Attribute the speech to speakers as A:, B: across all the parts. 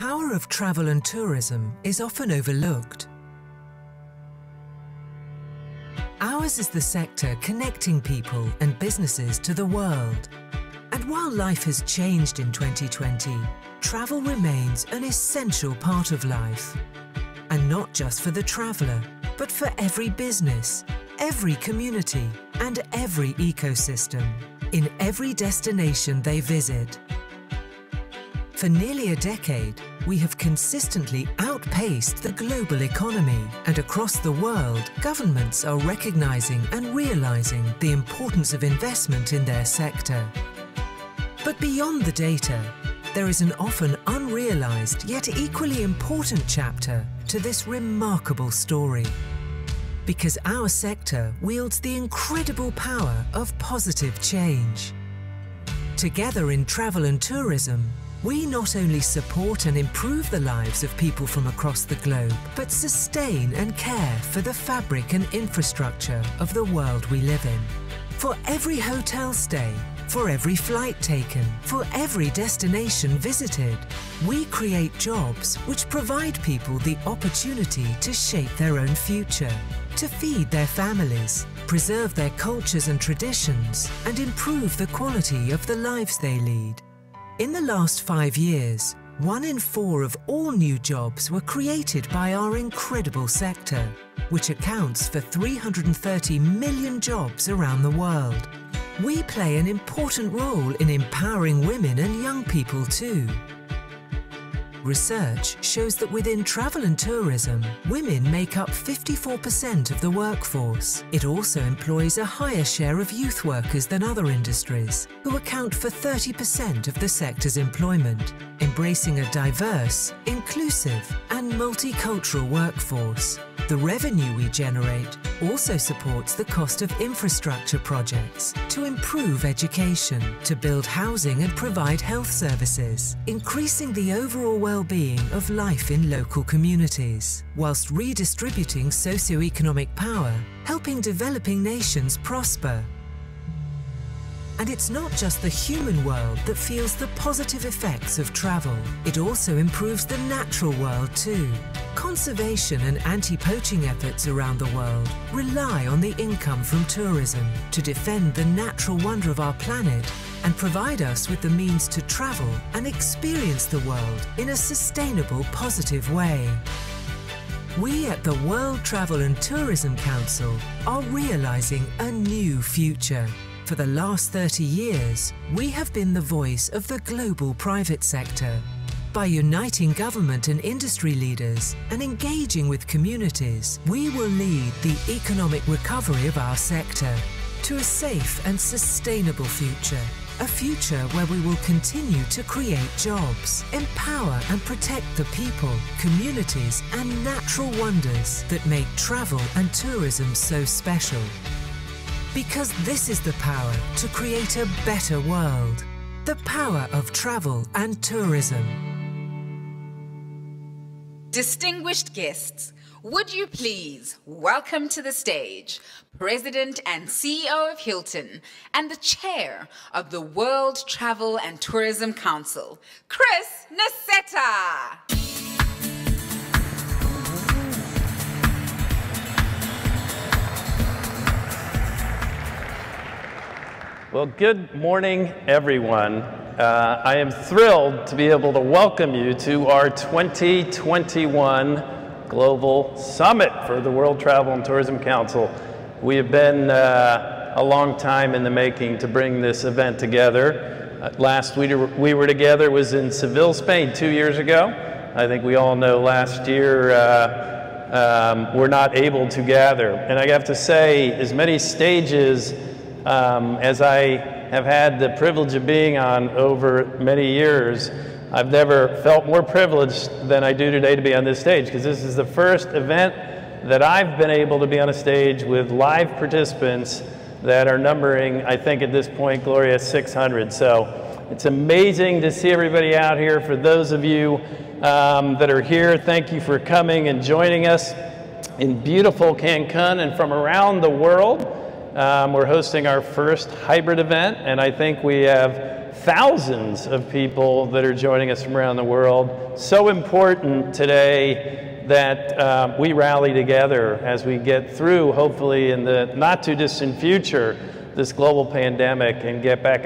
A: power of travel and tourism is often overlooked. Ours is the sector connecting people and businesses to the world. And while life has changed in 2020, travel remains an essential part of life. And not just for the traveller, but for every business, every community, and every ecosystem, in every destination they visit. For nearly a decade, we have consistently outpaced the global economy, and across the world, governments are recognizing and realizing the importance of investment in their sector. But beyond the data, there is an often unrealized yet equally important chapter to this remarkable story. Because our sector wields the incredible power of positive change. Together in travel and tourism, we not only support and improve the lives of people from across the globe, but sustain and care for the fabric and infrastructure of the world we live in. For every hotel stay, for every flight taken, for every destination visited, we create jobs which provide people the opportunity to shape their own future, to feed their families, preserve their cultures and traditions, and improve the quality of the lives they lead. In the last 5 years, 1 in 4 of all new jobs were created by our incredible sector, which accounts for 330 million jobs around the world. We play an important role in empowering women and young people too. Research shows that within travel and tourism, women make up 54% of the workforce. It also employs a higher share of youth workers than other industries, who account for 30% of the sector's employment, embracing a diverse, inclusive, and multicultural workforce. The revenue we generate also supports the cost of infrastructure projects to improve education, to build housing and provide health services, increasing the overall well-being of life in local communities, whilst redistributing socio-economic power, helping developing nations prosper. And it's not just the human world that feels the positive effects of travel. It also improves the natural world too. Conservation and anti-poaching efforts around the world rely on the income from tourism to defend the natural wonder of our planet and provide us with the means to travel and experience the world in a sustainable, positive way. We at the World Travel and Tourism Council are realizing a new future. For the last 30 years, we have been the voice of the global private sector. By uniting government and industry leaders and engaging with communities, we will lead the economic recovery of our sector to a safe and sustainable future. A future where we will continue to create jobs, empower and protect the people, communities and natural wonders that make travel and tourism so special. Because this is the power to create a better world. The power of travel and tourism.
B: Distinguished guests, would you please welcome to the stage President and CEO of Hilton and the Chair of the World Travel and Tourism Council, Chris Nassetta.
C: Well, good morning, everyone. I am thrilled to be able to welcome you to our 2021 Global Summit for the World Travel and Tourism Council. We have been a long time in the making to bring this event together. Last we were together was in Seville, Spain 2 years ago. I think we all know last year we're not able to gather. And I have to say, as many stages as I have had the privilege of being on over many years, I've never felt more privileged than I do today to be on this stage, because this is the first event that I've been able to be on a stage with live participants that are numbering, I think at this point, Gloria, 600. So it's amazing to see everybody out here. For those of you that are here, thank you for coming and joining us in beautiful Cancun and from around the world. We're hosting our first hybrid event, and I think we have thousands of people that are joining us from around the world. So important today that we rally together as we get through, hopefully in the not too distant future, this global pandemic and get back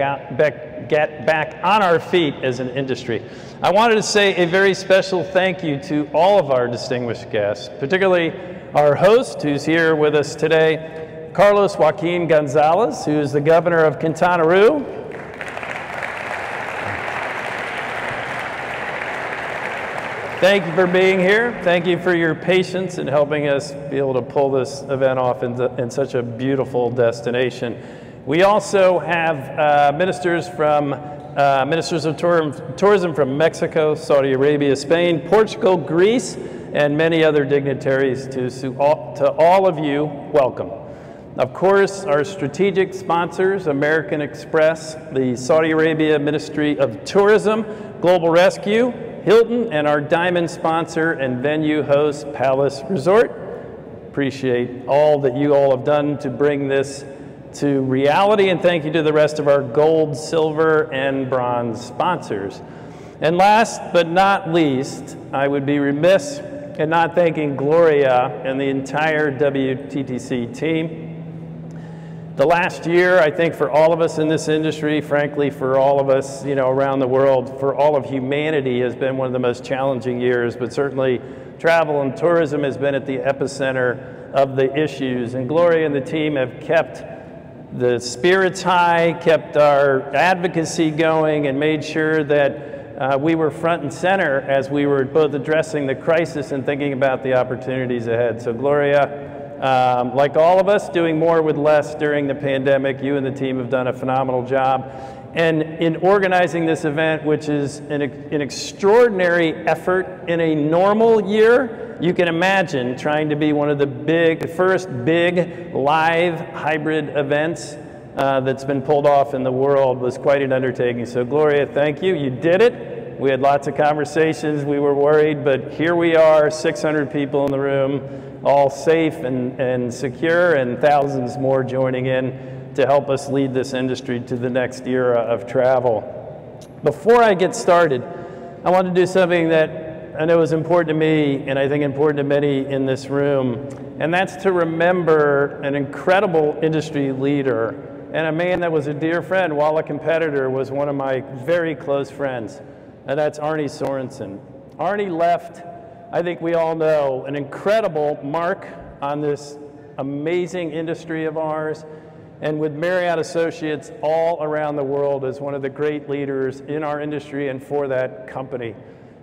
C: on our feet as an industry. I wanted to say a very special thank you to all of our distinguished guests, particularly our host who's here with us today, Carlos Joaquin Gonzalez, who is the governor of Quintana Roo. Thank you for being here. Thank you for your patience in helping us be able to pull this event off in such a beautiful destination. We also have ministers of tourism from Mexico, Saudi Arabia, Spain, Portugal, Greece, and many other dignitaries. To all of you, welcome. Of course, our strategic sponsors, American Express, the Saudi Arabia Ministry of Tourism, Global Rescue, Hilton, and our diamond sponsor and venue host, Palace Resort. Appreciate all that you all have done to bring this to reality, and thank you to the rest of our gold, silver, and bronze sponsors. And last but not least, I would be remiss in not thanking Gloria and the entire WTTC team. The last year, I think for all of us in this industry, frankly, for all of us, around the world, for all of humanity, has been one of the most challenging years, but certainly travel and tourism has been at the epicenter of the issues. And Gloria and the team have kept the spirits high, kept our advocacy going, and made sure that we were front and center as we were both addressing the crisis and thinking about the opportunities ahead. So Gloria, like all of us, doing more with less during the pandemic, you and the team have done a phenomenal job. And in organizing this event, which is an extraordinary effort in a normal year, you can imagine trying to be one of the first big live hybrid events that's been pulled off in the world was quite an undertaking. So Gloria, thank you. You did it. We had lots of conversations. We were worried, but here we are, 600 people in the room, all safe and secure, and thousands more joining in to help us lead this industry to the next era of travel. Before I get started, I want to do something that I know is important to me, and I think important to many in this room, and that's to remember an incredible industry leader and a man that was a dear friend, while a competitor, was one of my very close friends, and that's Arne Sorensen. Arne left, I think we all know, an incredible mark on this amazing industry of ours, and with Marriott Associates all around the world as one of the great leaders in our industry and for that company.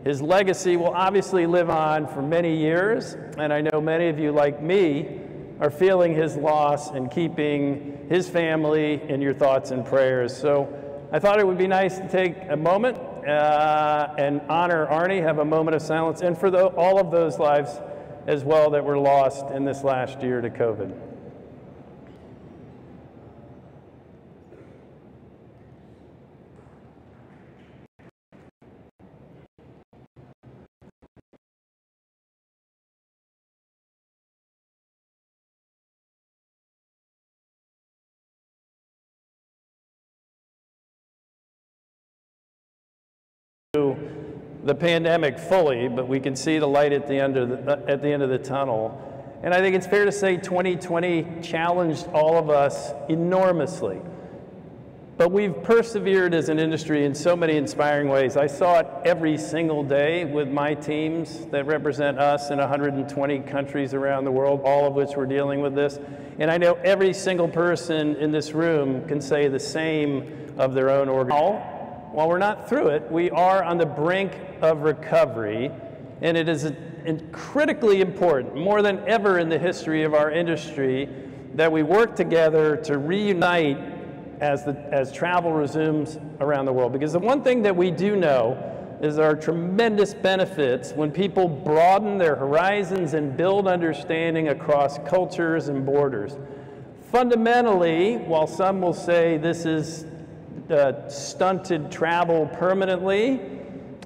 C: His legacy will obviously live on for many years, and I know many of you, like me, are feeling his loss and keeping his family in your thoughts and prayers. So I thought it would be nice to take a moment and honor Arne, have a moment of silence, and for all of those lives as well that were lost in this last year to COVID. The pandemic fully, but we can see the light at the end of the tunnel. And I think it's fair to say 2020 challenged all of us enormously. But we've persevered as an industry in so many inspiring ways. I saw it every single day with my teams that represent us in 120 countries around the world, all of which were dealing with this. And I know every single person in this room can say the same of their own organization. While we're not through it, we are on the brink of recovery, and it is critically important, more than ever in the history of our industry, that we work together to reunite as travel resumes around the world. Because the one thing that we do know is there are tremendous benefits when people broaden their horizons and build understanding across cultures and borders. Fundamentally, while some will say this is stunted travel permanently,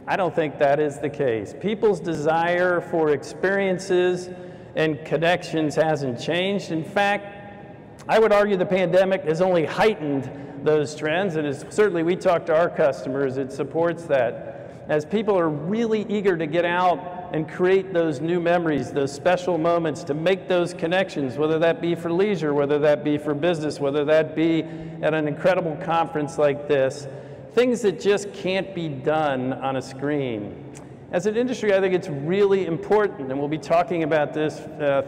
C: I don't think that is the case. People's desire for experiences and connections hasn't changed. In fact, I would argue the pandemic has only heightened those trends, and certainly we talk to our customers, it supports that. As people are really eager to get out and create those new memories, those special moments, to make those connections, whether that be for leisure, whether that be for business, whether that be at an incredible conference like this, things that just can't be done on a screen. As an industry, I think it's really important, and we'll be talking about this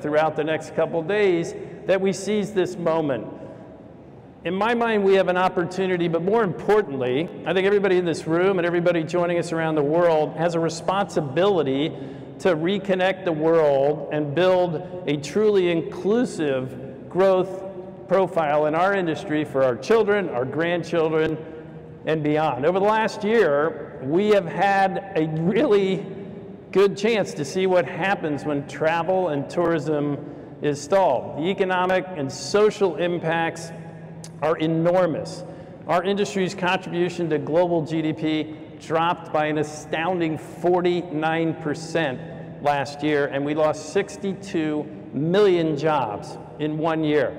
C: throughout the next couple days, that we seize this moment. In my mind, we have an opportunity, but more importantly, I think everybody in this room and everybody joining us around the world has a responsibility to reconnect the world and build a truly inclusive growth profile in our industry for our children, our grandchildren, and beyond. Over the last year, we have had a really good chance to see what happens when travel and tourism is stalled. The economic and social impacts are enormous. Our industry's contribution to global GDP dropped by an astounding 49% last year, and we lost 62 million jobs in 1 year.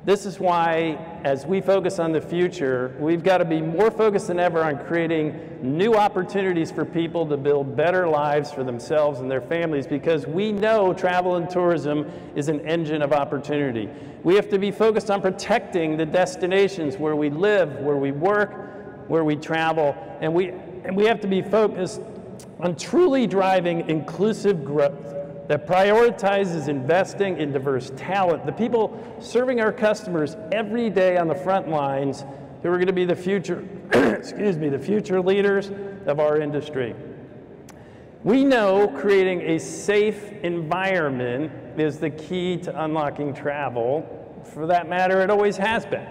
C: This is why, as we focus on the future, we've got to be more focused than ever on creating new opportunities for people to build better lives for themselves and their families, because we know travel and tourism is an engine of opportunity. We have to be focused on protecting the destinations where we live, where we work, where we travel, and we have to be focused on truly driving inclusive growth that prioritizes investing in diverse talent, the people serving our customers every day on the front lines who are going to be the future, the future leaders of our industry. We know creating a safe environment is the key to unlocking travel. For that matter, it always has been.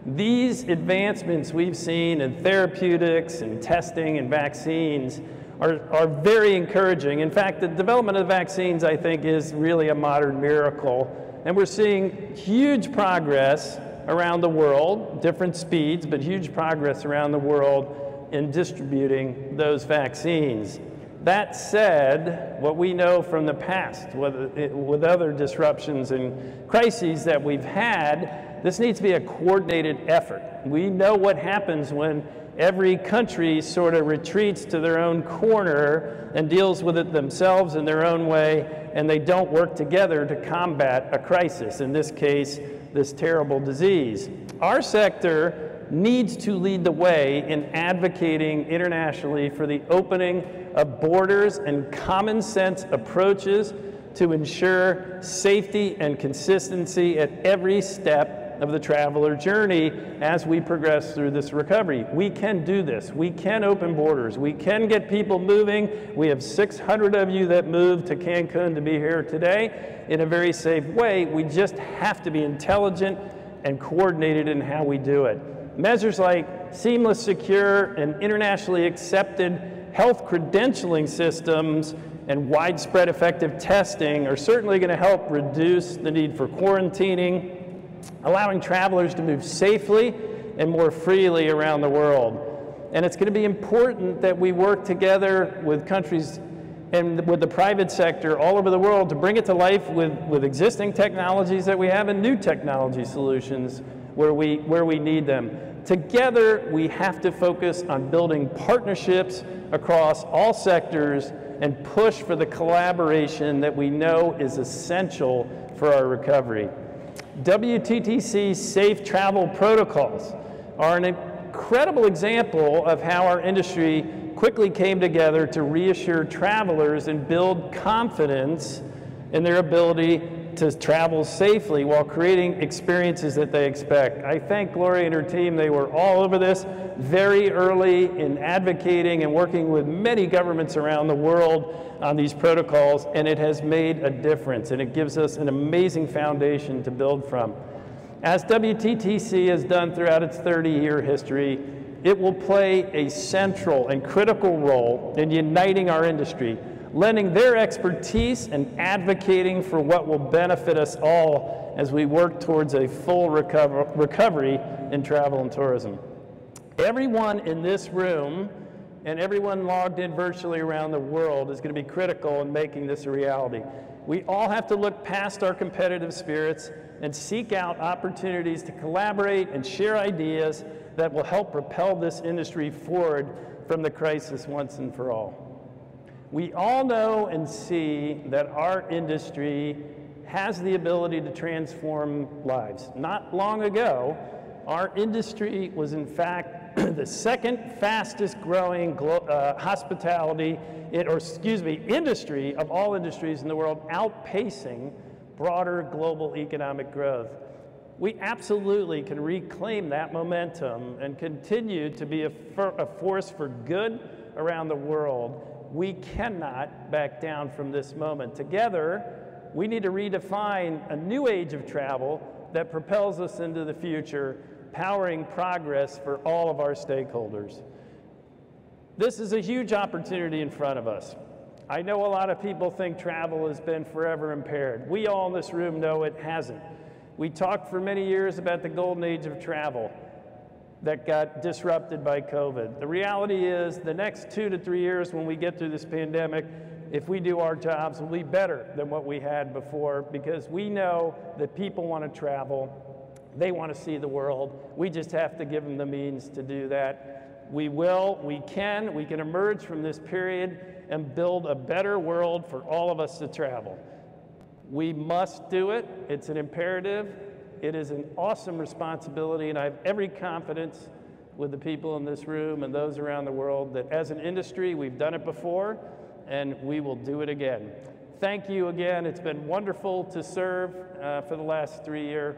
C: These advancements we've seen in therapeutics and testing and vaccines are very encouraging. In fact, the development of vaccines, I think, is really a modern miracle. And we're seeing huge progress around the world, different speeds, but huge progress around the world in distributing those vaccines. That said, what we know from the past, with other disruptions and crises that we've had, this needs to be a coordinated effort. We know what happens when every country sort of retreats to their own corner and deals with it themselves in their own way, and they don't work together to combat a crisis, in this case, this terrible disease. Our sector needs to lead the way in advocating internationally for the opening of borders and common sense approaches to ensure safety and consistency at every step of the traveler journey as we progress through this recovery. We can do this. We can open borders. We can get people moving. We have 600 of you that moved to Cancun to be here today in a very safe way. We just have to be intelligent and coordinated in how we do it. Measures like seamless, secure, and internationally accepted health credentialing systems and widespread effective testing are certainly going to help reduce the need for quarantining, allowing travelers to move safely and more freely around the world. And it's going to be important that we work together with countries and with the private sector all over the world to bring it to life with existing technologies that we have and new technology solutions where we need them. Together, we have to focus on building partnerships across all sectors and push for the collaboration that we know is essential for our recovery. WTTC safe travel protocols are an incredible example of how our industry quickly came together to reassure travelers and build confidence in their ability to travel safely while creating experiences that they expect. I thank Gloria and her team. They were all over this very early in advocating and working with many governments around the world on these protocols, and it has made a difference, and it gives us an amazing foundation to build from. As WTTC has done throughout its 30-year history, it will play a central and critical role in uniting our industry, lending their expertise and advocating for what will benefit us all as we work towards a full recovery in travel and tourism. Everyone in this room and everyone logged in virtually around the world is going to be critical in making this a reality. We all have to look past our competitive spirits and seek out opportunities to collaborate and share ideas that will help propel this industry forward from the crisis once and for all. We all know and see that our industry has the ability to transform lives. Not long ago, our industry was in fact the second fastest growing hospitality, industry of all industries in the world, outpacing broader global economic growth. We absolutely can reclaim that momentum and continue to be a force for good around the world. We cannot back down from this moment. Together, we need to redefine a new age of travel that propels us into the future, powering progress for all of our stakeholders. This is a huge opportunity in front of us. I know a lot of people think travel has been forever impaired. We all in this room know it hasn't. We talked for many years about the golden age of travel that got disrupted by COVID. The reality is the next 2 to 3 years when we get through this pandemic, if we do our jobs, will be better than what we had before, because we know that people want to travel, they want to see the world. We just have to give them the means to do that. We will, we can emerge from this period and build a better world for all of us to travel. We must do it. It's an imperative. It is an awesome responsibility, and I have every confidence with the people in this room and those around the world that as an industry, we've done it before, and we will do it again. Thank you again. It's been wonderful to serve for the last 3 years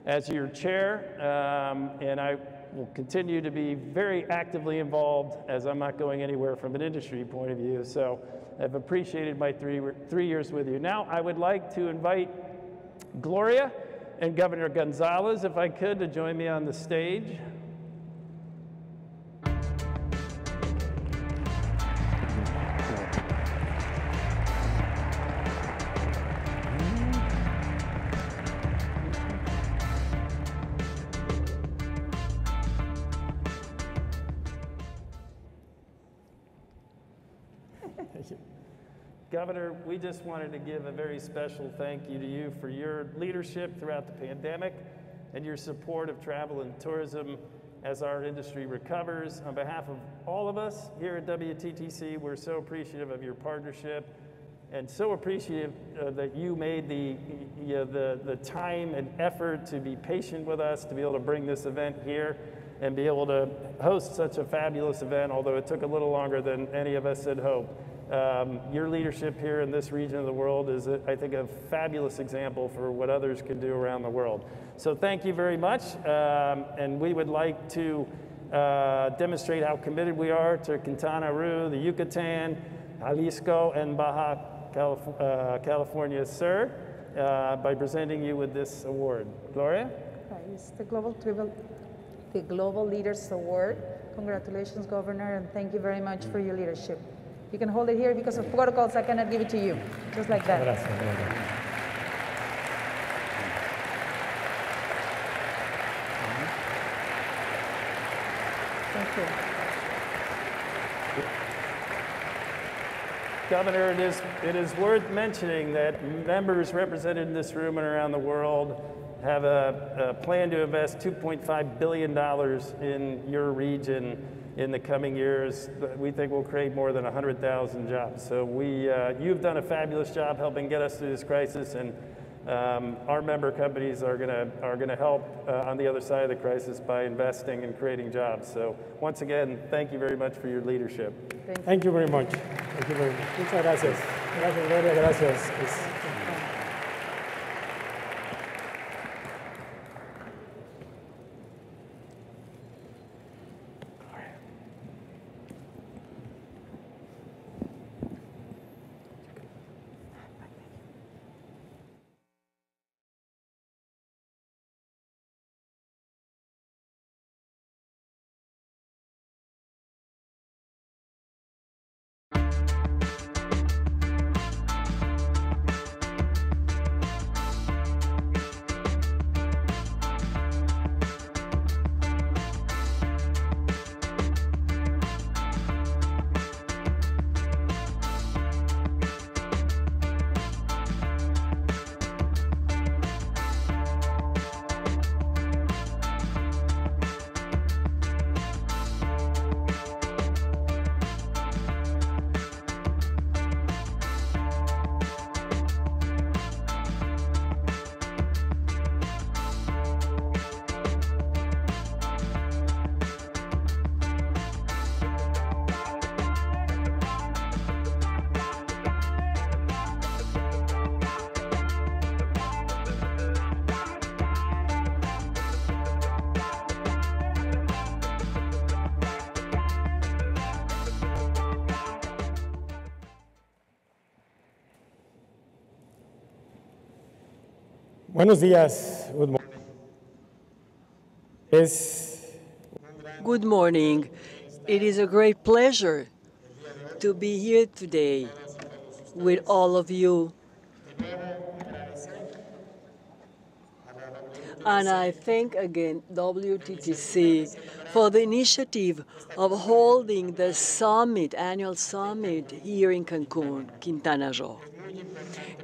C: as your chair, and I will continue to be very actively involved as I'm not going anywhere from an industry point of view. So I've appreciated my three years with you. Now I would like to invite Gloria and Governor Gonzalez, if I could, to join me on the stage. Governor, we just wanted to give a very special thank you to you for your leadership throughout the pandemic and your support of travel and tourism as our industry recovers. On behalf of all of us here at WTTC, we're so appreciative of your partnership and so appreciative that you made the time and effort to be patient with us, to be able to bring this event here and be able to host such a fabulous event, although it took a little longer than any of us had hoped. Your leadership here in this region of the world is, I think, a fabulous example for what others can do around the world. So thank you very much, and we would like to demonstrate how committed we are to Quintana Roo, the Yucatan, Jalisco, and Baja California Sur by presenting you with this award. Gloria?
D: It's the Global Leaders Award. Congratulations, Governor, and thank you very much for your leadership. You can hold it here because of protocols. I cannot give it to you, just like that.
E: Gracias.
D: Thank you.
C: Governor, it is worth mentioning that members represented in this room and around the world have a plan to invest $2.5 billion in your region in the coming years. We think we'll create more than 100,000 jobs. So you've done a fabulous job helping get us through this crisis, and our member companies are gonna help on the other side of the crisis by investing and creating jobs. So once again, thank you very much for your leadership.
E: Thank you very much. Thank you very much. Muchas gracias. Gracias, Gloria. Gracias. Buenos días. Good morning.
F: Good morning. It is a great pleasure to be here today with all of you. And I thank again WTTC for the initiative of holding the summit, annual summit here in Cancun, Quintana Roo.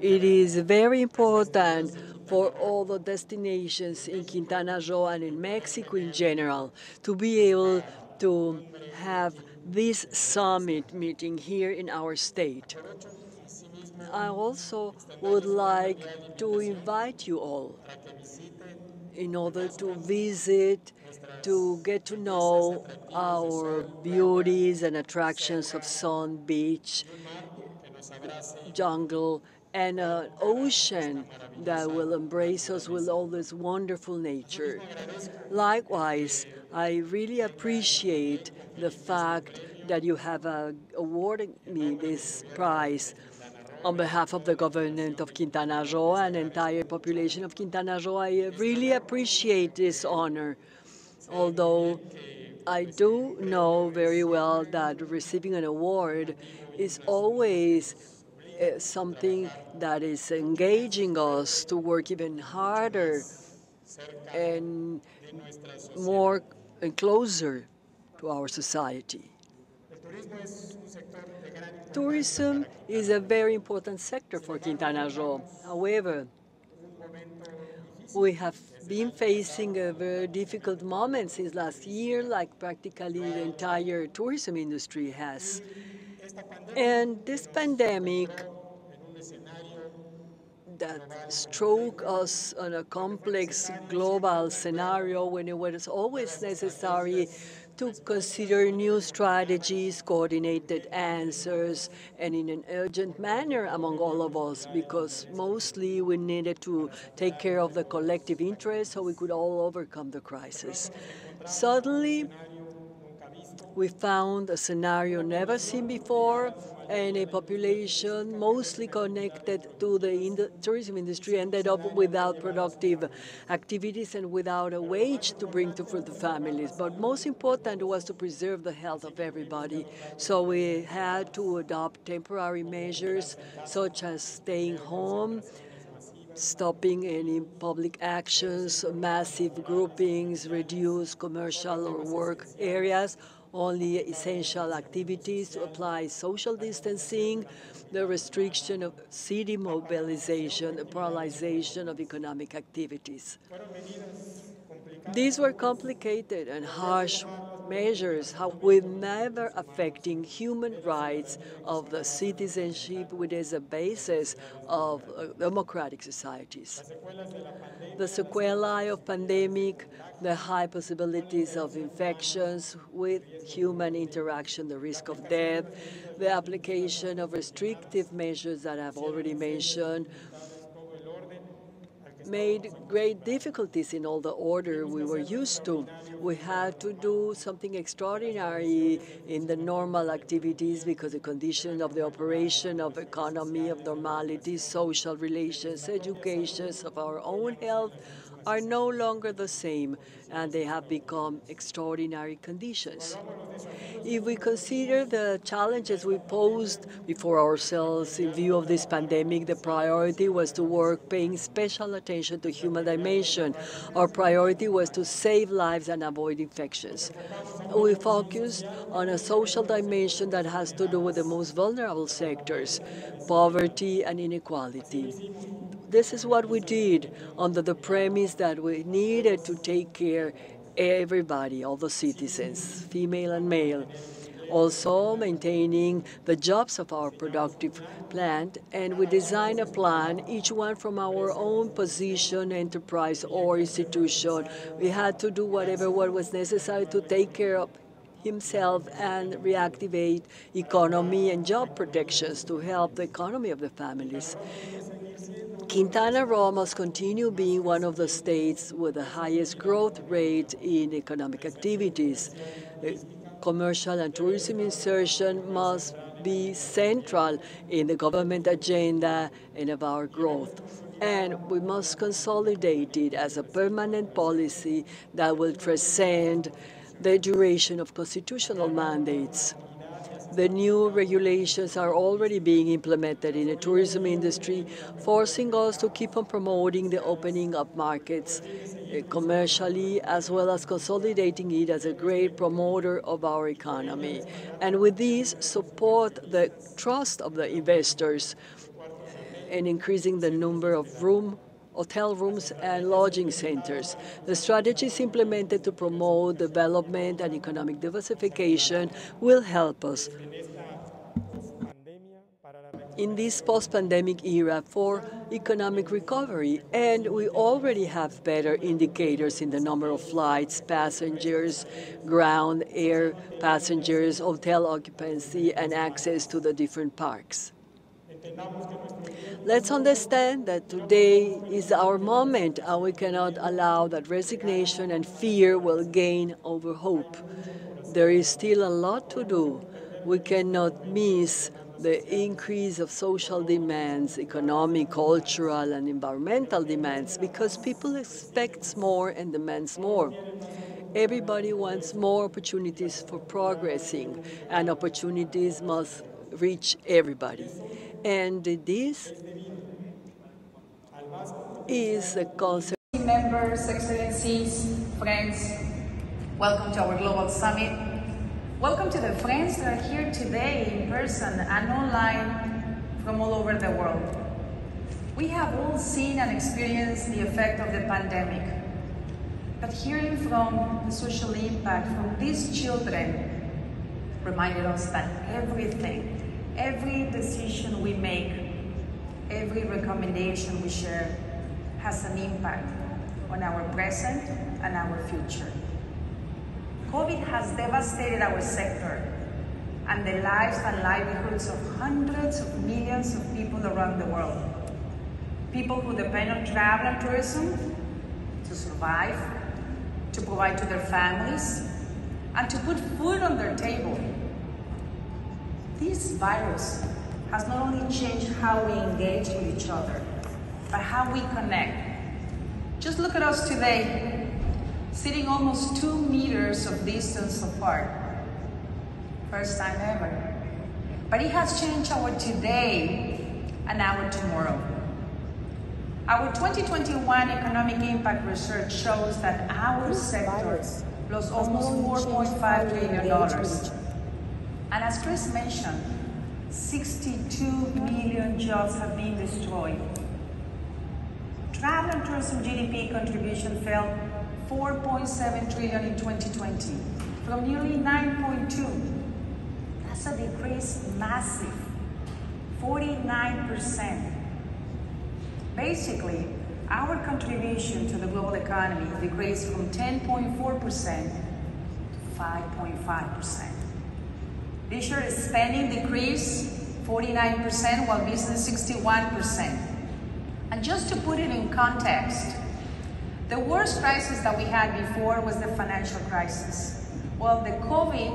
F: It is very important for all the destinations in Quintana Roo and in Mexico in general to be able to have this summit meeting here in our state. I also would like to invite you all in order to visit, to get to know our beauties and attractions of sun, beach, jungle, and an ocean that will embrace us with all this wonderful nature. Likewise, I really appreciate the fact that you have awarded me this prize on behalf of the government of Quintana Roo and the entire population of Quintana Roo. I really appreciate this honor, although I do know very well that receiving an award is always something that is engaging us to work even harder and more and closer to our society. Tourism is a very important sector for Quintana Roo. However, we have been facing a very difficult moment since last year, like practically the entire tourism industry has. And this pandemic that struck us on a complex global scenario when it was always necessary to consider new strategies, coordinated answers, and in an urgent manner among all of us, because mostly we needed to take care of the collective interest so we could all overcome the crisis. Suddenly, we found a scenario never seen before, and a population mostly connected to the tourism industry ended up without productive activities and without a wage to bring to for the families. But most important was to preserve the health of everybody. So we had to adopt temporary measures such as staying home, stopping any public actions, massive groupings, reduce commercial or work areas, only essential activities, to apply social distancing, the restriction of city mobilization, the paralyzation of economic activities. These were complicated and harsh measures, with never affecting human rights of the citizenship, which is a basis of democratic societies. The sequelae of pandemic, the high possibilities of infections with human interaction, the risk of death, the application of restrictive measures that I've already mentioned, made great difficulties in all the order we were used to. We had to do something extraordinary in the normal activities because the condition of the operation of economy, of normality, social relations, educations, of our own health are no longer the same, and they have become extraordinary conditions. If we consider the challenges we posed before ourselves in view of this pandemic, the priority was to work paying special attention to human dimension. Our priority was to save lives and avoid infections. We focused on a social dimension that has to do with the most vulnerable sectors, poverty and inequality. This is what we did under the premise that we needed to take care everybody, all the citizens, female and male. Also maintaining the jobs of our productive plant, and we designed a plan, each one from our own position, enterprise, or institution. We had to do whatever was necessary to take care of himself and reactivate economy and job protections to help the economy of the families. Quintana Roo must continue being one of the states with the highest growth rate in economic activities. Commercial and tourism insertion must be central in the government agenda and of our growth. And we must consolidate it as a permanent policy that will transcend the duration of constitutional mandates. The new regulations are already being implemented in the tourism industry, forcing us to keep on promoting the opening of markets commercially, as well as consolidating it as a great promoter of our economy. And with this, support the trust of the investors and increasing the number of hotel rooms and lodging centers. The strategies implemented to promote development and economic diversification will help us in this post-pandemic era for economic recovery. And we already have better indicators in the number of flights, passengers, ground, air passengers, hotel occupancy, and access to the different parks. Let's understand that today is our moment, and we cannot allow that resignation and fear will gain over hope. There is still a lot to do. We cannot miss the increase of social demands, economic, cultural, and environmental demands, because people expect more and demands more. Everybody wants more opportunities for progressing, and opportunities must reach everybody. And this is a concept.
G: Members, Excellencies, friends, welcome to our Global Summit. Welcome to the friends that are here today in person and online from all over the world. We have all seen and experienced the effect of the pandemic, but hearing from the social impact from these children reminded us that everything, every decision we make, every recommendation we share has an impact on our present and our future. COVID has devastated our sector and the lives and livelihoods of hundreds of millions of people around the world. People who depend on travel and tourism to survive, to provide to their families, and to put food on their table. This virus has not only changed how we engage with each other, but how we connect. Just look at us today, sitting almost 2 meters of distance apart. First time ever. But it has changed our today and our tomorrow. Our 2021 economic impact research shows that our sector lost almost $4.5 trillion. And as Chris mentioned, 62 million jobs have been destroyed. Travel and tourism GDP contribution fell 4.7 trillion in 2020 from nearly 9.2. That's a decrease massive, 49%. Basically, our contribution to the global economy decreased from 10.4% to 5.5%. Leisure spending decreased 49%, while business 61%. And just to put it in context, the worst crisis that we had before was the financial crisis. Well, the COVID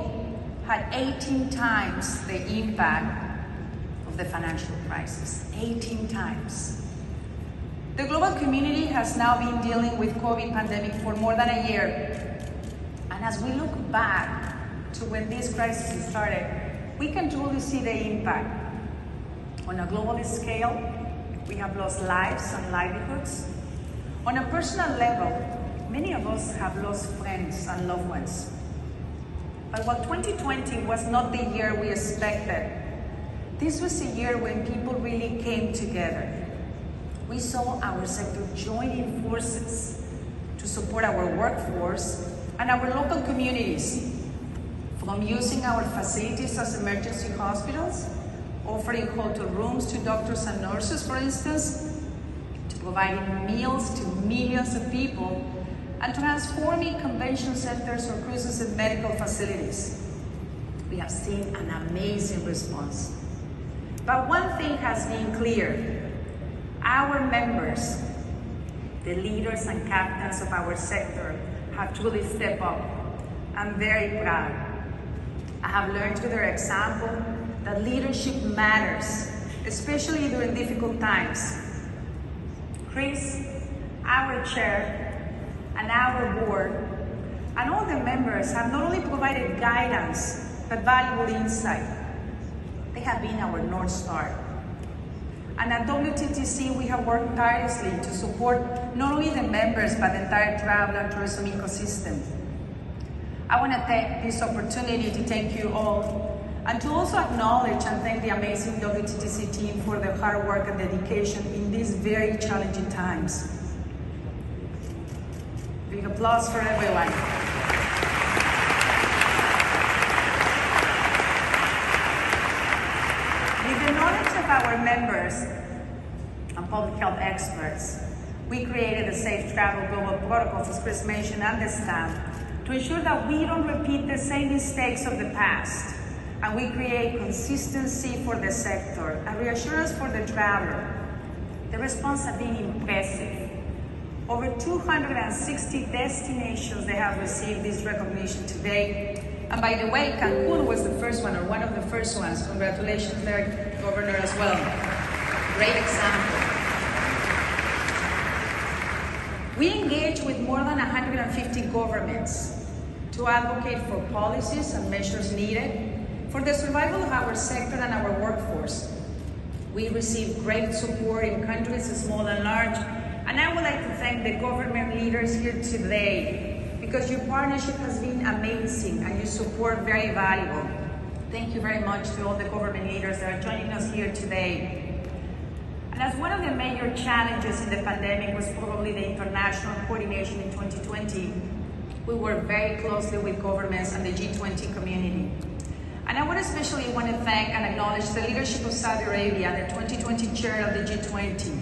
G: had 18 times the impact of the financial crisis, 18 times. The global community has now been dealing with COVID pandemic for more than a year. And as we look back to when this crisis started, we can truly see the impact. On a global scale, we have lost lives and livelihoods. On a personal level, many of us have lost friends and loved ones. But while 2020 was not the year we expected, this was a year when people really came together. We saw our sector joining forces to support our workforce and our local communities, from using our facilities as emergency hospitals, offering hotel rooms to doctors and nurses, for instance, to providing meals to millions of people, and transforming convention centers or cruises and medical facilities. We have seen an amazing response. But one thing has been clear. Our members, the leaders and captains of our sector, have truly stepped up. I'm very proud. I have learned through their example that leadership matters, especially during difficult times. Chris, our chair, and our board, and all the members have not only provided guidance, but valuable insight. They have been our North Star. And at WTTC, we have worked tirelessly to support not only the members, but the entire travel and tourism ecosystem. I want to take this opportunity to thank you all, and to also acknowledge and thank the amazing WTTC team for their hard work and dedication in these very challenging times. Big applause for everyone. With the knowledge of our members and public health experts, we created the Safe Travel Global Protocols, as Chris mentioned, and the staff, to ensure that we don't repeat the same mistakes of the past, and we create consistency for the sector and reassurance for the traveler. The response has been impressive. Over 260 destinations they have received this recognition today. And by the way, Cancun was the first one, or one of the first ones. Congratulations there, Governor, as well. Great example. We engage with more than 150 governments to advocate for policies and measures needed for the survival of our sector and our workforce. We receive great support in countries small and large, and I would like to thank the government leaders here today, because your partnership has been amazing and your support very valuable. Thank you very much to all the government leaders that are joining us here today. And as one of the major challenges in the pandemic was probably the international coordination in 2020, we worked very closely with governments and the G20 community. And I would especially want to thank and acknowledge the leadership of Saudi Arabia, the 2020 chair of the G20.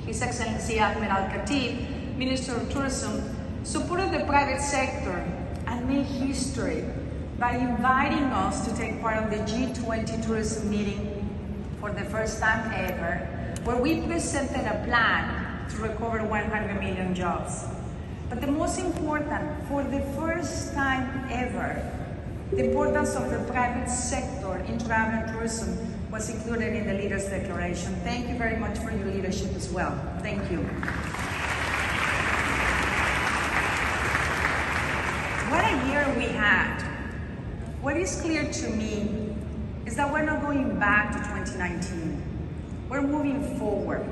G: His Excellency Ahmed Al-Khatib, Minister of Tourism, supported the private sector and made history by inviting us to take part of the G20 tourism meeting for the first time ever, where we presented a plan to recover 100 million jobs. But the most important, for the first time ever, the importance of the private sector in travel and tourism was included in the Leaders' Declaration. Thank you very much for your leadership as well. Thank you. What a year we had. What is clear to me is that we're not going back to 2019. We're moving forward.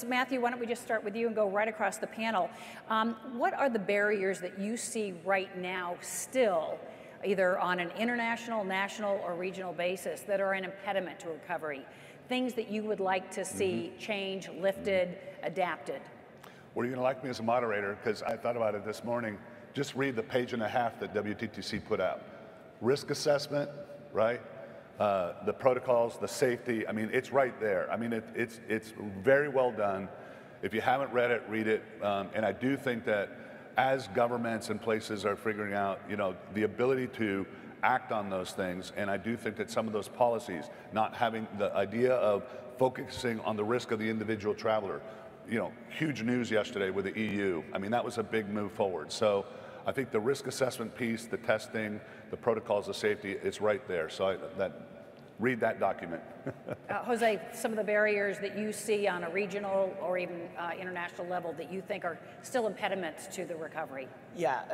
H: Matthew, why don't we just start with you and go right across the panel. What are the barriers that you see right now still, either on an international, national, or regional basis, that are an impediment to recovery? Things that you would like to see change, lifted, adapted?
I: Well, you're going to like me as a moderator, because I thought about it this morning. Just read the page and a half that WTTC put out. Risk assessment, right? The protocols, the safety, I mean, it's right there. I mean, it's very well done. If you haven't read it, read it. And I do think that as governments and places are figuring out, you know, the ability to act on those things, and I do think that some of those policies, not having the idea of focusing on the risk of the individual traveler, you know, huge news yesterday with the EU. I mean, that was a big move forward. So I think the risk assessment piece, the testing, the protocols of safety, it's right there. So read that document.
H: Jose, some of the barriers that you see on a regional or even international level that you think are still impediments to the recovery?
J: Yeah,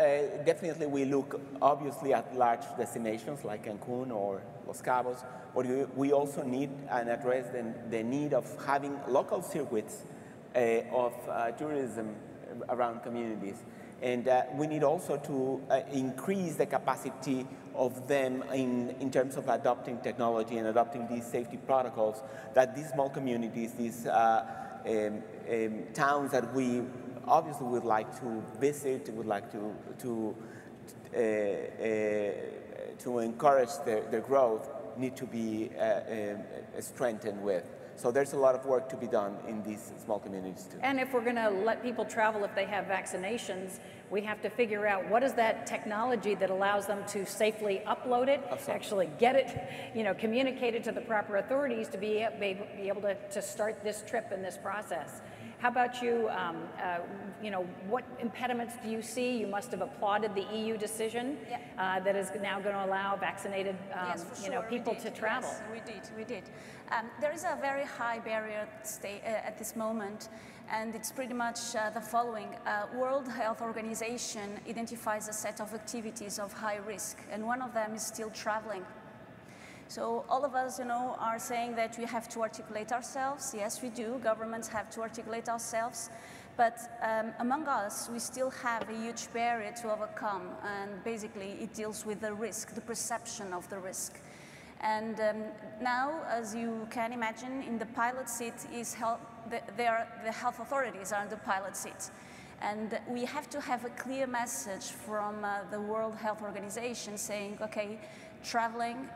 J: definitely we look obviously at large destinations like Cancun or Los Cabos, but we also need and address the need of having local circuits of tourism around communities. And we need also to increase the capacity of them in terms of adopting technology and adopting these safety protocols that these small communities, these towns that we obviously would like to visit, would like to encourage their growth, need to be strengthened with. So there's a lot of work to be done in these small communities too.
H: And if we're going to let people travel if they have vaccinations, we have to figure out what is that technology that allows them to safely upload it, actually get it, you know, communicate it to the proper authorities to be able to start this trip and this process. How about you? You know, what impediments do you see? You must have applauded the EU decision that is now going to allow vaccinated people to travel.
K: Yes, we did. There is a very high barrier at this moment, and it's pretty much the following. World Health Organization identifies a set of activities of high risk, and one of them is still traveling. So all of us, are saying that we have to articulate ourselves. Yes, we do. Governments have to articulate ourselves. But among us, we still have a huge barrier to overcome. And basically, it deals with the risk, the perception of the risk. And now, as you can imagine, in the pilot seat is the health authorities are in the pilot seat. And we have to have a clear message from the World Health Organization saying, okay, traveling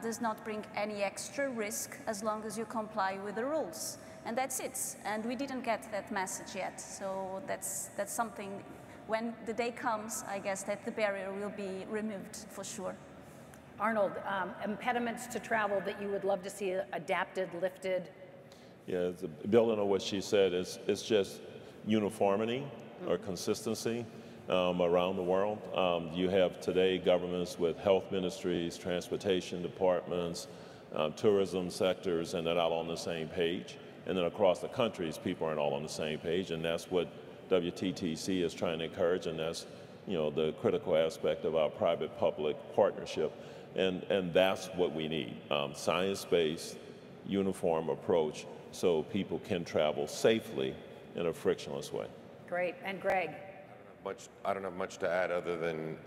K: does not bring any extra risk as long as you comply with the rules. And that's it. And we didn't get that message yet. So that's something, when the day comes, I guess that the barrier will be removed for sure.
H: Arnold, impediments to travel that you would love to see adapted, lifted?
L: Yeah, building on what she said, it's just uniformity or consistency around the world. You have today governments with health ministries, transportation departments, tourism sectors, and they're not all on the same page. And then across the countries, people aren't all on the same page, and that's what WTTC is trying to encourage, and that's the critical aspect of our private-public partnership. And that's what we need, science-based, uniform approach so people can travel safely in a frictionless way.
H: Great. And Greg?
M: I don't have much to add other than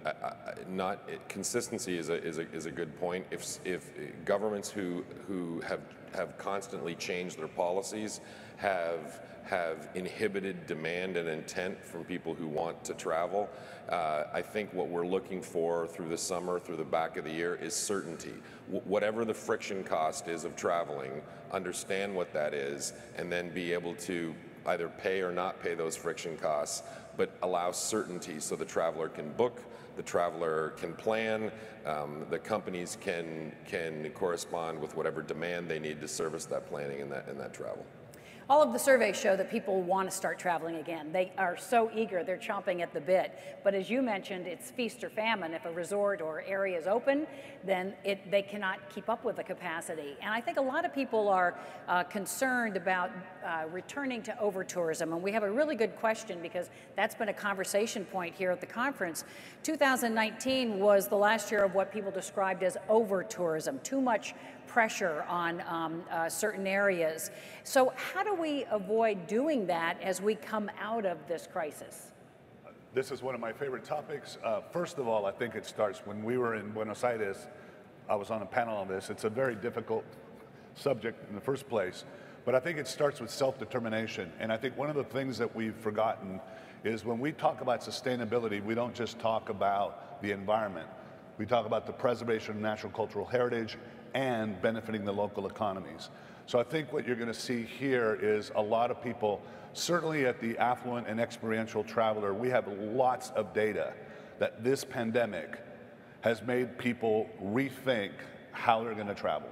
M: consistency is a good point. If governments who have constantly changed their policies have inhibited demand and intent from people who want to travel, I think what we're looking for through the summer, through the back of the year, is certainty. Whatever the friction cost is of traveling, understand what that is, and then be able to either pay or not pay those friction costs, but allow certainty so the traveler can book, the traveler can plan, the companies can correspond with whatever demand they need to service that planning and that travel.
H: All of the surveys show that people want to start traveling again. They are so eager, they're chomping at the bit. But as you mentioned, it's feast or famine. If a resort or area is open, then they cannot keep up with the capacity. And I think a lot of people are concerned about returning to over-tourism. And we have a really good question because that's been a conversation point here at the conference. 2019 was the last year of what people described as over-tourism, too much pressure on certain areas. So how do we avoid doing that as we come out of this crisis?
I: This is one of my favorite topics. First of all, I think it starts when we were in Buenos Aires. I was on a panel on this. It's a very difficult subject in the first place, but I think it starts with self-determination. And I think one of the things that we've forgotten is when we talk about sustainability, we don't just talk about the environment. We talk about the preservation of natural cultural heritage and benefiting the local economies. So I think what you're going to see here is a lot of people, certainly at the affluent and experiential traveler, we have lots of data that this pandemic has made people rethink how they're going to travel.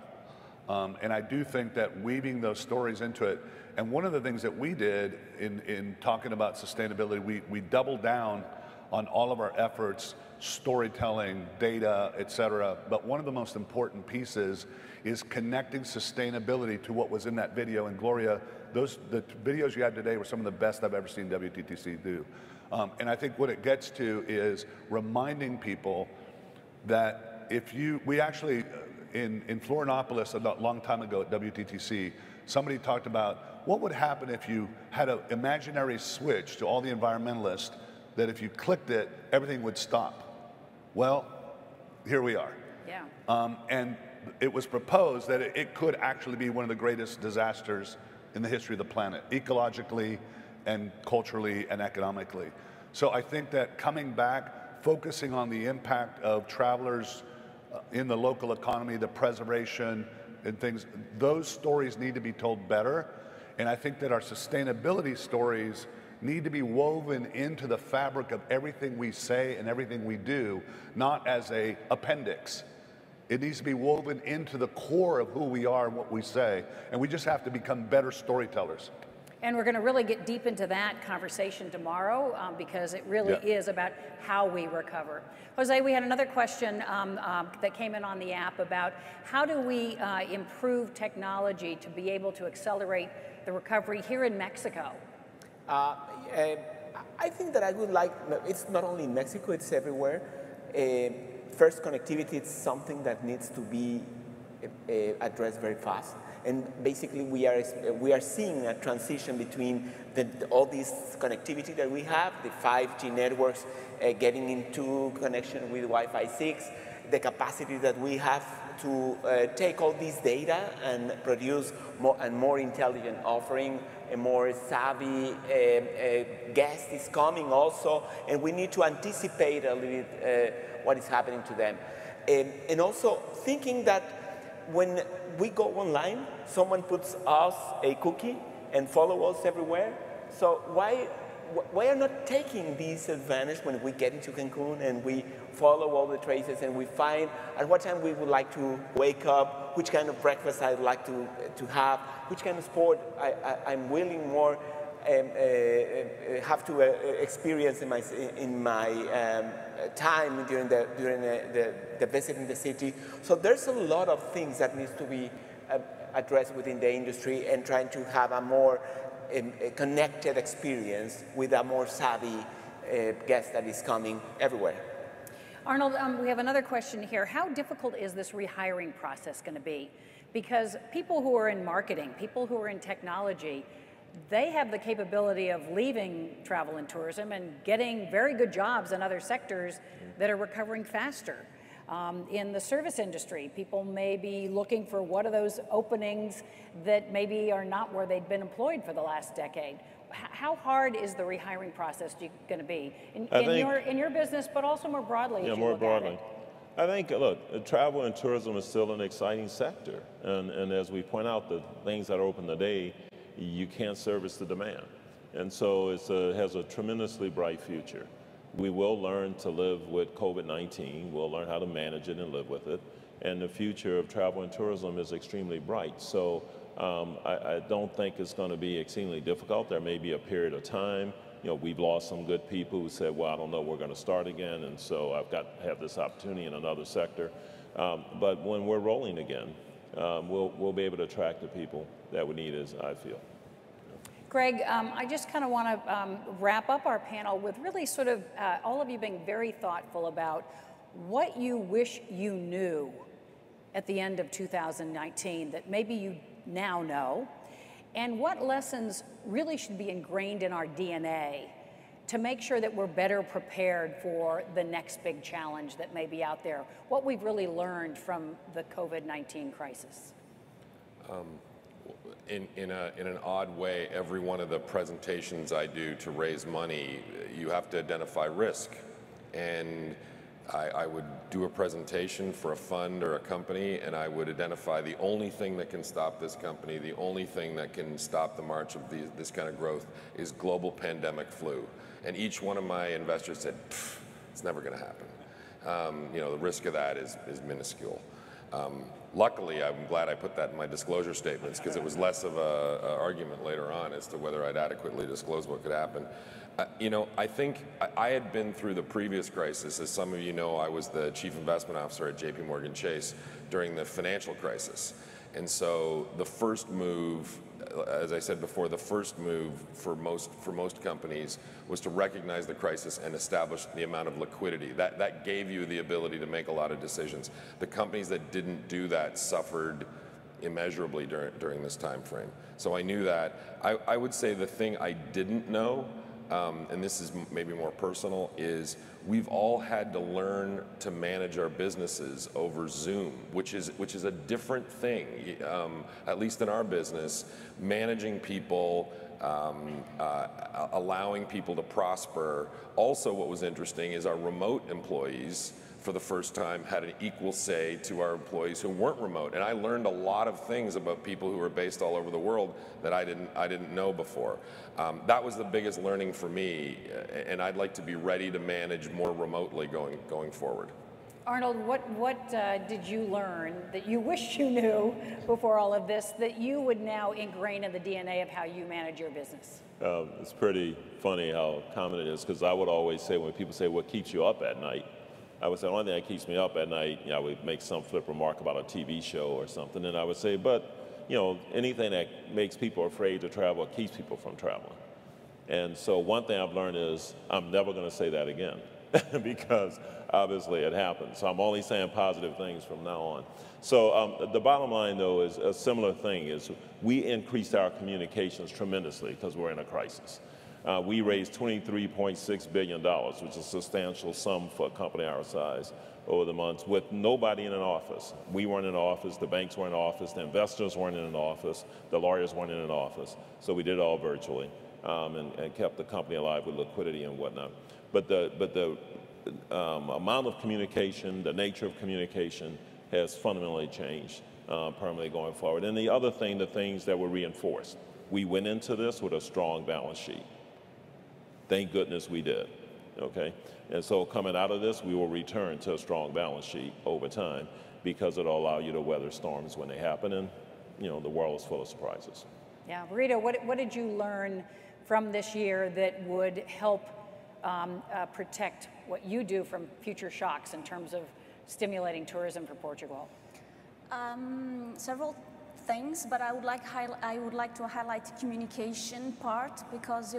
I: And I do think that weaving those stories into it, and one of the things that we did in talking about sustainability, we doubled down on all of our efforts, storytelling, data, et cetera. But one of the most important pieces is connecting sustainability to what was in that video. And Gloria, the videos you had today were some of the best I've ever seen WTTC do. And I think what it gets to is reminding people that we actually, in Florianopolis a long time ago at WTTC, somebody talked about what would happen if you had an imaginary switch to all the environmentalists that if you clicked it, everything would stop. Well, here we are.
H: Yeah.
I: And it was proposed that it could actually be one of the greatest disasters in the history of the planet, ecologically and culturally and economically. So I think that coming back, focusing on the impact of travelers in the local economy, the preservation and things, those stories need to be told better. And I think that our sustainability stories need to be woven into the fabric of everything we say and everything we do, not as an appendix. It needs to be woven into the core of who we are and what we say, and we just have to become better storytellers.
H: And we're going to really get deep into that conversation tomorrow because it really is about how we recover. Jose, we had another question that came in on the app about how do we improve technology to be able to accelerate the recovery here in Mexico?
J: I think that I would like, it's not only in Mexico, it's everywhere. First, connectivity is something that needs to be addressed very fast. And basically, we are seeing a transition between all this connectivity that we have, the 5G networks getting into connection with Wi-Fi 6, the capacity that we have to take all this data and produce more intelligent offering, a more savvy guest is coming also, and we need to anticipate a little bit what is happening to them. And also thinking that when we go online, someone puts us a cookie and follow us everywhere. So why are not taking this advantage when we get into Cancun and we follow all the traces and we find at what time we would like to wake up, which kind of breakfast I'd like to have, which kind of sport I'm willing more have to experience in my time during the visit in the city. So there's a lot of things that needs to be addressed within the industry and trying to have a more connected experience with a more savvy guest that is coming everywhere.
H: Arnold, we have another question here. How difficult is this rehiring process going to be? Because people who are in marketing, people who are in technology, they have the capability of leaving travel and tourism and getting very good jobs in other sectors that are recovering faster. In the service industry, people may be looking for what are those openings that maybe are not where they've been employed for the last decade. How hard is the rehiring process going to be in your business, but also more broadly?
L: Yeah, more broadly. I think, look, travel and tourism is still an exciting sector. And as we point out, the things that are open today, you can't service the demand. And so it has a tremendously bright future. We will learn to live with COVID-19. We'll learn how to manage it and live with it. And the future of travel and tourism is extremely bright. So I don't think it's going to be exceedingly difficult. There may be a period of time. You know, we've lost some good people who said, well, I don't know, we're going to start again. And so I've got to have this opportunity in another sector. But when we're rolling again, we'll be able to attract the people that we need, as I feel.
H: Greg, I just kind of want to wrap up our panel with really sort of all of you being very thoughtful about what you wish you knew at the end of 2019 that maybe you now know, and what lessons really should be ingrained in our DNA to make sure that we're better prepared for the next big challenge that may be out there, what we've really learned from the COVID-19 crisis.
M: In an odd way, every one of the presentations I do to raise money, you have to identify risk. And I would do a presentation for a fund or a company, and I would identify the only thing that can stop this company, the only thing that can stop the march of this kind of growth is global pandemic flu. And each one of my investors said, it's never going to happen. You know, the risk of that is minuscule. Luckily, I'm glad I put that in my disclosure statements because it was less of an argument later on as to whether I'd adequately disclose what could happen. You know, I think I had been through the previous crisis. As some of you know, I was the chief investment officer at JP Morgan Chase during the financial crisis. And so the first move, as I said before, the first move for most companies was to recognize the crisis and establish the amount of liquidity. That gave you the ability to make a lot of decisions. The companies that didn't do that suffered immeasurably during this time frame. So I knew that. I would say the thing I didn't know, and this is maybe more personal, is we've all had to learn to manage our businesses over Zoom, which is a different thing. At least in our business, managing people, allowing people to prosper. Also, what was interesting is our remote employees, for the first time, had an equal say to our employees who weren't remote. And I learned a lot of things about people who were based all over the world that I didn't know before. That was the biggest learning for me, and I'd like to be ready to manage more remotely going forward.
H: Arnold, what did you learn that you wish you knew before all of this that you would now ingrain in the DNA of how you manage your business?
L: It's pretty funny how common it is, because I would always say, when people say, what keeps you up at night? I would say, the only thing that keeps me up at night, I would make some flip remark about a TV show or something, and I would say, but anything that makes people afraid to travel keeps people from traveling. And so one thing I've learned is I'm never going to say that again because obviously it happened. So I'm only saying positive things from now on. So the bottom line, though, is a similar thing is we increased our communications tremendously because we're in a crisis. We raised $23.6 billion, which is a substantial sum for a company our size over the months, with nobody in an office. We weren't in an office, the banks weren't in an office, the investors weren't in an office, the lawyers weren't in an office. So we did it all virtually and kept the company alive with liquidity and whatnot. But the amount of communication, the nature of communication has fundamentally changed permanently going forward. And the other thing, the things that were reinforced. We went into this with a strong balance sheet. Thank goodness we did, okay? And so coming out of this, we will return to a strong balance sheet over time because it'll allow you to weather storms when they happen, and the world is full of surprises.
H: Yeah, Rita, what did you learn from this year that would help protect what you do from future shocks in terms of stimulating tourism for Portugal?
K: Several things, but I would like to highlight the communication part, because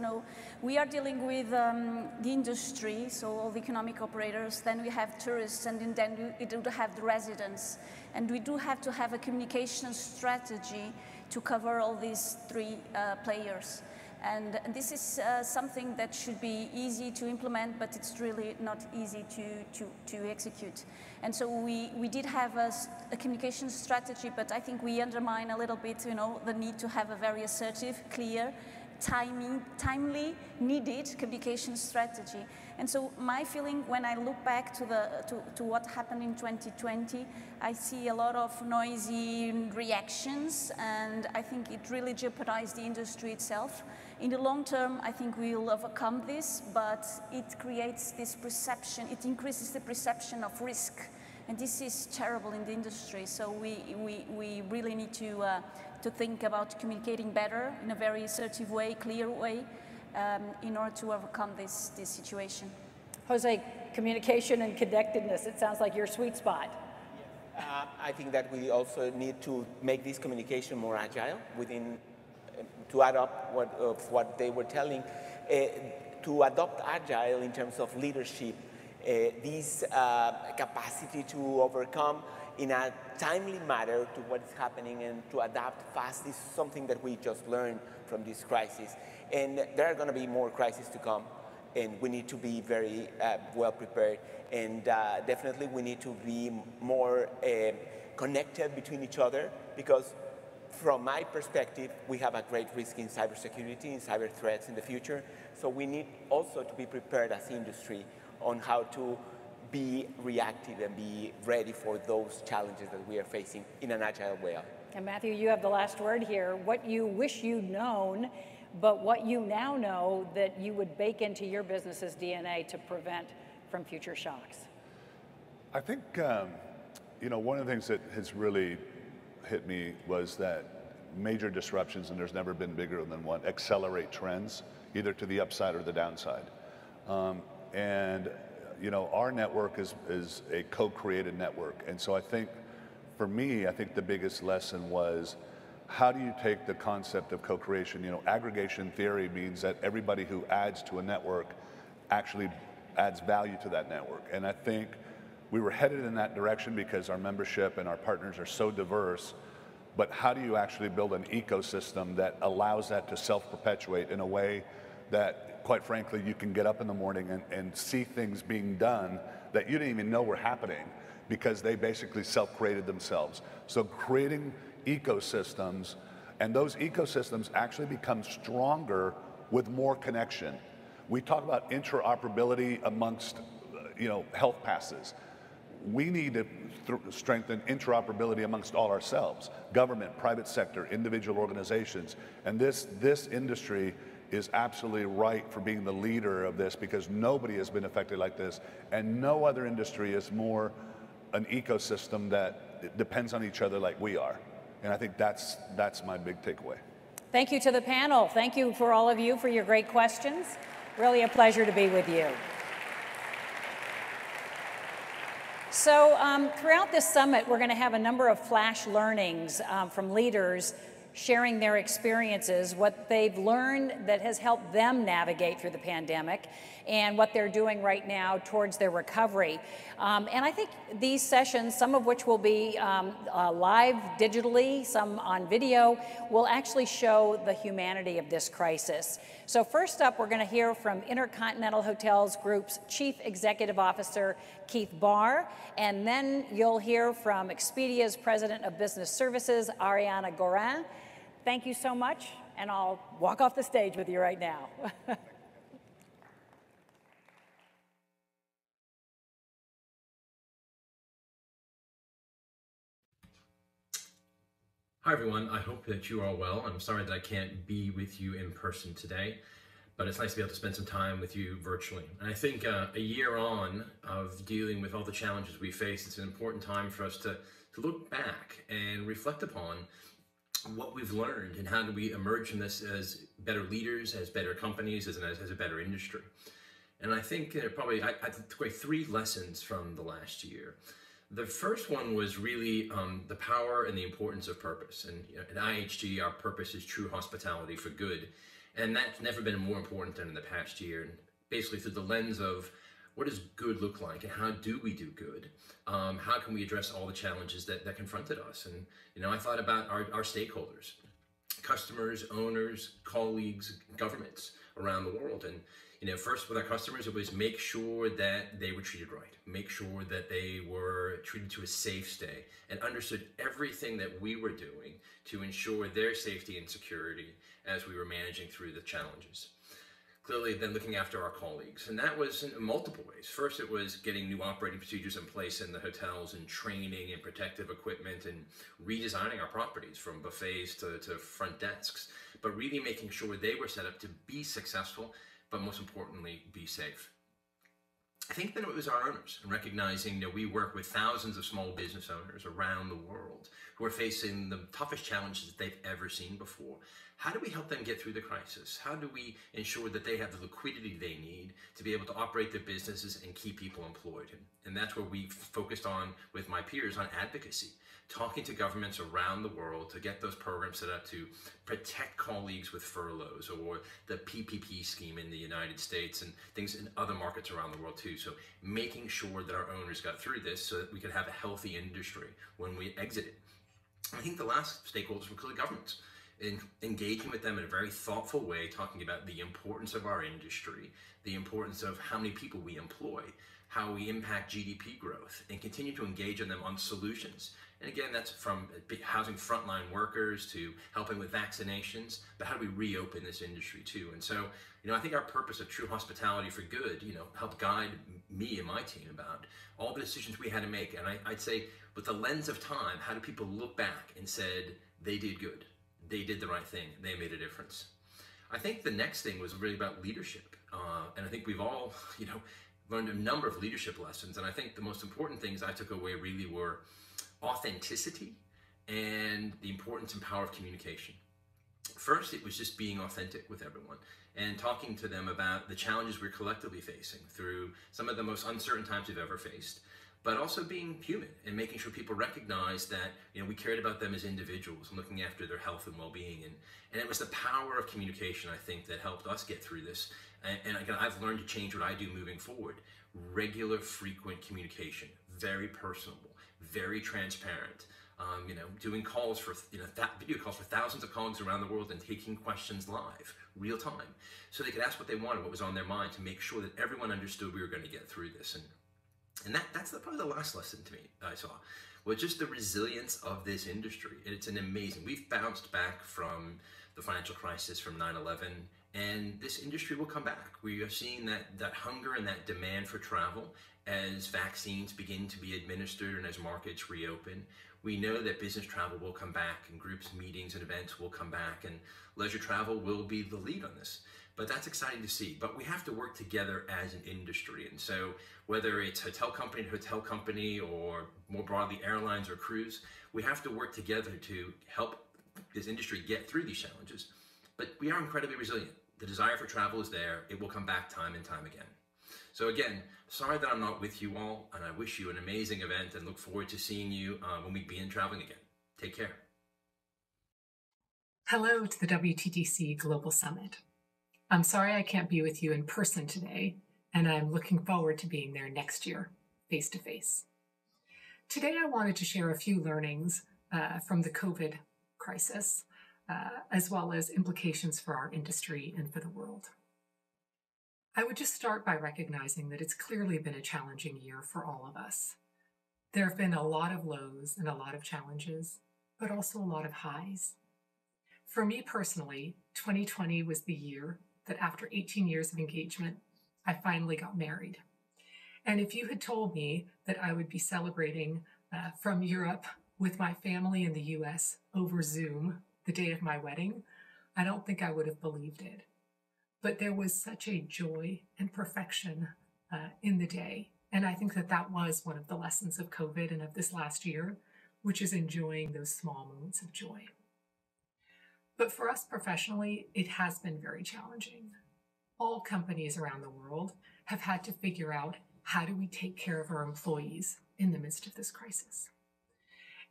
K: we are dealing with the industry, so all the economic operators, then we have tourists, and then we do have the residents, and we do have to have a communication strategy to cover all these three players. And this is something that should be easy to implement, but it's really not easy to execute. And so we did have a communication strategy, but I think we undermine a little bit, the need to have a very assertive, clear, timely, needed communication strategy. And so my feeling when I look back to what happened in 2020, I see a lot of noisy reactions, and I think it really jeopardized the industry itself. In the long term, I think we will overcome this, but it creates this perception, it increases the perception of risk. And this is terrible in the industry, so we really need to think about communicating better in a very assertive way, clear way, in order to overcome this situation.
H: Jose, communication and connectedness, it sounds like your sweet spot.
J: I think that we also need to make this communication more agile to add up what they were telling, to adopt agile in terms of leadership, this capacity to overcome in a timely manner to what is happening and to adapt fast is something that we just learned from this crisis. And there are going to be more crises to come, and we need to be very well prepared. And definitely we need to be more connected between each other, because from my perspective, we have a great risk in cybersecurity, in cyber threats in the future. So we need also to be prepared as industry on how to be reactive and be ready for those challenges that we are facing in an agile way.
H: And Matthew, you have the last word here. What you wish you'd known, but what you now know that you would bake into your business's DNA to prevent from future shocks.
I: I think, one of the things that has really hit me was that major disruptions, and there's never been bigger than one, accelerate trends, either to the upside or the downside. Our network is a co-created network. And so I think, for me, the biggest lesson was, how do you take the concept of co-creation? Aggregation theory means that everybody who adds to a network actually adds value to that network. And I think we were headed in that direction because our membership and our partners are so diverse. But how do you actually build an ecosystem that allows that to self-perpetuate in a way that, quite frankly, you can get up in the morning and see things being done that you didn't even know were happening because they basically self-created themselves. So creating ecosystems, and those ecosystems actually become stronger with more connection. We talk about interoperability amongst health passes. We need to strengthen interoperability amongst all ourselves, government, private sector, individual organizations. And this industry is absolutely right for being the leader of this, because nobody has been affected like this, and no other industry is more an ecosystem that depends on each other like we are. And I think that's my big takeaway.
H: Thank you to the panel. Thank you for all of you for your great questions. Really a pleasure to be with you. So throughout this summit, we're going to have a number of flash learnings from leaders sharing their experiences, what they've learned that has helped them navigate through the pandemic, and what they're doing right now towards their recovery. And I think these sessions, some of which will be live digitally, some on video, will actually show the humanity of this crisis. So first up, we're going to hear from Intercontinental Hotels Group's Chief Executive Officer, Keith Barr, and then you'll hear from Expedia's President of Business Services, Ariana Gorin. Thank you so much, and I'll walk off the stage with you right now.
N: Hi everyone, I hope that you are all well. I'm sorry that I can't be with you in person today, but it's nice to be able to spend some time with you virtually. And I think a year on of dealing with all the challenges we face, it's an important time for us to look back and reflect upon what we've learned and how do we emerge from this as better leaders, as better companies, as a better industry. And I think probably I took away 3 lessons from the last year. The first one was really the power and the importance of purpose. And at IHG, our purpose is true hospitality for good. And that's never been more important than in the past year. And basically through the lens of what does good look like and how do we do good? How can we address all the challenges that confronted us? And I thought about our stakeholders, customers, owners, colleagues, governments around the world. And first with our customers, it was make sure that they were treated right, make sure that they were treated to a safe stay, and understood everything that we were doing to ensure their safety and security as we were managing through the challenges. Clearly then looking after our colleagues, and that was in multiple ways. First, it was getting new operating procedures in place in the hotels and training and protective equipment and redesigning our properties from buffets to front desks, but really making sure they were set up to be successful, but most importantly, be safe. I think then it was our owners, and recognizing that we work with thousands of small business owners around the world who are facing the toughest challenges that they've ever seen before. How do we help them get through the crisis? How do we ensure that they have the liquidity they need to be able to operate their businesses and keep people employed? And that's where we focused on, with my peers, on advocacy, talking to governments around the world to get those programs set up to protect colleagues with furloughs, or the PPP scheme in the United States and things in other markets around the world too. So making sure that our owners got through this so that we could have a healthy industry when we exited. I think the last stakeholders were clearly governments. In engaging with them in a very thoughtful way, talking about the importance of our industry, the importance of how many people we employ, how we impact GDP growth, and continue to engage them on solutions. And again, that's from housing frontline workers to helping with vaccinations, but how do we reopen this industry too? And so, I think our purpose of true hospitality for good, helped guide me and my team about all the decisions we had to make. And I'd say with the lens of time, how do people look back and said, they did good, they did the right thing, they made a difference. I think the next thing was really about leadership. And I think we've all, learned a number of leadership lessons. And I think the most important things I took away really were authenticity and the importance and power of communication. First, it was just being authentic with everyone and talking to them about the challenges we're collectively facing through some of the most uncertain times we've ever faced, but also being human and making sure people recognize that we cared about them as individuals and looking after their health and well-being. And it was the power of communication, I think, that helped us get through this. And again, I've learned to change what I do moving forward. Regular, frequent communication, very personable, very transparent. Doing calls for, video calls for thousands of colleagues around the world and taking questions live, real time, so they could ask what they wanted, what was on their mind, to make sure that everyone understood we were going to get through this. And that's probably the last lesson to me I saw, was just the resilience of this industry. It's an amazing, we've bounced back from the financial crisis, from 9/11, And this industry will come back. We are seeing that hunger and that demand for travel as vaccines begin to be administered and as markets reopen. We know that business travel will come back, and groups, meetings, and events will come back, and leisure travel will be the lead on this. But that's exciting to see. But we have to work together as an industry. And so whether it's hotel company to hotel company, or more broadly airlines or cruise, we have to work together to help this industry get through these challenges. But we are incredibly resilient. The desire for travel is there. It will come back time and time again. So again, sorry that I'm not with you all, and I wish you an amazing event and look forward to seeing you when we begin traveling again. Take care.
O: Hello to the WTTC Global Summit. I'm sorry I can't be with you in person today, and I'm looking forward to being there next year, face to face. Today I wanted to share a few learnings from the COVID crisis, as well as implications for our industry and for the world. I would just start by recognizing that it's clearly been a challenging year for all of us. There have been a lot of lows and a lot of challenges, but also a lot of highs. For me personally, 2020 was the year that after 18 years of engagement, I finally got married. And if you had told me that I would be celebrating from Europe with my family in the US over Zoom the day of my wedding, I don't think I would have believed it. But there was such a joy and perfection in the day. And I think that that was one of the lessons of COVID and of this last year, which is enjoying those small moments of joy. But for us professionally, it has been very challenging. All companies around the world have had to figure out, how do we take care of our employees in the midst of this crisis?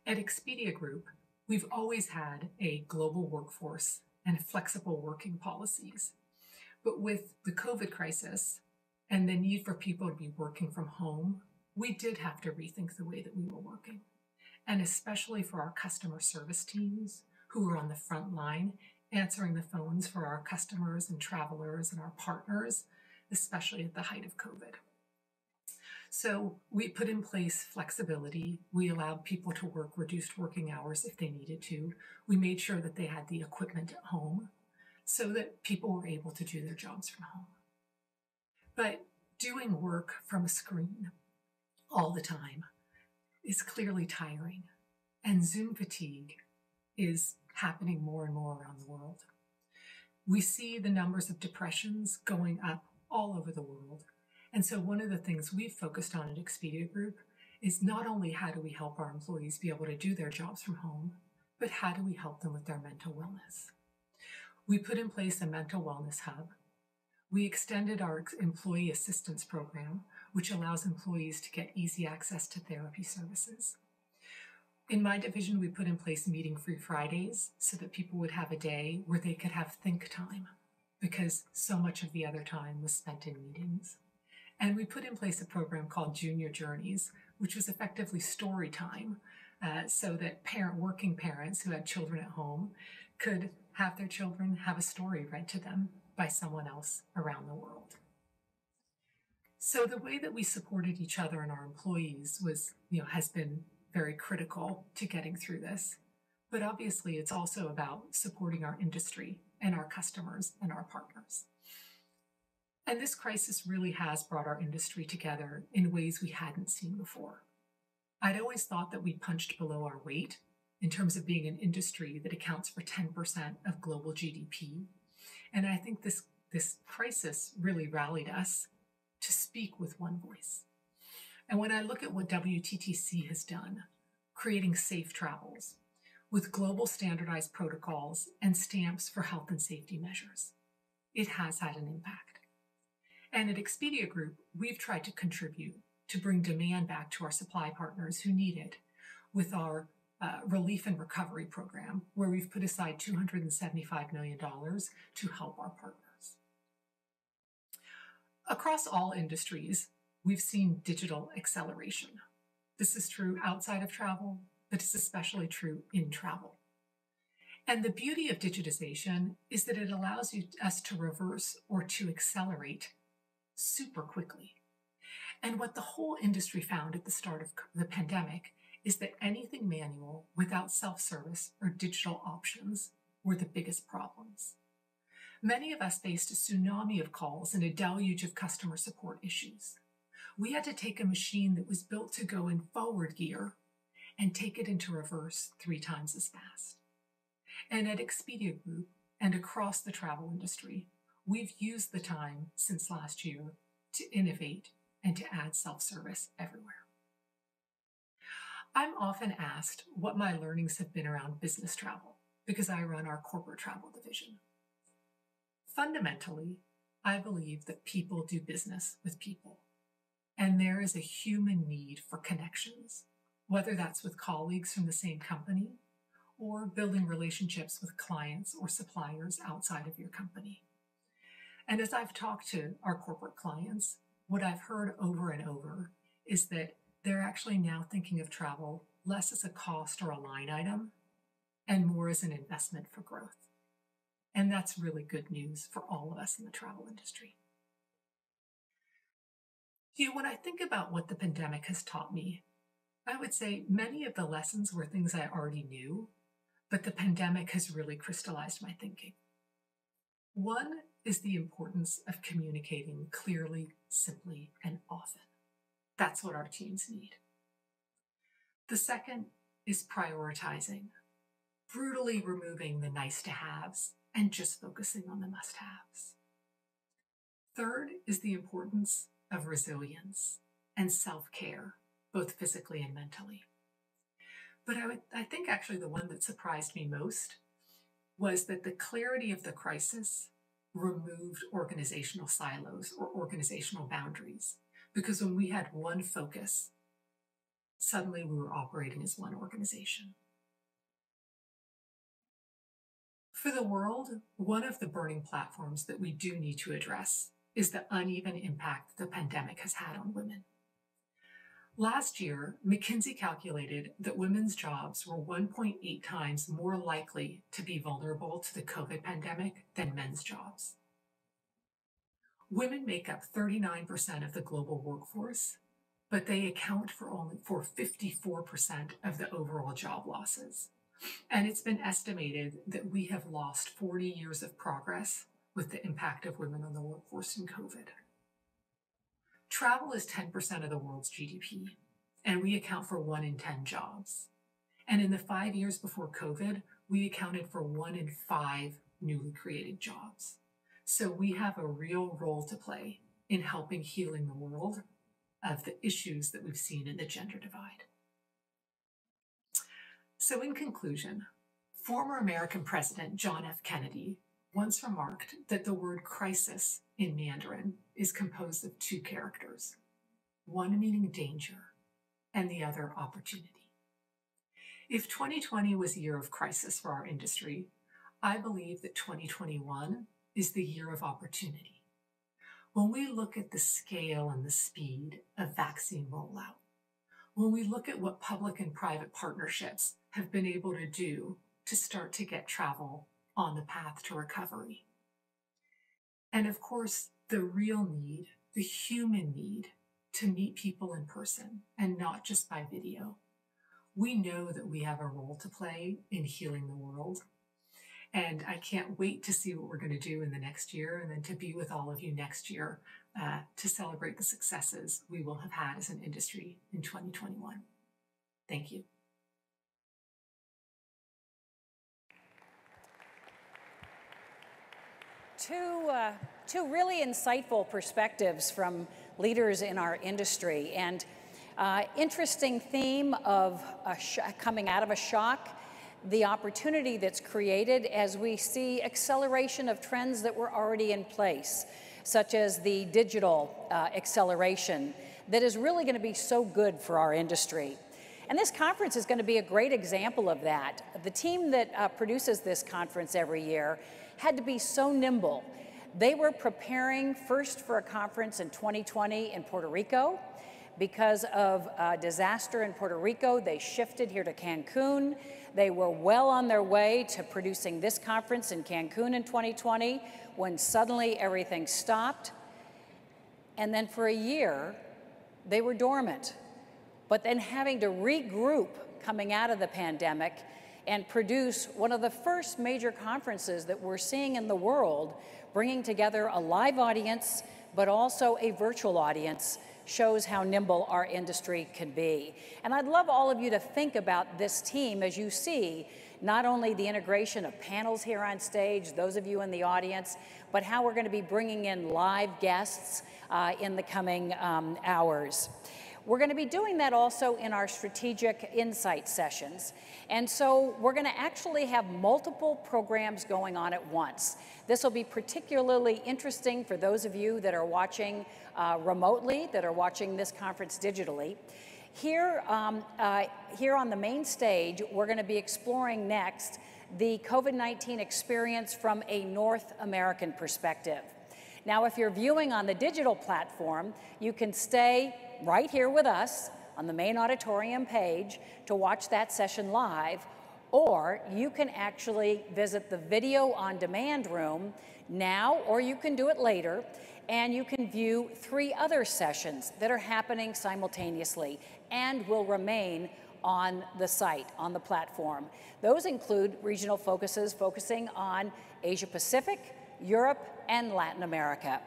O: At Expedia Group, we've always had a global workforce and flexible working policies. But with the COVID crisis and the need for people to be working from home, we did have to rethink the way that we were working. And especially for our customer service teams, who were on the front line answering the phones for our customers and travelers and our partners, especially at the height of COVID. So we put in place flexibility. We allowed people to work reduced working hours if they needed to. We made sure that they had the equipment at home so that people were able to do their jobs from home. But doing work from a screen all the time is clearly tiring, and Zoom fatigue is happening more and more around the world. We see the numbers of depressions going up all over the world. And so one of the things we've focused on at Expedia Group is not only how do we help our employees be able to do their jobs from home, but how do we help them with their mental wellness? We put in place a mental wellness hub. We extended our employee assistance program, which allows employees to get easy access to therapy services. In my division, we put in place meeting-free Fridays so that people would have a day where they could have think time, because so much of the other time was spent in meetings. And we put in place a program called Junior Journeys, which was effectively story time, so that working parents who had children at home could have their children have a story read to them by someone else around the world. So the way that we supported each other and our employees has been very critical to getting through this. But obviously, it's also about supporting our industry and our customers and our partners. And this crisis really has brought our industry together in ways we hadn't seen before. I'd always thought that we punched below our weight in terms of being an industry that accounts for 10% of global GDP. And I think this crisis really rallied us to speak with one voice. And when I look at what WTTC has done, creating safe travels with global standardized protocols and stamps for health and safety measures, it has had an impact. And at Expedia Group, we've tried to contribute to bring demand back to our supply partners who need it with our relief and recovery program, where we've put aside $275 million to help our partners. Across all industries, we've seen digital acceleration. This is true outside of travel, but it's especially true in travel. And the beauty of digitization is that it allows us to reverse or to accelerate super quickly. And what the whole industry found at the start of the pandemic is that anything manual without self-service or digital options were the biggest problems. Many of us faced a tsunami of calls and a deluge of customer support issues. We had to take a machine that was built to go in forward gear and take it into reverse 3 times as fast. And at Expedia Group and across the travel industry, we've used the time since last year to innovate and to add self-service everywhere. I'm often asked what my learnings have been around business travel because I run our corporate travel division. Fundamentally, I believe that people do business with people, and there is a human need for connections, whether that's with colleagues from the same company or building relationships with clients or suppliers outside of your company. And as I've talked to our corporate clients, what I've heard over and over is that they're actually now thinking of travel less as a cost or a line item and more as an investment for growth. And that's really good news for all of us in the travel industry. When I think about what the pandemic has taught me, I would say many of the lessons were things I already knew, but the pandemic has really crystallized my thinking. One is the importance of communicating clearly, simply, and often. That's what our teams need. The second is prioritizing, brutally removing the nice-to-haves and just focusing on the must-haves. Third is the importance of resilience and self-care, both physically and mentally. But I think actually the one that surprised me most was that the clarity of the crisis removed organizational silos or organizational boundaries. Because when we had one focus, suddenly we were operating as one organization. For the world, one of the burning platforms that we do need to address is the uneven impact the pandemic has had on women. Last year, McKinsey calculated that women's jobs were 1.8 times more likely to be vulnerable to the COVID pandemic than men's jobs. Women make up 39% of the global workforce, but they account for 54% of the overall job losses. And it's been estimated that we have lost 40 years of progress with the impact of women on the workforce in COVID. Travel is 10% of the world's GDP, and we account for 1 in 10 jobs. And in the 5 years before COVID, we accounted for 1 in 5 newly created jobs. So we have a real role to play in helping healing the world of the issues that we've seen in the gender divide. So in conclusion, former American President John F. Kennedy once remarked that the word crisis in Mandarin is composed of 2 characters, one meaning danger and the other opportunity. If 2020 was a year of crisis for our industry, I believe that 2021 is the year of opportunity. When we look at the scale and the speed of vaccine rollout, when we look at what public and private partnerships have been able to do to start to get travel on the path to recovery. And of course, the real need, the human need to meet people in person and not just by video. We know that we have a role to play in healing the world. And I can't wait to see what we're going to do in the next year and then to be with all of you next year to celebrate the successes we will have had as an industry in 2021. Thank you.
H: Two really insightful perspectives from leaders in our industry, and interesting theme of coming out of a shock, the opportunity that's created as we see acceleration of trends that were already in place, such as the digital acceleration that is really going to be so good for our industry. And this conference is going to be a great example of that. The team that produces this conference every year had to be so nimble. They were preparing first for a conference in 2020 in Puerto Rico. Because of a disaster in Puerto Rico, they shifted here to Cancun. They were well on their way to producing this conference in Cancun in 2020 when suddenly everything stopped. And then for a year, they were dormant. But then having to regroup coming out of the pandemic and produce one of the first major conferences that we're seeing in the world, bringing together a live audience, but also a virtual audience, shows how nimble our industry can be. And I'd love all of you to think about this team as you see not only the integration of panels here on stage, those of you in the audience, but how we're going to be bringing in live guests in the coming hours. We're going to be doing that also in our strategic insight sessions. And so we're going to actually have multiple programs going on at once. This will be particularly interesting for those of you that are watching remotely, that are watching this conference digitally. Here on the main stage, we're going to be exploring next the COVID-19 experience from a North American perspective. Now, if you're viewing on the digital platform, you can stay right here with us on the main auditorium page to watch that session live, or you can actually visit the video on demand room now, or you can do it later, and you can view 3 other sessions that are happening simultaneously and will remain on the site, on the platform. Those include regional focuses focusing on Asia Pacific, Europe, and Latin America.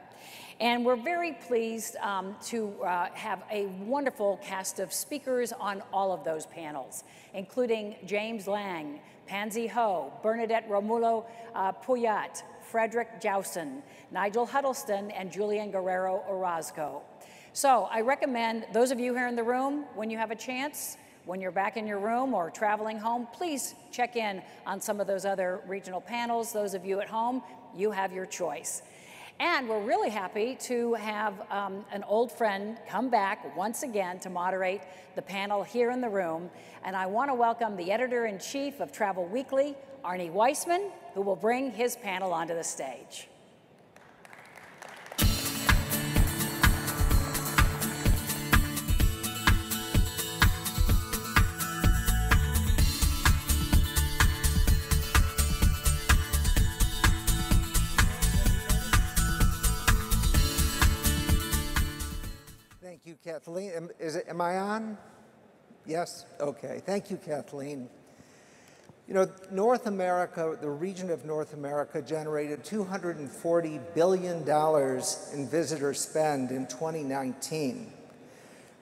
H: And we're very pleased to have a wonderful cast of speakers on all of those panels, including James Lang, Pansy Ho, Bernadette Romulo Puyat, Frederick Jowson, Nigel Huddleston, and Julian Guerrero Orozco. So I recommend those of you here in the room, when you have a chance, when you're back in your room or traveling home, please check in on some of those other regional panels. Those of you at home, you have your choice. And we're really happy to have an old friend come back once again to moderate the panel here in the room. And I want to welcome the editor-in-chief of Travel Weekly, Arnie Weissman, who will bring his panel onto the stage.
P: Thank you, Kathleen. Am I on? Yes? Okay. Thank you, Kathleen. You know, North America, the region of North America generated $240 billion in visitor spend in 2019.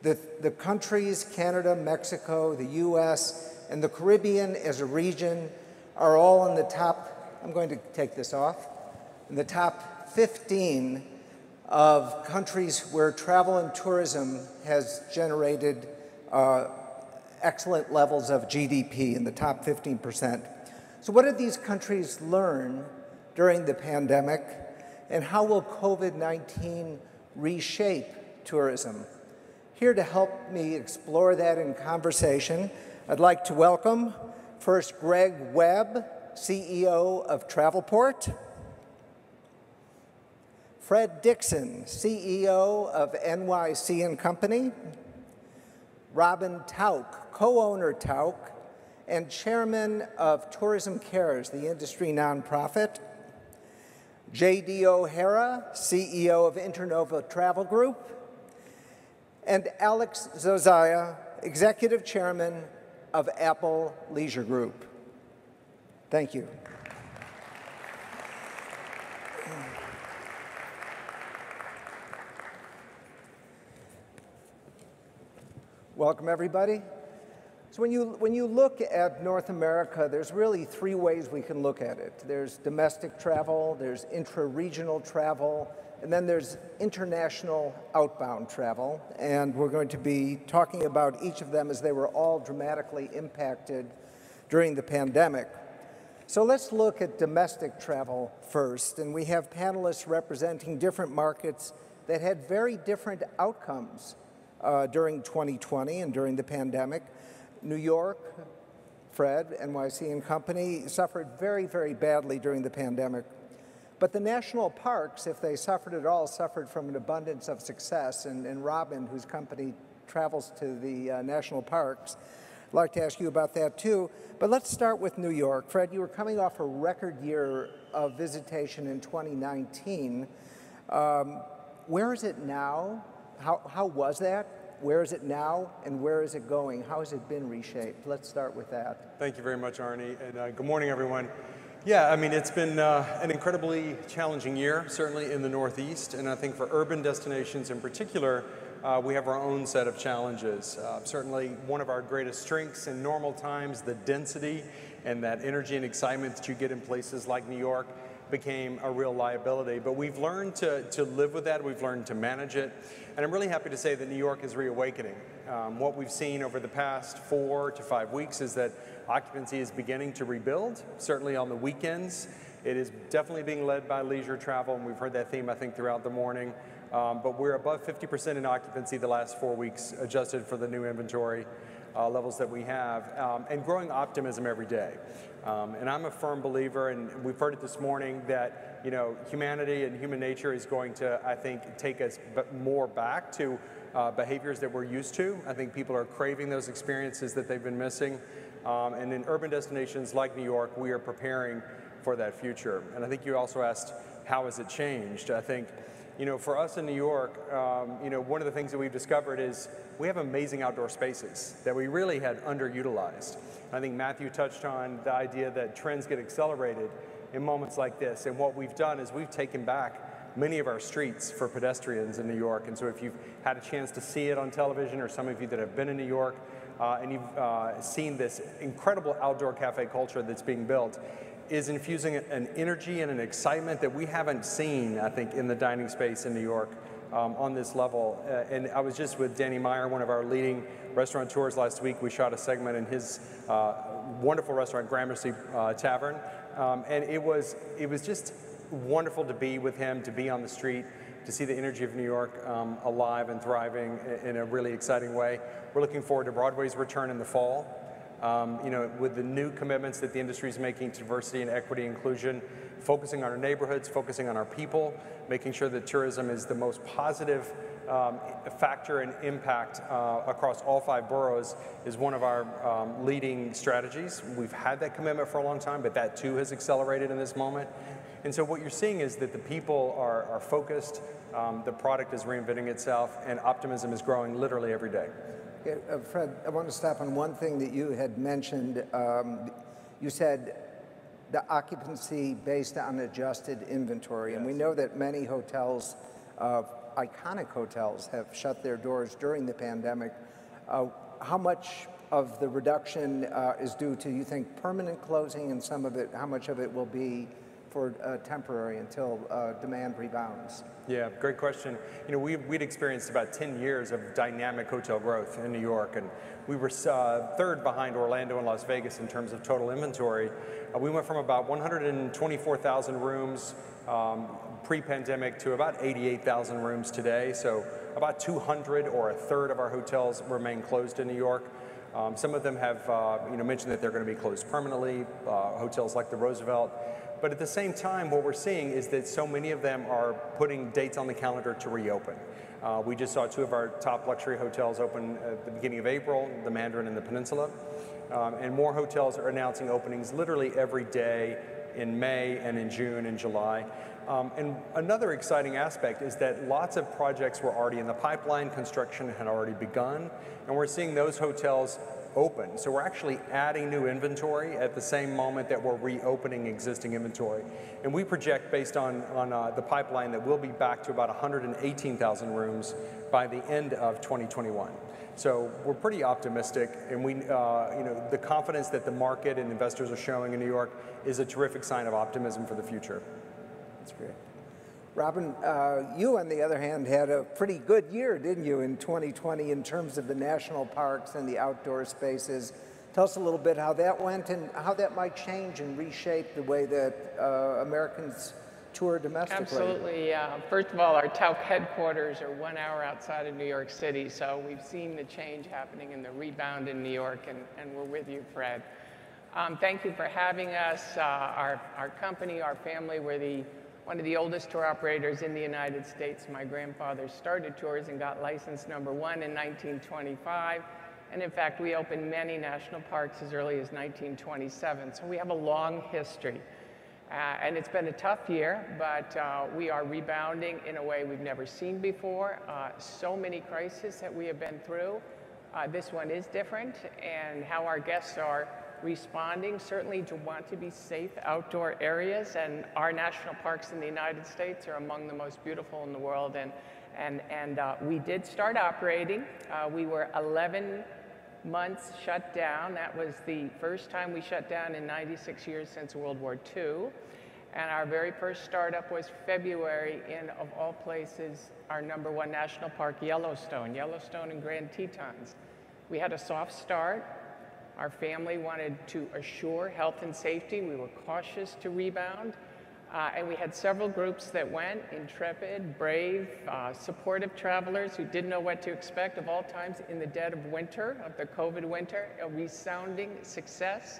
P: The countries, Canada, Mexico, the US, and the Caribbean as a region are all in the top, I'm going to take this off, in the top 15 of countries where travel and tourism has generated excellent levels of GDP in the top 15%. So what did these countries learn during the pandemic, and how will COVID-19 reshape tourism? Here to help me explore that in conversation, I'd like to welcome first Greg Webb, CEO of Travelport, Fred Dixon, CEO of NYC & Company, Robin Tauk, co-owner Tauk, and chairman of Tourism Cares, the industry nonprofit, J.D. O'Hara, CEO of Internova Travel Group, and Alex Zozaya, executive chairman of Apple Leisure Group. Thank you. Welcome, everybody. So when you look at North America, there's really 3 ways we can look at it. There's domestic travel, there's intra-regional travel, and then there's international outbound travel. And we're going to be talking about each of them as they were all dramatically impacted during the pandemic. So let's look at domestic travel first. And we have panelists representing different markets that had very different outcomes during 2020 and during the pandemic. New York, Fred, NYC & Company, suffered very, very badly during the pandemic. But the national parks, if they suffered at all, suffered from an abundance of success. And Robin, whose company travels to the national parks, I'd like to ask you about that too. But let's start with New York. Fred, you were coming off a record year of visitation in 2019. Where is it now? How was that? Where is it now, and where is it going? How has it been reshaped? Let's start with that.
Q: Thank you very much, Arnie, and good morning, everyone. Yeah, I mean, it's been an incredibly challenging year, certainly in the Northeast, and I think for urban destinations in particular, we have our own set of challenges. Certainly one of our greatest strengths in normal times, the density and that energy and excitement that you get in places like New York, became a real liability. But we've learned to live with that, we've learned to manage it, and I'm really happy to say that New York is reawakening. What we've seen over the past 4 to 5 weeks is that occupancy is beginning to rebuild, certainly on the weekends. It is definitely being led by leisure travel, and we've heard that theme, I think, throughout the morning. But we're above 50% in occupancy the last 4 weeks, adjusted for the new inventory levels that we have, and growing optimism every day. And I'm a firm believer, and we've heard it this morning, that humanity and human nature is going to, I think, take us more back to behaviors that we're used to. I think people are craving those experiences that they've been missing. And in urban destinations like New York, we are preparing for that future. And I think you also asked, how has it changed? I think, for us in New York, one of the things that we've discovered is we have amazing outdoor spaces that we really had underutilized. I think Matthew touched on the idea that trends get accelerated in moments like this. And what we've done is we've taken back many of our streets for pedestrians in New York. And so if you've had a chance to see it on television, or some of you that have been in New York, and you've seen this incredible outdoor cafe culture that's being built, is infusing an energy and an excitement that we haven't seen, I think, in the dining space in New York on this level. And I was just with Danny Meyer, one of our leading restaurateurs last week. We shot a segment in his wonderful restaurant, Gramercy Tavern. And it was just wonderful to be with him, to be on the street, to see the energy of New York alive and thriving in a really exciting way. We're looking forward to Broadway's return in the fall. With the new commitments that the industry is making to diversity and equity inclusion, focusing on our neighborhoods, focusing on our people, making sure that tourism is the most positive factor and impact across all 5 boroughs is one of our leading strategies. We've had that commitment for a long time, but that too has accelerated in this moment. And so what you're seeing is that the people are focused, the product is reinventing itself, and optimism is growing literally every day.
P: Fred, I want to stop on one thing that you had mentioned. You said the occupancy based on adjusted inventory. Yes. And we know that many hotels, iconic hotels, have shut their doors during the pandemic. How much of the reduction is due to, you think, permanent closing, and some of it, how much of it will be for temporary until demand rebounds?
Q: Yeah, great question. We'd experienced about 10 years of dynamic hotel growth in New York, and we were 3rd behind Orlando and Las Vegas in terms of total inventory. We went from about 124,000 rooms pre-pandemic to about 88,000 rooms today. So about 200, or a third, of our hotels remain closed in New York. Some of them have mentioned that they're going to be closed permanently, hotels like the Roosevelt. But at the same time, what we're seeing is that so many of them are putting dates on the calendar to reopen. We just saw 2 of our top luxury hotels open at the beginning of April, the Mandarin and the Peninsula. And more hotels are announcing openings literally every day in May and in June and July. And another exciting aspect is that lots of projects were already in the pipeline, construction had already begun, and we're seeing those hotels open. So we're actually adding new inventory at the same moment that we're reopening existing inventory. And we project, based on the pipeline, that we'll be back to about 118,000 rooms by the end of 2021. So we're pretty optimistic, and we, the confidence that the market and investors are showing in New York is a terrific sign of optimism for the future.
P: That's great. Robin, you, on the other hand, had a pretty good year, didn't you, in 2020 in terms of the national parks and the outdoor spaces. Tell us a little bit how that went and how that might change and reshape the way that Americans tour domestically.
R: Absolutely, yeah. First of all, our TAUC headquarters are 1 hour outside of New York City, so we've seen the change happening in the rebound in New York, and we're with you, Fred. Thank you for having us. Our company, our family, we're one of the oldest tour operators in the United States. My grandfather started tours and got license number 1 in 1925. And in fact, we opened many national parks as early as 1927. So we have a long history. And it's been a tough year, but we are rebounding in a way we've never seen before. So many crises that we have been through. This one is different, and how our guests are responding certainly to want to be safe outdoor areas, and our national parks in the United States are among the most beautiful in the world, and we did start operating. We were 11 months shut down. That was the first time we shut down in 96 years since World War II. And our very first startup was February in, of all places, our #1 national park, Yellowstone and Grand Tetons. We had a soft start. Our family wanted to assure health and safety. We were cautious to rebound. And we had several groups that went, intrepid, brave, supportive travelers who didn't know what to expect of all times in the dead of winter, of the COVID winter, a resounding success.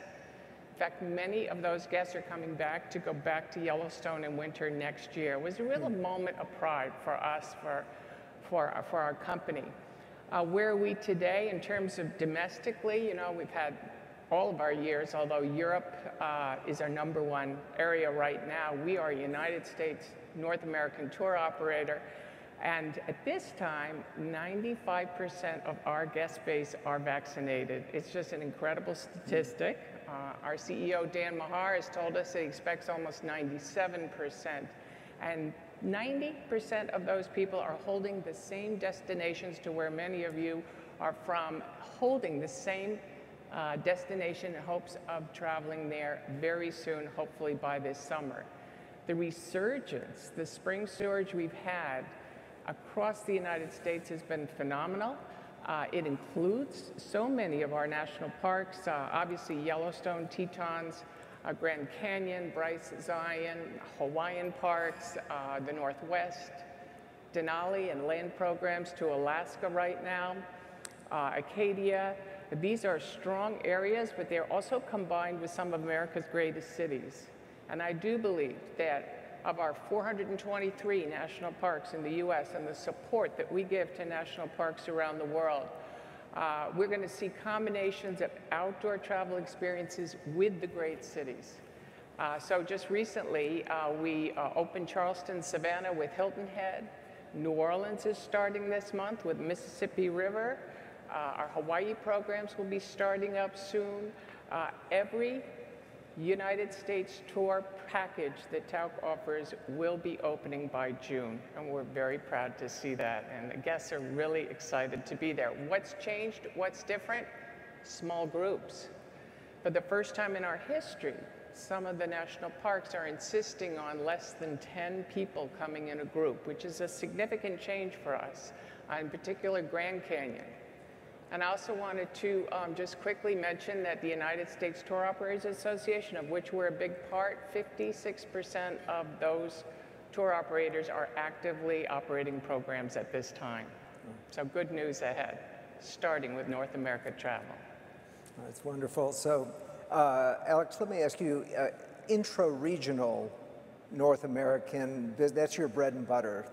R: In fact, many of those guests are coming back to go back to Yellowstone in winter next year. It was a real moment of pride for us, for our company. Where are we today in terms of domestically? You know, we've had all of our years, although Europe is our #1 area right now. We are a United States, North American tour operator. And at this time, 95% of our guest base are vaccinated. It's just an incredible statistic. Our CEO, Dan Mahar, has told us that he expects almost 97%. And 90% of those people are holding the same destinations to where many of you are from, holding the same destination in hopes of traveling there very soon, hopefully by this summer. The resurgence, the spring surge we've had across the United States has been phenomenal. It includes so many of our national parks, obviously Yellowstone, Tetons, Grand Canyon, Bryce, Zion, Hawaiian parks, the Northwest, Denali and land programs to Alaska right now, Acadia. These are strong areas, but they're also combined with some of America's greatest cities. And I do believe that of our 423 national parks in the US and the support that we give to national parks around the world, we're going to see combinations of outdoor travel experiences with the great cities. So just recently, we opened Charleston, Savannah with Hilton Head. New Orleans is starting this month with Mississippi River. Our Hawaii programs will be starting up soon. Every United States tour package that Tauck offers will be opening by June, and we're very proud to see that. And the guests are really excited to be there. What's changed? What's different? Small groups. For the first time in our history, some of the national parks are insisting on less than 10 people coming in a group, which is a significant change for us, in particular Grand Canyon. And I also wanted to just quickly mention that the United States Tour Operators Association, of which we're a big part, 56% of those tour operators are actively operating programs at this time. So good news ahead, starting with North America travel.
P: That's wonderful. So, Alex, let me ask you, intra-regional North American, that's your bread and butter.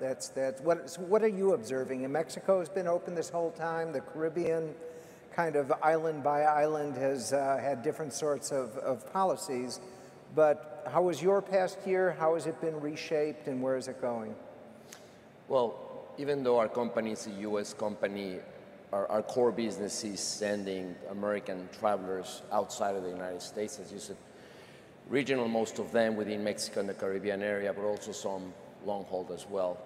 P: What are you observing? And Mexico has been open this whole time. The Caribbean, kind of island by island, has had different sorts of policies. But how was your past year? How has it been reshaped, and where is it going?
S: Well, even though our company is a U.S. company, our core business is sending American travelers outside of the United States, as you said. Regional, most of them within Mexico and the Caribbean area, but also some long haul as well.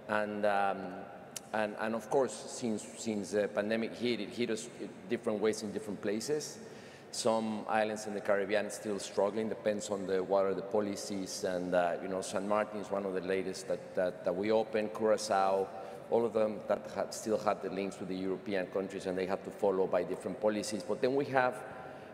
S: And of course, since the pandemic hit, it hit us in different ways in different places. Some islands in the Caribbean are still struggling, depends on what are the policies. And you know, San Martin is one of the latest that we opened, Curacao, all of them that still had the links with the European countries, and they have to follow by different policies. But then we have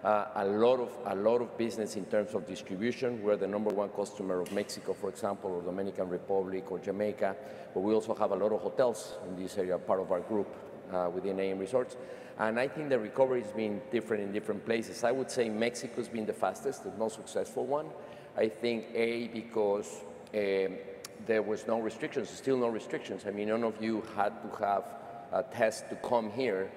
S: a lot of business in terms of distribution. We're the #1 customer of Mexico, for example, or Dominican Republic or Jamaica, but we also have a lot of hotels in this area, part of our group within AM Resorts. And I think the recovery has been different in different places. I would say Mexico's been the fastest, the most successful one. I think, because there was no restrictions, still no restrictions. I mean, none of you had to have a test to come here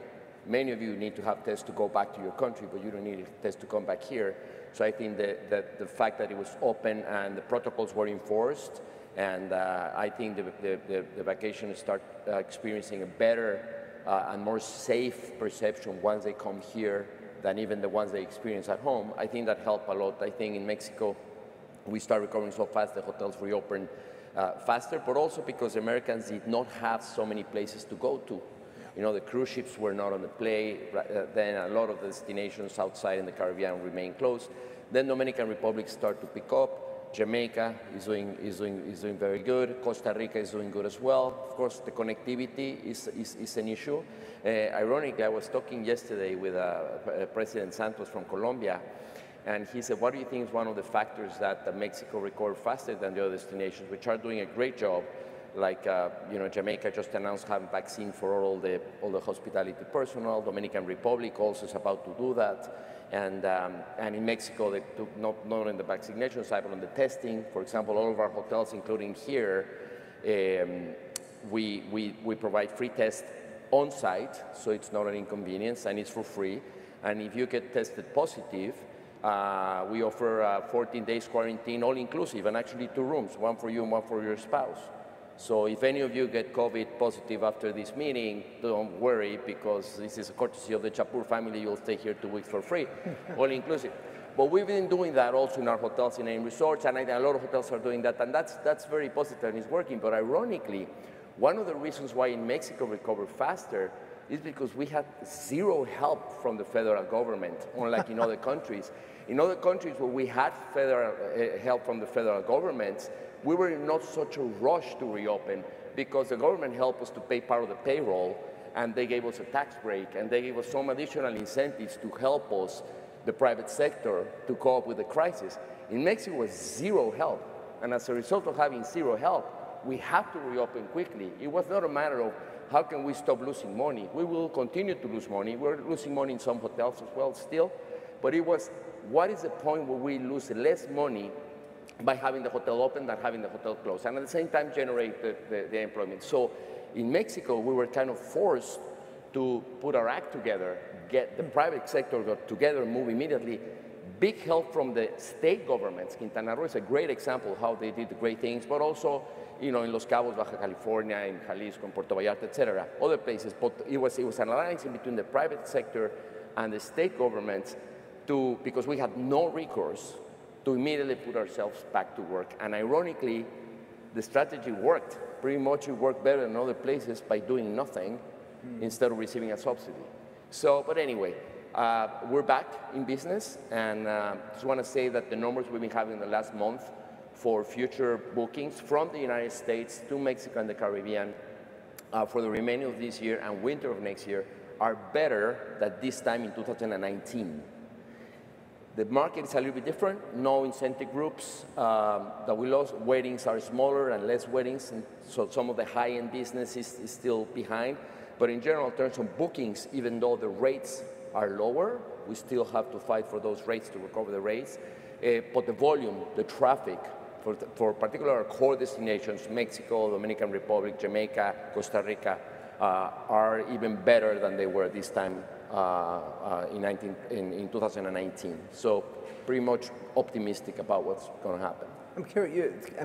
S: Many of you need to have tests to go back to your country, but you don't need a test to come back here. So I think that the fact that it was open and the protocols were enforced, and I think the vacationers start experiencing a better and more safe perception once they come here than even the ones they experience at home. I think that helped a lot. I think in Mexico, we start recovering so fast, the hotels reopened faster, but also because Americans did not have so many places to go to. You know, the cruise ships were not on the play, then a lot of the destinations outside in the Caribbean remain closed. Then Dominican Republic start to pick up. Jamaica is doing very good. Costa Rica is doing good as well. Of course, the connectivity is an issue. Ironically, I was talking yesterday with President Santos from Colombia, and he said, what do you think is one of the factors that Mexico recovered faster than the other destinations, which are doing a great job? Like, you know, Jamaica just announced having vaccine for all the hospitality personnel. Dominican Republic also is about to do that. And in Mexico, they took not on the vaccination side, but on the testing. For example, all of our hotels, including here, we provide free tests on site, so it's not an inconvenience, and it's for free. And if you get tested positive, we offer 14 days quarantine, all inclusive, and actually 2 rooms, one for you and one for your spouse. So if any of you get COVID positive after this meeting, don't worry, because this is a courtesy of the Chapur family. You'll stay here 2 weeks for free, all inclusive. But we've been doing that also in our hotels, in resorts, and a lot of hotels are doing that, and that's very positive and it's working. But ironically, one of the reasons why in Mexico recovered faster is because we had zero help from the federal government, unlike in other countries. In other countries where we had federal help from the federal governments, we were in not such a rush to reopen because the government helped us to pay part of the payroll, and they gave us a tax break, and they gave us some additional incentives to help us, the private sector, to cope with the crisis. In Mexico, was zero help, and as a result of having zero help, we have to reopen quickly. It was not a matter of how can we stop losing money. We will continue to lose money. We're losing money in some hotels as well still, but it was, what is the point where we lose less money by having the hotel open than having the hotel closed, and at the same time generate the employment. So in Mexico, we were kind of forced to put our act together, get the private sector got together, move immediately. Big help from the state governments. Quintana Roo is a great example of how they did great things, but also, you know, in Los Cabos, Baja California, in Jalisco, in Puerto Vallarta, etc., other places. But it was an alliance in between the private sector and the state governments because we had no recourse to immediately put ourselves back to work. And ironically, the strategy worked. Pretty much it worked better than other places by doing nothing instead of receiving a subsidy. So, but anyway, we're back in business, and just want to say that the numbers we've been having in the last month for future bookings from the United States to Mexico and the Caribbean for the remainder of this year and winter of next year are better than this time in 2019. The market is a little bit different, no incentive groups that we lost. Weddings are smaller and less weddings, and so some of the high-end business is still behind. But in general terms of bookings, even though the rates are lower, we still have to fight for those rates to recover the rates. But the volume, the traffic, for particular our core destinations, Mexico, Dominican Republic, Jamaica, Costa Rica, are even better than they were this time in 2019. So pretty much optimistic about what's going to happen.
P: I'm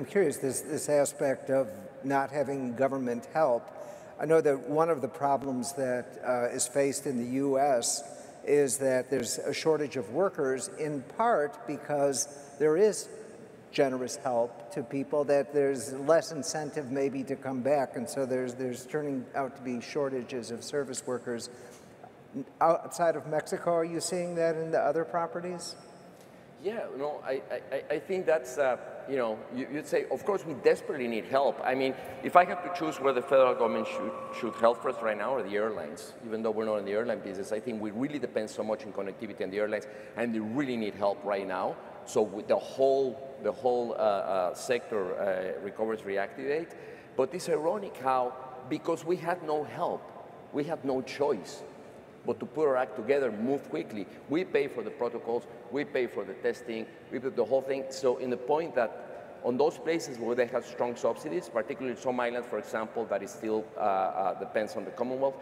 P: curious, this aspect of not having government help. I know that one of the problems that is faced in the U.S. is that there's a shortage of workers, in part because there is generous help to people, that there's less incentive maybe to come back, and so there's turning out to be shortages of service workers. Outside of Mexico, are you seeing that in the other properties?
S: Yeah, no, I think that's, you know, you'd say, of course, we desperately need help. I mean, if I have to choose where the federal government should help us right now, or the airlines, even though we're not in the airline business, I think we really depend so much on connectivity and the airlines, and they really need help right now. So with the whole sector recovers, reactivate. But it's ironic how, because we had no help, we had no choice but to put our act together, move quickly. We pay for the protocols, we pay for the testing, we put the whole thing. So in the point that on those places where they have strong subsidies, particularly some islands, for example, that is still depends on the Commonwealth,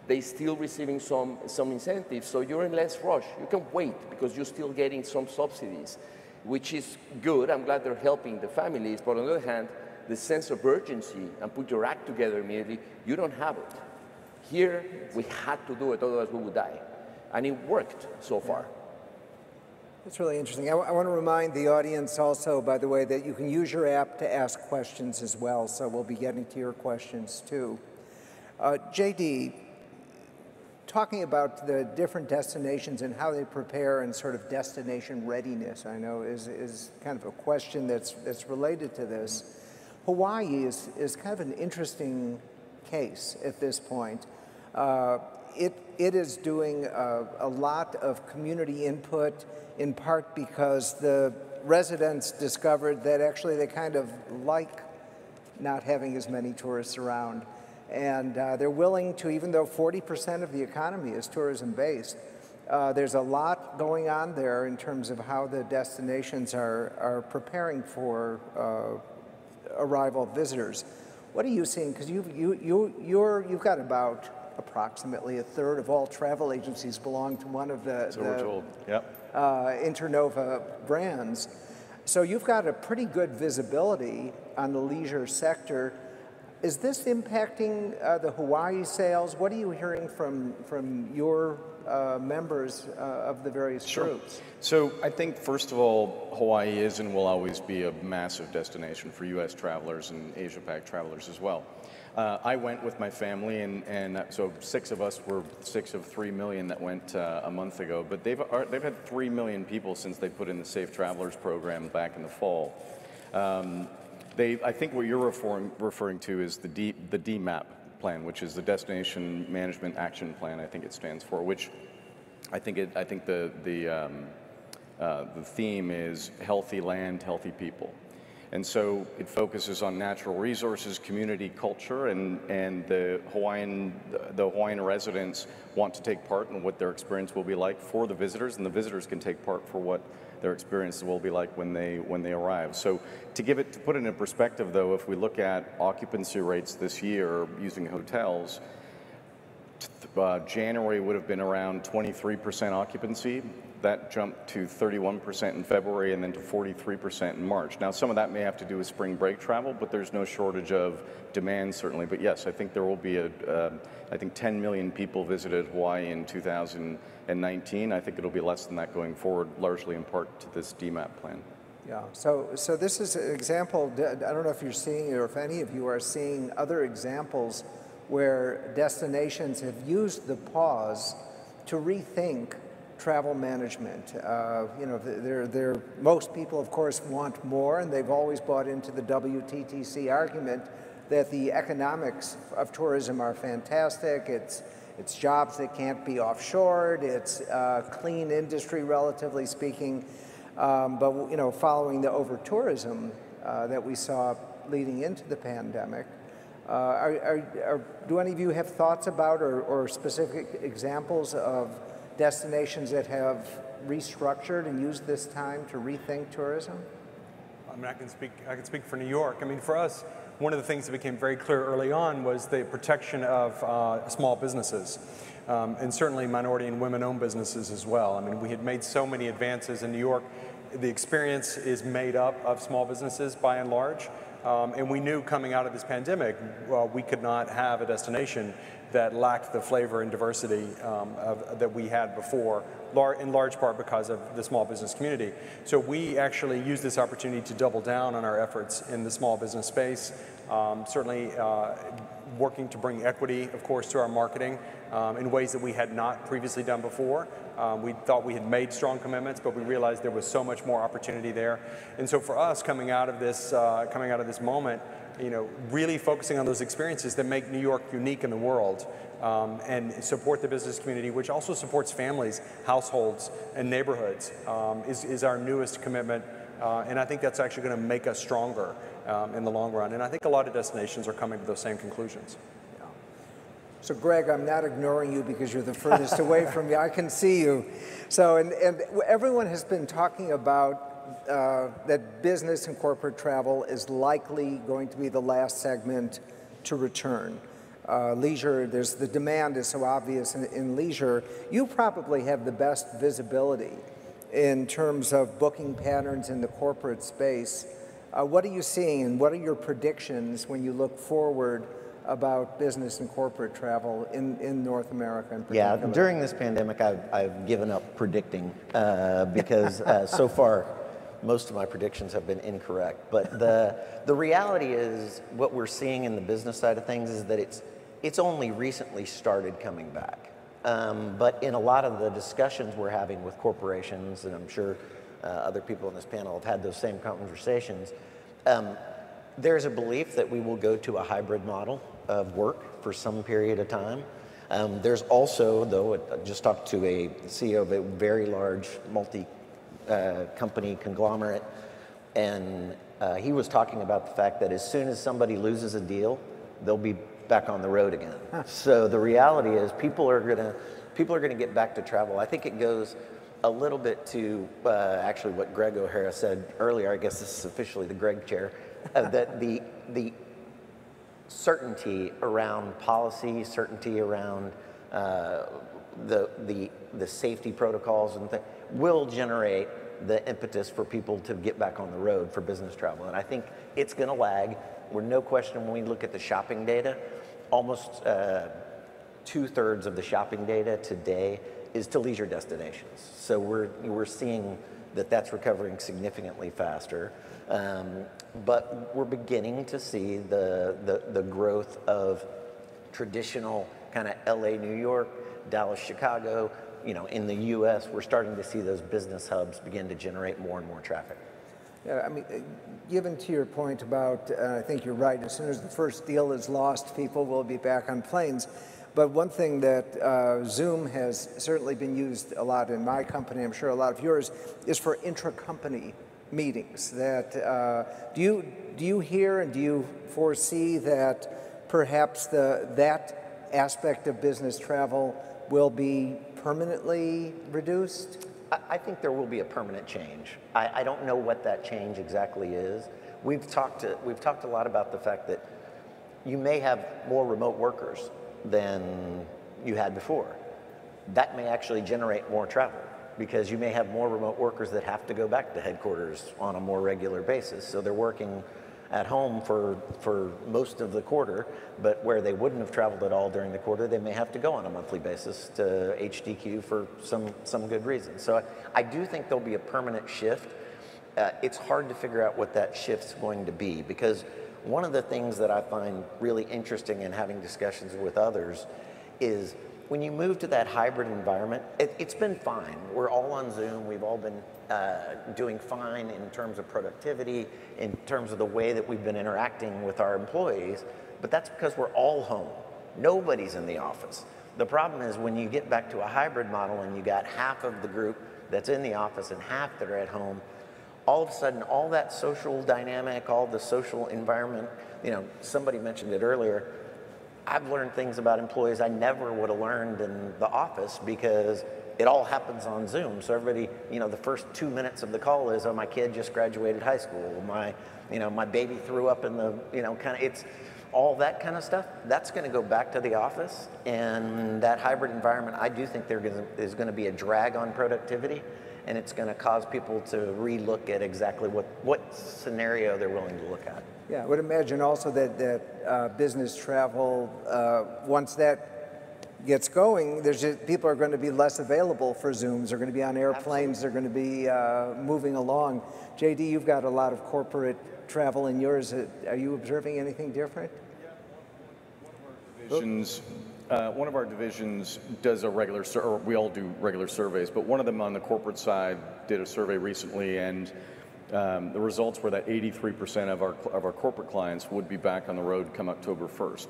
S: they're still receiving some incentives, so you're in less rush. You can wait because you're still getting some subsidies, which is good. I'm glad they're helping the families, but on the other hand, the sense of urgency and put your act together immediately, you don't have it. Here, we had to do it, otherwise we would die. And it worked so far.
P: That's really interesting. I want to remind the audience also, by the way, that you can use your app to ask questions as well, so we'll be getting to your questions too. JD, talking about the different destinations and how they prepare and sort of destination readiness, I know is kind of a question that's related to this. Hawaii is kind of an interesting case at this point. It is doing a lot of community input, in part because the residents discovered that actually they kind of like not having as many tourists around. And they're willing to, even though 40% of the economy is tourism-based, there's a lot going on there in terms of how the destinations are preparing for arrival of visitors. What are you seeing? Because you've got about approximately a third of all travel agencies belong to one of the Internova brands. So you've got a pretty good visibility on the leisure sector. Is this impacting the Hawaii sales? What are you hearing from your members of the various groups?
T: So I think, first of all, Hawaii is and will always be a massive destination for U.S. travelers and Asia-Pac travelers as well. I went with my family, and so 6 of us were 6 of 3 million that went a month ago, but they've had 3 million people since they put in the Safe Travelers program back in the fall. I think what you're referring to is the DMAP plan, which is the Destination Management Action Plan, I think it stands for, which I think the theme is healthy land, healthy people. And so it focuses on natural resources, community culture, and the Hawaiian residents want to take part in what their experience will be like for the visitors, and the visitors can take part for what their experience will be like when they arrive. So to put it in perspective though, if we look at occupancy rates this year using hotels, January would have been around 23% occupancy. That jumped to 31% in February and then to 43% in March. Now, some of that may have to do with spring break travel, but there's no shortage of demand, certainly. But yes, I think there will be I think 10 million people visited Hawaii in 2019. I think it'll be less than that going forward, largely in part to this DMAP plan.
P: Yeah, so this is an example. I don't know if you're seeing or if any of you are seeing other examples where destinations have used the pause to rethink travel management. Most people, of course, want more, and they've always bought into the WTTC argument that the economics of tourism are fantastic. It's jobs that can't be offshored. It's a clean industry, relatively speaking. But following the over-tourism that we saw leading into the pandemic, do any of you have thoughts about or specific examples of destinations that have restructured and used this time to rethink tourism?
Q: I mean, I can speak for New York. I mean, for us, one of the things that became very clear early on was the protection of small businesses, and certainly minority and women-owned businesses as well. I mean, we had made so many advances in New York. The experience is made up of small businesses by and large, and we knew coming out of this pandemic, we could not have a destination that lacked the flavor and diversity that we had before, in large part because of the small business community. So we actually used this opportunity to double down on our efforts in the small business space, certainly working to bring equity, of course, to our marketing in ways that we had not previously done before. We thought we had made strong commitments, but we realized there was so much more opportunity there. And so for us, coming out of this moment, really focusing on those experiences that make New York unique in the world, and support the business community, which also supports families, households, and neighborhoods, is our newest commitment. And I think that's actually going to make us stronger in the long run. And I think a lot of destinations are coming to those same conclusions.
P: Yeah. So Greg, I'm not ignoring you because you're the furthest away from me. I can see you. So, and everyone has been talking about that business and corporate travel is likely going to be the last segment to return. leisure, the demand is so obvious in leisure. You probably have the best visibility in terms of booking patterns in the corporate space. What are you seeing, and what are your predictions when you look forward about business and corporate travel in North America in particular?
U: Yeah, during this pandemic, I've given up predicting because so far, most of my predictions have been incorrect. But the reality is, what we're seeing in the business side of things is that it's only recently started coming back. But in a lot of the discussions we're having with corporations, and I'm sure other people on this panel have had those same conversations, there's a belief that we will go to a hybrid model of work for some period of time. There's also, though, I just talked to a CEO of a very large multi-company conglomerate, and he was talking about the fact that as soon as somebody loses a deal, they'll be back on the road again. So the reality is people are gonna get back to travel. I think it goes a little bit to actually what Greg O'Hara said earlier. I guess this is officially the Greg chair, that the certainty around policy, certainty around the safety protocols and things will generate the impetus for people to get back on the road for business travel. And I think it's going to lag. We're no question, when we look at the shopping data, almost 2/3 of the shopping data today is to leisure destinations. So we're seeing that that's recovering significantly faster. But we're beginning to see the growth of traditional kind of LA, New York, Dallas, Chicago. In the US, we're starting to see those business hubs begin to generate more and more traffic.
P: Yeah, I mean, given to your point about, I think you're right, as soon as the first deal is lost, people will be back on planes. But one thing that Zoom has certainly been used a lot in my company, I'm sure a lot of yours, is for intra-company meetings. That do you hear and do you foresee that perhaps that aspect of business travel will be permanently reduced?
U: I think there will be a permanent change. I don't know what that change exactly is. We've talked a lot about the fact that you may have more remote workers than you had before. That may actually generate more travel, because you may have more remote workers that have to go back to headquarters on a more regular basis. So they're working at home for most of the quarter, but where they wouldn't have traveled at all during the quarter, they may have to go on a monthly basis to HDQ for some good reason. So I do think there'll be a permanent shift. It's hard to figure out what that shift's going to be, because one of the things that I find really interesting in having discussions with others is when you move to that hybrid environment, it's been fine. We're all on Zoom. We've all been doing fine in terms of productivity, in terms of the way that we've been interacting with our employees, but that's because we're all home. Nobody's in the office. The problem is when you get back to a hybrid model and you got half of the group that's in the office and half that are at home, all of a sudden, all that social dynamic, all the social environment, somebody mentioned it earlier, I've learned things about employees I never would have learned in the office because it all happens on Zoom. So everybody, the first 2 minutes of the call is, oh, my kid just graduated high school. My baby threw up in the, it's all that kind of stuff. That's going to go back to the office. And that hybrid environment, I do think there's going to be a drag on productivity. And it's going to cause people to relook at exactly what scenario they're willing to look at.
P: Yeah, I would imagine also that business travel, once that gets going, people are going to be less available for Zooms. They're going to be on airplanes. Absolutely. They're going to be moving along. JD, you've got a lot of corporate travel in yours. Are you observing anything different?
T: One of our divisions does a regular, or we all do regular surveys, but one of them on the corporate side did a survey recently, and the results were that 83% of our corporate clients would be back on the road come October 1st.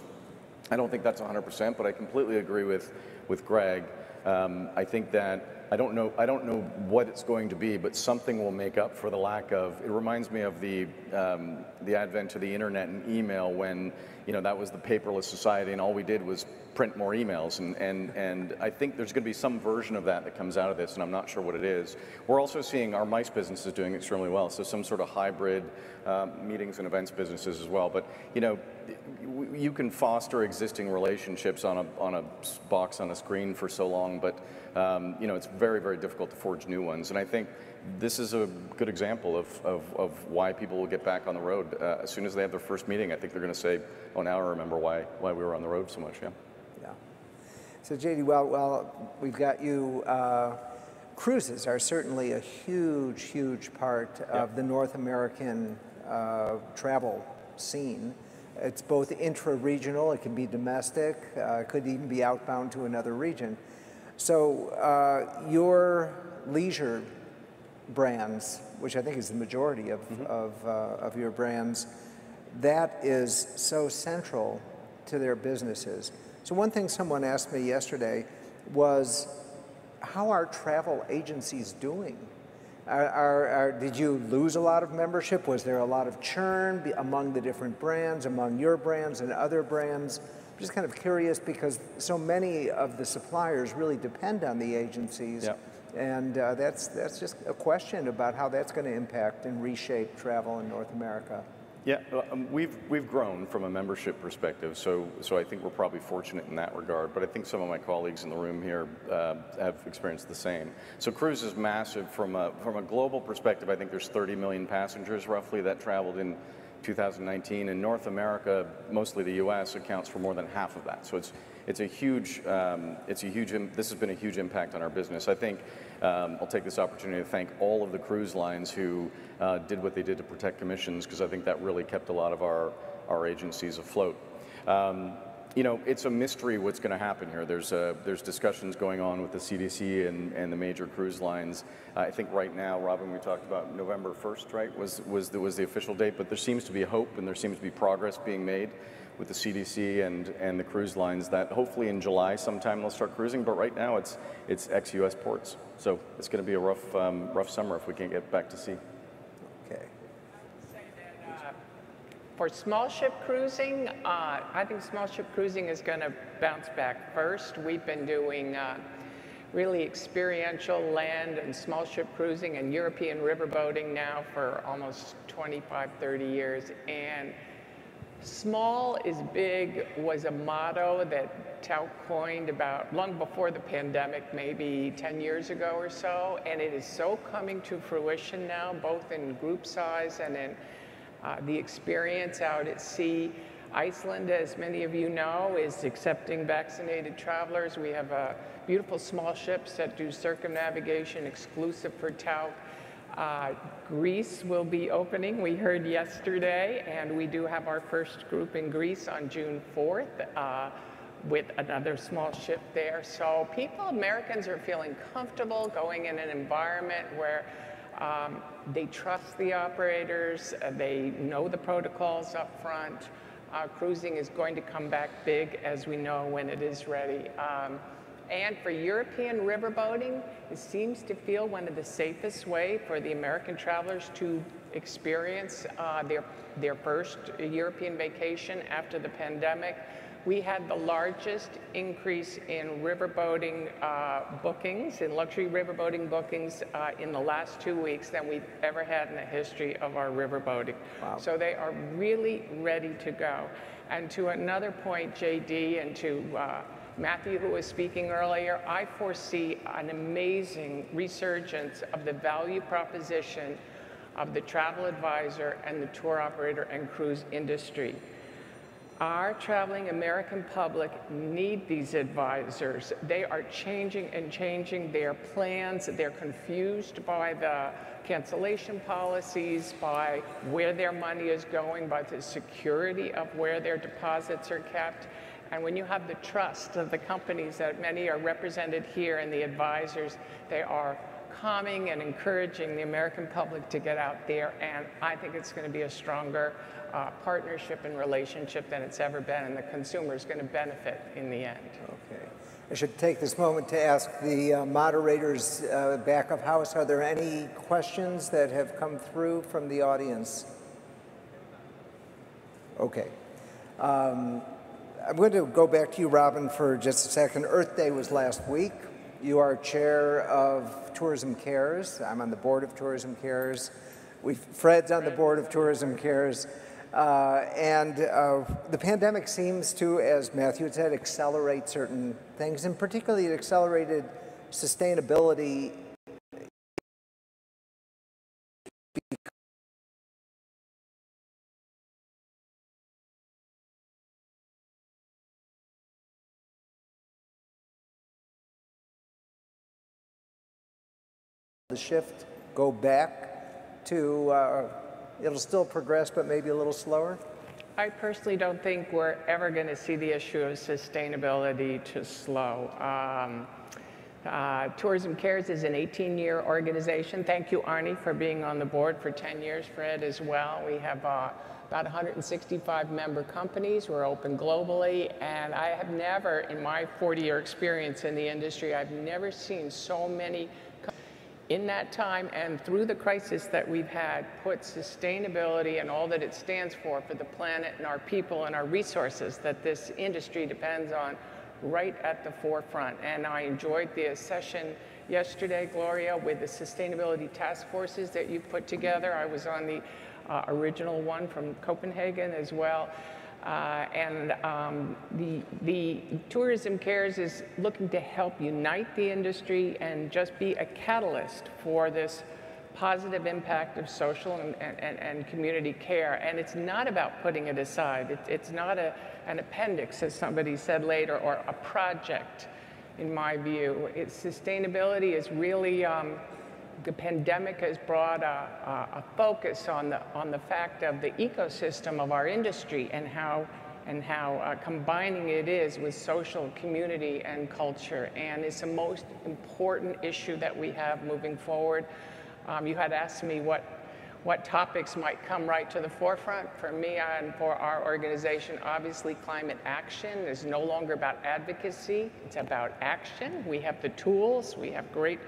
T: I don't think that's 100%, but I completely agree with Greg. I think that I don't know what it's going to be, but something will make up for the lack of. It reminds me of the advent of the internet and email, when that was the paperless society, and all we did was print more emails. And I think there's going to be some version of that comes out of this, and I'm not sure what it is. We're also seeing our MICE businesses doing extremely well, so some sort of hybrid meetings and events businesses as well. But you can foster existing relationships on a box on a screen for so long, but it's very, very difficult to forge new ones. And I think this is a good example of why people will get back on the road. As soon as they have their first meeting, I think they're going to say, oh, now I remember why we were on the road so much. Yeah.
P: So JD, well, we've got you. Cruises are certainly a huge part of the North American travel scene. It's both intra-regional, it can be domestic, it could even be outbound to another region. So your leisure brands, which I think is the majority of your brands, that is so central to their businesses. So one thing someone asked me yesterday was, how are travel agencies doing? Did you lose a lot of membership? Was there a lot of churn among the different brands, among your brands and other brands? I'm just kind of curious, because so many of the suppliers really depend on the agencies. Yep. And that's just a question about how that's going to impact and reshape travel in North America.
T: Yeah, we've grown from a membership perspective, so I think we're probably fortunate in that regard, but I think some of my colleagues in the room here have experienced the same. So cruise is massive from a global perspective. I think there's 30 million passengers roughly that traveled in 2019. In North America, mostly the US, accounts for more than half of that. So this has been a huge impact on our business. I think I'll take this opportunity to thank all of the cruise lines who did what they did to protect commissions, because I think that really kept a lot of our agencies afloat. It's a mystery what's going to happen here. There's discussions going on with the CDC and the major cruise lines. I think right now, Robin, we talked about November 1st, right, was the official date, but there seems to be hope and there seems to be progress being made with the CDC and the cruise lines that hopefully in July sometime they'll start cruising, but right now it's ex-US ports. So it's going to be a rough summer if we can't get back to sea.
P: Okay.
R: For small ship cruising, I think small ship cruising is going to bounce back first. We've been doing really experiential land and small ship cruising and European riverboating now for almost 25, 30 years. And small is big was a motto that Tao coined about long before the pandemic, maybe 10 years ago or so. And it is so coming to fruition now, both in group size and in the experience out at sea. Iceland, as many of you know, is accepting vaccinated travelers. We have beautiful small ships that do circumnavigation exclusive for Tao. Greece will be opening, we heard yesterday, and we do have our first group in Greece on June 4th with another small ship there. So Americans are feeling comfortable going in an environment where they trust the operators, they know the protocols up front. Cruising is going to come back big, as we know, when it is ready. And for European riverboating, it seems to feel one of the safest way for the American travelers to experience their first European vacation after the pandemic. We had the largest increase in riverboating bookings, in luxury riverboating bookings in the last 2 weeks than we've ever had in the history of our riverboating. Wow. So they are really ready to go. And to another point, JD, and to Matthew, who was speaking earlier, I foresee an amazing resurgence of the value proposition of the travel advisor and the tour operator and cruise industry. Our traveling American public need these advisors. They are changing and changing their plans. They're confused by the cancellation policies, by where their money is going, by the security of where their deposits are kept. And when you have the trust of the companies that many are represented here and the advisors, they are calming and encouraging the American public to get out there. And I think it's going to be a stronger partnership and relationship than it's ever been, and the consumer is going to benefit in the end.
P: Okay. I should take this moment to ask the moderators back of house, are there any questions that have come through from the audience? Okay. I'm going to go back to you, Robin, for just a second. Earth Day was last week. You are chair of Tourism Cares. I'm on the board of Tourism Cares. Fred's on the board of Tourism Cares. The pandemic seems to, as Matthew had said, accelerate certain things, and particularly it accelerated sustainability the shift go back to, it'll still progress, but maybe a little slower?
R: I personally don't think we're ever going to see the issue of sustainability to slow. Tourism Cares is an 18-year organization. Thank you, Arnie, for being on the board for 10 years, Fred, as well. We have about 165 member companies. We're open globally, and I have never, in my 40-year experience in the industry, I've never seen so many in that time and through the crisis that we've had, put sustainability and all that it stands for the planet and our people and our resources that this industry depends on right at the forefront. And I enjoyed the session yesterday, Gloria, with the sustainability task forces that you put together. I was on the original one from Copenhagen as well. The Tourism Cares is looking to help unite the industry and just be a catalyst for this positive impact of social and community care. And it's not about putting it aside. It's not an appendix, as somebody said later, or a project, in my view. Sustainability is really, the pandemic has brought a focus on the fact of the ecosystem of our industry and how combining it is with social, community, and culture. And it's the most important issue that we have moving forward. You had asked me what topics might come right to the forefront. For me and for our organization, obviously climate action is no longer about advocacy, it's about action. We have the tools, we have great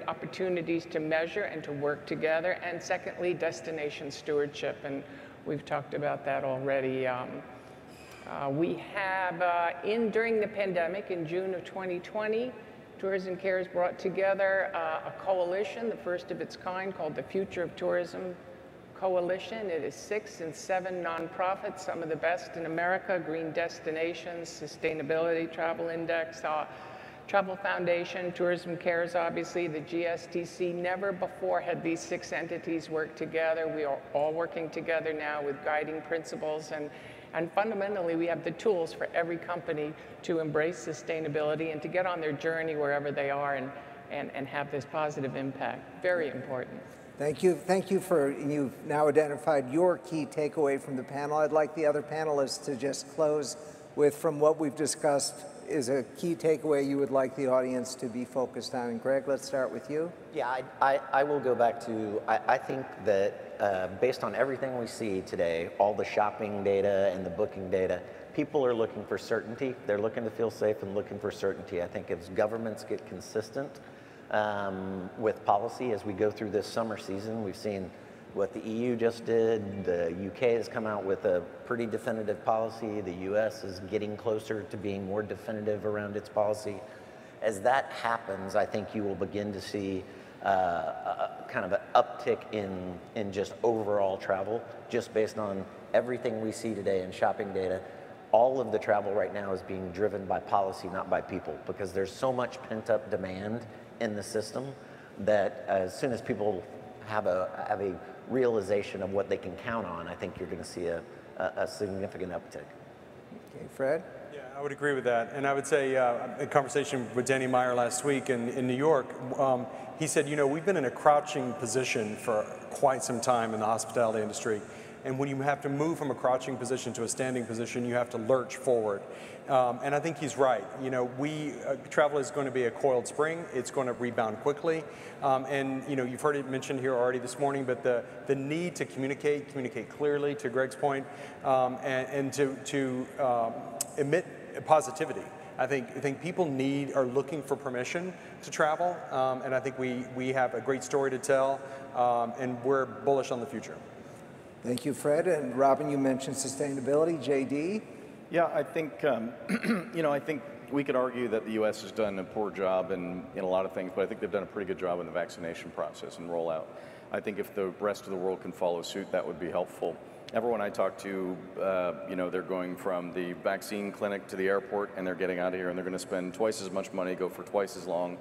R: opportunities to measure and to work together. And secondly, destination stewardship, and we've talked about that already. We have, during the pandemic, in June of 2020, Tourism Cares brought together a coalition, the first of its kind, called the Future of Tourism Coalition. It is 6 and 7 nonprofits, some of the best in America: Green Destinations, Sustainability Travel Index, Travel Foundation, Tourism Cares, obviously, the GSTC. Never before had these 6 entities worked together. We are all working together now with guiding principles, and fundamentally, we have the tools for every company to embrace sustainability and to get on their journey wherever they are and have this positive impact. Very important.
P: Thank you. Thank you you've now identified your key takeaway from the panel. I'd like the other panelists to just close with, from what we've discussed, is a key takeaway you would like the audience to be focused on. And Greg, let's start with you.
U: Yeah, I will go back to, I think that based on everything we see today, all the shopping data and the booking data, people are looking for certainty. They're looking to feel safe and looking for certainty. I think as governments get consistent with policy as we go through this summer season, we've seen what the EU just did. The UK has come out with a pretty definitive policy. The US is getting closer to being more definitive around its policy. As that happens, I think you will begin to see kind of an uptick in just overall travel, just based on everything we see today in shopping data. All of the travel right now is being driven by policy, not by people, because there's so much pent-up demand in the system that as soon as people have a realization of what they can count on, I think you're going to see a significant uptick.
P: Okay, Fred?
Q: Yeah, I would agree with that. And I would say, in conversation with Danny Meyer last week in New York, he said, you know, we've been in a crouching position for quite some time in the hospitality industry. And when you have to move from a crouching position to a standing position, you have to lurch forward. And I think he's right. You know, travel is going to be a coiled spring. It's going to rebound quickly. And, you know, you've heard it mentioned here already this morning, but the need to communicate clearly, to Greg's point, and to emit positivity. I think people are looking for permission to travel, and I think we have a great story to tell, and we're bullish on the future.
P: Thank you, Fred. And Robin, you mentioned sustainability. JD?
T: Yeah, I think, I think we could argue that the U.S. has done a poor job in a lot of things, but I think they've done a pretty good job in the vaccination process and rollout. I think if the rest of the world can follow suit, that would be helpful. Everyone I talk to, they're going from the vaccine clinic to the airport, and they're getting out of here, and they're going to spend twice as much money, go for twice as long.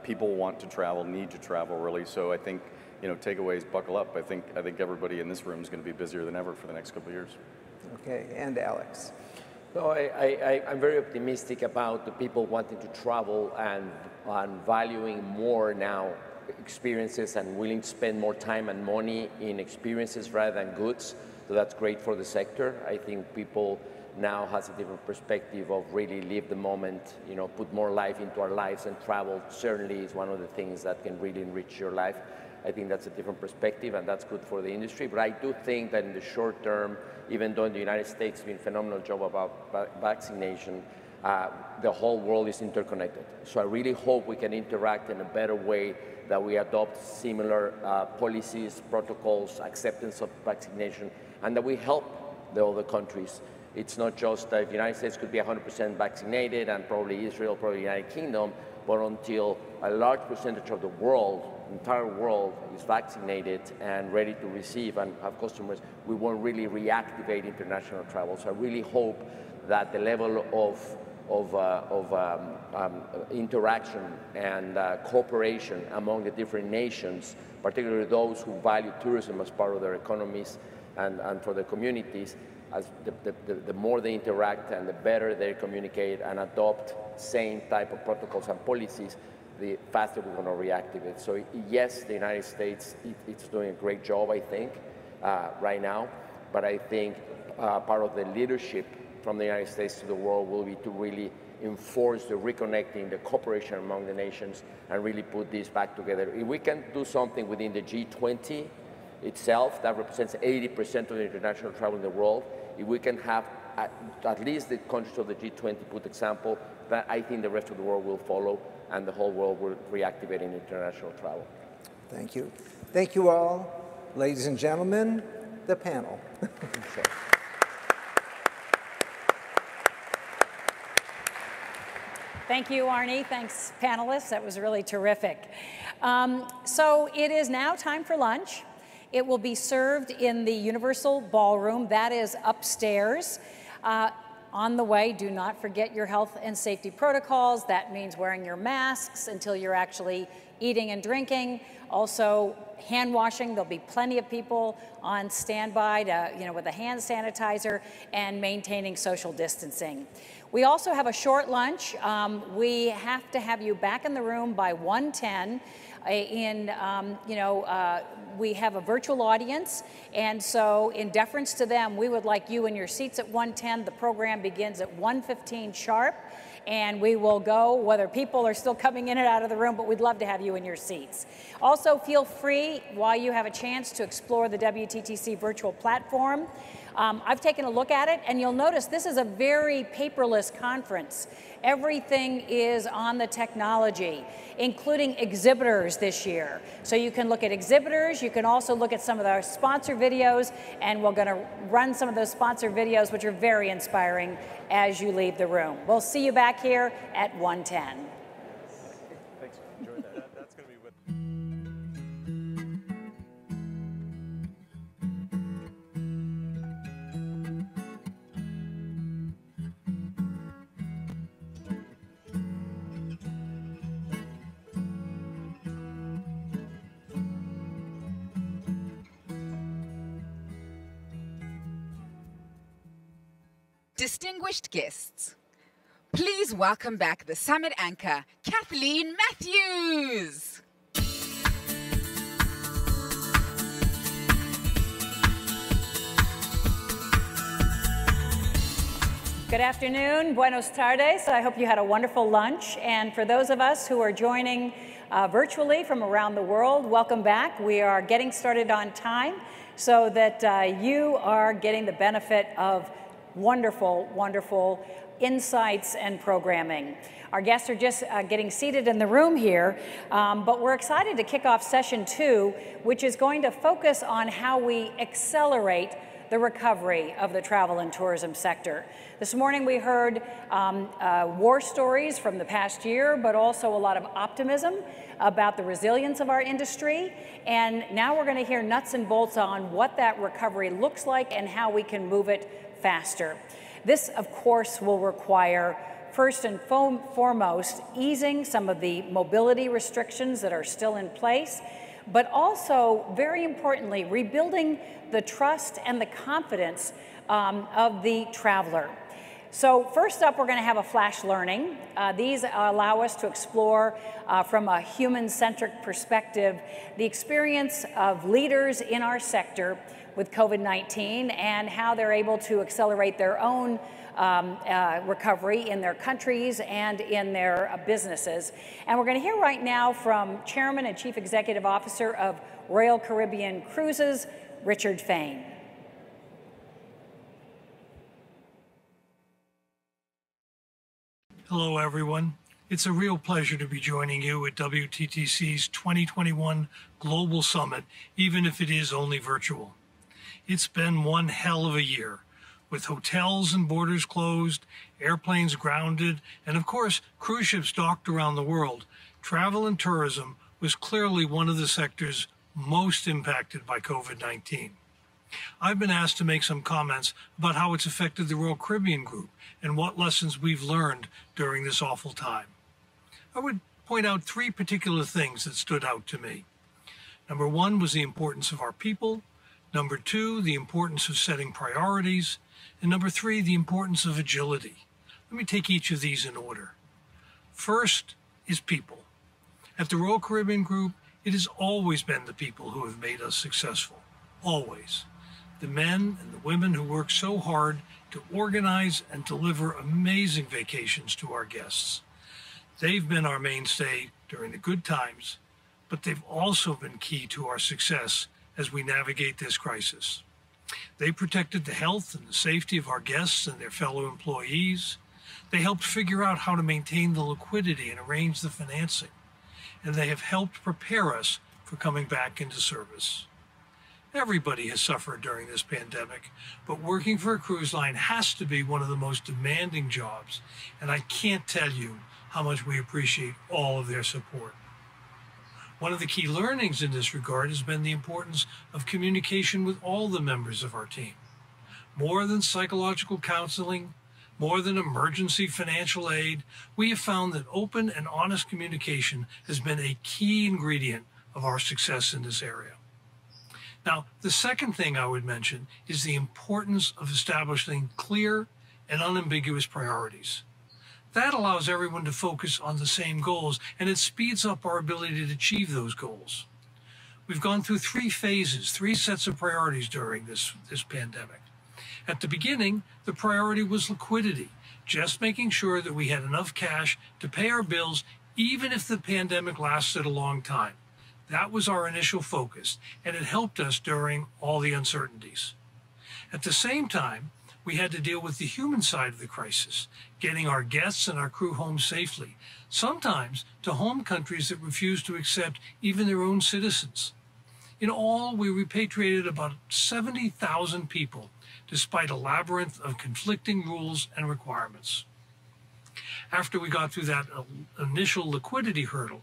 T: People want to travel, need to travel, really. So I think, takeaways, buckle up. I think everybody in this room is going to be busier than ever for the next couple of years.
P: Okay, and Alex.
S: No, I'm very optimistic about the people wanting to travel and valuing more now experiences and willing to spend more time and money in experiences rather than goods. So that's great for the sector. I think people now has a different perspective of really live the moment, put more life into our lives, and travel certainly is one of the things that can really enrich your life. I think that's a different perspective, and that's good for the industry. But I do think that in the short term, even though in the United States has been a phenomenal job about vaccination, the whole world is interconnected. So I really hope we can interact in a better way, that we adopt similar policies, protocols, acceptance of vaccination, and that we help the other countries. It's not just that the United States could be 100% vaccinated, and probably Israel, probably the United Kingdom, but until a large percentage of the world, entire world, is vaccinated and ready to receive and have customers, we won't really reactivate international travel. So I really hope that the level of interaction and cooperation among the different nations, particularly those who value tourism as part of their economies and for their communities, as the more they interact and the better they communicate and adopt same type of protocols and policies, the faster we're going to reactivate. So yes, the United States, it's doing a great job, I think, right now. But I think part of the leadership from the United States to the world will be to really enforce the reconnecting, the cooperation among the nations, and really put this back together. If we can do something within the G20 itself, that represents 80% of the international travel in the world, if we can have at least the countries of the G20 put example, that I think the rest of the world will follow, and the whole world will reactivate in international travel.
P: Thank you. Thank you all. Ladies and gentlemen, the panel.
H: Thank you, Arnie. Thanks, panelists. That was really terrific. So it is now time for lunch. It will be served in the Universal Ballroom. That is upstairs. On the way, do not forget your health and safety protocols. That means wearing your masks until you're actually eating and drinking. Also, hand washing. There'll be plenty of people on standby to, with a hand sanitizer, and maintaining social distancing. We also have a short lunch. We have to have you back in the room by 1:10. We have a virtual audience, and so in deference to them, we would like you in your seats at 1:10. The program begins at 1:15 sharp, and we will go whether people are still coming in and out of the room, but we'd love to have you in your seats. Also, feel free, while you have a chance, to explore the WTTC virtual platform. I've taken a look at it, and you'll notice this is a very paperless conference. Everything is on the technology, including exhibitors this year. So you can look at exhibitors, you can also look at some of our sponsor videos, and we're going to run some of those sponsor videos, which are very inspiring, as you leave the room. We'll see you back here at 1:10.
Q: Thanks. Enjoy that. That's going to be with
B: Distinguished guests, please welcome back the summit anchor, Kathleen Matthews.
H: Good afternoon, buenos tardes. I hope you had a wonderful lunch. And for those of us who are joining virtually from around the world, welcome back. We are getting started on time so that you are getting the benefit of wonderful, wonderful insights and programming. Our guests are just getting seated in the room here, but we're excited to kick off session 2, which is going to focus on how we accelerate the recovery of the travel and tourism sector. This morning we heard war stories from the past year, but also a lot of optimism about the resilience of our industry. And now we're going to hear nuts and bolts on what that recovery looks like and how we can move it faster. This, of course, will require first and foremost easing some of the mobility restrictions that are still in place, but also, very importantly, rebuilding the trust and the confidence of the traveler. So first up, we're going to have a flash learning. These allow us to explore from a human-centric perspective the experience of leaders in our sector with COVID-19 and how they're able to accelerate their own recovery in their countries and in their businesses. And we're going to hear right now from Chairman and Chief Executive Officer of Royal Caribbean Cruises, Richard Fain.
A: Hello, everyone. It's a real pleasure to be joining you at WTTC's 2021 Global Summit, even if it is only virtual. It's been one hell of a year, with hotels and borders closed, airplanes grounded, and of course, cruise ships docked around the world. Travel and tourism was clearly one of the sectors most impacted by COVID-19. I've been asked to make some comments about how it's affected the Royal Caribbean Group and what lessons we've learned during this awful time. I would point out 3 particular things that stood out to me. Number 1 was the importance of our people. Number 2, the importance of setting priorities. And number 3, the importance of agility. Let me take each of these in order. First is people. At the Royal Caribbean Group, it has always been the people who have made us successful. Always. The men and the women who work so hard to organize and deliver amazing vacations to our guests. They've been our mainstay during the good times, but they've also been key to our success as we navigate this crisis. They protected the health and the safety of our guests and their fellow employees. They helped figure out how to maintain the liquidity and arrange the financing. And they have helped prepare us for coming back into service. Everybody has suffered during this pandemic, but working for a cruise line has to be one of the most demanding jobs, and I can't tell you how much we appreciate all of their support. One of the key learnings in this regard has been the importance of communication with all the members of our team. More than psychological counseling, more than emergency financial aid, we have found that open and honest communication has been a key ingredient of our success in this area. Now, the second thing I would mention is the importance of establishing clear and unambiguous priorities. That allows everyone to focus on the same goals, and it speeds up our ability to achieve those goals. We've gone through 3 phases, 3 sets of priorities during this pandemic. At the beginning, the priority was liquidity, just making sure that we had enough cash to pay our bills even if the pandemic lasted a long time. That was our initial focus, and it helped us during all the uncertainties. At the same time, we had to deal with the human side of the crisis, getting our guests and our crew home safely, sometimes to home countries that refused to accept even their own citizens. In all, we repatriated about 70,000 people, despite a labyrinth of conflicting rules and requirements. After we got through that initial liquidity hurdle,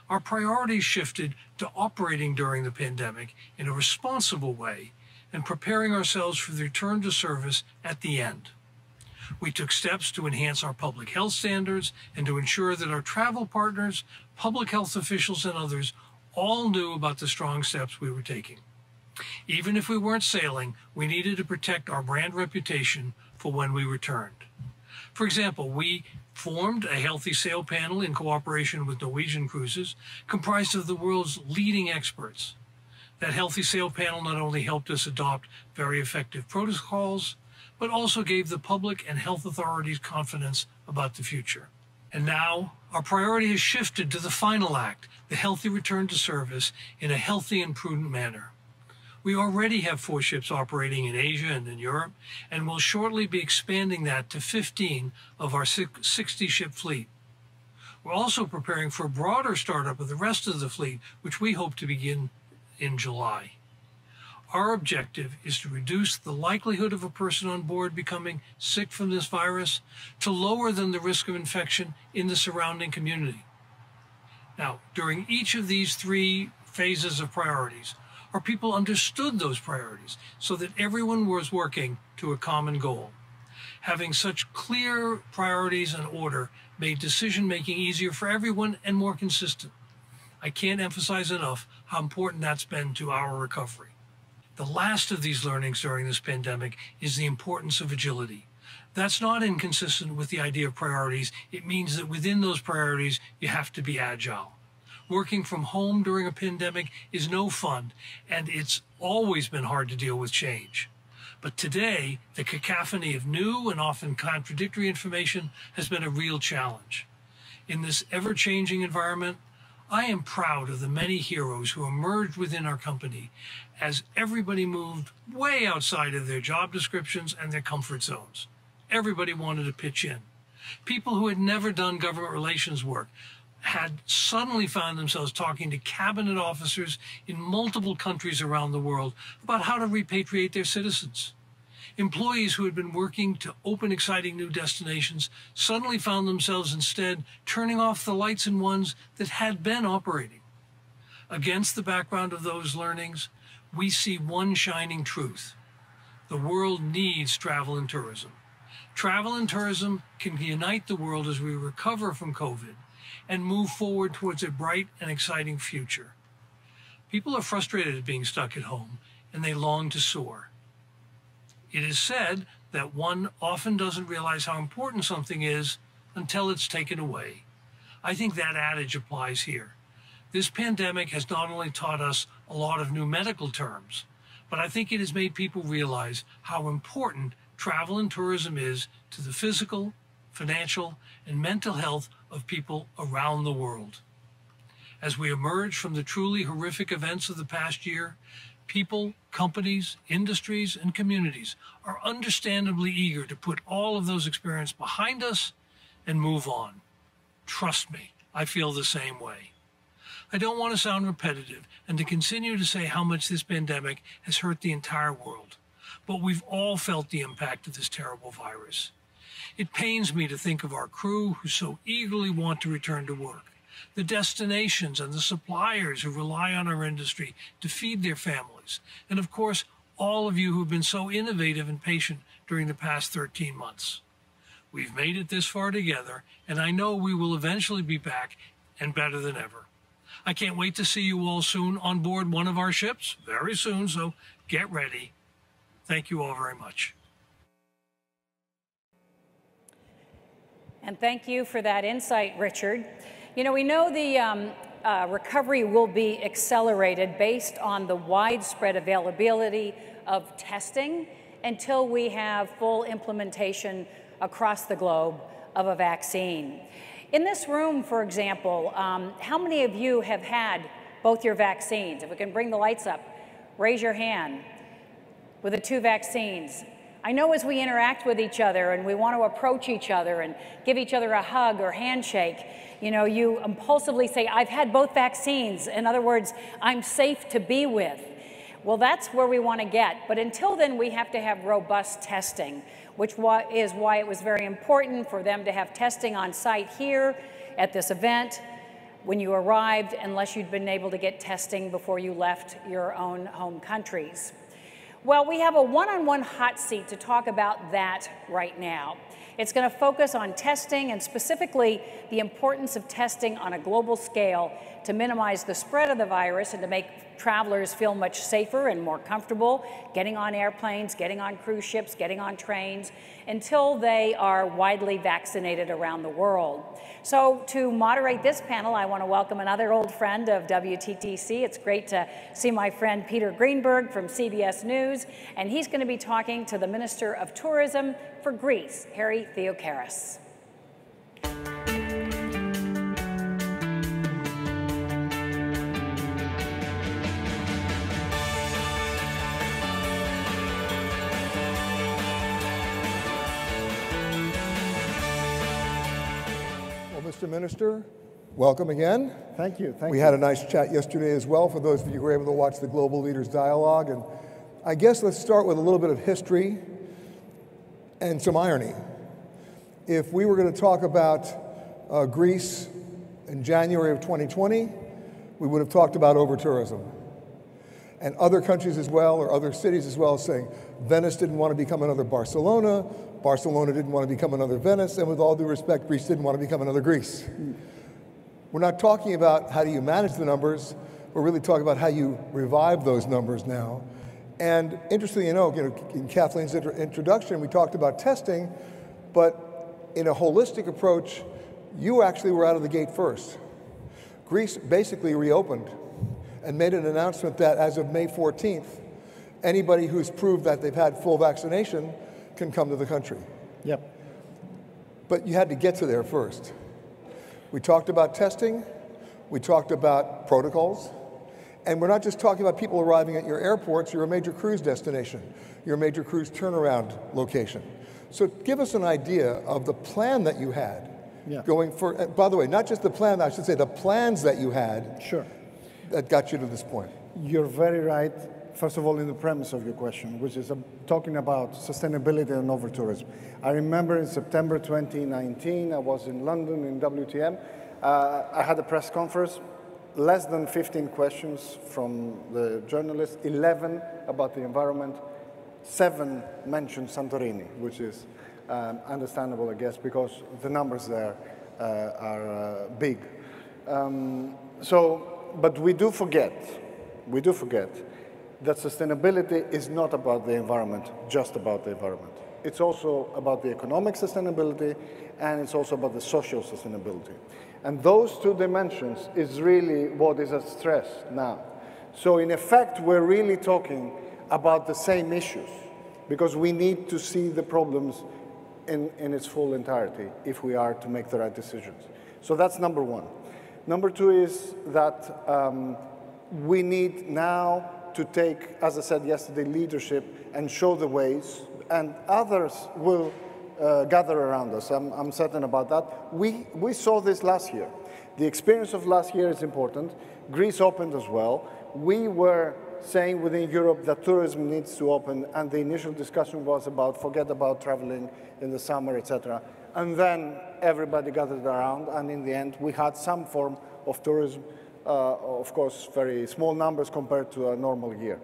A: our priorities shifted to operating during the pandemic in a responsible way and preparing ourselves for the return to service at the end. We took steps to enhance our public health standards and to ensure that our travel partners, public health officials, and others all knew about the strong steps we were taking. Even if we weren't sailing, we needed to protect our brand reputation for when we returned. For example, we formed a Healthy Sail panel in cooperation with Norwegian Cruises, comprised of the world's leading experts. That Healthy Sail panel not only helped us adopt very effective protocols, but also gave the public and health authorities confidence about the future. And now, our priority has shifted to the final act, the healthy return to service in a healthy and prudent manner. We already have 4 ships operating in Asia and in Europe, and will shortly be expanding that to 15 of our 60-ship fleet. We're also preparing for a broader startup of the rest of the fleet, which we hope to begin in July. Our objective is to reduce the likelihood of a person on board becoming sick from this virus to lower than the risk of infection in the surrounding community. Now, during each of these 3 phases of priorities, our people understood those priorities so that everyone was working to a common goal. Having such clear priorities and order made decision-making easier for everyone and more consistent. I can't emphasize enough how important that's been to our recovery. The last of these learnings during this pandemic is the importance of agility. That's not inconsistent with the idea of priorities. It means that within those priorities, you have to be agile. Working from home during a pandemic is no fun, and it's always been hard to deal with change. But today, the cacophony of new and often contradictory information has been a real challenge. In this ever-changing environment, I am proud of the many heroes who emerged within our company as everybody moved way outside of their job descriptions and their comfort zones. Everybody wanted to pitch in. People who had never done government relations work had suddenly found themselves talking to cabinet officers in multiple countries around the world about how to repatriate their citizens. Employees who had been working to open exciting new destinations suddenly found themselves instead turning off the lights in ones that had been operating. Against the background of those learnings, we see one shining truth. The world needs travel and tourism. Travel and tourism can unite the world as we recover from COVID and move forward towards a bright and exciting future. People are frustrated at being stuck at home, and they long to soar. It is said that one often doesn't realize how important something is until it's taken away. I think that adage applies here. This pandemic has not only taught us a lot of new medical terms, but I think it has made people realize how important travel and tourism is to the physical, financial, and mental health of people around the world. As we emerge from the truly horrific events of the past year, people, companies, industries, and communities are understandably eager to put all of those experiences behind us and move on. Trust me, I feel the same way. I don't want to sound repetitive and to continue to say how much this pandemic has hurt the entire world, but we've all felt the impact of this terrible virus. It pains me to think of our crew who so eagerly want to return to work, the destinations and the suppliers who rely on our industry to feed their families, and of course, all of you who've been so innovative and patient during the past 13 months. We've made it this far together, and I know we will eventually be back and better than ever. I can't wait to see you all soon on board one of our ships, very soon, so get ready. Thank you all very much.
H: And thank you for that insight, Richard. You know, we know the recovery will be accelerated based on the widespread availability of testing until we have full implementation across the globe of a vaccine. In this room, for example, how many of you have had both your vaccines? If we can bring the lights up, raise your hand with the 2 vaccines. I know as we interact with each other and we want to approach each other and give each other a hug or handshake, you know, you impulsively say, I've had both vaccines. In other words, I'm safe to be with. Well, that's where we want to get. But until then, we have to have robust testing, which is why it was very important for them to have testing on site here at this event when you arrived, unless you'd been able to get testing before you left your own home countries. Well, we have a one-on-one hot seat to talk about that right now. It's going to focus on testing and specifically the importance of testing on a global scale to minimize the spread of the virus and to make travelers feel much safer and more comfortable getting on airplanes, getting on cruise ships, getting on trains until they are widely vaccinated around the world. So to moderate this panel, I want to welcome another old friend of WTTC. It's great to see my friend Peter Greenberg from CBS News, and he's going to be talking to the Minister of Tourism for Greece, Harry Theokaris.
D: Mr. Minister, welcome again.
V: Thank you.
D: We had a nice chat yesterday as well, for those of you who were able to watch the Global Leaders Dialogue. And I guess let's start with a little bit of history and some irony. If we were going to talk about Greece in January of 2020, we would have talked about over-tourism. And other countries as well, or other cities as well, saying Venice didn't want to become another Barcelona, Barcelona didn't want to become another Venice, and with all due respect, Greece didn't want to become another Greece. We're not talking about how do you manage the numbers, we're really talking about how you revive those numbers now. And interestingly enough, in Kathleen's introduction, we talked about testing, but in a holistic approach, you actually were out of the gate first. Greece basically reopened and made an announcement that as of May 14th, anybody who's proved that they've had full vaccination can come to the country.
V: Yep.
D: But you had to get to there first. We talked about testing, we talked about protocols, and we're not just talking about people arriving at your airports. You're a major cruise destination. You're a major cruise turnaround location. So give us an idea of the plan that you had going for, by the way, not just the plan, I should say the plans that you had that got you to this point.
V: You're very right, first of all, in the premise of your question, which is talking about sustainability and over-tourism. I remember in September 2019, I was in London in WTM. I had a press conference, less than 15 questions from the journalists, 11 about the environment, 7 mentioned Santorini, which is understandable, I guess, because the numbers there are big. But we do forget that sustainability is not about the environment, just about the environment. It's also about the economic sustainability, and it's also about the social sustainability. And those 2 dimensions is really what is at stress now. So in effect, we're really talking about the same issues, because we need to see the problems in its full entirety if we are to make the right decisions. So that's number 1. Number 2 is that we need now to take, as I said yesterday, leadership and show the ways, and others will gather around us. I'm certain about that. We saw this last year. The experience of last year is important. Greece opened as well. We were saying within Europe that tourism needs to open, and the initial discussion was about forget about traveling in the summer, etc. And then everybody gathered around, and in the end, we had some form of tourism, of course, very small numbers compared to a normal year.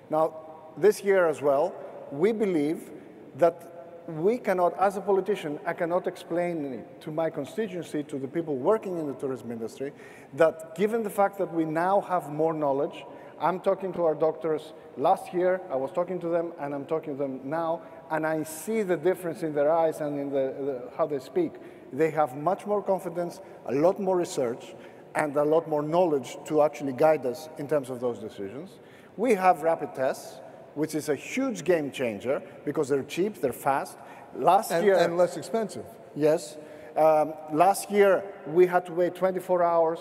V: Now, this year as well, we believe that we cannot, as a politician, I cannot explain to my constituency, to the people working in the tourism industry, that given the fact that we now have more knowledge, I'm talking to our doctors last year, I was talking to them, and I'm talking to them now, and I see the difference in their eyes and in how they speak. They have much more confidence, a lot more research, and a lot more knowledge to actually guide us in terms of those decisions. We have rapid tests, which is a huge game changer because they're cheap, they're fast. Last year,
D: and less expensive.
V: Yes. Last year, we had to wait 24 hours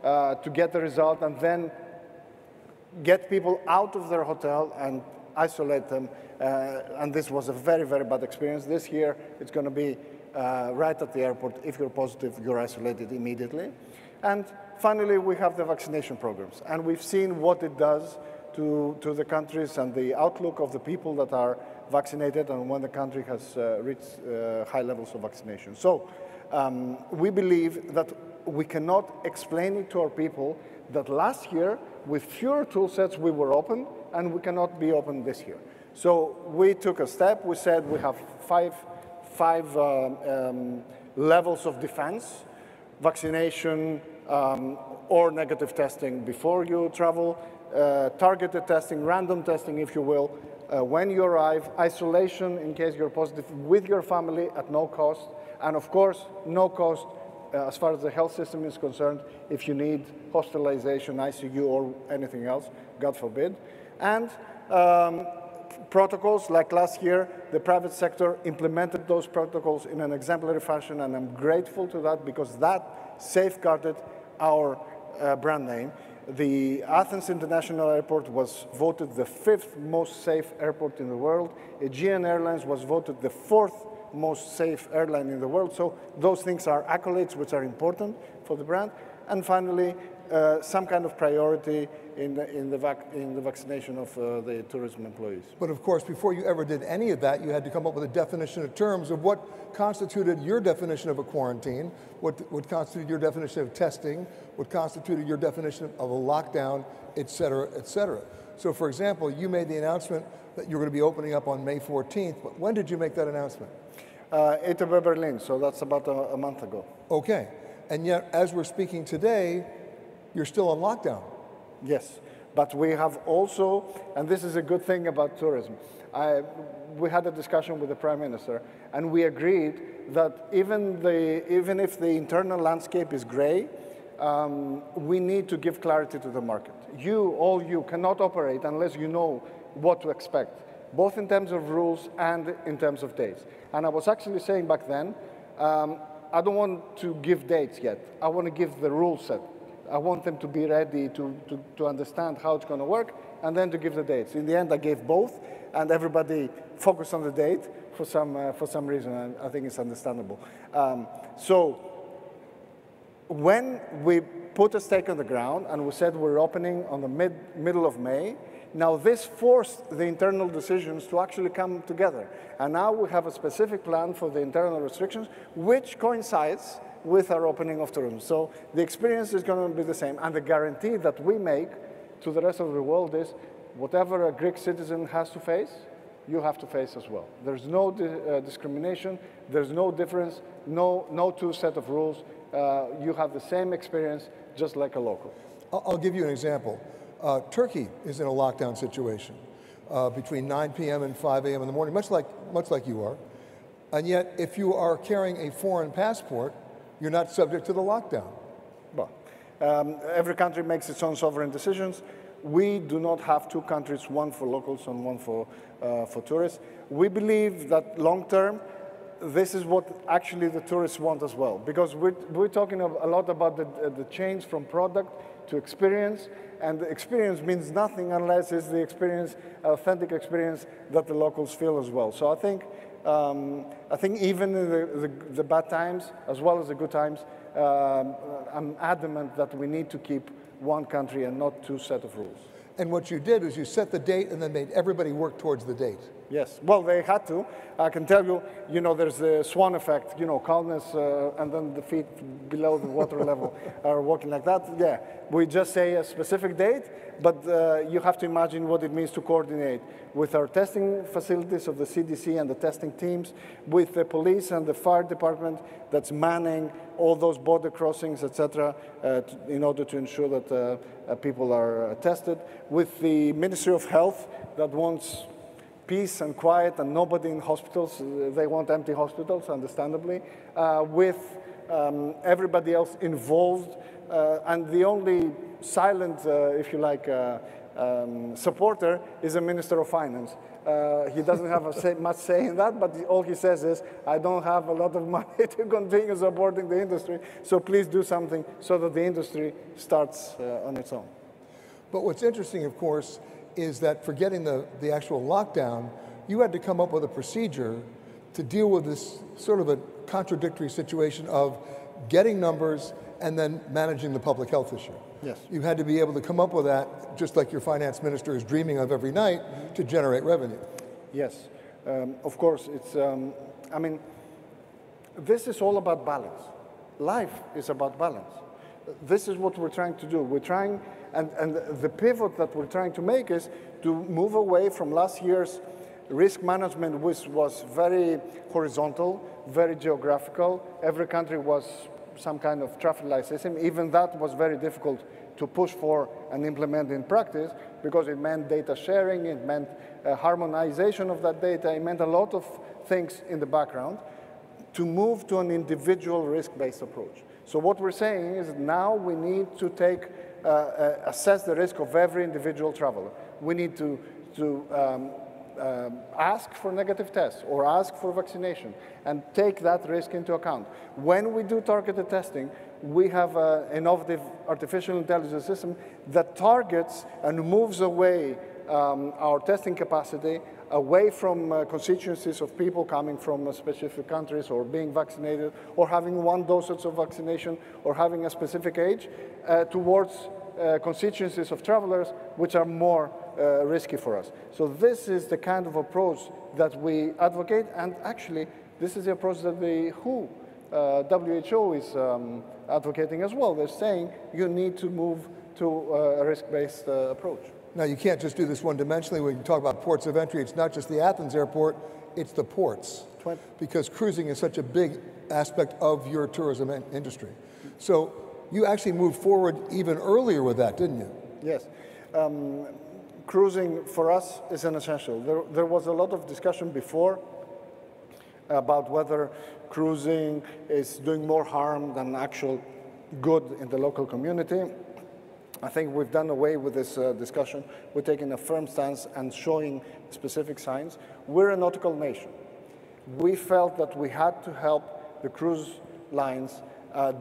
V: to get the result, and then get people out of their hotel and isolate them. And this was a very, very bad experience. This year, it's going to be right at the airport. If you're positive, you're isolated immediately. And finally, we have the vaccination programs. And we've seen what it does to the countries and the outlook of the people that are vaccinated and when the country has reached high levels of vaccination. So we believe that we cannot explain it to our people that last year, with fewer tool sets, we were open, and we cannot be open this year. So we took a step. We said we have five levels of defense: vaccination or negative testing before you travel, targeted testing, random testing, if you will, when you arrive, isolation in case you're positive with your family at no cost, and of course, no cost as far as the health system is concerned if you need hospitalization, ICU, or anything else, God forbid. And protocols, like last year, the private sector implemented those protocols in an exemplary fashion, and I'm grateful to that because that safeguarded our brand name. The Athens International Airport was voted the 5th most safe airport in the world. Aegean Airlines was voted the 4th most safe airline in the world. So those things are accolades which are important for the brand. And finally, some kind of priority in the vaccination of the tourism employees.
D: But of course, before you ever did any of that, you had to come up with a definition of terms of what constituted your definition of a quarantine, what constituted your definition of testing, what constituted your definition of a lockdown, et cetera, et cetera. So for example, you made the announcement that you're going to be opening up on May 14th, but when did you make that announcement?
V: Interoperable Berlin, so that's about a month ago.
D: Okay, and yet as we're speaking today, you're still on lockdown.
V: Yes, but we have also, and this is a good thing about tourism, we had a discussion with the Prime Minister, and we agreed that even if the internal landscape is gray, we need to give clarity to the market. All you cannot operate unless you know what to expect, both in terms of rules and in terms of dates. And I was actually saying back then, I don't want to give dates yet. I want to give the rule set. I want them to be ready to understand how it's going to work, and then to give the dates. In the end, I gave both, and everybody focused on the date for some reason, and I think it's understandable. So when we put a stake on the ground and we said we're opening on the middle of May, now this forced the internal decisions to actually come together. And now we have a specific plan for the internal restrictions, which coincides with our opening of tourism. So the experience is going to be the same. And the guarantee that we make to the rest of the world is whatever a Greek citizen has to face, you have to face as well. There's no discrimination, there's no difference, no two set of rules. You have the same experience, just like a local.
D: I'll give you an example. Turkey is in a lockdown situation between 9 p.m. and 5 a.m. in the morning, much like you are. And yet, if you are carrying a foreign passport, you're not subject to the lockdown.
V: Well, every country makes its own sovereign decisions. We do not have two countries, one for locals and one for tourists. We believe that long term, this is what actually the tourists want as well, because we're talking a lot about the change from product to experience, and the experience means nothing unless it's the experience, authentic experience that the locals feel as well. So I think even in the bad times, as well as the good times, I'm adamant that we need to keep one country and not two sets of rules.
D: And what you did was you set the date and then made everybody work towards the date.
V: Yes, well, they had to. I can tell you, there's the swan effect, calmness, and then the feet below the water level are walking like that. Yeah, we just say a specific date, but you have to imagine what it means to coordinate with our testing facilities of the CDC and the testing teams, with the police and the fire department that's manning all those border crossings, etc., in order to ensure that people are tested, with the Ministry of Health that wants peace and quiet and nobody in hospitals. They want empty hospitals, understandably, with everybody else involved. And the only silent, if you like, supporter is a Minister of Finance. He doesn't have much say in that, but all he says is, I don't have a lot of money to continue supporting the industry, so please do something so that the industry starts on its own.
D: But what's interesting, of course, is that forgetting the actual lockdown, you had to come up with a procedure to deal with this sort of a contradictory situation of getting numbers and then managing the public health issue.
V: Yes.
D: You had to be able to come up with that, just like your finance minister is dreaming of every night, to generate revenue.
V: Yes, of course, it's, I mean, this is all about balance. Life is about balance. This is what we're trying to do. We're trying, and the pivot that we're trying to make is to move away from last year's risk management, which was very horizontal, very geographical. Every country was some kind of traffic light system. Even that was very difficult to push for and implement in practice, because it meant data sharing, it meant harmonization of that data, it meant a lot of things in the background, to move to an individual risk-based approach. So what we're saying is now we need to assess the risk of every individual traveler. We need to ask for negative tests or ask for vaccination and take that risk into account. When we do targeted testing, we have an innovative artificial intelligence system that targets and moves away our testing capacity away from constituencies of people coming from specific countries or being vaccinated or having one dosage of vaccination or having a specific age towards constituencies of travelers which are more risky for us. So this is the kind of approach that we advocate, and actually this is the approach that the WHO is advocating as well. They're saying you need to move to a risk-based approach.
D: Now, you can't just do this one-dimensionally. When you talk about ports of entry, it's not just the Athens airport, it's the ports, because cruising is such a big aspect of your tourism industry. So you actually moved forward even earlier with that, didn't you?
V: Yes. Cruising for us is an essential. There was a lot of discussion before about whether cruising is doing more harm than actual good in the local community. I think we've done away with this discussion. We're taking a firm stance and showing specific signs. We're a nautical nation. We felt that we had to help the cruise lines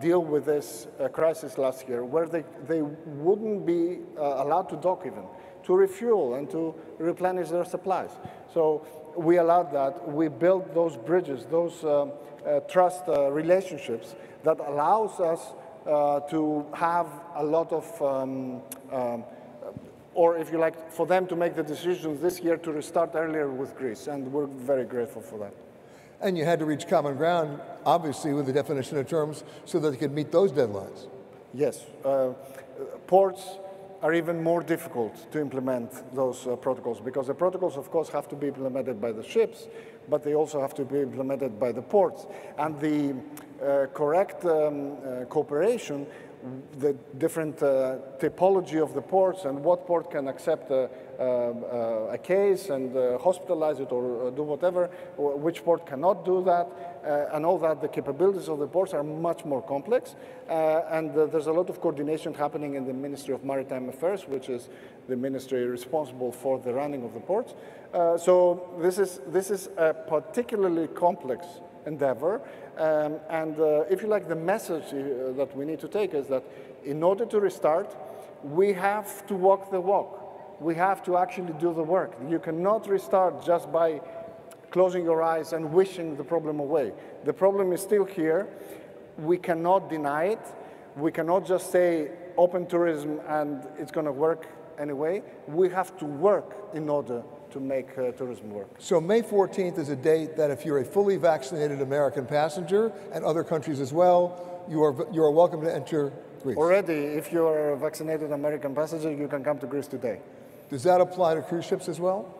V: deal with this crisis last year, where they wouldn't be allowed to dock even, to refuel and to replenish their supplies. So we allowed that. We built those bridges, those trust relationships that allows us to have a lot of, or if you like, for them to make the decisions this year to restart earlier with Greece, and we're very grateful for that.
D: And you had to reach common ground, obviously, with the definition of terms so that they could meet those deadlines.
V: Yes. Ports are even more difficult to implement those protocols, because the protocols, of course, have to be implemented by the ships, but they also have to be implemented by the ports. And the correct cooperation, the different typology of the ports and what port can accept a case and hospitalize it or do whatever, which port cannot do that, and all that, the capabilities of the ports are much more complex. And there's a lot of coordination happening in the Ministry of Maritime Affairs, which is the ministry responsible for the running of the ports. So this is a particularly complex endeavor. And if you like, the message that we need to take is that in order to restart, we have to walk the walk. We have to actually do the work. You cannot restart just by closing your eyes and wishing the problem away. The problem is still here. We cannot deny it. We cannot just say open tourism and it's going to work anyway. We have to work in order to make tourism work.
D: So May 14th is a date that if you're a fully vaccinated American passenger, and other countries as well, you are welcome to enter Greece.
V: Already, if you're a vaccinated American passenger, you can come to Greece today.
D: Does that apply to cruise ships as well?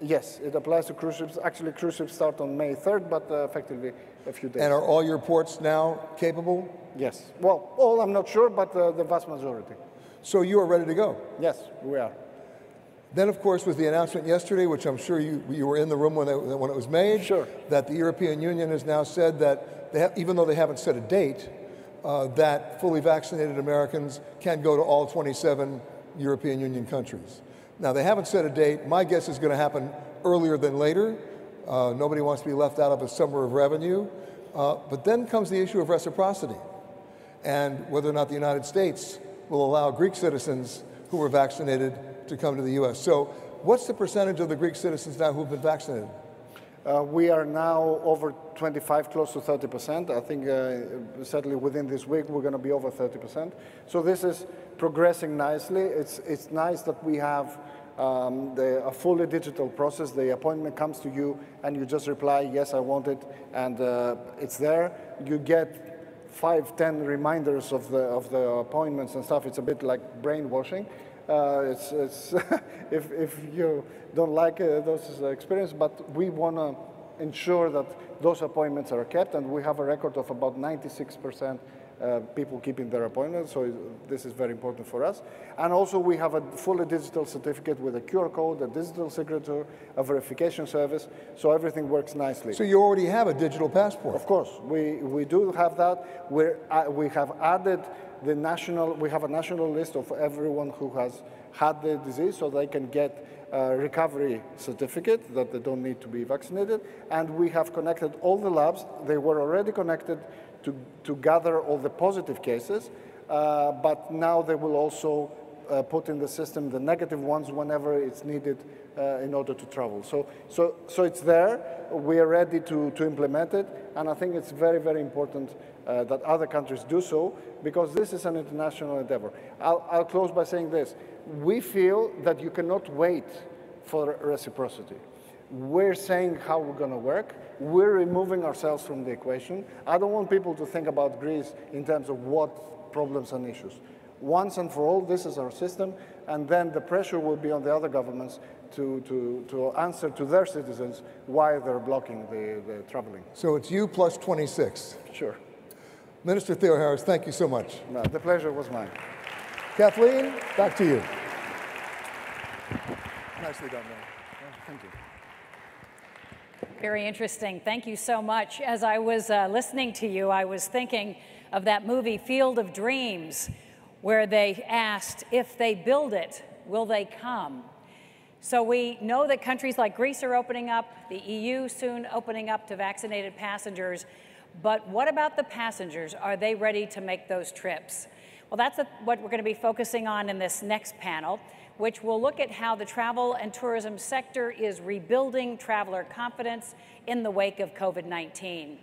V: Yes, it applies to cruise ships. Actually, cruise ships start on May 3rd, but effectively a few days.
D: And are all your ports now capable?
V: Yes. Well, all I'm not sure, but the vast majority.
D: So you are ready to go?
V: Yes, we are.
D: Then, of course, was the announcement yesterday, which I'm sure you were in the room when it was made,
V: sure,
D: that the European Union has now said that, even though they haven't set a date, that fully vaccinated Americans can go to all 27 European Union countries. Now, they haven't set a date. My guess is going to happen earlier than later. Nobody wants to be left out of a summer of revenue. But then comes the issue of reciprocity and whether or not the United States will allow Greek citizens who were vaccinated to come to the U.S. So what's the percentage of the Greek citizens now who've been vaccinated?
V: We are now over 25, close to 30%. I think certainly within this week we're going to be over 30%. So this is progressing nicely. It's nice that we have a fully digital process. The appointment comes to you and you just reply, yes, I want it, and it's there. You get 5, 10 reminders of the appointments and stuff. It's a bit like brainwashing. If you don't like those experiences, but we want to ensure that those appointments are kept, and we have a record of about 96% people keeping their appointments, so this is very important for us. And also we have a fully digital certificate with a QR code, a digital signature, a verification service, so everything works nicely.
D: So you already have a digital passport?
V: Of course, we do have that. We have added we have a national list of everyone who has had the disease, so they can get a recovery certificate that they don't need to be vaccinated. And we have connected all the labs. They were already connected to gather all the positive cases, but now they will also put in the system the negative ones whenever it's needed in order to travel. So it's there. We are ready to implement it, and I think it's very, very important that other countries do so, because this is an international endeavor. I'll close by saying this. We feel that you cannot wait for reciprocity. We're saying how we're going to work. We're removing ourselves from the equation. I don't want people to think about Greece in terms of what problems and issues. Once and for all, this is our system, and then the pressure will be on the other governments to answer to their citizens why they're blocking the traveling.
D: So it's you plus 26.
V: Sure.
D: Minister Theo Harris, thank you so much.
V: No, the pleasure was mine.
D: Kathleen, back to you. Nicely done, man.
V: Thank you.
H: Very interesting. Thank you so much. As I was listening to you, I was thinking of that movie Field of Dreams, where they asked, if they build it, will they come? So we know that countries like Greece are opening up, the EU soon opening up to vaccinated passengers, but what about the passengers? Are they ready to make those trips? Well, that's what we're going to be focusing on in this next panel, which will look at how the travel and tourism sector is rebuilding traveler confidence in the wake of COVID-19.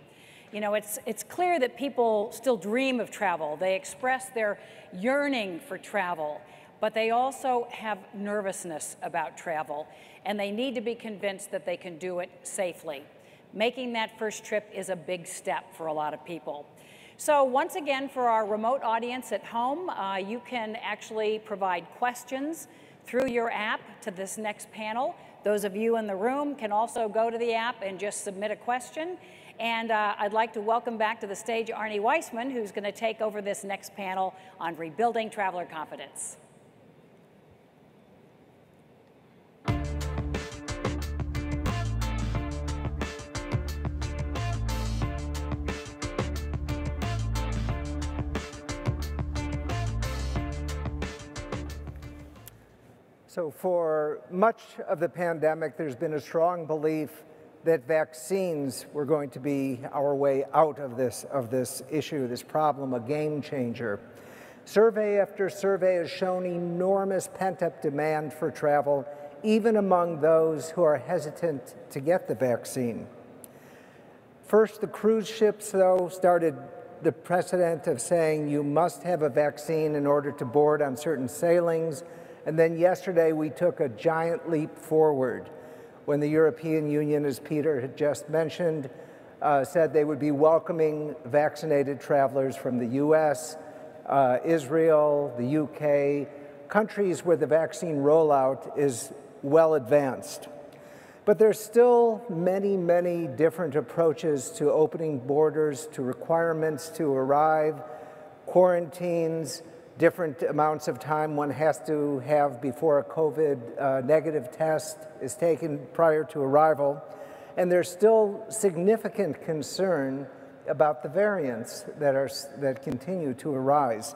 H: You know, it's clear that people still dream of travel. They express their yearning for travel, but they also have nervousness about travel, and they need to be convinced that they can do it safely. Making that first trip is a big step for a lot of people. So once again, for our remote audience at home, you can actually provide questions through your app to this next panel. Those of you in the room can also go to the app and just submit a question. And I'd like to welcome back to the stage Arnie Weissman, who's going to take over this next panel on rebuilding traveler confidence.
P: So for much of the pandemic, there's been a strong belief that vaccines were going to be our way out of this issue, this problem, a game changer. Survey after survey has shown enormous pent-up demand for travel, even among those who are hesitant to get the vaccine. First, the cruise ships, though, started the precedent of saying you must have a vaccine in order to board on certain sailings. And then yesterday, we took a giant leap forward when the European Union, as Peter had just mentioned, said they would be welcoming vaccinated travelers from the US, Israel, the UK, countries where the vaccine rollout is well advanced. But there's still many, many different approaches to opening borders, to requirements to arrive, quarantines, different amounts of time one has to have before a COVID negative test is taken prior to arrival. And there's still significant concern about the variants that continue to arise.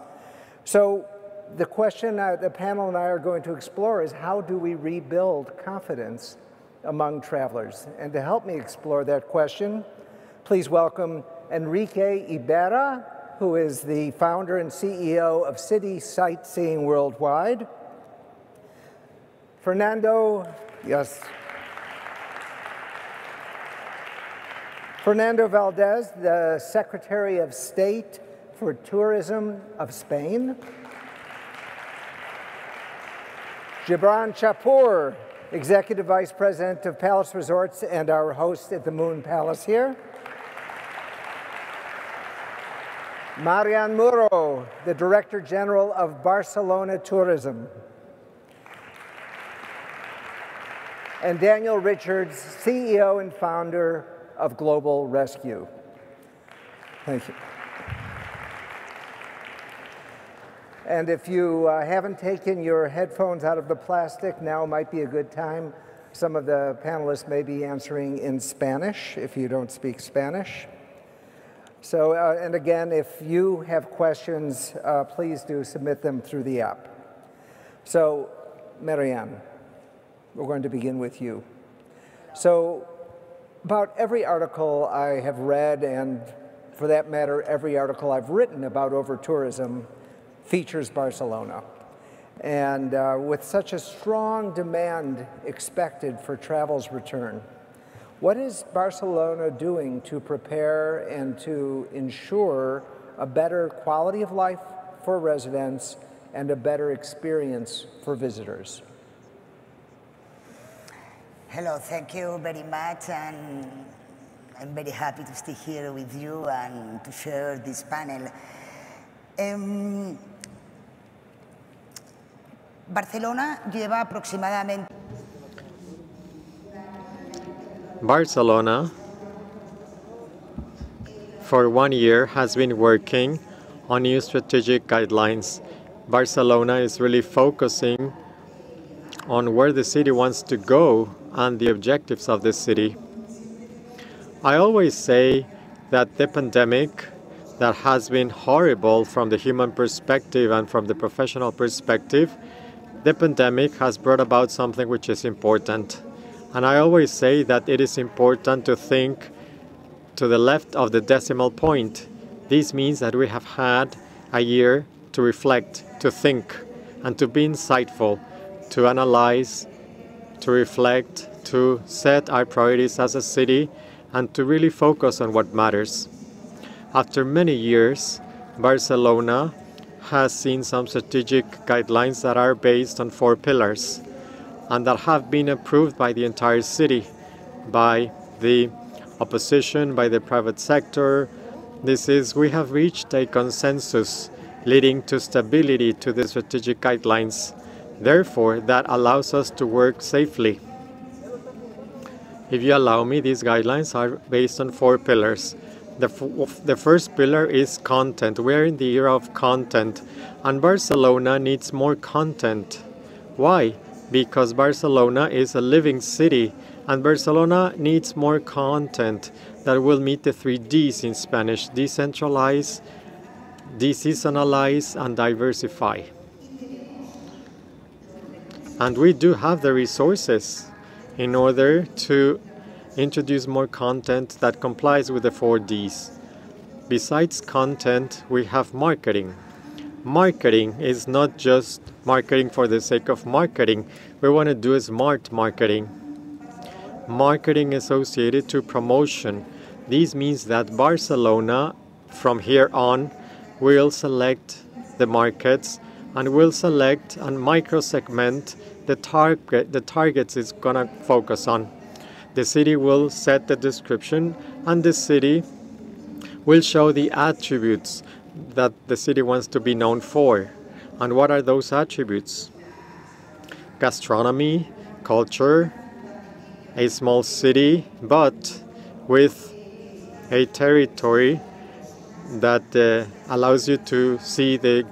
P: So the question the panel and I are going to explore is, how do we rebuild confidence among travelers? And to help me explore that question, please welcome Enrique Ibarra, who is the founder and CEO of City Sightseeing Worldwide. Fernando Valdez, the Secretary of State for Tourism of Spain. Gibran Chapur, Executive Vice President of Palace Resorts and our host at the Moon Palace here. Marian Muro, the Director General of Barcelona Tourism. And Daniel Richards, CEO and founder of Global Rescue. Thank you. And if you haven't taken your headphones out of the plastic, now might be a good time. Some of the panelists may be answering in Spanish if you don't speak Spanish. So, and again, if you have questions, please do submit them through the app. So, Marianne, we're going to begin with you. So, about every article I have read, and for that matter, every article I've written about over-tourism features Barcelona. And with such a strong demand expected for travel's return, what is Barcelona doing to prepare and to ensure a better quality of life for residents and a better experience for visitors?
C: Hello, thank you very much, and I'm very happy to stay here with you and to share this panel. Barcelona lleva aproximadamente...
E: Barcelona, for 1 year, has been working on new strategic guidelines. Barcelona is really focusing on where the city wants to go and the objectives of the city. I always say that the pandemic that has been horrible from the human perspective and from the professional perspective, the pandemic has brought about something which is important. And I always say that it is important to think to the left of the decimal point. This means that we have had a year to reflect, to think, and to be insightful, to analyze, to reflect, to set our priorities as a city, and to really focus on what matters. After many years, Barcelona has seen some strategic guidelines that are based on 4 pillars and that have been approved by the entire city, by the opposition, by the private sector. We have reached a consensus leading to stability to the strategic guidelines. Therefore, that allows us to work safely. If you allow me, these guidelines are based on 4 pillars. The first pillar is content. We are in the era of content, and Barcelona needs more content. Why? Because Barcelona is a living city, and Barcelona needs more content that will meet the 3 Ds in Spanish: decentralize, deseasonalize, and diversify. And we do have the resources in order to introduce more content that complies with the 4 Ds. Besides content, we have marketing. Marketing is not just marketing for the sake of marketing. We want to do smart marketing. Marketing associated to promotion. This means that Barcelona, from here on, will select the markets and will select and micro-segment the targets it's going to focus on. The city will set the description, and the city will show the attributes that the city wants to be known for. And what are those attributes? Gastronomy, culture, a small city, but with a territory that allows you to see the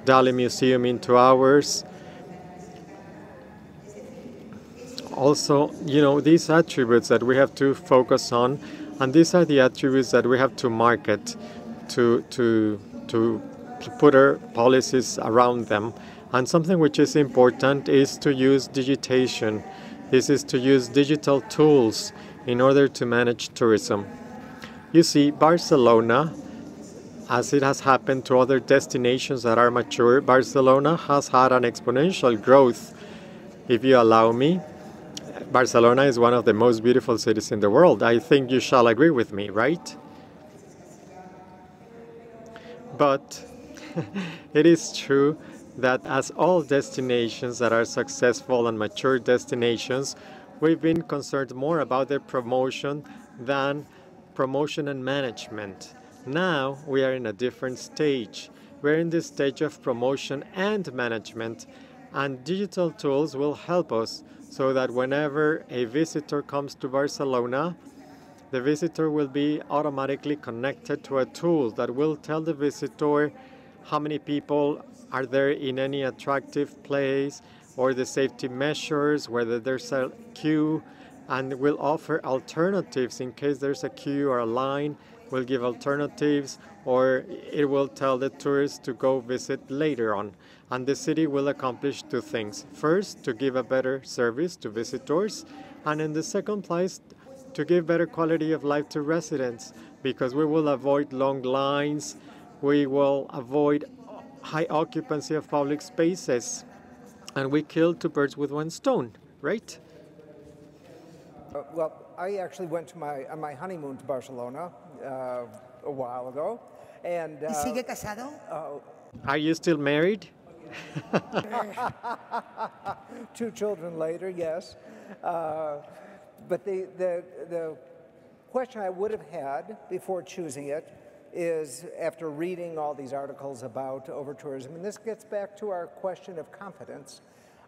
E: Dali Museum in 2 hours. Also, these attributes that we have to focus on, and these are the attributes that we have to market, to put our policies around them. And something which is important is to use digitation. This is to use digital tools in order to manage tourism. You see, Barcelona, as it has happened to other destinations that are mature, Barcelona has had an exponential growth. If you allow me, Barcelona is one of the most beautiful cities in the world. I think you shall agree with me, right? But it is true that as all destinations that are successful and mature destinations, we've been concerned more about their promotion than promotion and management. Now we are in a different stage. We're in the stage of promotion and management, and digital tools will help us so that whenever a visitor comes to Barcelona, the visitor will be automatically connected to a tool that will tell the visitor how many people are there in any attractive place, or the safety measures, whether there's a queue, and will offer alternatives in case there's a queue or a line. Will give alternatives, or it will tell the tourists to go visit later on. And the city will accomplish 2 things. First, to give a better service to visitors, and in the second place, to give better quality of life to residents, because we will avoid long lines, we will avoid high occupancy of public spaces. And we killed two birds with one stone, right?
P: Well, I actually went to on my honeymoon to Barcelona a while ago, and
C: ¿Y sigue casado?
P: Uh,
E: Are you still married?
P: 2 children later, yes. But the question I would have had before choosing it is, after reading all these articles about over-tourism, and this gets back to our question of confidence,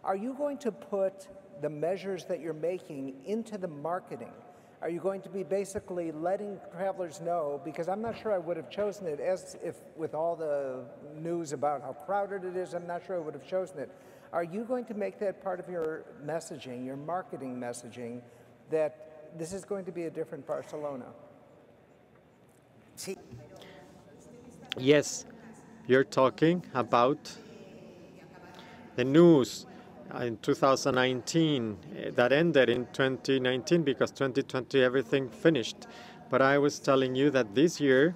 P: are you going to put the measures that you're making into the marketing? Are you going to be basically letting travelers know, because I'm not sure I would have chosen it, as if with all the news about how crowded it is, I'm not sure I would have chosen it. Are you going to make that part of your messaging, your marketing messaging, that this is going to be a different Barcelona?
E: Yes, you're talking about the news in 2019 that ended in 2019 because 2020 everything finished. But I was telling you that this year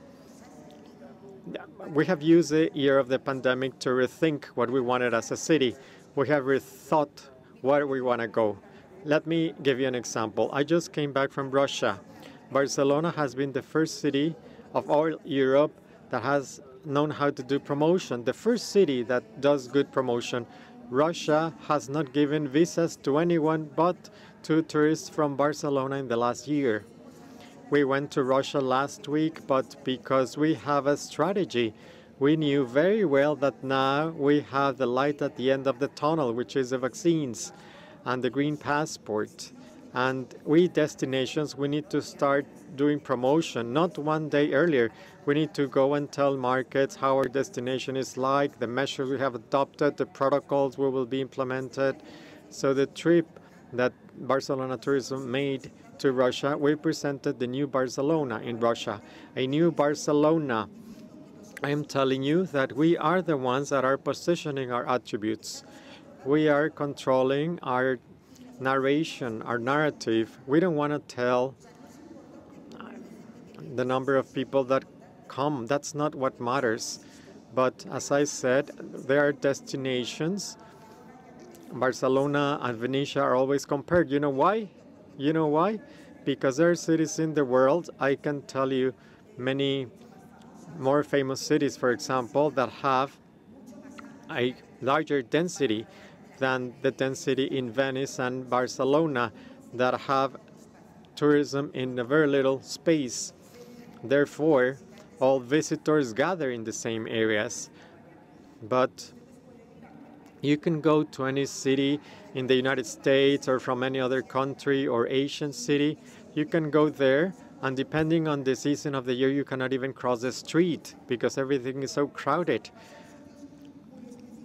E: we have used the year of the pandemic to rethink what we wanted as a city. We have rethought where we want to go. Let me give you an example. I just came back from Russia. Barcelona has been the first city of all Europe that has known how to do promotion, the first city that does good promotion. Russia has not given visas to anyone but to tourists from Barcelona in the last year. We went to Russia last week, but because we have a strategy, we knew very well that now we have the light at the end of the tunnel, which is the vaccines and the green passport. And we destinations, we need to start doing promotion, not one day earlier. We need to go and tell markets how our destination is like, the measures we have adopted, the protocols we will be implemented. So the trip that Barcelona Tourism made to Russia, we presented the new Barcelona in Russia, a new Barcelona. I am telling you that we are the ones that are positioning our attributes. We are controlling our narration, our narrative. We don't want to tell the number of people that come. That's not what matters. But as I said, there are destinations. Barcelona and Venice are always compared. You know why? You know why? Because there are cities in the world, I can tell you many more famous cities, for example, that have a larger density than the density in Venice and Barcelona, that have tourism in a very little space. Therefore, all visitors gather in the same areas. But you can go to any city in the United States or from any other country or Asian city. You can go there, and depending on the season of the year, you cannot even cross the street because everything is so crowded.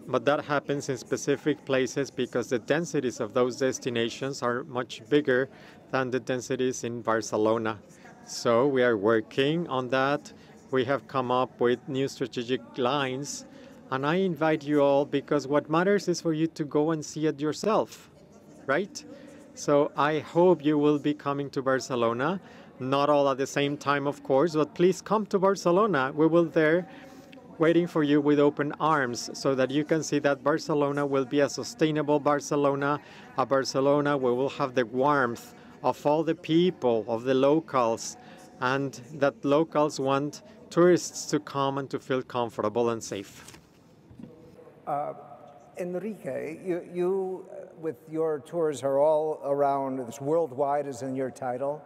E: But that happens in specific places because the densities of those destinations are much bigger than the densities in Barcelona. So we are working on that. We have come up with new strategic lines. And I invite you all, because what matters is for you to go and see it yourself, right? So I hope you will be coming to Barcelona. Not all at the same time, of course, but please come to Barcelona. We will there waiting for you with open arms so that you can see that Barcelona will be a sustainable Barcelona, a Barcelona where we'll have the warmth of all the people, of the locals, and that locals want tourists to come and to feel comfortable and safe.
P: Enrique, you with your tours are all around, this worldwide is in your title.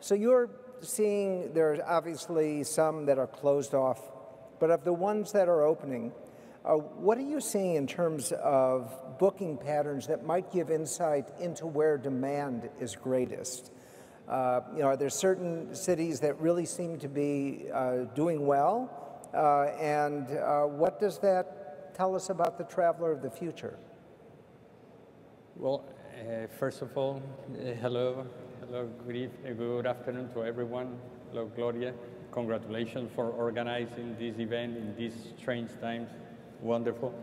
P: So you're seeing there's obviously some that are closed off, but of the ones that are opening, what are you seeing in terms of booking patterns that might give insight into where demand is greatest? Are there certain cities that really seem to be doing well? And what does that tell us about the traveler of the future?
F: Well, first of all, hello, good afternoon to everyone. Hello, Gloria. Congratulations for organizing this event in these strange times. Wonderful.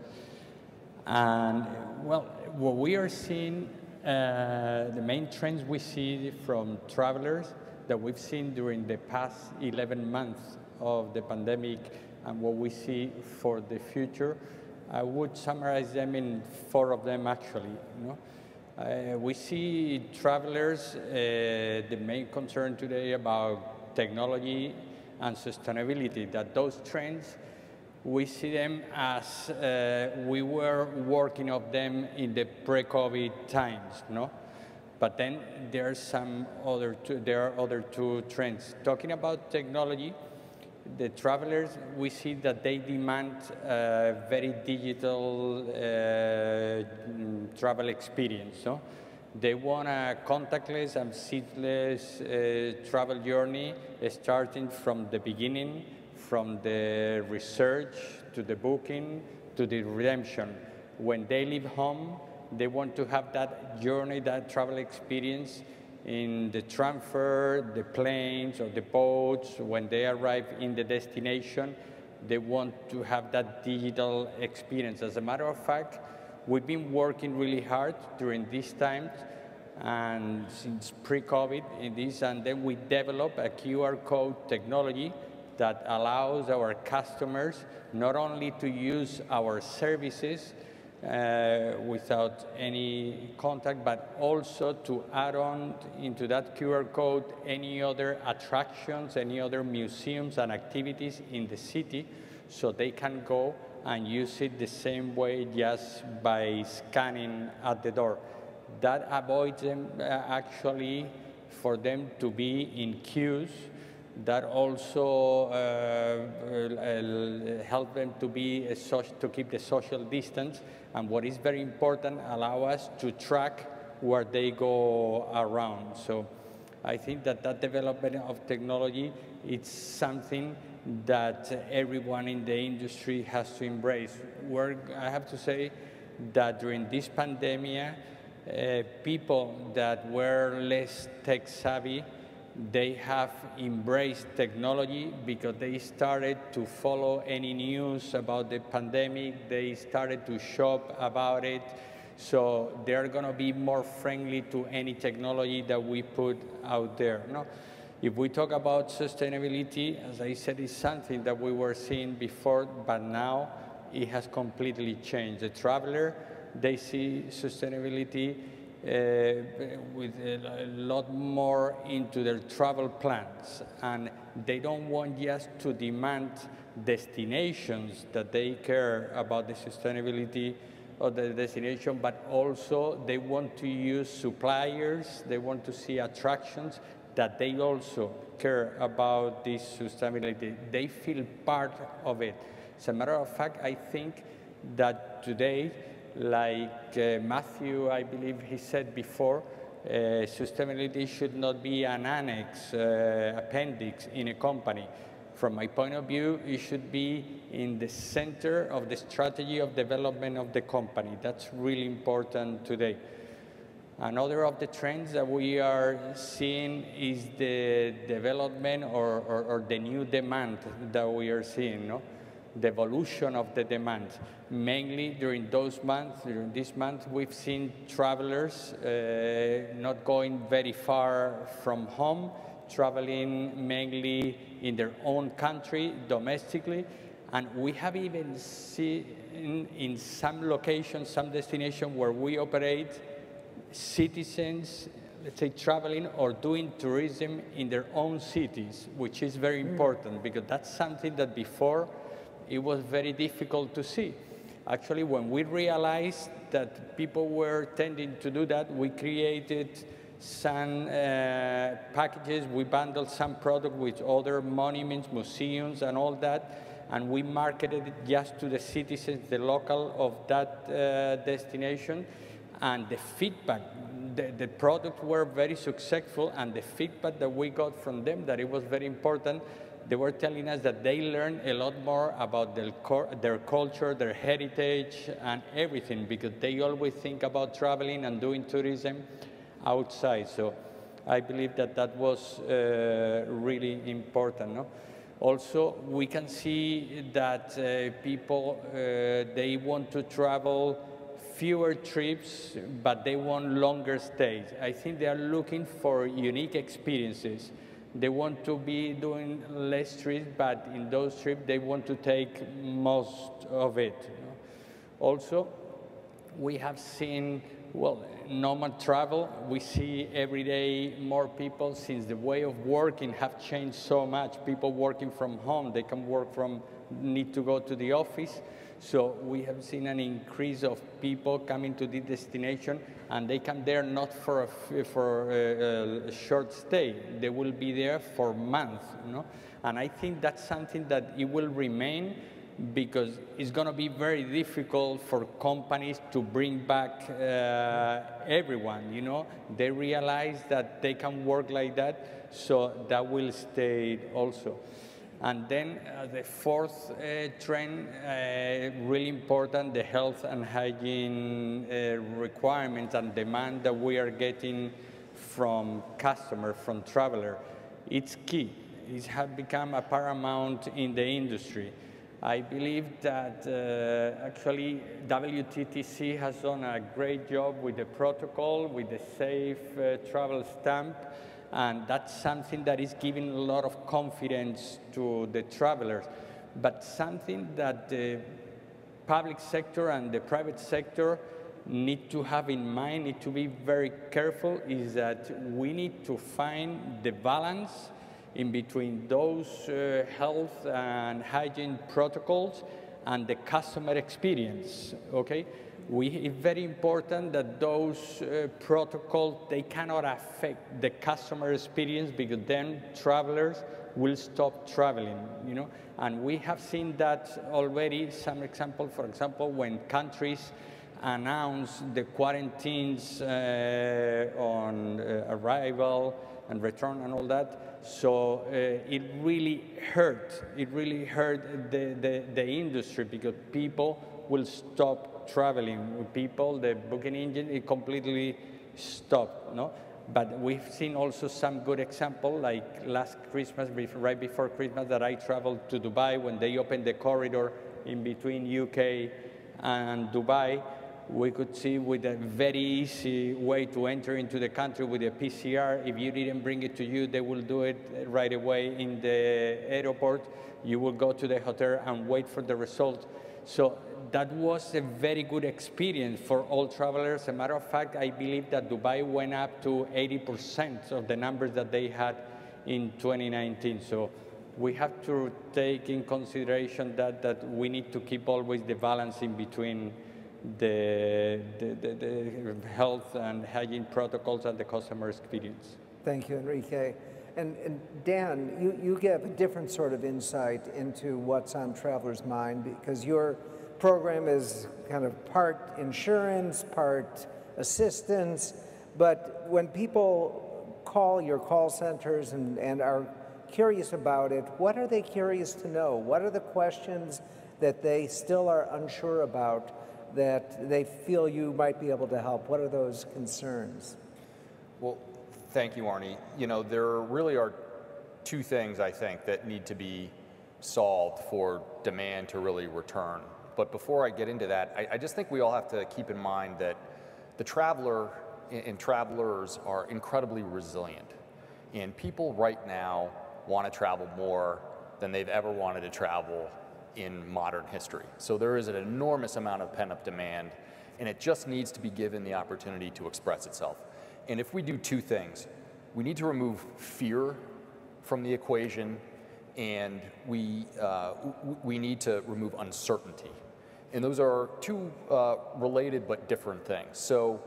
F: And well, what we are seeing, the main trends we see from travelers that we've seen during the past 11 months of the pandemic and what we see for the future I would summarize them in 4 of them, actually. We see travelers, the main concern today about technology and sustainability, that those trends, we see them as we were working on them in the pre-COVID times, But then there are other 2 trends. Talking about technology, the travelers, we see that they demand a very digital travel experience. They want a contactless and seatless travel journey, starting from the beginning, from the research to the booking to the redemption. When they leave home, they want to have that journey, that travel experience in the transfer, the planes or the boats. When they arrive in the destination, they want to have that digital experience. As a matter of fact, we've been working really hard during these times and since pre-COVID in this, and then we developed a QR code technology that allows our customers not only to use our services without any contact, but also to add on into that QR code any other attractions, any other museums and activities in the city, so they can go and use it the same way just by scanning at the door. That avoids them actually for them to be in queues. That also help them to keep the social distance, and what is very important, allow us to track where they go around. So I think that that development of technology, it's something that everyone in the industry has to embrace. I have to say that during this pandemic, people that were less tech savvy, they have embraced technology because they started to follow any news about the pandemic. They started to shop about it. So they're going to be more friendly to any technology that we put out there. If we talk about sustainability, as I said, it's something that we were seeing before, but now it has completely changed. The traveler, they see sustainability with a lot more into their travel plans, and they don't want just to demand destinations that they care about the sustainability of the destination, but also they want to use suppliers, they want to see attractions that they also care about this sustainability. They feel part of it. As a matter of fact, I think that today, like Matthew, I believe he said before, sustainability should not be an annex, appendix in a company. From my point of view, it should be in the center of the strategy of development of the company. That's really important today. Another of the trends that we are seeing is the development or the new demand that we are seeing, the evolution of the demand. Mainly during this month, we've seen travelers not going very far from home, traveling mainly in their own country, domestically, and we have even seen in some locations, some destinations where we operate, citizens, let's say, traveling or doing tourism in their own cities, which is very important because that's something that before it was very difficult to see. Actually, when we realized that people were tending to do that, we created some packages, we bundled some product with other monuments, museums, and all that, and we marketed it just to the citizens, the local of that destination, and the feedback, the products were very successful, and the feedback that we got from them, that it was very important. They were telling us that they learned a lot more about their culture, their heritage, and everything, because they always think about traveling and doing tourism outside. So I believe that that was really important. Also, we can see that people, they want to travel fewer trips, but they want longer stays. I think they are looking for unique experiences. They want to be doing less trips, but in those trips, they want to take most of it. Also, we have seen, well, nomad travel. We see every day more people, since the way of working have changed so much. People working from home, they can work from, need to go to the office. So we have seen an increase of people coming to the destination, and they come there not for a short stay. They will be there for months, you know? And I think that's something that it will remain, because it's going to be very difficult for companies to bring back everyone, you know. They realize that they can work like that, so that will stay also. And then the fourth trend, really important, the health and hygiene requirements and demand that we are getting from customers, from travelers. It's key. It has become a paramount in the industry. I believe that actually WTTC has done a great job with the protocol, with the safe travel stamp, and that's something that is giving a lot of confidence to the travelers. But something that the public sector and the private sector need to have in mind, need to be very careful, is that we need to find the balance in between those health and hygiene protocols and the customer experience, okay? It's very important that those protocols, they cannot affect the customer experience, because then travelers will stop traveling, you know? And we have seen that already. Some example, for example, when countries announce the quarantines on arrival and return and all that, so it really hurt. It really hurt the industry, because people will stop traveling. People, the booking engine, it completely stopped, no? But we've seen also some good example, like last Christmas, right before Christmas, that I traveled to Dubai when they opened the corridor in between UK and Dubai. We could see with a very easy way to enter into the country with a PCR. If you didn't bring it to you, they will do it right away in the airport. You will go to the hotel and wait for the result. So that was a very good experience for all travelers. As a matter of fact, I believe that Dubai went up to 80% of the numbers that they had in 2019. So we have to take in consideration that we need to keep always the balance in between the health and hygiene protocols and the customer experience.
P: Thank you, Enrique. And Dan, you give a different sort of insight into what's on travelers' mind, because your program is kind of part insurance, part assistance. But when people call your call centers and are curious about it, what are they curious to know? What are the questions that they still are unsure about, that they feel you might be able to help? What are those concerns?
G: Well, thank you, Arnie. You know, there really are two things, I think, that need to be solved for demand to really return. But before I get into that, I just think we all have to keep in mind that the traveler and travelers are incredibly resilient. And people right now want to travel more than they've ever wanted to travel in modern history. So there is an enormous amount of pent-up demand, and it just needs to be given the opportunity to express itself. And if we do two things, we need to remove fear from the equation, and we need to remove uncertainty. And those are two related but different things. So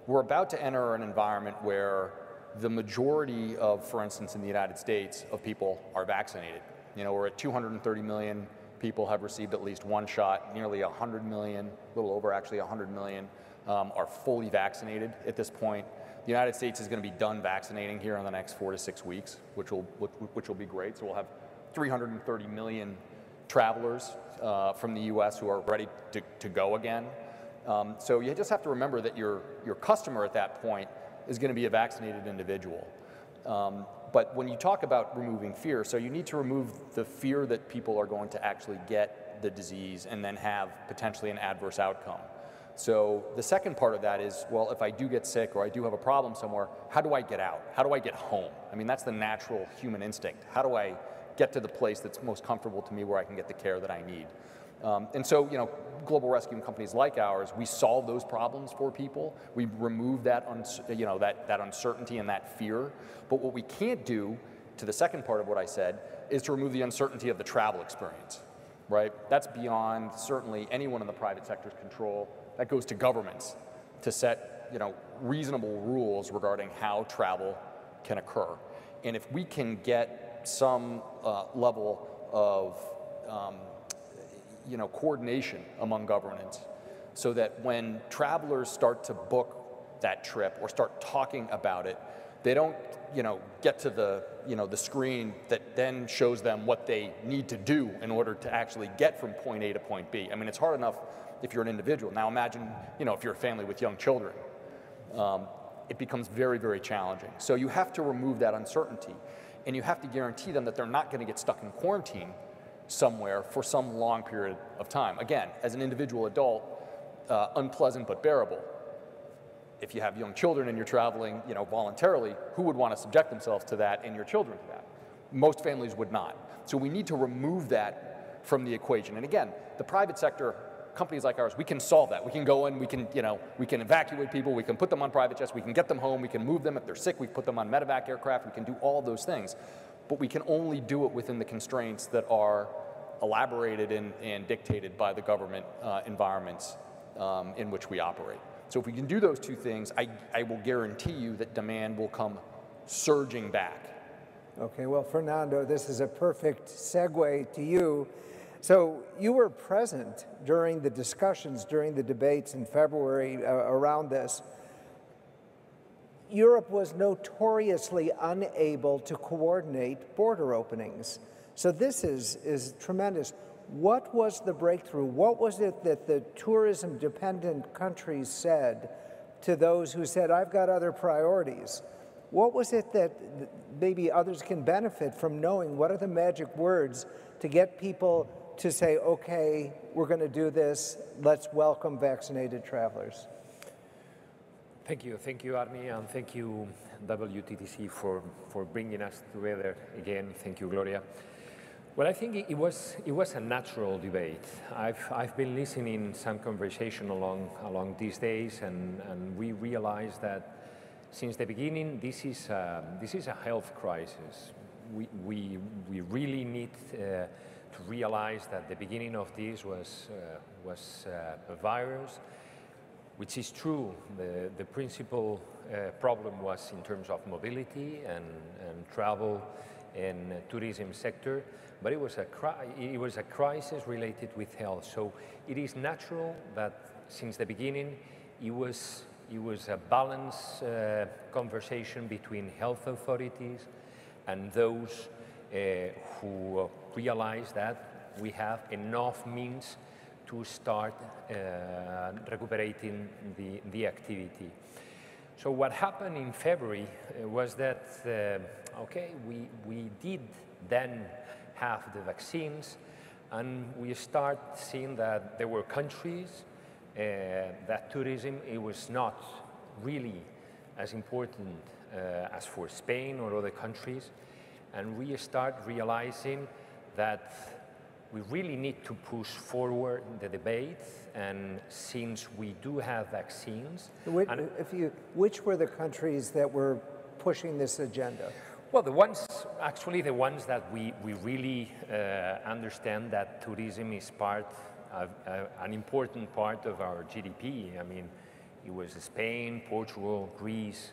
G: we're about to enter an environment where the majority of, for instance, in the United States, of people are vaccinated. You know, we're at 230 million people have received at least one shot. Nearly 100 million, a little over actually 100 million, are fully vaccinated at this point. The United States is going to be done vaccinating here in the next 4 to 6 weeks, which will be great. So we'll have 330 million travelers from the U.S. who are ready to go again. So you just have to remember that your customer at that point is going to be a vaccinated individual. But when you talk about removing fear, so you need to remove the fear that people are going to actually get the disease and then have potentially an adverse outcome. So the second part of that is, well, if I do get sick or I do have a problem somewhere, how do I get out? How do I get home? I mean, that's the natural human instinct. How do I get to the place that's most comfortable to me where I can get the care that I need? And so, you know, global rescue companies like ours, we solve those problems for people. We remove that, that uncertainty and that fear. But what we can't do, to the second part of what I said, is to remove the uncertainty of the travel experience, right? That's beyond certainly anyone in the private sector's control. That goes to governments to set, you know, reasonable rules regarding how travel can occur. And if we can get some level of coordination among governments so that when travelers start to book that trip or start talking about it, they don't, get to the, the screen that then shows them what they need to do in order to actually get from point A to point B. I mean, it's hard enough if you're an individual. Now imagine, if you're a family with young children, it becomes very, very challenging. So you have to remove that uncertainty, and you have to guarantee them that they're not going to get stuck in quarantine somewhere for some long period of time. Again, as an individual adult, unpleasant but bearable. If you have young children and you're traveling, voluntarily, who would want to subject themselves to that and your children to that? Most families would not. So we need to remove that from the equation. And again, the private sector, companies like ours, we can solve that. We can go in, we can evacuate people, we can put them on private jets, we can get them home, we can move them if they're sick, we put them on medevac aircraft, we can do all those things. But we can only do it within the constraints that are elaborated and dictated by the government environments in which we operate. So if we can do those two things, I will guarantee you that demand will come surging back.
P: Okay, well, Fernando, this is a perfect segue to you. So you were present during the discussions, during the debates in February around this. Europe was notoriously unable to coordinate border openings. So this is tremendous. What was the breakthrough? What was it that the tourism-dependent countries said to those who said, I've got other priorities? What was it that maybe others can benefit from knowing? What are the magic words to get people to say, okay, we're going to do this, let's welcome vaccinated travelers?
L: Thank you, Arnie, and thank you, WTTC, for bringing us together again. Thank you, Gloria. Well, I think it was a natural debate. I've been listening some conversation along these days, and we realized that since the beginning, this is a health crisis. We really need to realize that the beginning of this was a virus, which is true. The principal problem was in terms of mobility and travel and tourism sector, but it was a crisis related with health. So it is natural that since the beginning it was a balanced conversation between health authorities and those who realize that we have enough means to start recuperating the activity. So what happened in February was that, okay, we did then have the vaccines, and we start seeing that there were countries that tourism, it was not really as important as for Spain or other countries, and we start realizing that we really need to push forward the debate, and since we do have vaccines...
P: Which were the countries that were pushing this agenda?
L: Well, the ones that we really understand that tourism is an important part of our GDP. I mean, it was Spain, Portugal, Greece,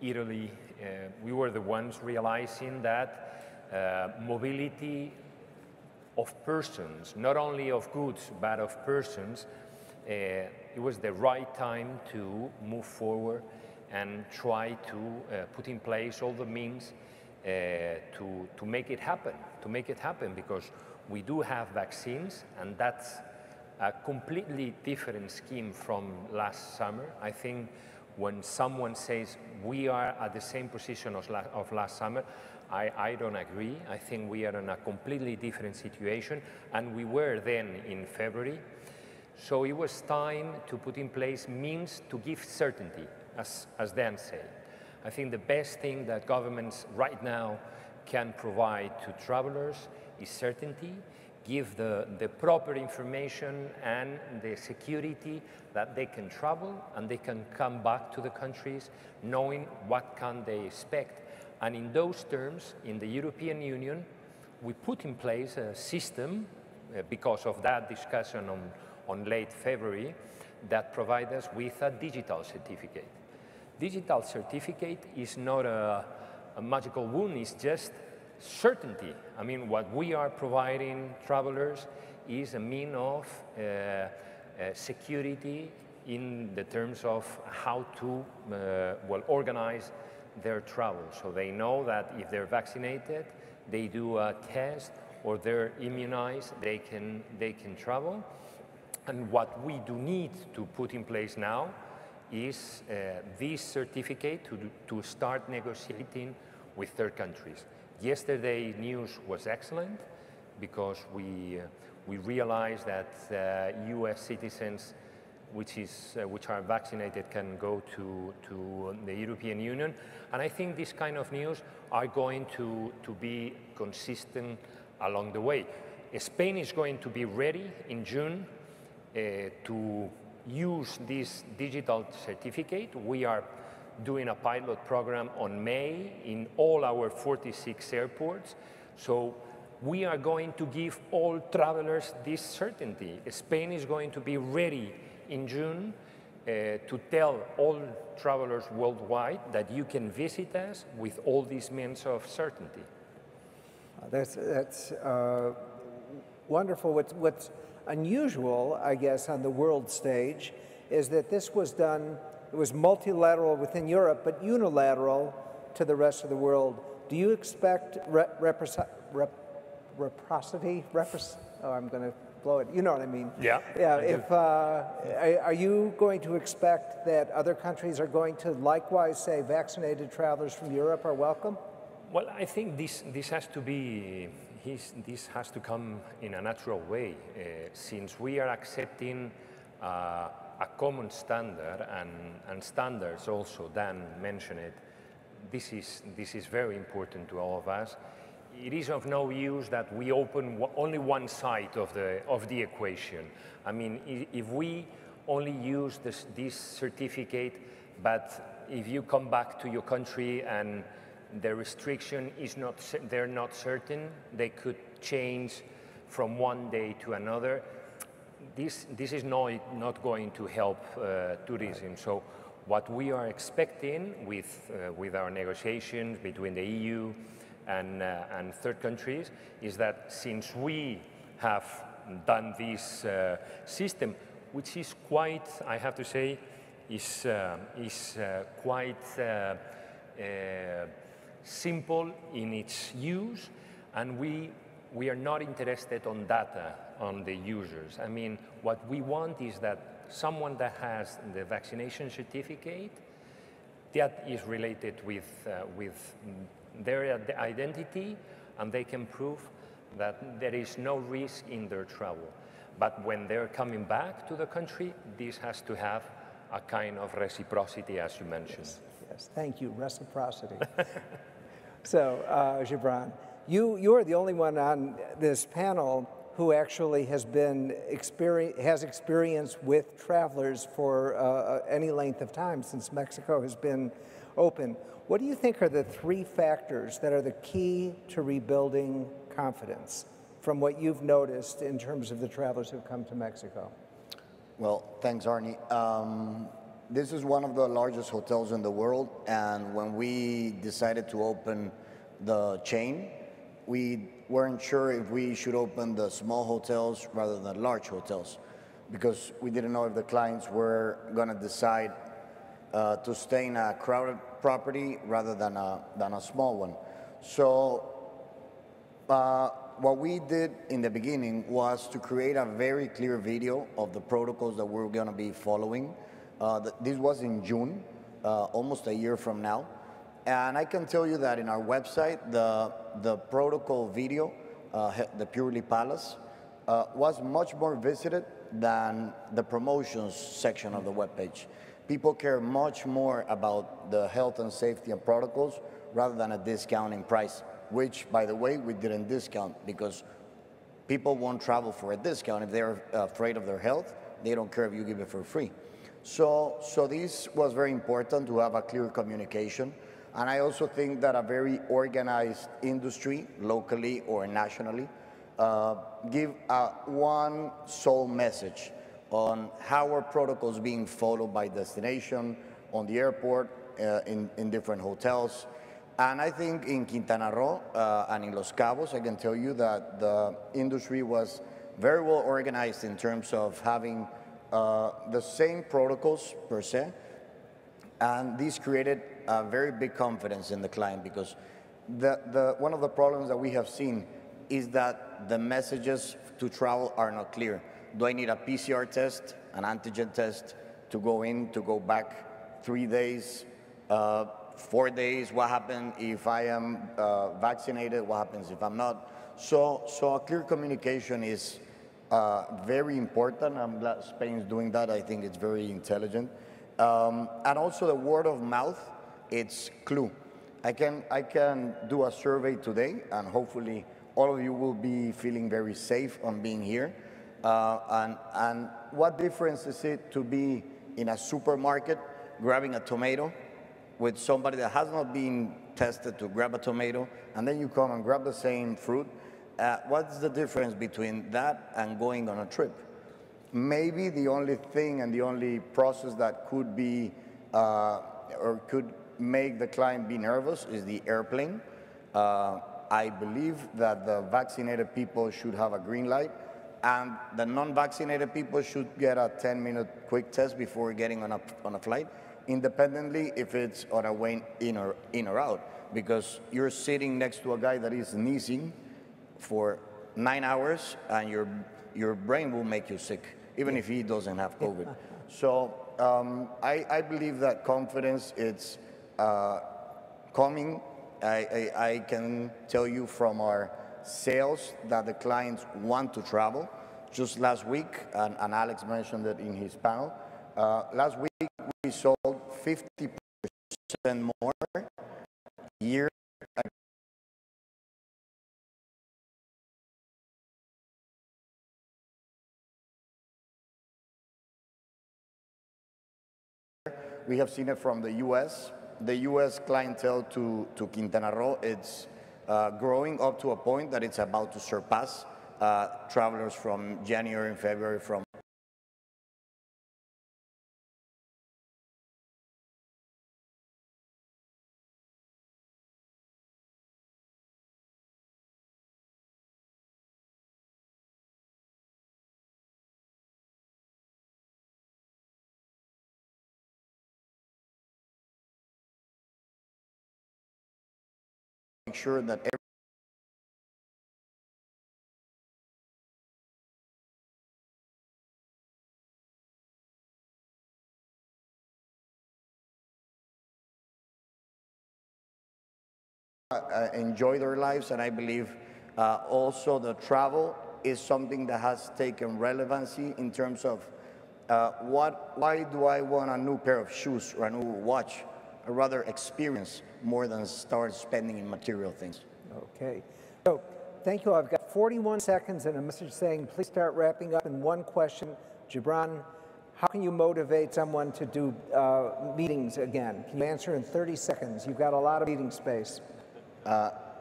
L: Italy. We were the ones realizing that mobility of persons, not only of goods, but of persons, it was the right time to move forward and try to put in place all the means to make it happen, because we do have vaccines, and that's a completely different scheme from last summer. I think when someone says we are at the same position of last summer, I don't agree. I think we are in a completely different situation, and we were then in February. So it was time to put in place means to give certainty, as Dan said. I think the best thing that governments right now can provide to travelers is certainty, give the proper information and the security that they can travel and they can come back to the countries knowing what can they expect. And in those terms, in the European Union, we put in place a system because of that discussion on late February that provides us with a digital certificate. Digital certificate is not a magical wand, it's just certainty. I mean, what we are providing travelers is a mean of security in the terms of how to well, organize their travel. So they know that if they're vaccinated, they do a test, or they're immunized, they can travel. And what we do need to put in place now is this certificate to start negotiating with third countries. Yesterday news was excellent because we realized that US citizens which are vaccinated can go to the European Union. And I think this kind of news are going to be consistent along the way. Spain is going to be ready in June to use this digital certificate. We are doing a pilot program on May in all our 46 airports. So we are going to give all travelers this certainty. Spain is going to be ready in June to tell all travelers worldwide that you can visit us with all these means of certainty.
P: That's wonderful. What's unusual, I guess, on the world stage is that this was done, it was multilateral within Europe, but unilateral to the rest of the world. Do you expect reciprocity? Oh, I'm going to blow it. You know what I mean?
L: Yeah.
P: Yeah. Are you going to expect that other countries are going to likewise say vaccinated travelers from Europe are welcome?
L: Well, I think this has to be. This has to come in a natural way, since we are accepting a common standard and standards also. Dan mentioned it. This is very important to all of us. It is of no use that we open only one side of the equation. I mean, if we only use this certificate, but if you come back to your country and the restriction is they're not certain, they could change from one day to another. This is not going to help tourism. So what we are expecting with our negotiations between the EU and third countries is that since we have done this system, which is quite, I have to say, is quite simple in its use, and we are not interested on data on the users. I mean, what we want is that someone that has the vaccination certificate that is related with their identity, and they can prove that there is no risk in their travel. But when they're coming back to the country, this has to have a kind of reciprocity, as you mentioned.
P: Yes, thank you, reciprocity. So, Gibran, you are the only one on this panel who actually has experience with travelers for any length of time since Mexico has been open. What do you think are the three factors that are the key to rebuilding confidence from what you've noticed in terms of the travelers who've come to Mexico?
K: Well, thanks, Arnie. This is one of the largest hotels in the world, and when we decided to open the chain, we weren't sure if we should open the small hotels rather than large hotels, because we didn't know if the clients were going to decide to stay in a crowded property rather than a small one. So what we did in the beginning was to create a very clear video of the protocols that we're going to be following. This was in June, almost a year from now. And I can tell you that in our website, the protocol video, the Purely Palace, was much more visited than the promotions section of the webpage. People care much more about the health and safety and protocols rather than a discounting price, which, by the way, we didn't discount because People won't travel for a discount. If they're afraid of their health, they don't care if you give it for free. So this was very important to have a clear communication. And I also think that a very organized industry, locally or nationally, give one sole message on how our protocols being followed by destination, on the airport, in different hotels. And I think in Quintana Roo and in Los Cabos, I can tell you that the industry was very well organized in terms of having the same protocols per se. And this created a very big confidence in the client, because one of the problems that we have seen is that the messages to travel are not clear. Do I need a PCR test, an antigen test to go in, to go back 3 days, 4 days? What happens if I am vaccinated? What happens if I'm not? So a clear communication is very important. I'm glad Spain is doing that. I think it's very intelligent. And also the word of mouth, it's clue. I can do a survey today, and hopefully all of you will be feeling very safe on being here. And what difference is it to be in a supermarket grabbing a tomato with somebody that has not been tested to grab a tomato, and then you come and grab the same fruit? What's the difference between that and going on a trip? Maybe the only thing and the only process that could be or could make the client be nervous is the airplane. I believe that the vaccinated people should have a green light, and the non-vaccinated people should get a 10-minute quick test before getting on a flight, independently if it's on a way in or out, because you're sitting next to a guy that is sneezing for 9 hours, and your brain will make you sick, even if he doesn't have COVID. So I believe that confidence is coming. I can tell you from our sales that the clients want to travel. Just last week, and Alex mentioned it in his panel, last week we sold 50% more year. We have seen it from the US. The US clientele to Quintana Roo, it's growing up to a point that it's about to surpass travelers from January and February from make sure that enjoy their lives. And I believe also the travel is something that has taken relevancy in terms of why do I want a new pair of shoes or a new watch? I'd rather experience more than start spending in material things.
P: Okay. So thank you. I've got 41 seconds and a message saying please start wrapping up in one question. Gibran, how can you motivate someone to do meetings again? Can you answer in 30 seconds? You've got a lot of meeting space.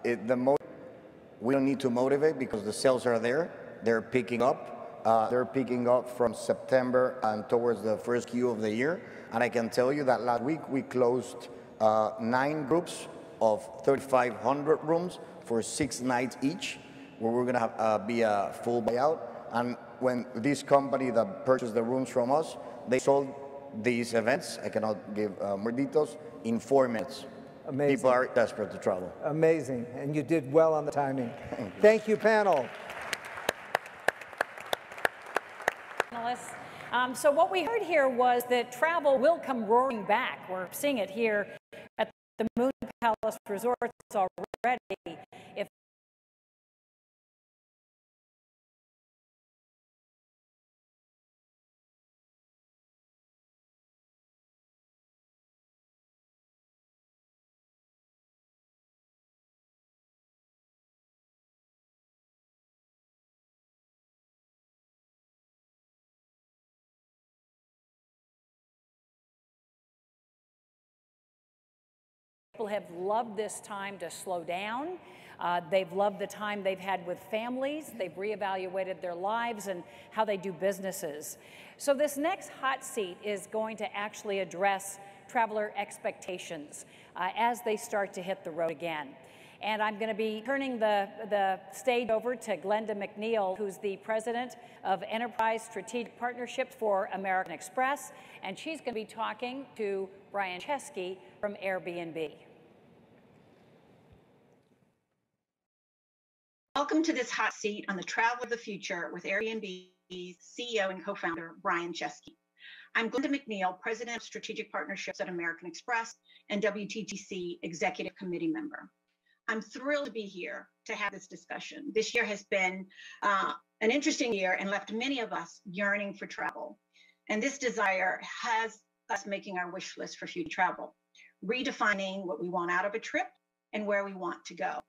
K: We don't need to motivate because the sales are there. They're picking up. They're picking up from September and towards the first Q of the year. And I can tell you that last week we closed 9 groups of 3,500 rooms for 6 nights each, where we're going to be a full buyout. And when this company that purchased the rooms from us, they sold these events, I cannot give more details, in 4 minutes.
P: Amazing.
K: People are desperate to travel.
P: Amazing. And you did well on the timing. Thank you, panel.
H: So what we heard here was that travel will come roaring back. We're seeing it here at the Moon Palace Resorts already. If People have loved this time to slow down. They've loved the time they've had with families. They've reevaluated their lives and how they do businesses. So this next hot seat is going to actually address traveler expectations as they start to hit the road again. And I'm going to be turning the stage over to Glenda McNeil, who's the president of Enterprise Strategic Partnerships for American Express, and she's going to be talking to Brian Chesky from Airbnb.
J: Welcome to this hot seat on the travel of the future with Airbnb's CEO and co-founder, Brian Chesky. I'm Glenda McNeil, president of Strategic Partnerships at American Express and WTTC executive committee member. I'm thrilled to be here to have this discussion. This year has been an interesting year and left many of us yearning for travel. And this desire has us making our wish list for future travel, redefining what we want out of a trip and where we want to go.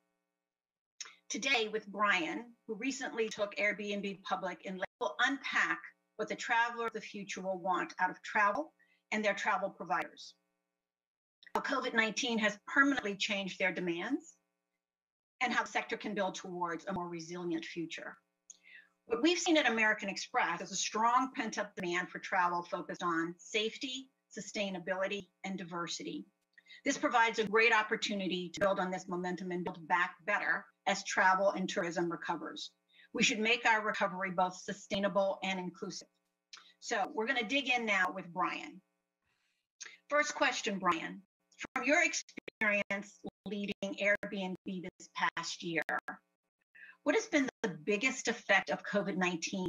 J: Today with Brian, who recently took Airbnb public, and will unpack what the traveler of the future will want out of travel and their travel providers. How COVID-19 has permanently changed their demands, and how the sector can build towards a more resilient future. What we've seen at American Express is a strong pent-up demand for travel focused on safety, sustainability, and diversity. This provides a great opportunity to build on this momentum and build back better as travel and tourism recovers. We should make our recovery both sustainable and inclusive. So we're going to dig in now with Brian. First question, Brian. From your experience leading Airbnb this past year, what has been the biggest effect of COVID-19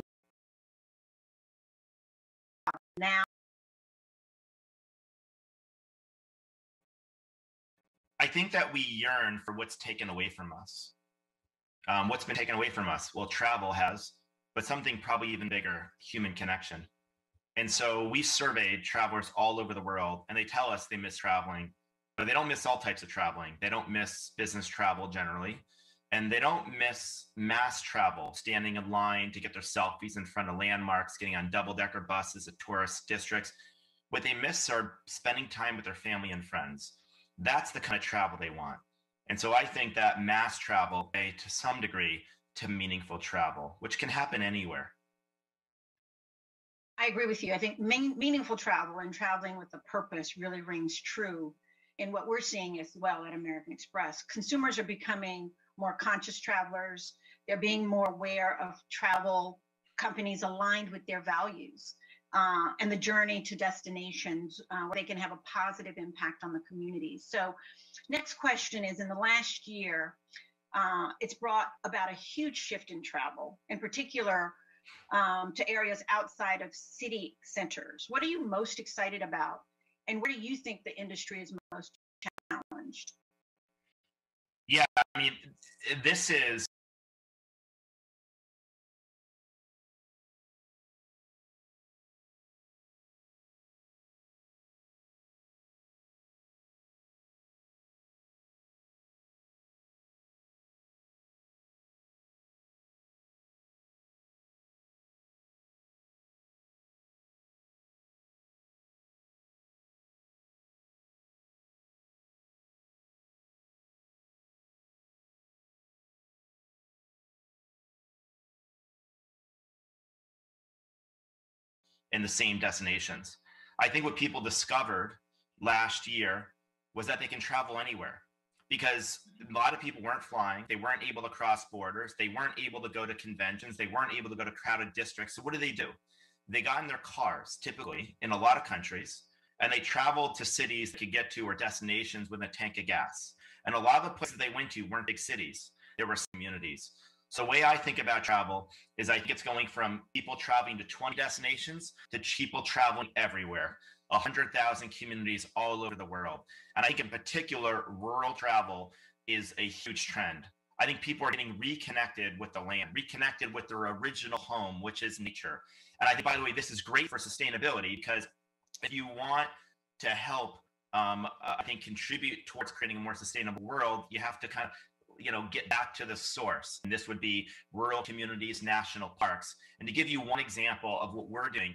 J: now?
M: I think that we yearn for what's taken away from us. What's been taken away from us? Well, travel has, but something probably even bigger, human connection. And so we surveyed travelers all over the world, and they tell us they miss traveling, but they don't miss all types of traveling. They don't miss business travel generally, and they don't miss mass travel, standing in line to get their selfies in front of landmarks, getting on double-decker buses at tourist districts. What they miss are spending time with their family and friends. That's the kind of travel they want. And so I think that mass travel, to some degree, to meaningful travel, which can happen anywhere.
J: I agree with you. I think meaningful travel and traveling with a purpose really rings true in what we're seeing as well at American Express. Consumers are becoming more conscious travelers. They're being more aware of travel companies aligned with their values and the journey to destinations where they can have a positive impact on the communities. So next question is, in the last year, it's brought about a huge shift in travel, in particular to areas outside of city centers. What are you most excited about? And where do you think the industry is most challenged?
M: Yeah, I mean, this is in the same destinations. I think what people discovered last year was that they can travel anywhere, because a lot of people weren't flying. They weren't able to cross borders. They weren't able to go to conventions. They weren't able to go to crowded districts. So what do? They got in their cars, typically in a lot of countries, and they traveled to cities they could get to, or destinations with a tank of gas. And a lot of the places they went to weren't big cities. There were communities. So the way I think about travel is I think it's going from people traveling to 20 destinations to people traveling everywhere, 100,000 communities all over the world. And I think in particular, rural travel is a huge trend. I think people are getting reconnected with the land, reconnected with their original home, which is nature. And I think, by the way, this is great for sustainability, because if you want to help, I think, contribute towards creating a more sustainable world, you have to kind of get back to the source. And this would be rural communities, national parks. And to give you one example of what we're doing,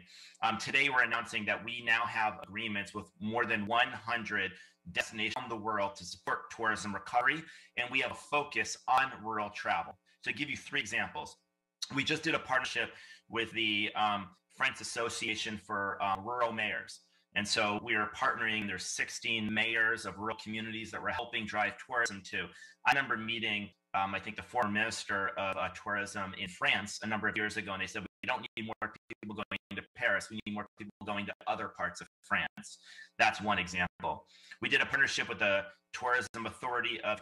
M: today we're announcing that we now have agreements with more than 100 destinations around the world to support tourism recovery. And we have a focus on rural travel. So to give you 3 examples, we just did a partnership with the French Association for Rural Mayors. And so we are partnering, there's 16 mayors of rural communities that we're helping drive tourism to. I remember meeting, I think the former minister of tourism in France a number of years ago, and they said, we don't need more people going to Paris, we need more people going to other parts of France. That's one example. We did a partnership with the Tourism Authority of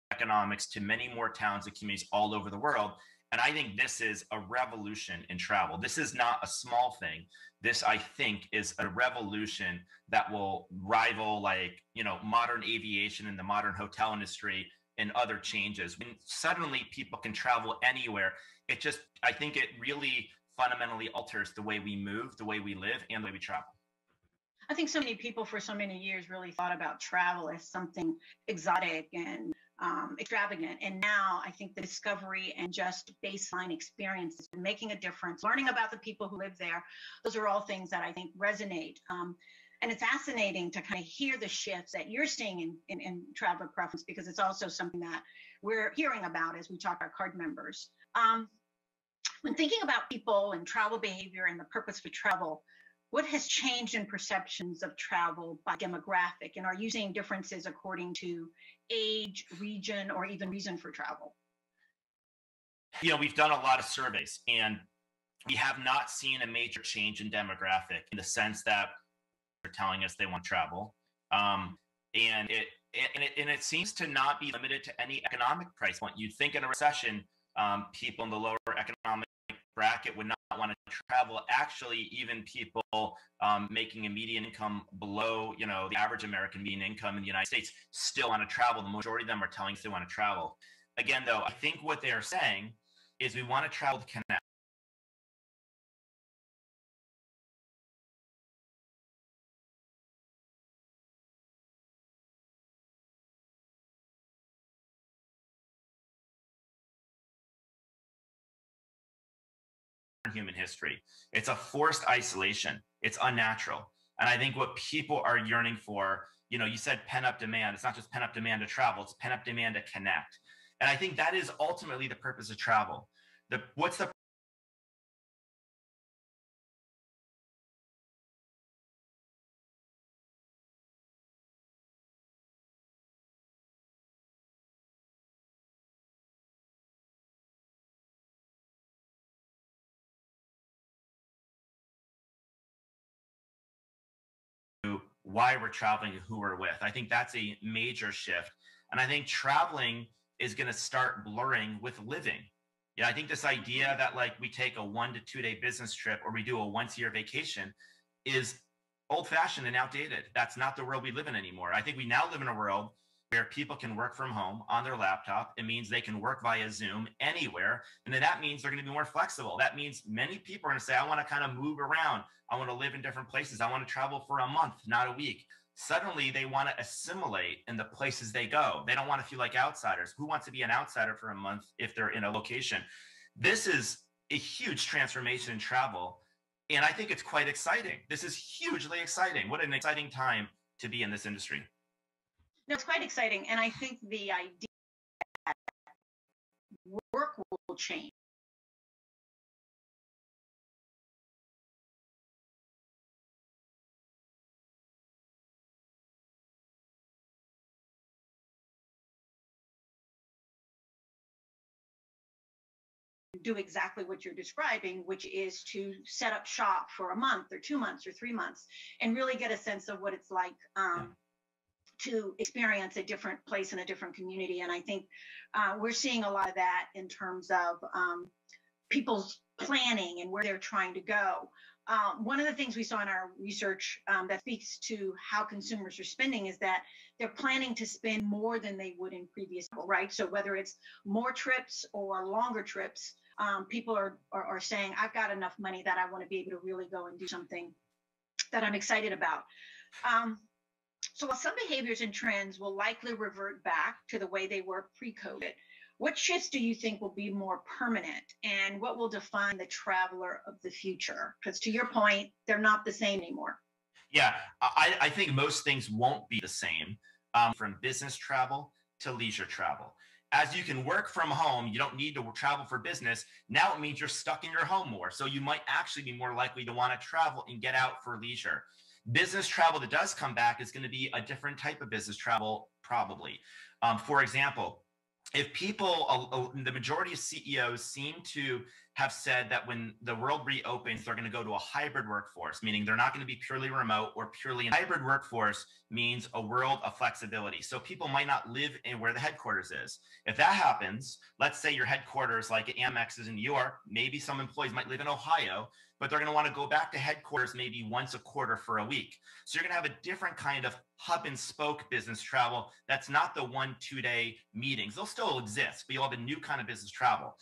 M: economics to many more towns and communities all over the world. And I think this is a revolution in travel. This is not a small thing. This, I think, is a revolution that will rival, modern aviation and the modern hotel industry and other changes. When suddenly people can travel anywhere, I think it really fundamentally alters the way we move, the way we live, and the way we travel.
J: I think so many people for so many years really thought about travel as something exotic and extravagant. And now I think the discovery and just baseline experiences, making a difference, learning about the people who live there, those are all things that I think resonate. And it's fascinating to kind of hear the shifts that you're seeing in traveler preference, because it's also something that we're hearing about as we talk to our card members. When thinking about people and travel behavior and the purpose for travel, what has changed in perceptions of travel by demographic? And are you seeing differences according to age, region, or even reason for travel?
M: We've done a lot of surveys, and we have not seen a major change in demographic in the sense that they're telling us they want to travel. And it seems to not be limited to any economic price point. You'd think in a recession, people in the lower economic bracket would not want to travel. Actually, even people making a median income below, the average American median income in the United States still want to travel. The majority of them are telling us they want to travel. Again, though, I think what they are saying is we want to travel to connect. Human history. It's a forced isolation. It's unnatural. And I think what people are yearning for, you said pent-up demand. It's not just pent-up demand to travel, it's pent-up demand to connect. And I think that is ultimately the purpose of travel. What's the why we're traveling and who we're with. I think that's a major shift. And I think traveling is going to start blurring with living. I think this idea that we take a 1 to 2 day business trip or we do a once-a-year vacation is old-fashioned and outdated. That's not the world we live in anymore. I think we now live in a world where people can work from home on their laptop. It means they can work via Zoom anywhere. And then that means they're going to be more flexible. That means many people are going to say, I want to kind of move around. I want to live in different places. I want to travel for a month, not a week. Suddenly they want to assimilate in the places they go. They don't want to feel like outsiders. Who wants to be an outsider for a month if they're in a location? This is a huge transformation in travel. And I think it's quite exciting. This is hugely exciting. What an exciting time to be in this industry.
J: No, it's quite exciting. And I think the idea that work will change. Do exactly what you're describing, which is to set up shop for a month or 2 months or 3 months and really get a sense of what it's like to experience a different place in a different community. And I think we're seeing a lot of that in terms of people's planning and where they're trying to go. One of the things we saw in our research that speaks to how consumers are spending is that they're planning to spend more than they would in previous, right? So whether it's more trips or longer trips, people are saying, I've got enough money that I want to be able to really go and do something that I'm excited about. So while some behaviors and trends will likely revert back to the way they were pre-COVID, what shifts do you think will be more permanent, and what will define the traveler of the future? Because to your point, they're not the same anymore.
M: Yeah, I think most things won't be the same, from business travel to leisure travel. As you can work from home, you don't need to travel for business. Now it means you're stuck in your home more. So you might actually be more likely to want to travel and get out for leisure. Business travel that does come back is going to be a different type of business travel, probably. For example, if people, the majority of CEOs seem to have said that when the world reopens, they're going to go to a hybrid workforce, meaning they're not going to be purely remote or purely. Hybrid workforce means a world of flexibility. So people might not live in where the headquarters is. If that happens, let's say your headquarters, like Amex, is in New York, maybe some employees might live in Ohio, but they're going to want to go back to headquarters maybe once a quarter for a week. So you're going to have a different kind of hub and spoke business travel. That's not the 1-2 day meetings. They'll still exist, but you'll have a new kind of business travel.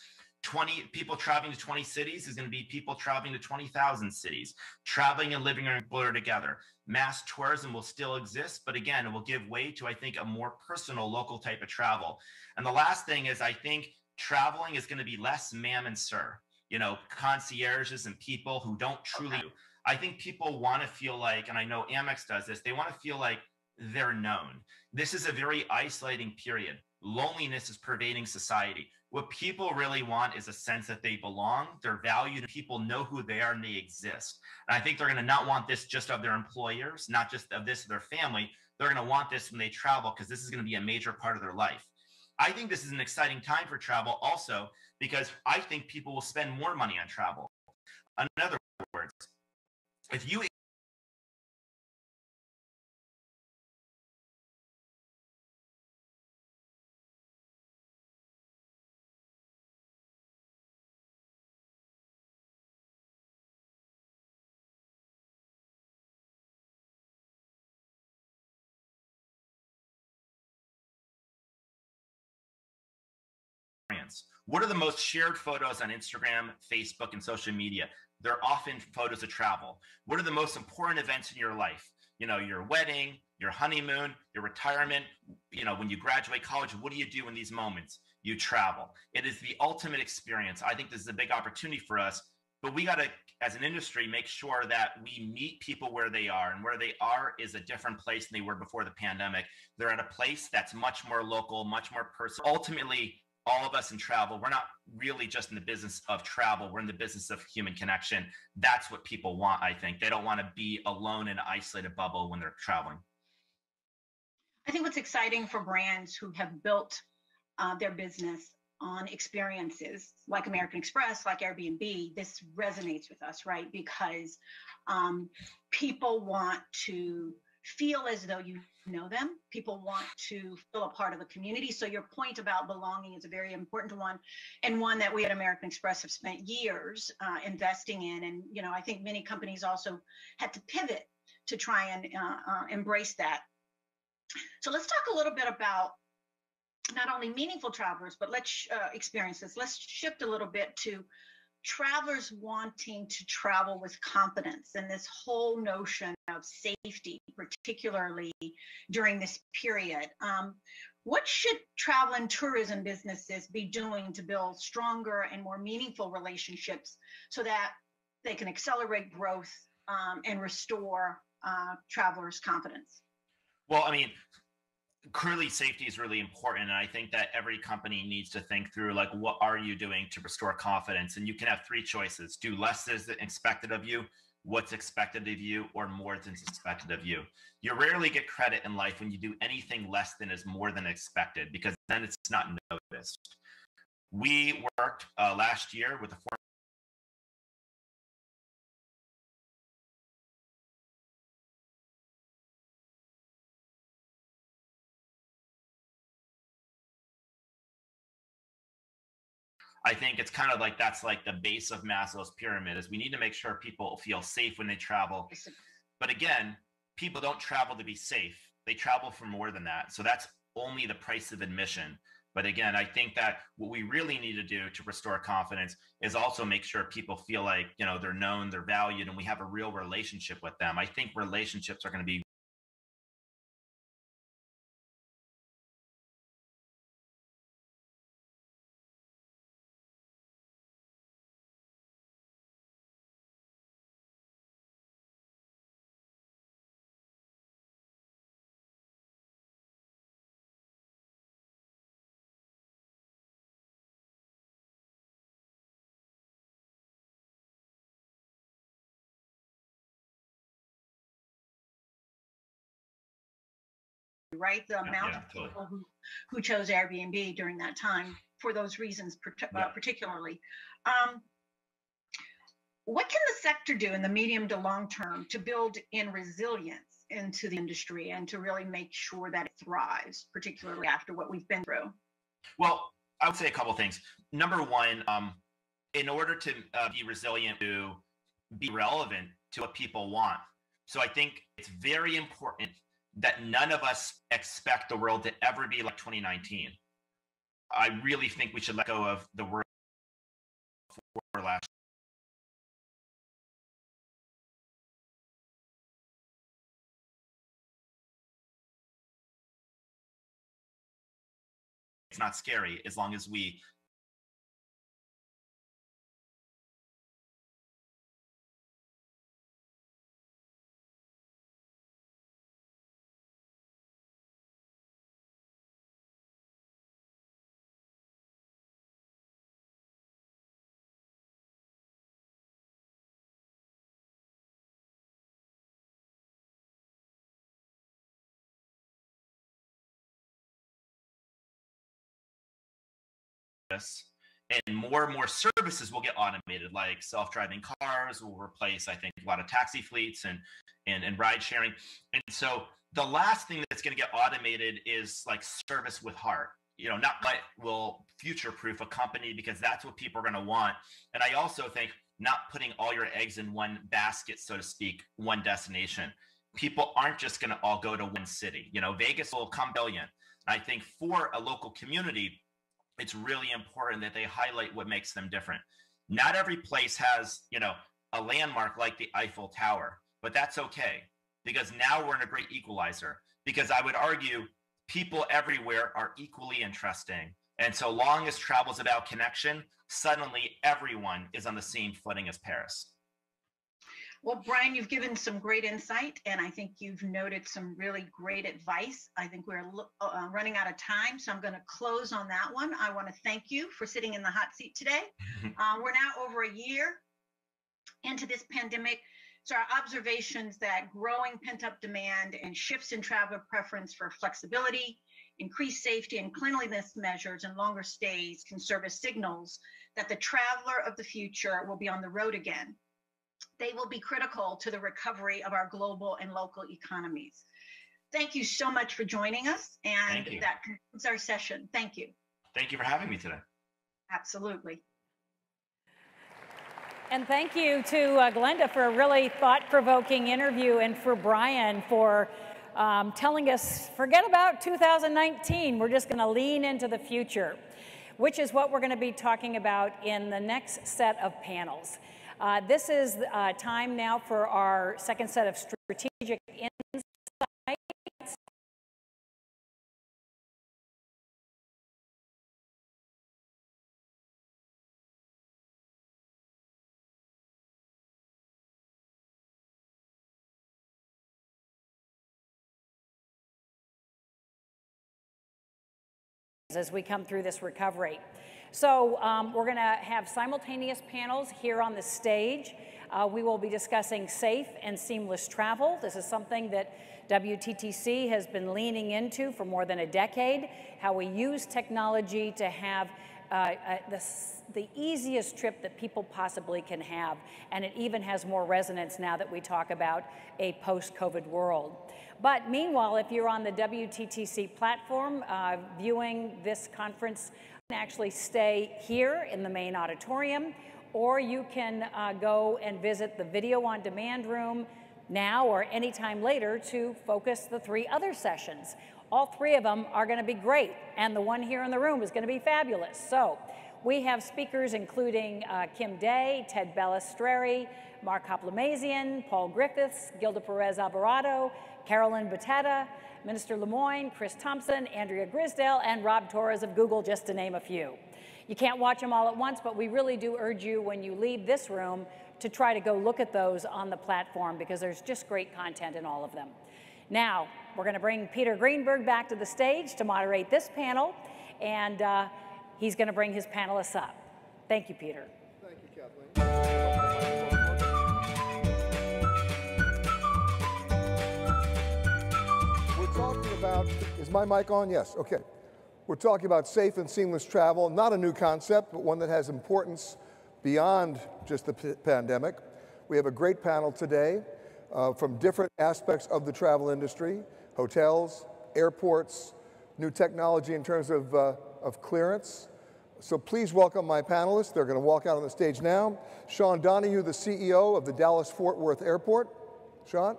M: 20 people traveling to 20 cities is going to be people traveling to 20,000 cities. Traveling and living are blur together. Mass tourism will still exist, but again, it will give way to, I think, a more personal local type of travel. And the last thing is, I think traveling is going to be less ma'am and sir. You know, concierges and people who don't truly. I think people want to feel like, and I know Amex does this, they want to feel like they're known. This is a very isolating period. Loneliness is pervading society. What people really want is a sense that they belong, they're valued, and people know who they are and they exist. And I think they're going to not want this just of their employers, not just of this of their family. They're going to want this when they travel, because this is going to be a major part of their life. I think this is an exciting time for travel also, because I think people will spend more money on travel. In other words, if you what are the most shared photos on Instagram, Facebook, and social media? They're often photos of travel. What are the most important events in your life? You know, your wedding, your honeymoon, your retirement, you know, when you graduate college, what do you do in these moments? You travel. It is the ultimate experience. I think this is a big opportunity for us, but we got to, as an industry, make sure that we meet people where they are, and where they are is a different place than they were before the pandemic. They're at a place that's much more local, much more personal. Ultimately, all of us in travel, we're not really just in the business of travel. We're in the business of human connection. That's what people want, I think. They don't want to be alone in an isolated bubble when they're traveling.
J: I think what's exciting for brands who have built their business on experiences like American Express, like Airbnb, this resonates with us, right? Because people want to feel as though you know them. People want to feel a part of a community. So your point about belonging is a very important one, and one that we at American Express have spent years investing in. And, you know, I think many companies also had to pivot to try and embrace that. So let's talk a little bit about not only meaningful travelers, but let's experiences. Let's shift a little bit to travelers wanting to travel with confidence, and this whole notion of safety, particularly during this period. What should travel and tourism businesses be doing to build stronger and more meaningful relationships so that they can accelerate growth and restore travelers' confidence?
M: Well, I mean, clearly safety is really important, and I think that every company needs to think through, like, what are you doing to restore confidence? And you can have three choices: do less than is expected of you, what's expected of you, or more than is expected of you. You rarely get credit in life when you do anything less than is more than expected, because then it's not noticed. We worked last year with a I think it's kind of like that's like the base of Maslow's pyramid is we need to make sure people feel safe when they travel. But again, people don't travel to be safe. They travel for more than that. So that's only the price of admission. But again, I think that what we really need to do to restore confidence is also make sure people feel like, you know, they're known, they're valued, and we have a real relationship with them. I think relationships are going to be
J: right? The amount of people who chose Airbnb during that time for those reasons, particularly. What can the sector do in the medium to long term to build in resilience into the industry and to really make sure that it thrives, particularly after what we've been through?
M: Well, I would say a couple of things. Number one, in order to be resilient, to be relevant to what people want. So I think it's very important that none of us expect the world to ever be like 2019. I really think we should let go of the world before last. It's not scary as long as we and more services will get automated, like self-driving cars will replace, I think, a lot of taxi fleets and ride sharing. And so the last thing that's going to get automated is like service with heart. You know, not what will future-proof a company, because that's what people are going to want. And I also think not putting all your eggs in one basket, so to speak, one destination. People aren't just going to all go to one city. You know, Vegas will come billion. I think for a local community, it's really important that they highlight what makes them different. Not every place has, you know, a landmark like the Eiffel Tower, but that's okay, because now we're in a great equalizer. Because I would argue people everywhere are equally interesting. And so long as travel is about connection, suddenly everyone is on the same footing as Paris.
J: Well, Brian, you've given some great insight, and I think you've noted some really great advice. I think we're running out of time, so I'm going to close on that one. I want to thank you for sitting in the hot seat today. We're now over a year into this pandemic, so our observations that growing pent-up demand and shifts in travel preference for flexibility, increased safety and cleanliness measures, and longer stays can serve as signals that the traveler of the future will be on the road again. They will be critical to the recovery of our global and local economies. Thank you so much for joining us, and that concludes our session. Thank you.
M: Thank you for having me today.
J: Absolutely.
H: And thank you to Glenda for a really thought-provoking interview, and for Brian for telling us, forget about 2019, we're just going to lean into the future, which is what we're going to be talking about in the next set of panels. This is time now for our second set of strategic insights. As we come through this recovery. So we're going to have simultaneous panels here on the stage. We will be discussing safe and seamless travel. This is something that WTTC has been leaning into for more than a decade, how we use technology to have the easiest trip that people possibly can have. And it even has more resonance now that we talk about a post-COVID world. But meanwhile, if you're on the WTTC platform viewing this conference actually stay here in the main auditorium, or you can go and visit the video on demand room now or anytime later to focus the 3 other sessions. All 3 of them are going to be great, and the one here in the room is going to be fabulous. So we have speakers including Kim Day, Ted Balistreri, Mark Hoplamazian, Paul Griffiths, Gilda Perez Alvarado, Carolyn Batetta, Minister Lemoyne, Chris Thompson, Andrea Grisdale, and Rob Torres of Google, just to name a few. You can't watch them all at once, but we really do urge you when you leave this room to try to go look at those on the platform, because there's just great content in all of them. Now, we're going to bring Peter Greenberg back to the stage to moderate this panel, and he's going to bring his panelists up. Thank you, Peter.
D: Thank you, Kathleen. We're talking about, is my mic on? Yes, okay. We're talking about safe and seamless travel, not a new concept, but one that has importance beyond just the pandemic. We have a great panel today from different aspects of the travel industry: hotels, airports, new technology in terms of clearance. So please welcome my panelists. They're going to walk out on the stage now. Sean Donohue, the CEO of the Dallas-Fort Worth Airport. Sean.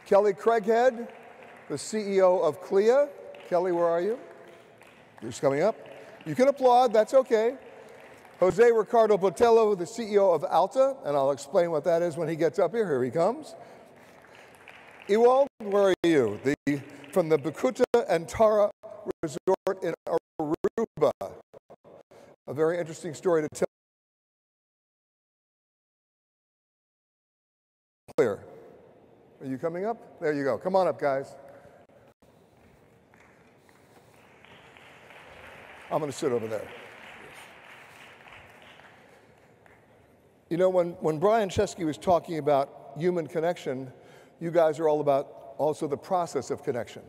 D: Kelly Craighead, the CEO of CLIA. Kelly, where are you? You're just coming up. You can applaud, that's okay. Jose Ricardo Botello, the CEO of Alta, and I'll explain what that is when he gets up here. Here he comes. Ewald, where are you? From the Bakuta and Tara Resort in Aruba. A very interesting story to tell. Clear. Are you coming up? There you go. Come on up, guys. I'm going to sit over there. You know, when Brian Chesky was talking about human connection, you guys are all about also the process of connection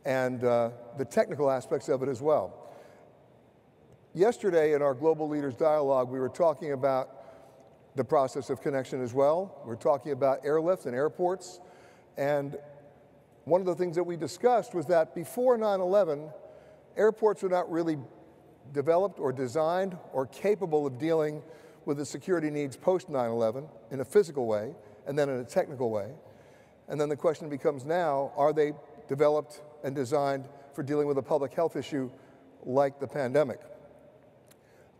D: and the technical aspects of it as well. Yesterday in our Global Leaders Dialogue, we were talking about the process of connection as well. We're talking about airlift and airports. And one of the things that we discussed was that before 9/11, airports were not really developed or designed or capable of dealing with the security needs post 9/11 in a physical way and then in a technical way. And then the question becomes now, are they developed and designed for dealing with a public health issue like the pandemic?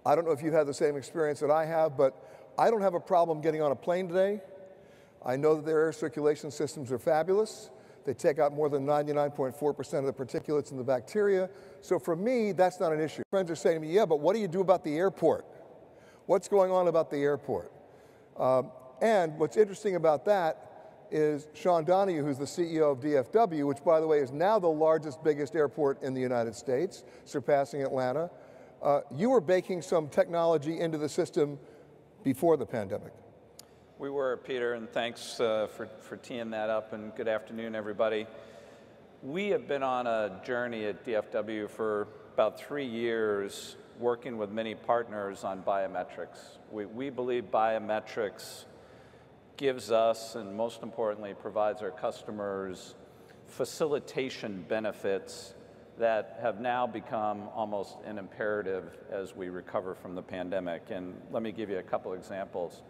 D: I don't know if you've had the same experience that I have, but I don't have a problem getting on a plane today. I know that their air circulation systems are fabulous. They take out more than 99.4% of the particulates and the bacteria. So for me, that's not an issue. Friends are saying to me, yeah, but what do you do about the airport? What's going on about the airport? And what's interesting about that is Sean Donohue, who's the CEO of DFW, which, by the way, is now the largest, biggest airport in the United States, surpassing Atlanta. You were baking some technology into the system before the pandemic.
I: We were, Peter, and thanks for teeing that up, and good afternoon, everybody. We have been on a journey at DFW for about 3 years, working with many partners on biometrics. We believe biometrics gives us, and most importantly, provides our customers facilitation benefits that have now become almost an imperative as we recover from the pandemic. And let me give you a couple examples.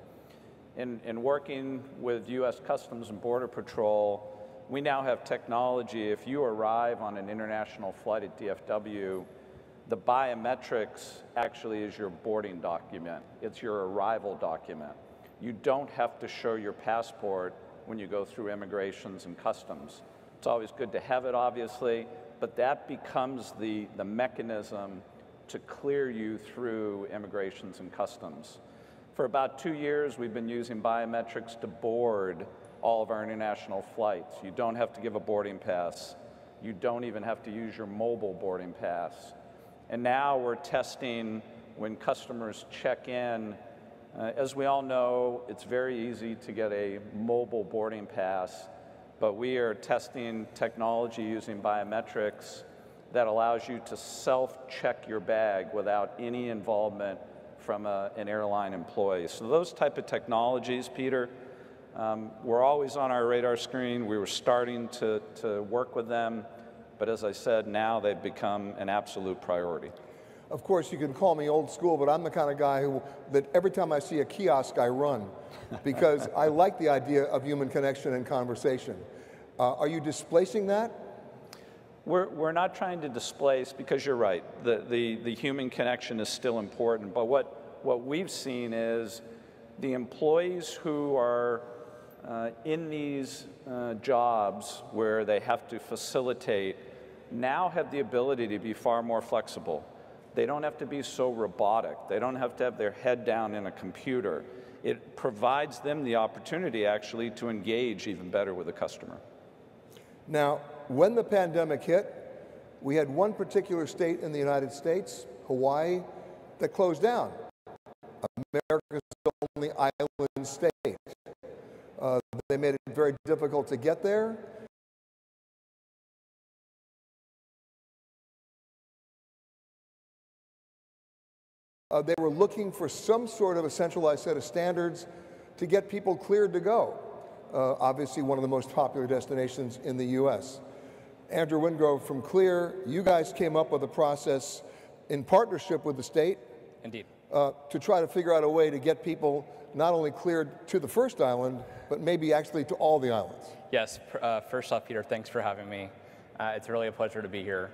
I: In working with U.S. Customs and Border Patrol, we now have technology. If you arrive on an international flight at DFW, the biometrics actually is your boarding document. It's your arrival document. You don't have to show your passport when you go through immigrations and customs. It's always good to have it, obviously, but that becomes the mechanism to clear you through immigrations and customs. For about 2 years, we've been using biometrics to board all of our international flights. You don't have to give a boarding pass. You don't even have to use your mobile boarding pass. And now we're testing when customers check in. As we all know, it's very easy to get a mobile boarding pass, but we are testing technology using biometrics that allows you to self-check your bag without any involvement from an airline employee. So those type of technologies, Peter, were always on our radar screen. We were starting to work with them, but as I said, now they've become an absolute priority.
D: Of course, you can call me old school, but I'm the kind of guy that every time I see a kiosk, I run, because I like the idea of human connection and conversation. Are you displacing that?
I: We're not trying to displace, because you're right, the human connection is still important, but what we've seen is the employees who are in these jobs where they have to facilitate now have the ability to be far more flexible. They don't have to be so robotic. They don't have to have their head down in a computer. It provides them the opportunity actually to engage even better with the customer. Now,
D: when the pandemic hit, we had one particular state in the United States, Hawaii, that closed down. America's only island state. They made it very difficult to get there. They were looking for some sort of a centralized set of standards to get people cleared to go. Obviously, one of the most popular destinations in the U.S. Andrew Wingrove from Clear, you guys came up with a process in partnership with the state.
N: Indeed.
D: To try to figure out a way to get people not only cleared to the first island, but maybe actually to all the islands.
N: Yes. First off, Peter, thanks for having me. It's really a pleasure to be here.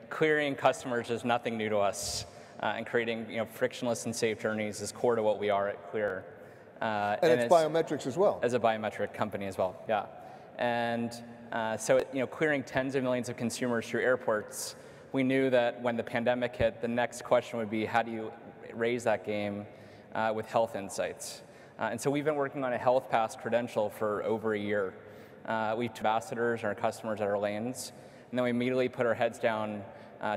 N: Clearing customers is nothing new to us, and creating frictionless and safe journeys is core to what we are at Clear.
D: And it's biometrics as well.
N: As a biometric company as well, yeah. And so clearing tens of millions of consumers through airports, we knew that when the pandemic hit, the next question would be, how do you raise that game with health insights? And so we've been working on a health pass credential for over a year. We have ambassadors and our customers at our lanes, and then we immediately put our heads down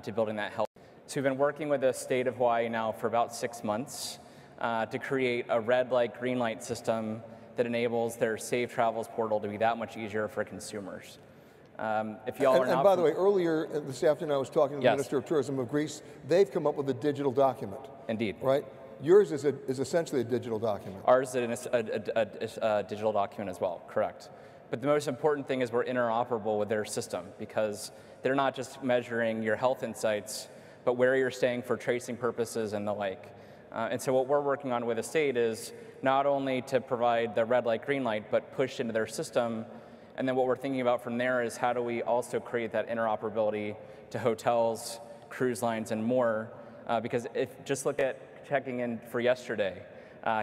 N: to building that health. So we've been working with the state of Hawaii now for about 6 months to create a red light, green light system that enables their Safe Travels portal to be that much easier for consumers. If y'all are not,
D: and by the way, earlier this afternoon I was talking to the Minister of Tourism of Greece. They've come up with a digital document.
N: Indeed.
D: Right? Yours is essentially a digital document.
N: Ours is a digital document as well, correct. But the most important thing is we're interoperable with their system, because they're not just measuring your health insights, but where you're staying for tracing purposes and the like. And so what we're working on with the state is not only to provide the red light, green light, but push into their system. And then what we're thinking about from there is how do we also create that interoperability to hotels, cruise lines, and more. Because if just look at checking in for yesterday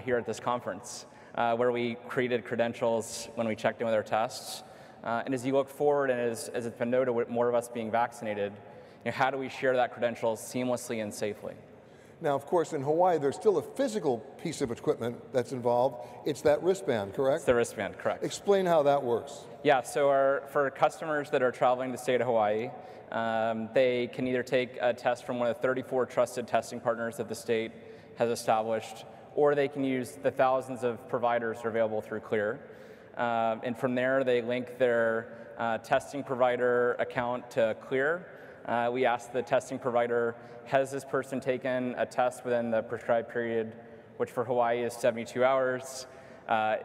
N: here at this conference, where we created credentials when we checked in with our tests. And as you look forward, and as it's been noted with more of us being vaccinated, how do we share that credential seamlessly and safely?
D: Now, of course, in Hawaii, there's still a physical piece of equipment that's involved. It's that wristband, correct?
N: It's the wristband, correct.
D: Explain how that works.
N: Yeah, so for customers that are traveling to the state of Hawaii, they can either take a test from one of the 34 trusted testing partners that the state has established, or they can use the thousands of providers that are available through Clear. And from there, they link their testing provider account to Clear. We ask the testing provider, has this person taken a test within the prescribed period, which for Hawaii is 72 hours?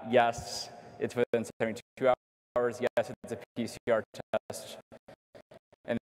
N: Yes, it's within 72 hours. Yes, it's a PCR test. And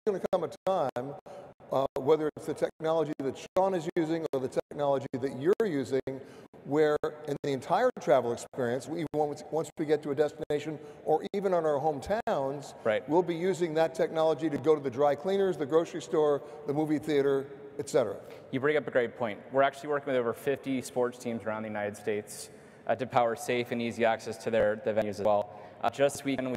D: Going to come a time, whether it's the technology that Sean is using or the technology that you're using, where in the entire travel experience, once we get to a destination or even on our hometowns, we'll be using that technology to go to the dry cleaners, the grocery store, the movie theater, et cetera.
N: You bring up a great point. We're actually working with over 50 sports teams around the United States to power safe and easy access to the venues as well. Just this weekend, we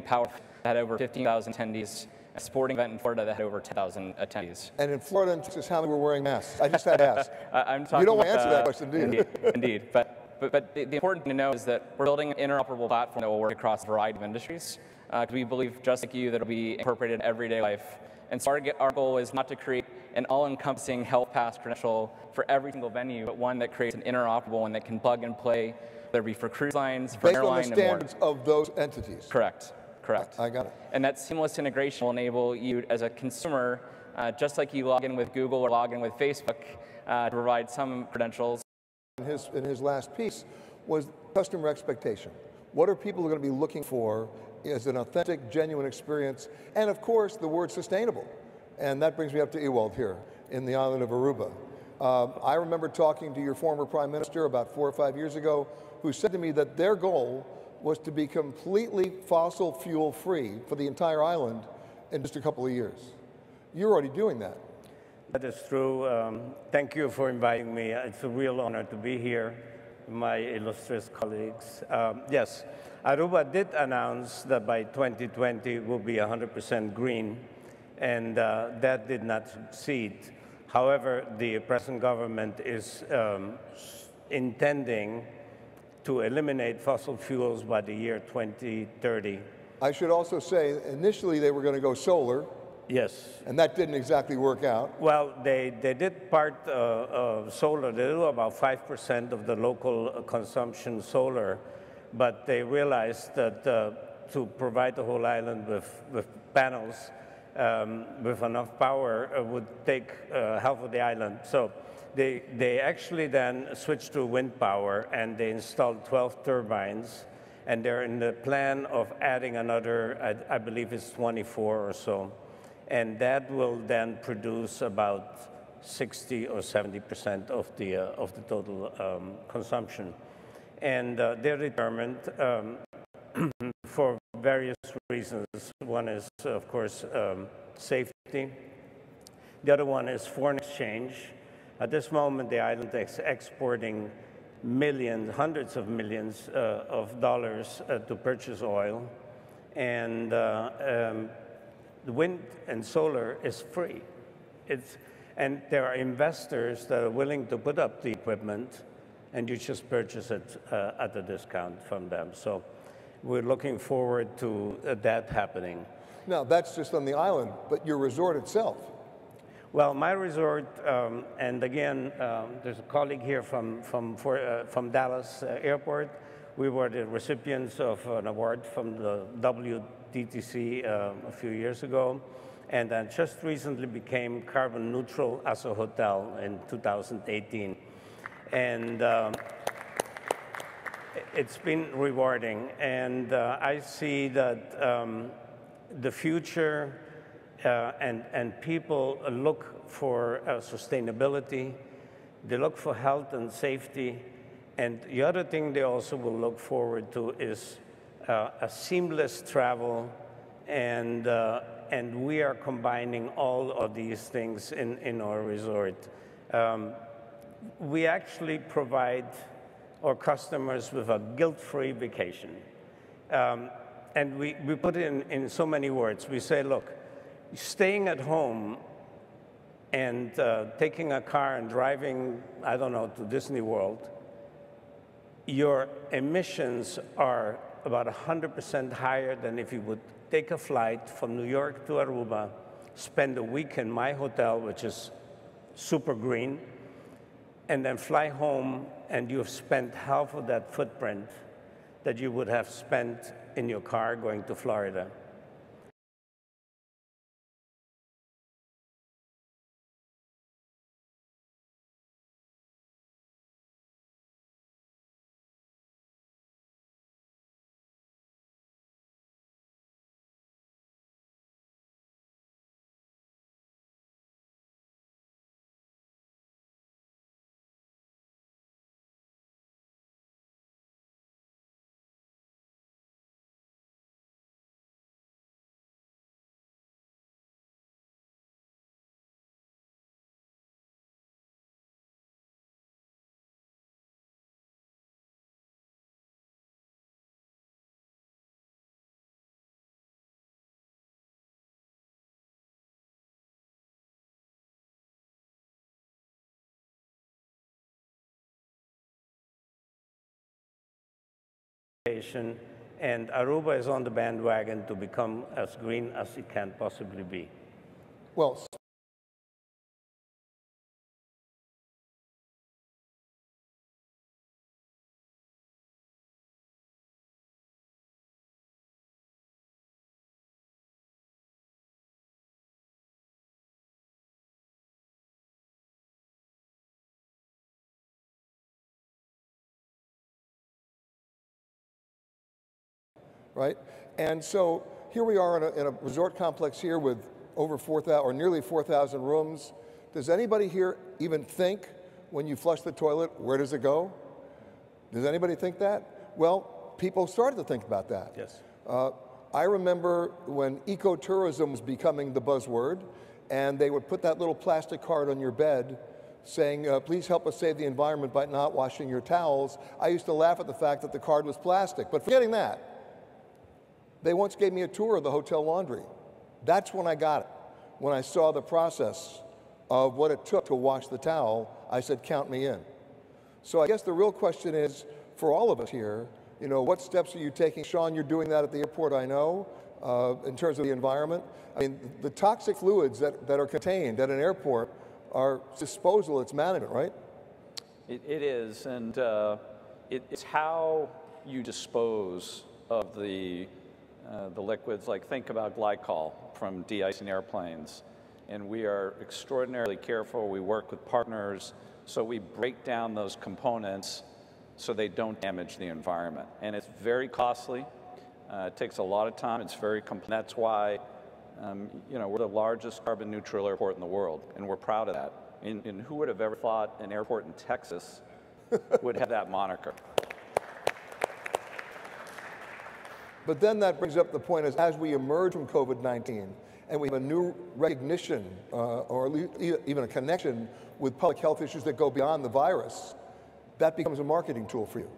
N: had over 15,000 attendees a sporting event in Florida that had over 10,000 attendees.
D: And in Florida and Texas, how many were wearing masks? I just had to ask.
N: I'm talking
D: you don't want to
N: about,
D: answer that question, do you?
N: Indeed. But the important thing to know is that we're building an interoperable platform that will work across a variety of industries. We believe, just like you, that it'll be incorporated in everyday life. And so our goal is not to create an all-encompassing health pass credential for every single venue, but one that creates an interoperable one that can plug and play, whether it be for cruise lines, for airline,
D: and more. Based on the standards of those entities.
N: Correct.
D: I got it.
N: And that seamless integration will enable you as a consumer, just like you log in with Google or log in with Facebook, to provide some credentials.
D: In his last piece was customer expectation. What are people going to be looking for as an authentic, genuine experience? And of course, the word sustainable. And that brings me up to Ewald here in the island of Aruba. I remember talking to your former prime minister about 4 or 5 years ago, who said to me that their goal was to be completely fossil fuel free for the entire island in just a couple of years. You're already doing that.
O: That is true. Thank you for inviting me. It's a real honor to be here, my illustrious colleagues. Yes, Aruba did announce that by 2020 we'll be 100% green, and that did not succeed. However, the present government is intending to eliminate fossil fuels by the year 2030.
D: I should also say, initially they were going to go solar.
O: Yes.
D: And that didn't exactly work out.
O: Well, they did part solar. They do about 5% of the local consumption solar, but they realized that to provide the whole island with panels with enough power would take half of the island. So they actually then switched to wind power, and they installed 12 turbines, and they're in the plan of adding another, I believe it's 24 or so. And that will then produce about 60 or 70% of the total consumption. And they're determined for various reasons. One is, of course, safety. The other one is foreign exchange. At this moment, the island is exporting millions, hundreds of millions of dollars to purchase oil. And the wind and solar is free. And there are investors that are willing to put up the equipment, and you just purchase it at a discount from them. So we're looking forward to that happening.
D: Now, that's just on the island, but your resort itself?
O: Well, my resort, and again, there's a colleague here from Dallas Airport. We were the recipients of an award from the WTTC a few years ago, and then just recently became carbon neutral as a hotel in 2018. And it's been rewarding, and I see that the future and people look for sustainability, they look for health and safety, and the other thing they also will look forward to is a seamless travel, and we are combining all of these things in our resort. We actually provide our customers with a guilt-free vacation. And we put it in so many words. We say, look, staying at home and taking a car and driving, I don't know, to Disney World, your emissions are about 100% higher than if you would take a flight from New York to Aruba, spend a week in my hotel, which is super green, and then fly home, and you've spent half of that footprint that you would have spent in your car going to Florida. and Aruba is on the bandwagon to become as green as it can possibly be.
D: Well, right? And so here we are in a resort complex here with over 4,000 or nearly 4,000 rooms. Does anybody here even think when you flush the toilet, where does it go? Does anybody think that? Well, people started to think about that.
O: Yes.
D: I remember when ecotourism was becoming the buzzword, and they would put that little plastic card on your bed saying, please help us save the environment by not washing your towels. I used to laugh at the fact that the card was plastic, but forgetting that, they once gave me a tour of the hotel laundry. That's when I got it. When I saw the process of what it took to wash the towel, I said, count me in. So I guess the real question is, for all of us here, you know, what steps are you taking? Sean, you're doing that at the airport, I know, in terms of the environment. I mean, the toxic fluids that are contained at an airport are disposal, it's management, right?
I: It is, and it's how you dispose of the liquids. Like, think about glycol from de-icing airplanes. And we are extraordinarily careful. We work with partners, so we break down those components so they don't damage the environment. And it's very costly. It takes a lot of time. It's very complex. That's why, you know, we're the largest carbon neutral airport in the world, and we're proud of that. And who would have ever thought an airport in Texas would have that moniker?
D: But then that brings up the point is, as we emerge from COVID-19 and we have a new recognition or even a connection with public health issues that go beyond the virus, that becomes a marketing tool for you.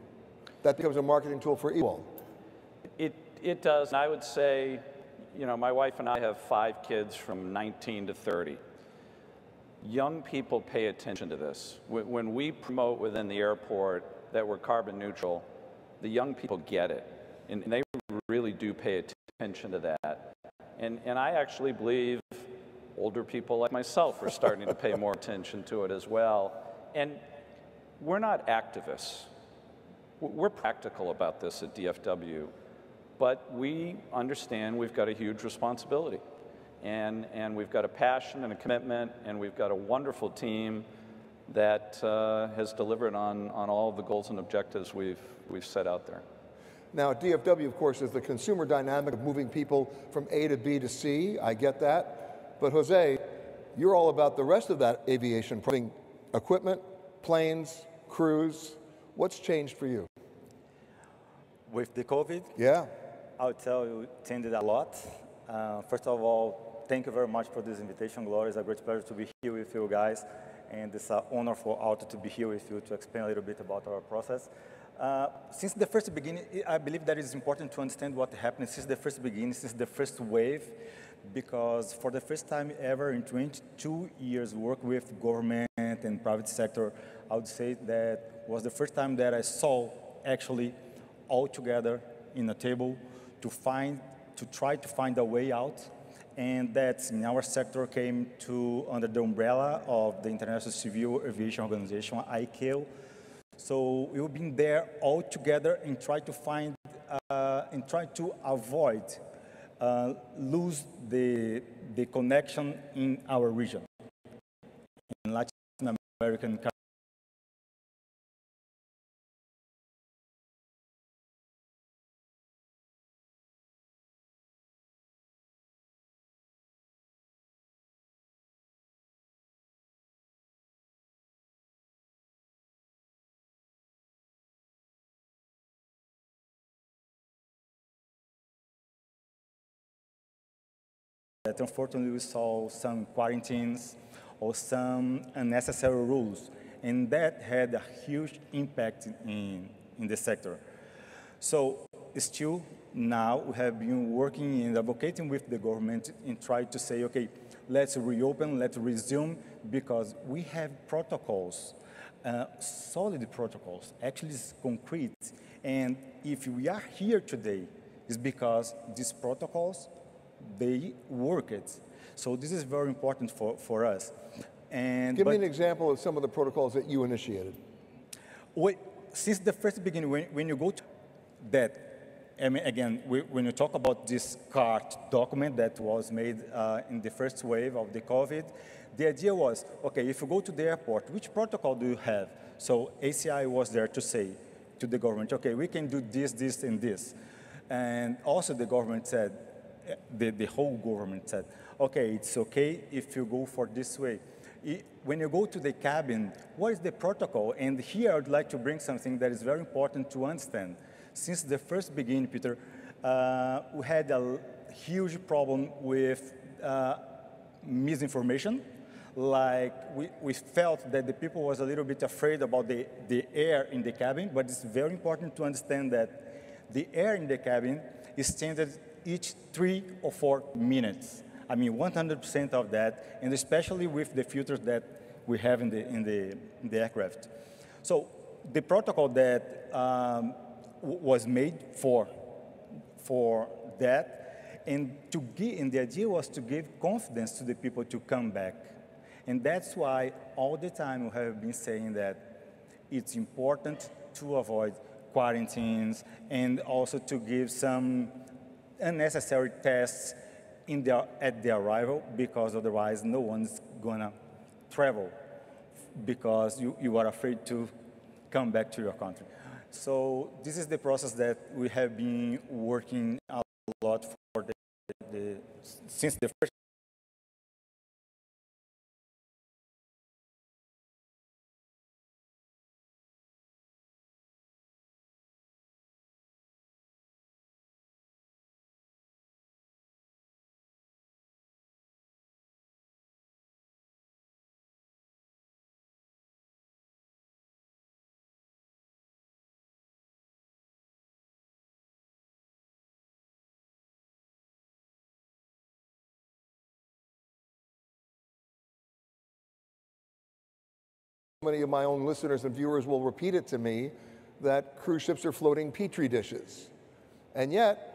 D: That becomes a marketing tool for EWAL.
I: It does, and I would say, you know, my wife and I have 5 kids from 19 to 30. Young people pay attention to this. When we promote within the airport that we're carbon neutral, the young people get it, and they really do pay attention to that. And I actually believe older people like myself are starting to pay more attention to it as well. And we're not activists. We're practical about this at DFW, but we understand we've got a huge responsibility. And we've got a passion and a commitment, and we've got a wonderful team that has delivered on all of the goals and objectives we've set out there.
D: Now, at DFW, of course, is the consumer dynamic of moving people from A to B to C. I get that. But Jose, you're all about the rest of that aviation, putting equipment, planes, crews. What's changed for you?
R: With the COVID?
D: Yeah.
R: I would tell you, it changed a lot. First of all, thank you very much for this invitation, Gloria. It's a great pleasure to be here with you guys. And it's an honor for Alto to be here with you to explain a little bit about our process. Since the first beginning, I believe that it's important to understand what happened since the first beginning, since the first wave, because for the first time ever in 22 years work with government and private sector, I would say that was the first time that I saw actually all together in a table to try to find a way out, and that in our sector came to under the umbrella of the International Civil Aviation Organization, ICAO. So we've been there all together and try to find and try to avoid lose the connection in our region, in Latin American countries. That unfortunately we saw some quarantines or some unnecessary rules, and that had a huge impact in the sector. So still now we have been working and advocating with the government and try to say, okay, let's reopen, let's resume, because we have protocols, solid protocols, actually concrete,
T: And if we are here today, it's because these protocols, they worked. So this is very important for us. And
D: Give me an example of some of the protocols that you initiated.
T: Since the first beginning, when you go to that, I mean, again, when you talk about this CART document that was made in the first wave of the COVID, the idea was, okay, if you go to the airport, which protocol do you have? So ACI was there to say to the government, okay, we can do this, this, and this. And also the government said, the whole government said, okay, it's okay if you go for this way. When you go to the cabin, what is the protocol? And here I would like to bring something that is very important to understand. Since the first beginning, Peter, we had a huge problem with misinformation. Like we felt that the people was a little bit afraid about the air in the cabin, but it's very important to understand that the air in the cabin is changed each 3 or 4 minutes. I mean, 100% of that, and especially with the filters that we have in the aircraft. So the protocol that was made for that, and the idea was to give confidence to the people to come back. And that's why all the time we have been saying that it's important to avoid quarantines and also to give some unnecessary tests at the arrival, because otherwise no one's gonna travel because you are afraid to come back to your country. So this is the process that we have been working a lot for since the first.
D: Many of my own listeners and viewers will repeat it to me that cruise ships are floating petri dishes. And yet,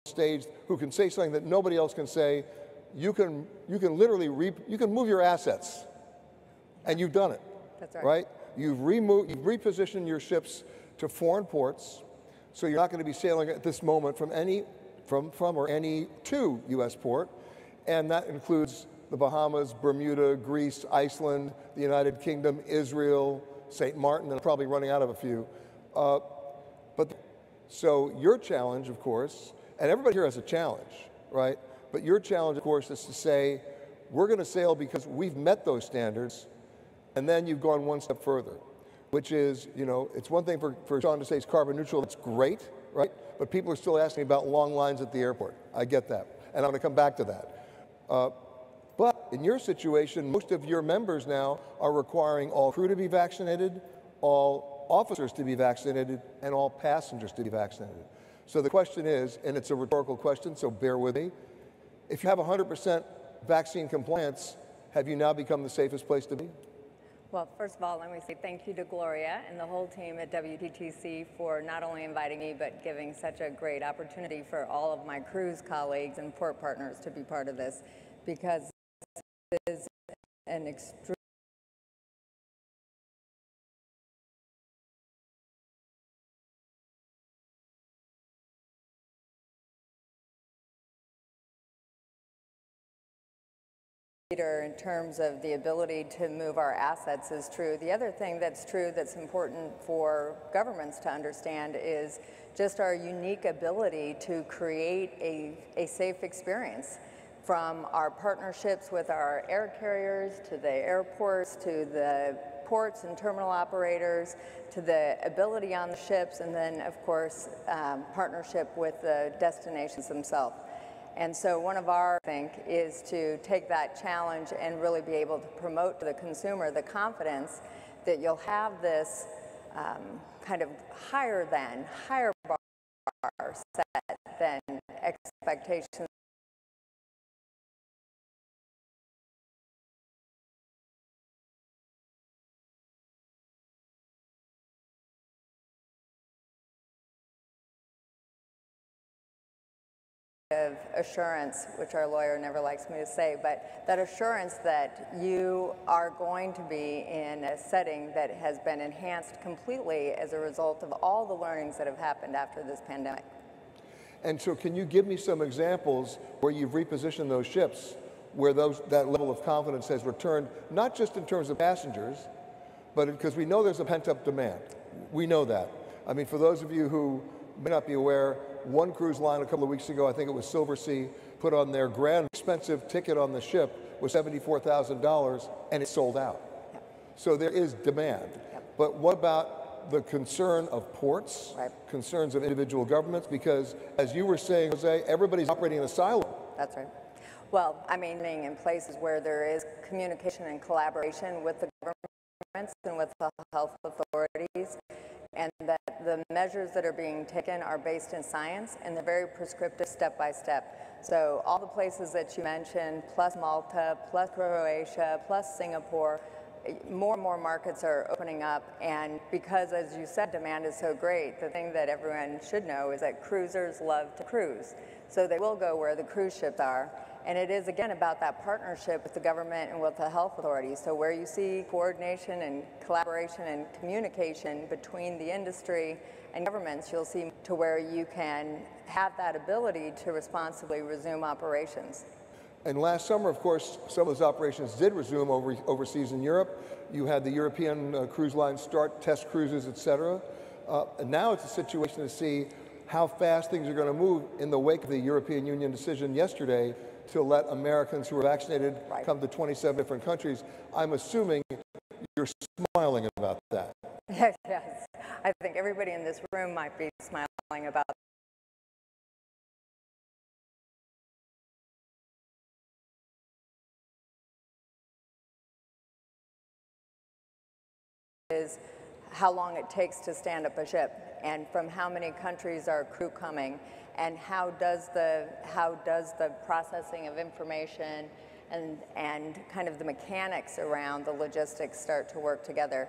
D: stage who can say something that nobody else can say, you can literally you can move your assets, and you've done it.
U: That's right.
D: Right? You've repositioned your ships to foreign ports, so you're not going to be sailing at this moment from any to U.S. port, and that includes the Bahamas, Bermuda, Greece, Iceland, the United Kingdom, Israel, St. Martin, and I'm probably running out of a few. So your challenge, of course, and everybody here has a challenge, right? But your challenge, of course, is to say, we're going to sail because we've met those standards, and then you've gone one step further, which is, it's one thing for Sean to say it's carbon neutral, that's great, right? But people are still asking about long lines at the airport. I get that, and I'm going to come back to that. But in your situation, most of your members now are requiring all crew to be vaccinated, all officers to be vaccinated, and all passengers to be vaccinated. So the question is, and it's a rhetorical question, so bear with me, if you have 100% vaccine compliance, have you now become the safest place to be?
U: Well, first of all, let me say thank you to Gloria and the whole team at WTTC for not only inviting me, but giving such a great opportunity for all of my cruise colleagues and port partners to be part of this, because it is an extreme in terms of the ability to move our assets is true. The other thing that's true that's important for governments to understand is just our unique ability to create a safe experience from our partnerships with our air carriers, to the airports, to the ports and terminal operators, to the ability on the ships, and then, of course, partnership with the destinations themselves. And so one of our, I think, is to take that challenge and really be able to promote to the consumer the confidence that you'll have this kind of higher bar set than expectations of assurance, which our lawyer never likes me to say, but that assurance that you are going to be in a setting that has been enhanced completely as a result of all the learnings that have happened after this pandemic.
D: And so can you give me some examples where you've repositioned those ships, where that level of confidence has returned, not just in terms of passengers, but because we know there's a pent-up demand. We know that. I mean, for those of you who may not be aware, one cruise line a couple of weeks ago, I think it was Silver Sea, put on their grand expensive ticket on the ship was $74,000, and it sold out. So there is demand. But what about the concern of ports, concerns of individual governments? Because as you were saying, Jose, everybody's operating in a silo.
U: That's right. Well, I mean, in places where there is communication and collaboration with the governments and with the health authorities, and that the measures that are being taken are based in science and they're very prescriptive step by step. So all the places that you mentioned, plus Malta, plus Croatia, plus Singapore, more and more markets are opening up, and because, as you said, demand is so great, the thing that everyone should know is that cruisers love to cruise. So they will go where the cruise ships are. And it is, again, about that partnership with the government and with the health authorities. So where you see coordination and collaboration and communication between the industry and governments, you'll see to where you can have that ability to responsibly resume operations.
D: And last summer, of course, some of those operations did resume overseas in Europe. You had the European cruise lines start test cruises, et cetera. And now it's a situation to see how fast things are going to move in the wake of the European Union decision yesterday to let Americans who are vaccinated come to 27 different countries. I'm assuming you're smiling about that.
U: Yes, yes. I think everybody in this room might be smiling about is how long it takes to stand up a ship, and from how many countries are crew coming, and how does the processing of information and kind of the mechanics around the logistics start to work together.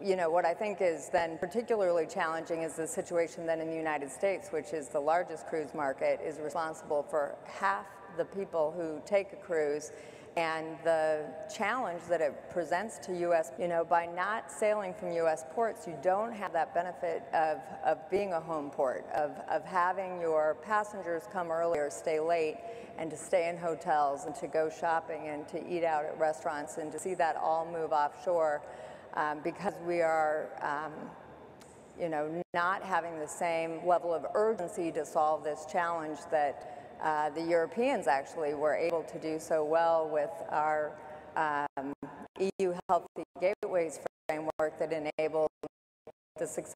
U: You know, what I think is then particularly challenging is the situation then in the United States, which is the largest cruise market, is responsible for half the people who take a cruise, and the challenge that it presents to U.S., you know, by not sailing from U.S. ports, you don't have that benefit of being a home port, of having your passengers come earlier, stay late, and to stay in hotels, and to go shopping, and to eat out at restaurants, and to see that all move offshore, because we are, you know, not having the same level of urgency to solve this challenge that the Europeans actually were able to do so well with our EU Healthy Gateways framework that enabled the success.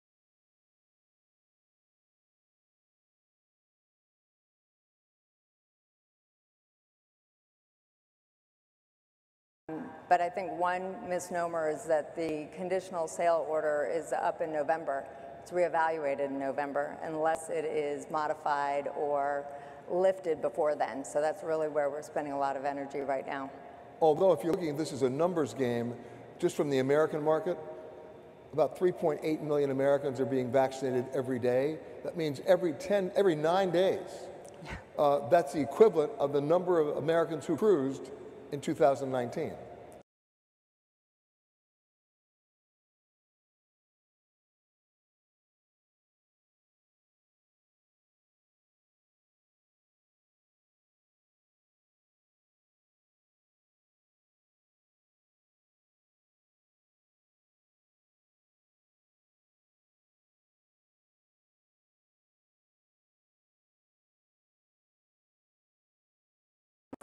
U: But I think one misnomer is that the conditional sale order is up in November. It's reevaluated in November unless it is modified or lifted before then. So that's really where we're spending a lot of energy right now.
D: Although if you're looking at this as a numbers game, just from the American market, about 3.8 million Americans are being vaccinated every day. That means every 9 days. That's the equivalent of the number of Americans who cruised in 2019.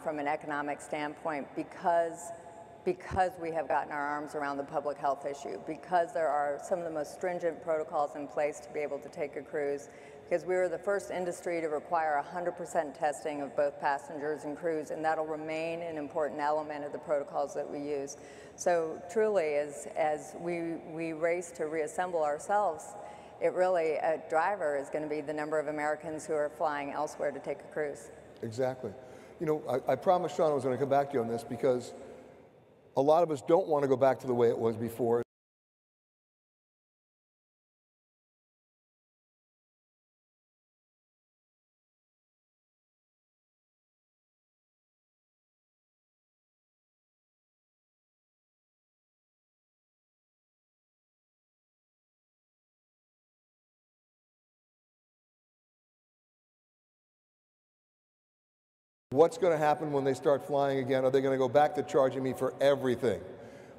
U: from an economic standpoint because we have gotten our arms around the public health issue, because there are some of the most stringent protocols in place to be able to take a cruise, because we were the first industry to require 100% testing of both passengers and crews, and that'll remain an important element of the protocols that we use. So truly, as we race to reassemble ourselves, it really, a driver is going to be the number of Americans who are flying elsewhere to take a cruise.
D: Exactly. You know, I promised Sean I was going to come back to you on this because a lot of us don't want to go back to the way it was before. What's going to happen when they start flying again? Are they going to go back to charging me for everything?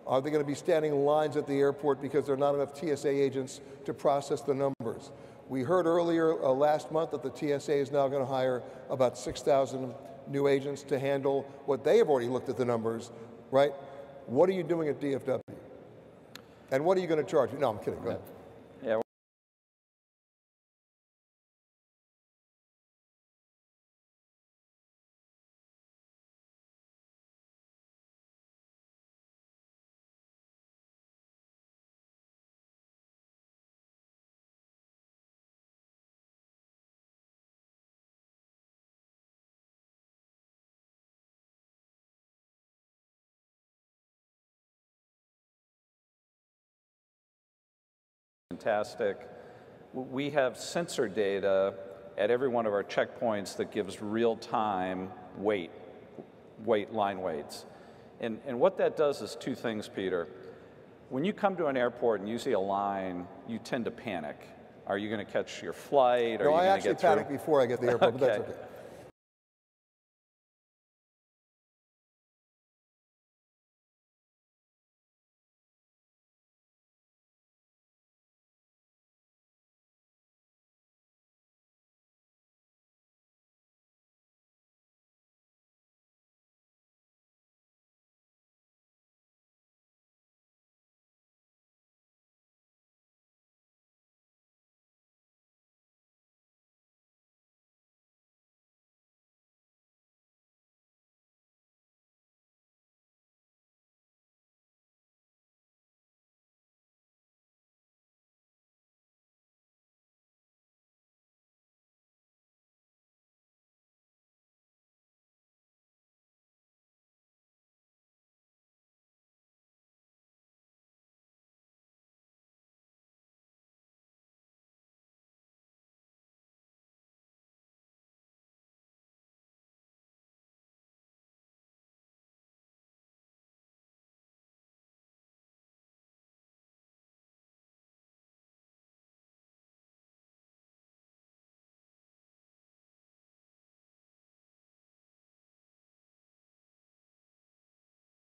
D: Are they going to be standing in lines at the airport because there are not enough TSA agents to process the numbers? We heard earlier last month that the TSA is now going to hire about 6,000 new agents to handle what they have already looked at the numbers, right? What are you doing at DFW? And what are you going to charge? No, I'm kidding. Go ahead.
I: Yeah. Fantastic. We have sensor data at every one of our checkpoints that gives real-time line weights. And what that does is two things, Peter. When you come to an airport and you see a line, you tend to panic. Are you going to catch your flight?
D: No, I actually panic before I get to the airport, but that's okay.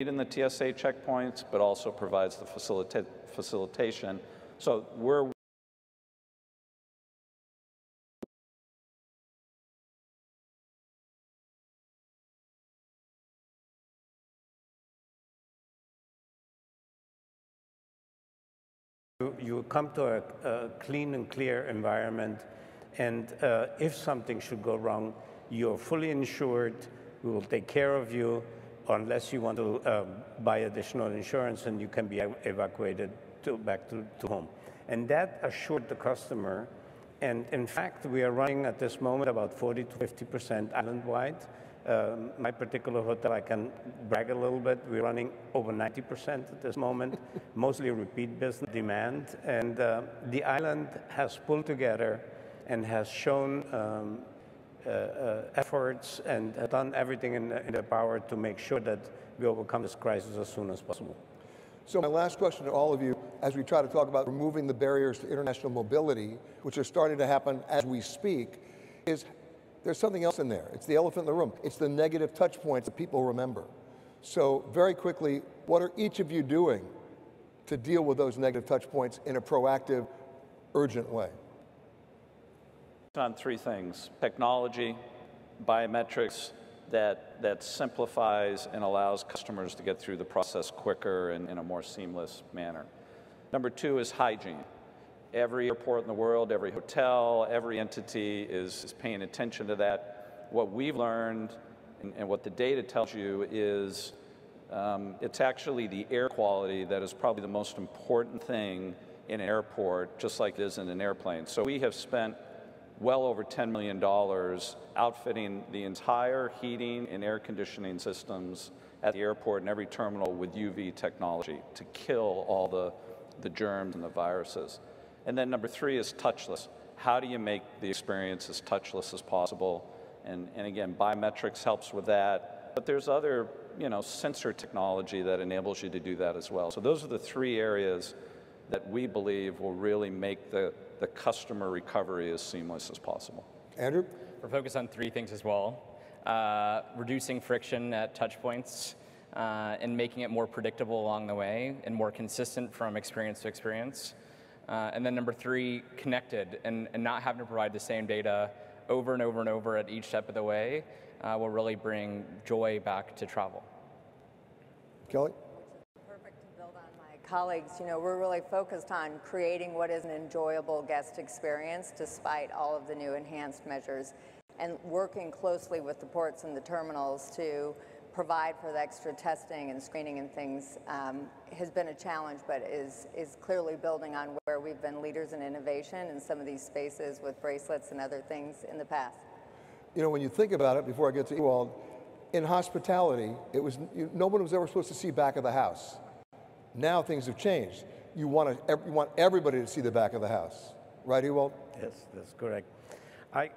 I: In the TSA checkpoints, but also provides the facilitation. So we're
O: You come to a clean and clear environment, and if something should go wrong, you're fully insured. We will take care of you unless you want to buy additional insurance, and you can be evacuated back to home. And that assured the customer. And in fact, we are running at this moment about 40 to 50% island-wide. My particular hotel, I can brag a little bit. We're running over 90% at this moment, mostly repeat business demand. And the island has pulled together and has shown efforts and done everything in their power to make sure that we overcome this crisis as soon as possible.
D: So my last question to all of you, as we try to talk about removing the barriers to international mobility, which are starting to happen as we speak, is there's something else in there. It's the elephant in the room. It's the negative touch points that people remember. So very quickly, what are each of you doing to deal with those negative touch points in a proactive, urgent way?
I: On three things: technology, biometrics, that simplifies and allows customers to get through the process quicker and in a more seamless manner. Number two is hygiene. Every airport in the world, every hotel, every entity is paying attention to that. What we've learned and what the data tells you is it's actually the air quality that is probably the most important thing in an airport, just like it is in an airplane. So we have spent well over $10 million outfitting the entire heating and air conditioning systems at the airport and every terminal with UV technology to kill all the germs and the viruses. And then number three is touchless. How do you make the experience as touchless as possible? And again, biometrics helps with that, but there's other sensor technology that enables you to do that as well. So those are the three areas that we believe will really make the customer recovery as seamless as possible.
D: Andrew?
N: We're focused on three things as well. Reducing friction at touch points and making it more predictable along the way and more consistent from experience to experience. And then number three, connected and not having to provide the same data over and over and over at each step of the way will really bring joy back to travel.
D: Kelly?
U: Colleagues, we're really focused on creating what is an enjoyable guest experience despite all of the new enhanced measures and working closely with the ports and the terminals to provide for the extra testing and screening and things has been a challenge, but is clearly building on where we've been leaders in innovation in some of these spaces with bracelets and other things in the past.
D: When you think about it, before I get to Ewald, in hospitality, no one was ever supposed to see back of the house. Now things have changed. You want everybody to see the back of the house, right, Ewald?
O: Yes, that's correct. I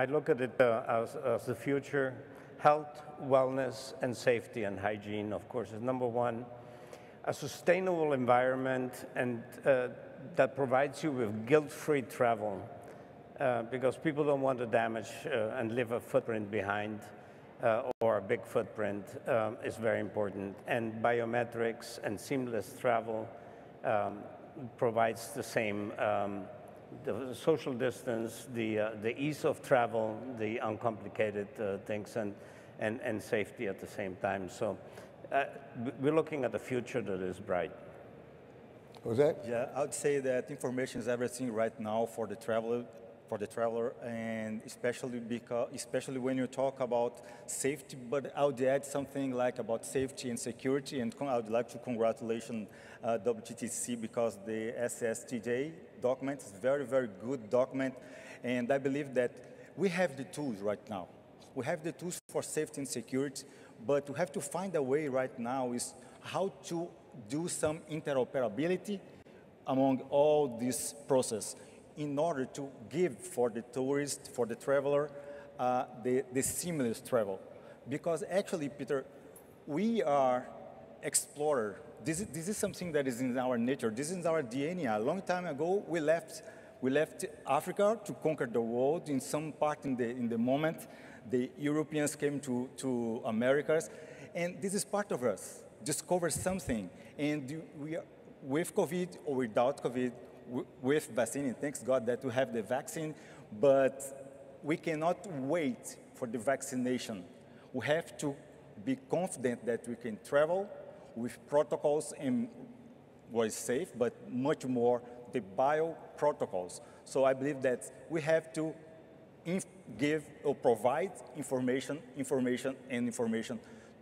O: look at it as the future. Health, wellness, and safety and hygiene, of course, is number one. A sustainable environment and that provides you with guilt-free travel because people don't want to damage and leave a footprint behind. Or a big footprint is very important. And biometrics and seamless travel provides the same, the social distance, the ease of travel, the uncomplicated things, and safety at the same time. So we're looking at a future that is bright.
D: Jose?
R: Yeah, I would say that information is everything right now for the traveler, and especially when you talk about safety, but I would add something like about safety and security, and I would like to congratulate WTTC because the SSTJ document is a very, very good document, and I believe that we have the tools right now. We have the tools for safety and security, but we have to find a way right now is how to do some interoperability among all this process in order to give for the tourist, for the traveler, the seamless travel. Because actually, Peter, we are explorers. This is something that is in our nature. This is our DNA. A long time ago, we left Africa to conquer the world. In some part in the moment, the Europeans came to Americas, and this is part of us. Discover something, and we are, with COVID or without COVID, with vaccine, thanks God that we have the vaccine, but we cannot wait for the vaccination. We have to be confident that we can travel with protocols and what is safe, but much more the bio protocols. So I believe that we have to give or provide information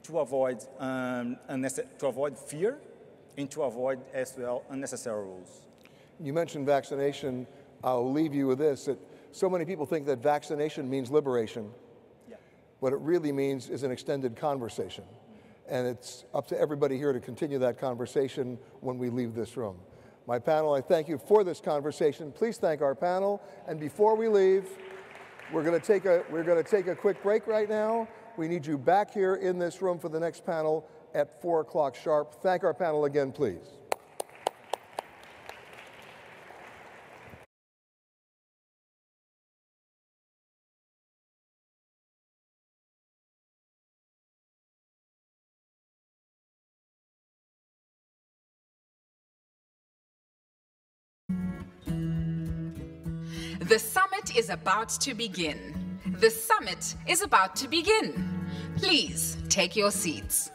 R: to avoid fear and to avoid as well unnecessary rules.
D: You mentioned vaccination. I'll leave you with this, that so many people think that vaccination means liberation. Yeah. What it really means is an extended conversation. And it's up to everybody here to continue that conversation when we leave this room. My panel, I thank you for this conversation. Please thank our panel. And before we leave, we're going to take a quick break right now. We need you back here in this room for the next panel at 4 o'clock sharp. Thank our panel again, please.
B: The summit is about to begin. The summit is about to begin. Please take your seats.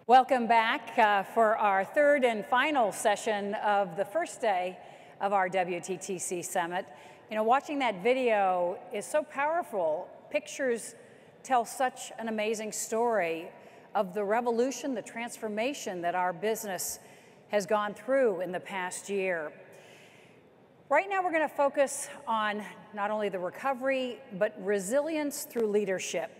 H: Welcome back for our third and final session of the first day of our WTTC Summit. You know, watching that video is so powerful. Pictures tell such an amazing story of the revolution, the transformation that our business has gone through in the past year. Right now, we're going to focus on not only the recovery, but resilience through leadership.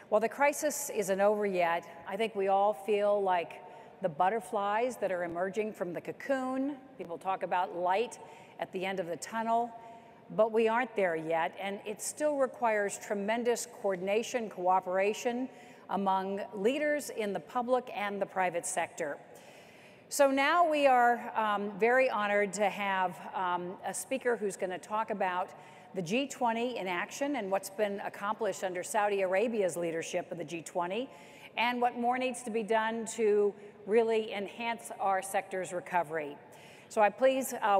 H: While the crisis isn't over yet, I think we all feel like the butterflies that are emerging from the cocoon. People talk about light at the end of the tunnel, but we aren't there yet, and it still requires tremendous coordination, cooperation among leaders in the public and the private sector. So now we are very honored to have a speaker who's going to talk about the G20 in action and what's been accomplished under Saudi Arabia's leadership of the G20, and what more needs to be done to really enhance our sector's recovery. So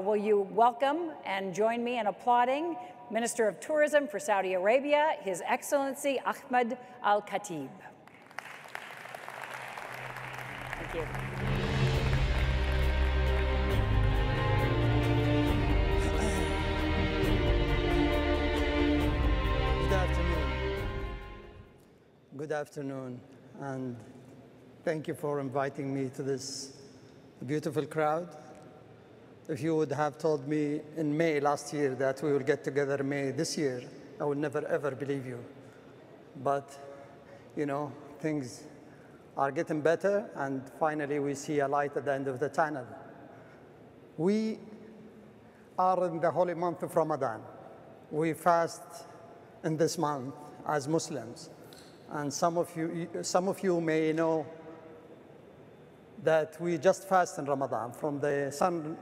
H: will you welcome and join me in applauding Minister of Tourism for Saudi Arabia, His Excellency Ahmed Al-Khatib. Thank you.
Q: Good afternoon, and thank you for inviting me to this beautiful crowd. If you would have told me in May last year that we will get together in May this year, I would never ever believe you. But, you know, things are getting better, and finally we see a light at the end of the tunnel. We are in the holy month of Ramadan. We fast in this month as Muslims. And some of you may know that we just fast in Ramadan from the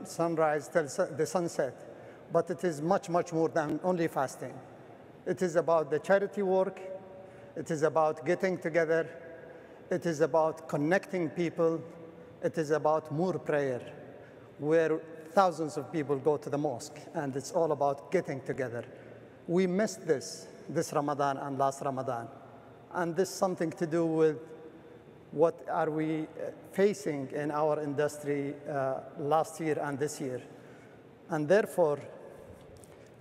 Q: sunrise till the sunset. But it is much, much more than only fasting. It is about the charity work. It is about getting together. It is about connecting people. It is about more prayer, where thousands of people go to the mosque, and it's all about getting together. We missed this Ramadan and last Ramadan. And this is something to do with what are we facing in our industry last year and this year. And therefore,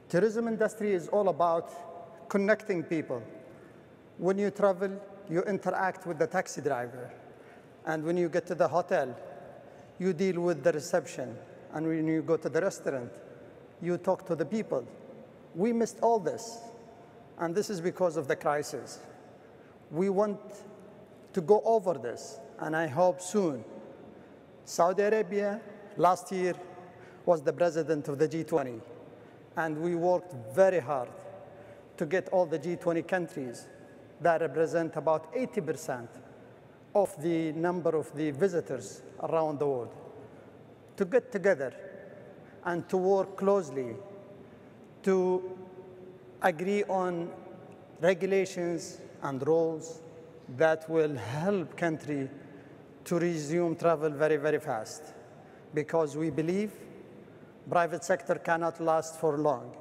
Q: tourism industry is all about connecting people. When you travel, you interact with the taxi driver. And when you get to the hotel, you deal with the reception. And when you go to the restaurant, you talk to the people. We missed all this. And this is because of the crisis. We want to go over this, and I hope soon. Saudi Arabia last year was the president of the G20. And we worked very hard to get all the G20 countries that represent about 80% of the number of the visitors around the world to get together and to work closely to agree on regulations and rules that will help country to resume travel very, very fast. Because we believe private sector cannot last for long.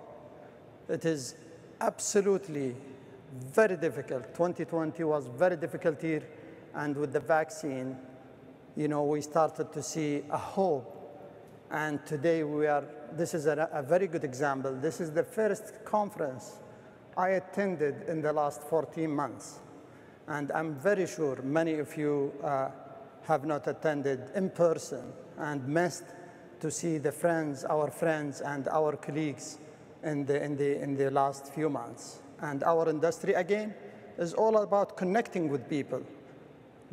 Q: It is absolutely very difficult. 2020 was very difficult year, and with the vaccine, we started to see a hope. And today this is a very good example. This is the first conference I attended in the last 14 months. And I'm very sure many of you have not attended in person and missed to see our friends and our colleagues in the last few months. And our industry, again, is all about connecting with people,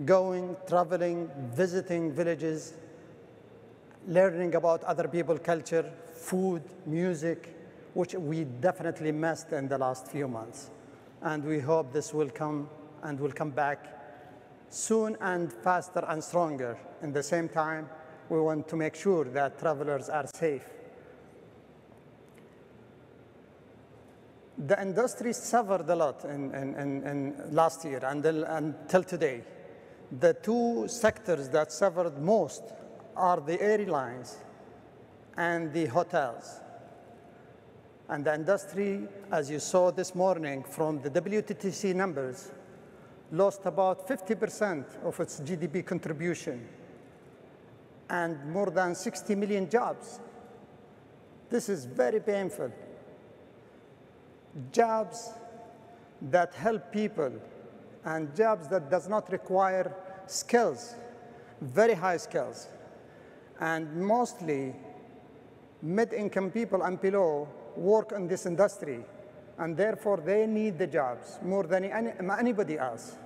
Q: going, traveling, visiting villages, learning about other people's culture, food, music, which we definitely missed in the last few months. And we hope this will come and will come back soon and faster and stronger. At the same time, we want to make sure that travelers are safe. The industry suffered a lot in last year until today. The two sectors that suffered most are the airlines and the hotels. And the industry, as you saw this morning from the WTTC numbers, lost about 50% of its GDP contribution and more than 60 million jobs. This is very painful. Jobs that help people and jobs that does not require skills, very high skills. And mostly mid-income people and below work in this industry, and therefore they need the jobs more than anybody else.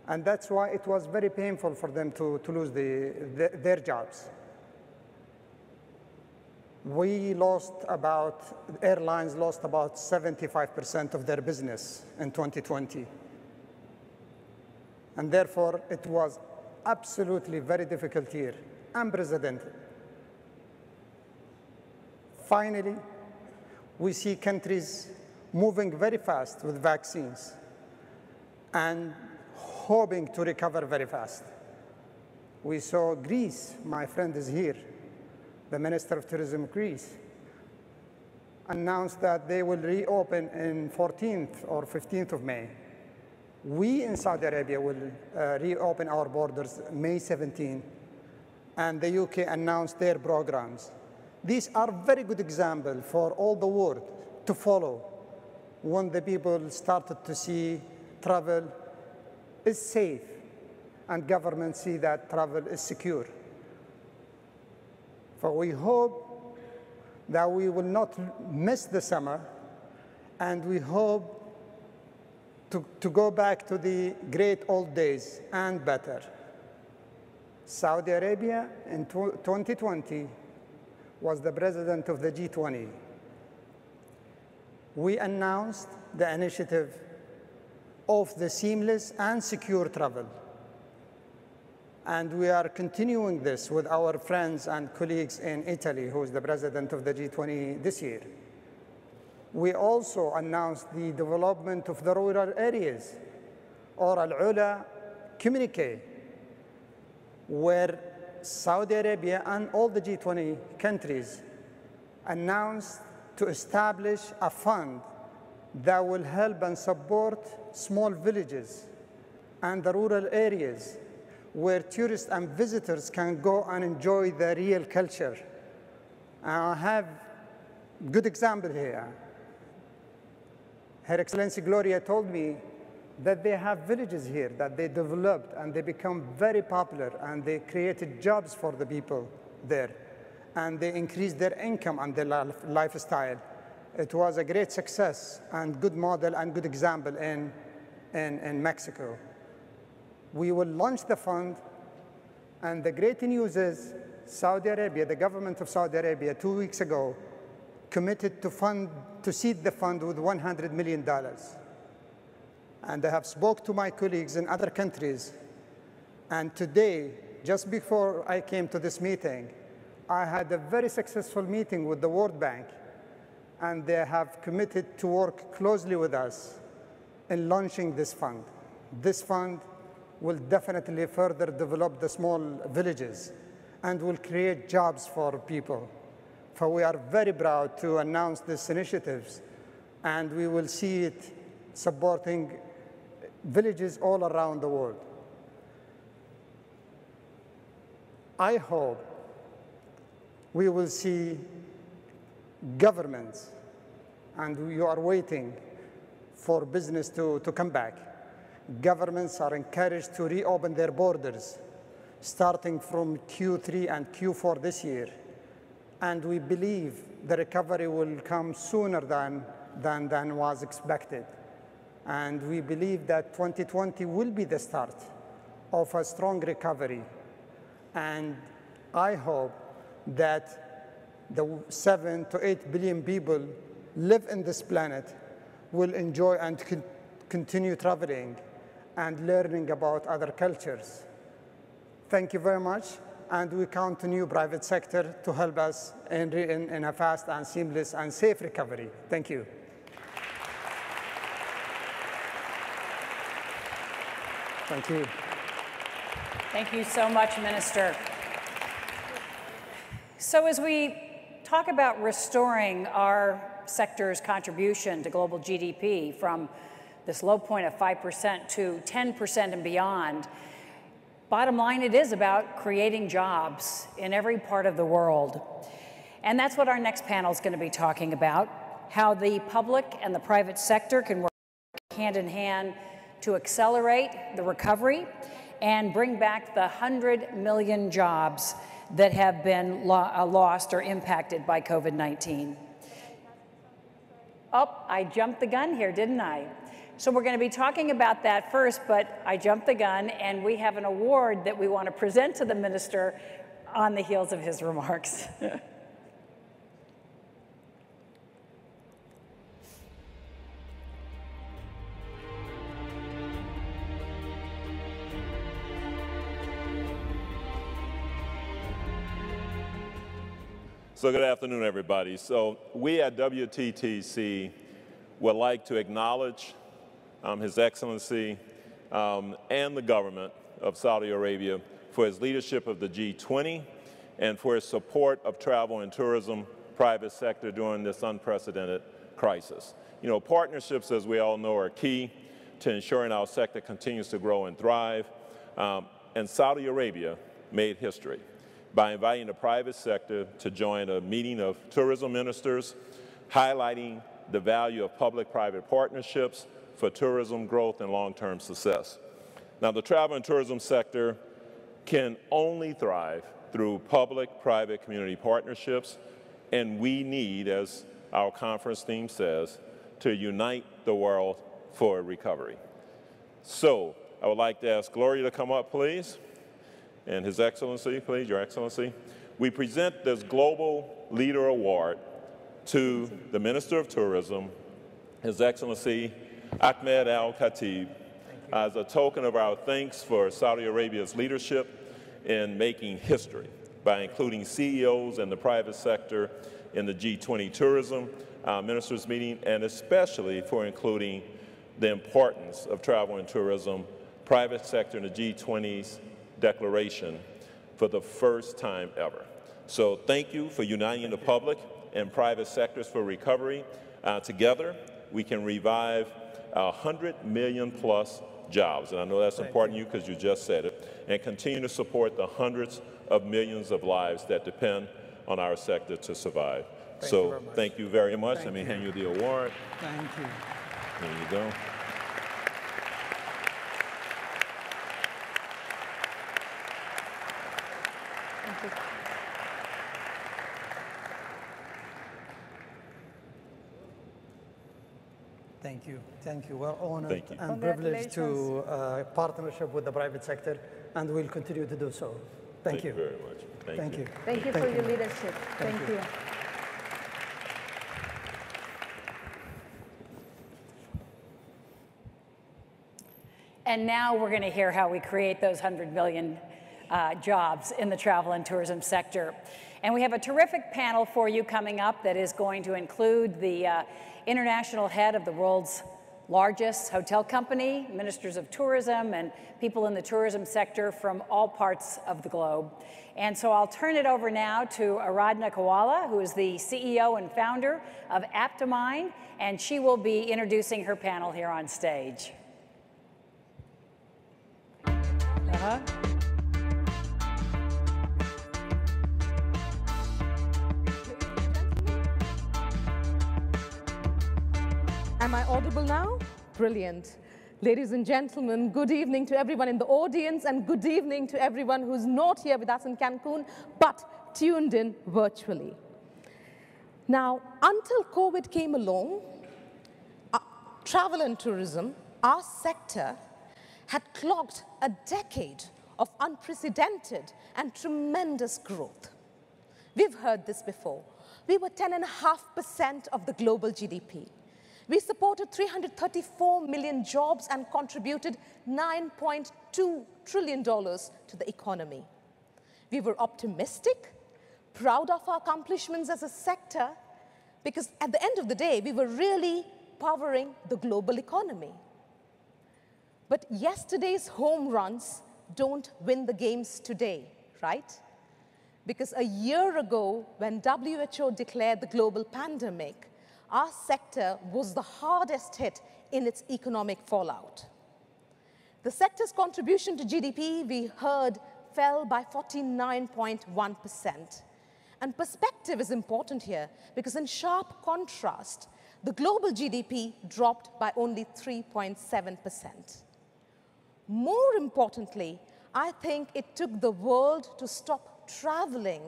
Q: And that's why it was very painful for them to lose their jobs. Airlines lost about 75% of their business in 2020. And therefore, it was absolutely very difficult year, unprecedented. Finally, we see countries moving very fast with vaccines and hoping to recover very fast. We saw Greece, my friend is here, the Minister of Tourism of Greece, announced that they will reopen in 14th or 15th of May. We in Saudi Arabia will reopen our borders May 17, and the UK announced their programs. These are very good examples for all the world to follow when the people started to see travel is safe and governments see that travel is secure. So we hope that we will not miss the summer, and we hope to go back to the great old days and better. Saudi Arabia in 2020 was the president of the G20. We announced the initiative of the seamless and secure travel. And we are continuing this with our friends and colleagues in Italy, who is the president of the G20 this year. We also announced the development of the rural areas, or Al-Ula communique, where Saudi Arabia and all the G20 countries announced to establish a fund that will help and support small villages and the rural areas where tourists and visitors can go and enjoy the real culture. I have a good example here. Her Excellency Gloria told me that they have villages here that they developed and they become very popular, and they created jobs for the people there, and they increased their income and their lifestyle. It was a great success and good model and good example in Mexico. We will launch the fund, and the great news is Saudi Arabia, the government of Saudi Arabia, 2 weeks ago, committed to seed the fund with $100 million. And I have spoke to my colleagues in other countries. And today, just before I came to this meeting, I had a very successful meeting with the World Bank, and they have committed to work closely with us in launching this fund. This fund will definitely further develop the small villages and will create jobs for people. For we are very proud to announce these initiatives, and we will see it supporting villages all around the world. I hope we will see governments, and you are waiting for business to come back. Governments are encouraged to reopen their borders, starting from Q3 and Q4 this year. And we believe the recovery will come sooner than was expected. And we believe that 2020 will be the start of a strong recovery. And I hope that the 7 to 8 billion people live in this planet will enjoy and continue traveling and learning about other cultures. Thank you very much, and we count on you, private sector, to help us in a fast and seamless and safe recovery. Thank you. Thank you.
H: Thank you so much, Minister. So as we talk about restoring our sector's contribution to global GDP from this low point of 5% to 10% and beyond, bottom line, it is about creating jobs in every part of the world. And that's what our next panel is going to be talking about, how the public and the private sector can work hand in hand to accelerate the recovery and bring back the 100 million jobs that have been lost or impacted by COVID-19. Oh, I jumped the gun here, didn't I? So we're going to be talking about that first, but I jumped the gun, and we have an award that we want to present to the minister on the heels of his remarks.
A: So good afternoon, everybody. So we at WTTC would like to acknowledge His Excellency and the government of Saudi Arabia for his leadership of the G20 and for his support of travel and tourism private sector during this unprecedented crisis. You know, partnerships, as we all know, are key to ensuring our sector continues to grow and thrive. And Saudi Arabia made history by inviting the private sector to join a meeting of tourism ministers, highlighting the value of public-private partnerships for tourism growth and long-term success. Now, the travel and tourism sector can only thrive through public-private community partnerships, and we need, as our conference theme says, to unite the world for recovery. So, I would like to ask Gloria to come up, please. And His Excellency, please, Your Excellency. We present this Global Leader Award to the Minister of Tourism, His Excellency Ahmed Al-Khatib, as a token of our thanks for Saudi Arabia's leadership in making history by including CEOs and the private sector in the G20 Tourism Ministers meeting, and especially for including the importance of travel and tourism, private sector in the G20's declaration for the first time ever. So thank you for uniting the public and private sectors for recovery. Together, we can revive 100 million plus jobs, and I know that's important to you because you just said it, and continue to support the hundreds of millions of lives that depend on our sector to survive. Thank you very much. Let me hand you the award.
Q: Thank you.
A: There you go.
Q: Thank you. Thank you. We're honored and privileged to partnership with the private sector, and we'll continue to do so. Thank you
A: very much.
Q: Thank you.
S: Thank you for your leadership. Thank you.
H: And now we're going to hear how we create those 100 million jobs in the travel and tourism sector. And we have a terrific panel for you coming up that is going to include the international head of the world's largest hotel company, ministers of tourism, and people in the tourism sector from all parts of the globe. And so I'll turn it over now to Aradhna Kawala, who is the CEO and founder of Aptimind, and she will be introducing her panel here on stage.
S: Am I audible now? Brilliant. Ladies and gentlemen, good evening to everyone in the audience and good evening to everyone who's not here with us in Cancun, but tuned in virtually. Now, until COVID came along, travel and tourism, our sector, had clocked a decade of unprecedented and tremendous growth. We've heard this before. We were 10.5% of the global GDP. We supported 334 million jobs and contributed $9.2 trillion to the economy. We were optimistic, proud of our accomplishments as a sector, because at the end of the day, we were really powering the global economy. But yesterday's home runs don't win the games today, right? Because a year ago, when WHO declared the global pandemic, our sector was the hardest hit in its economic fallout. The sector's contribution to GDP, we heard, fell by 49.1%. And perspective is important here, because in sharp contrast, the global GDP dropped by only 3.7%. More importantly, I think it took the world to stop traveling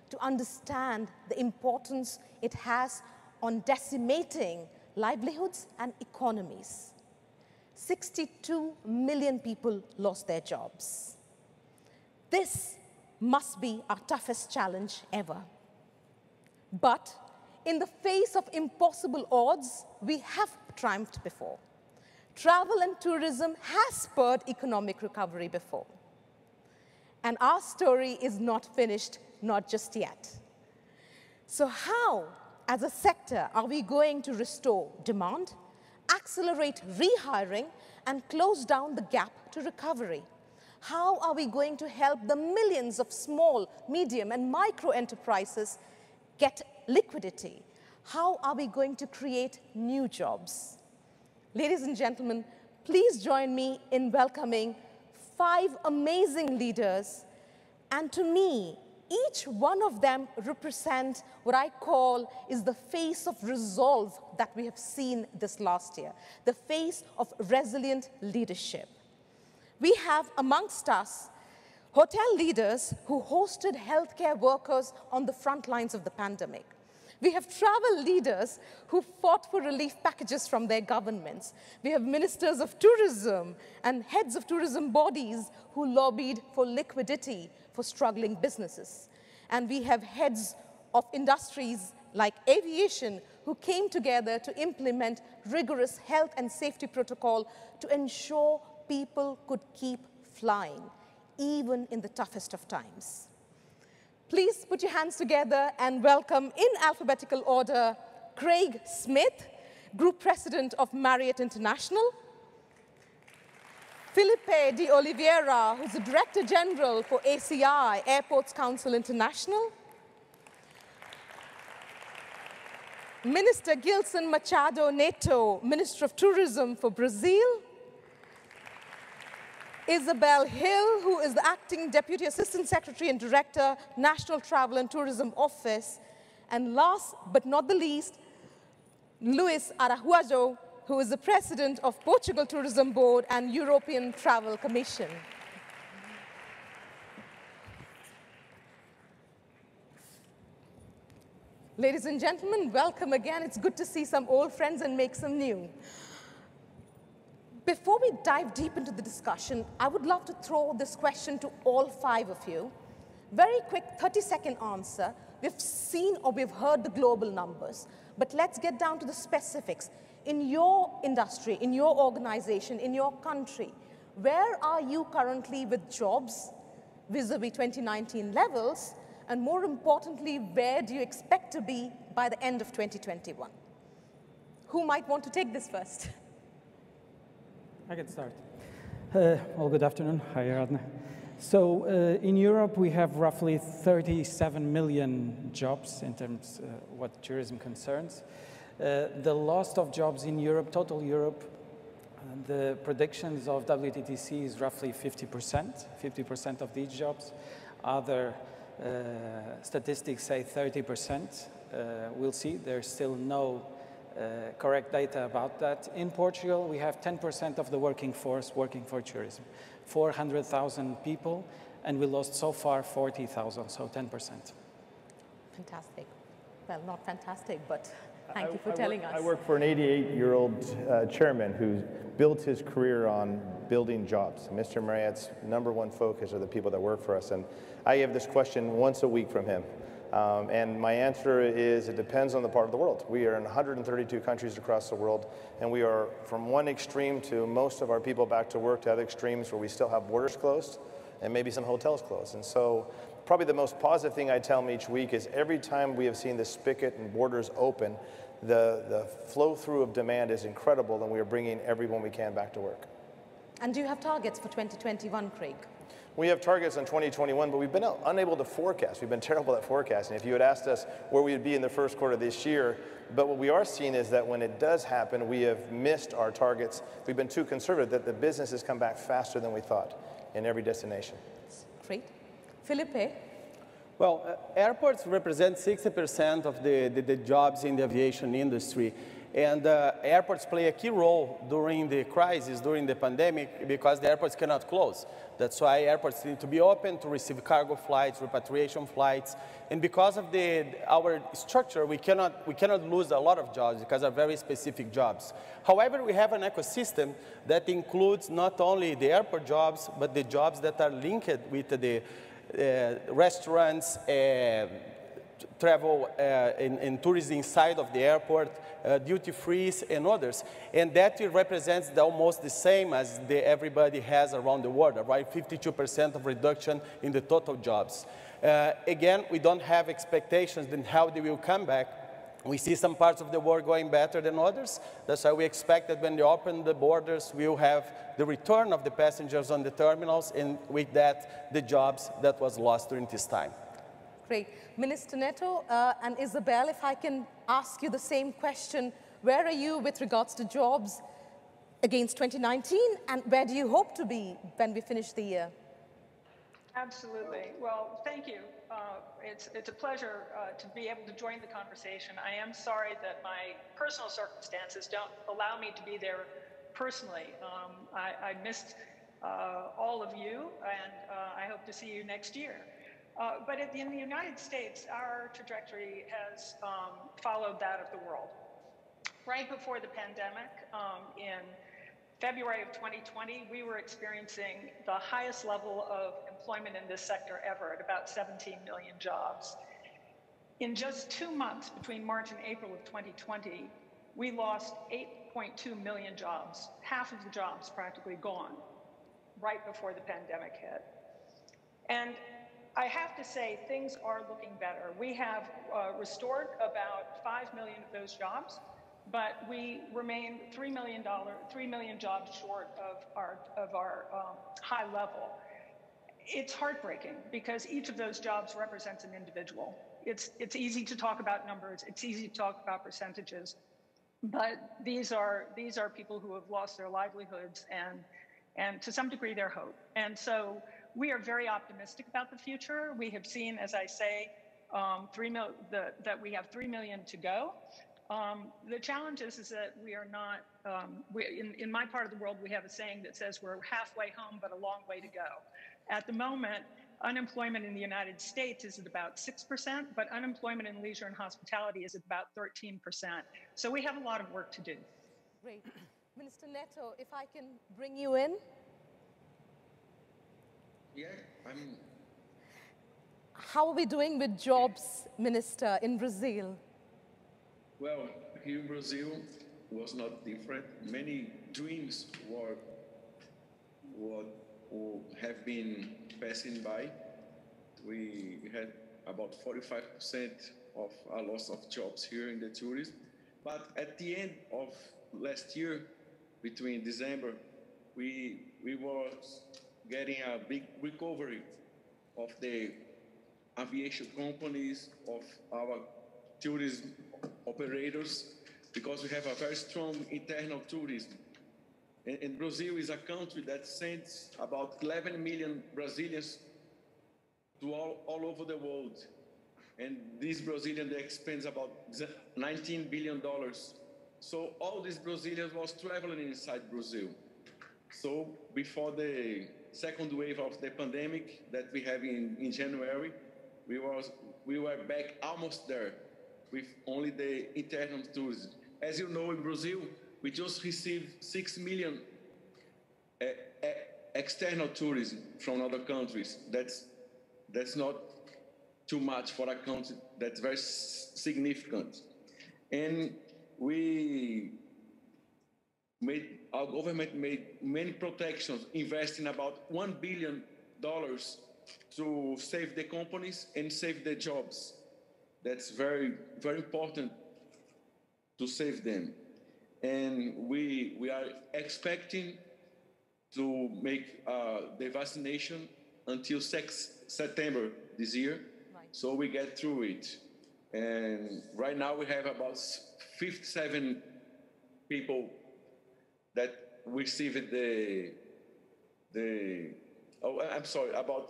S: to understand the importance it has on decimating livelihoods and economies. 62 million people lost their jobs. This must be our toughest challenge ever. But in the face of impossible odds, we have triumphed before. Travel and tourism has spurred economic recovery before. And our story is not finished, not just yet. So how, as a sector, are we going to restore demand, accelerate rehiring, and close down the gap to recovery? How are we going to help the millions of small, medium, and micro enterprises get liquidity? How are we going to create new jobs? Ladies and gentlemen, please join me in welcoming 5 amazing leaders. And to me, each one of them represent what I call is the face of resolve that we have seen this last year, the face of resilient leadership. We have amongst us hotel leaders who hosted healthcare workers on the front lines of the pandemic. We have travel leaders who fought for relief packages from their governments. We have ministers of tourism and heads of tourism bodies who lobbied for liquidity for struggling businesses. And we have heads of industries like aviation who came together to implement rigorous health and safety protocol to ensure people could keep flying, even in the toughest of times. Please put your hands together and welcome, in alphabetical order, Craig Smith, Group President of Marriott International, Felipe de Oliveira, who's the Director General for ACI, Airports Council International, Minister Gilson Machado Neto, Minister of Tourism for Brazil, Isabel Hill, who is the Acting Deputy Assistant Secretary and Director, National Travel and Tourism Office, and last but not the least, Luis Araujo, who is the President of Portugal Tourism Board and European Travel Commission. Ladies and gentlemen, welcome again. It's good to see some old friends and make some new. Before we dive deep into the discussion, I would love to throw this question to all 5 of you. Very quick 30-second answer. We've seen or we've heard the global numbers, but let's get down to the specifics. In your industry, in your organization, in your country, where are you currently with jobs vis-a-vis 2019 levels? And more importantly, where do you expect to be by the end of 2021? Who might want to take this first?
C: I can start. Well, good afternoon. Hi, Aradna. So in Europe, we have roughly 37 million jobs in terms what tourism concerns. The loss of jobs in Europe, total Europe, the predictions of WTTC is roughly 50% of these jobs. Other statistics say 30%. We'll see. There's still no correct data about that. In Portugal, we have 10% of the working force working for tourism, 400,000 people, and we lost so far 40,000, so 10%.
S: Fantastic. Well, not fantastic, but thank you for telling us.
V: I work for an 88-year-old chairman who built his career on building jobs. Mr. Marriott's #1 focus are the people that work for us, and I have this question once a week from him. And my answer is it depends on the part of the world. We are in 132 countries across the world, and we are from one extreme to most of our people back to work to other extremes where we still have borders closed and maybe some hotels closed. And so probably the most positive thing I tell them each week is every time we have seen the spigot and borders open, the flow through of demand is incredible, and we are bringing everyone we can back to work.
S: And do you have targets for 2021, Craig?
V: We have targets in 2021, but we've been unable to forecast. We've been terrible at forecasting. If you had asked us where we would be in the first quarter of this year, but what we are seeing is that when it does happen, we have missed our targets. We've been too conservative, that the business has come back faster than we thought in every destination.
S: Great. Felipe?
W: Well, airports represent 60% of the jobs in the aviation industry. And airports play a key role during the crisis, during the pandemic, because the airports cannot close. That's why airports need to be open to receive cargo flights, repatriation flights. And because of our structure, we cannot lose a lot of jobs because they're very specific jobs. However, we have an ecosystem that includes not only the airport jobs, but the jobs that are linked with the restaurants, travel and tourism inside of the airport, duty-frees and others. And that represents almost the same as everybody has around the world, right? 52% of reduction in the total jobs. Again, we don't have expectations on how they will come back. We see some parts of the world going better than others. That's why we expect that when they open the borders, we'll have the return of the passengers on the terminals, and with that, the jobs that was lost during this time.
S: Great. Minister Neto and Isabel, if I can ask you the same question, where are you with regards to jobs against 2019, and where do you hope to be when we finish the year?
X: Absolutely. Well, thank you. It's a pleasure to be able to join the conversation. I am sorry that my personal circumstances don't allow me to be there personally. I missed all of you, and I hope to see you next year. But in the United States, our trajectory has followed that of the world. Right before the pandemic, in February of 2020, we were experiencing the highest level of employment in this sector ever at about 17 million jobs. In just 2 months, between March and April of 2020, we lost 8.2 million jobs, half of the jobs practically gone, right before the pandemic hit. And I have to say, things are looking better. We have restored about 5 million of those jobs, but we remain $3 million jobs short of our high level. It's heartbreaking because each of those jobs represents an individual. It's easy to talk about numbers, it's easy to talk about percentages, but these are people who have lost their livelihoods and to some degree their hope. And so we are very optimistic about the future. We have seen, as I say, that we have 3 million to go. The challenge is that we are not, in my part of the world, we have a saying that says we're halfway home, but a long way to go. At the moment, unemployment in the United States is at about 6%, but unemployment in leisure and hospitality is at about 13%. So we have a lot of work to do.
S: Great. Minister Neto, if I can bring you in.
Y: Yeah,
S: How are we doing with jobs, Minister, in Brazil?
E: Well, here in Brazil was not different. Many dreams have been passing by. We had about 45% of a loss of jobs here in the tourism. But at the end of last year, between December, we were getting a big recovery of the aviation companies, of our tourism operators, because we have a very strong internal tourism. And Brazil is a country that sends about 11 million Brazilians to all over the world. And these Brazilians, they spend about $19 billion. So all these Brazilians was traveling inside Brazil. So before the second wave of the pandemic that we have in January, we were back almost there with only the internal tourism. As you know, in Brazil, we just received 6 million external tourism from other countries. That's not too much for a country that's very significant. And our government made many protections, investing about $1 billion to save the companies and save the jobs. That's very, very important to save them. And we are expecting to make the vaccination until September this year, so we get through it. And right now we have about 57 people that received about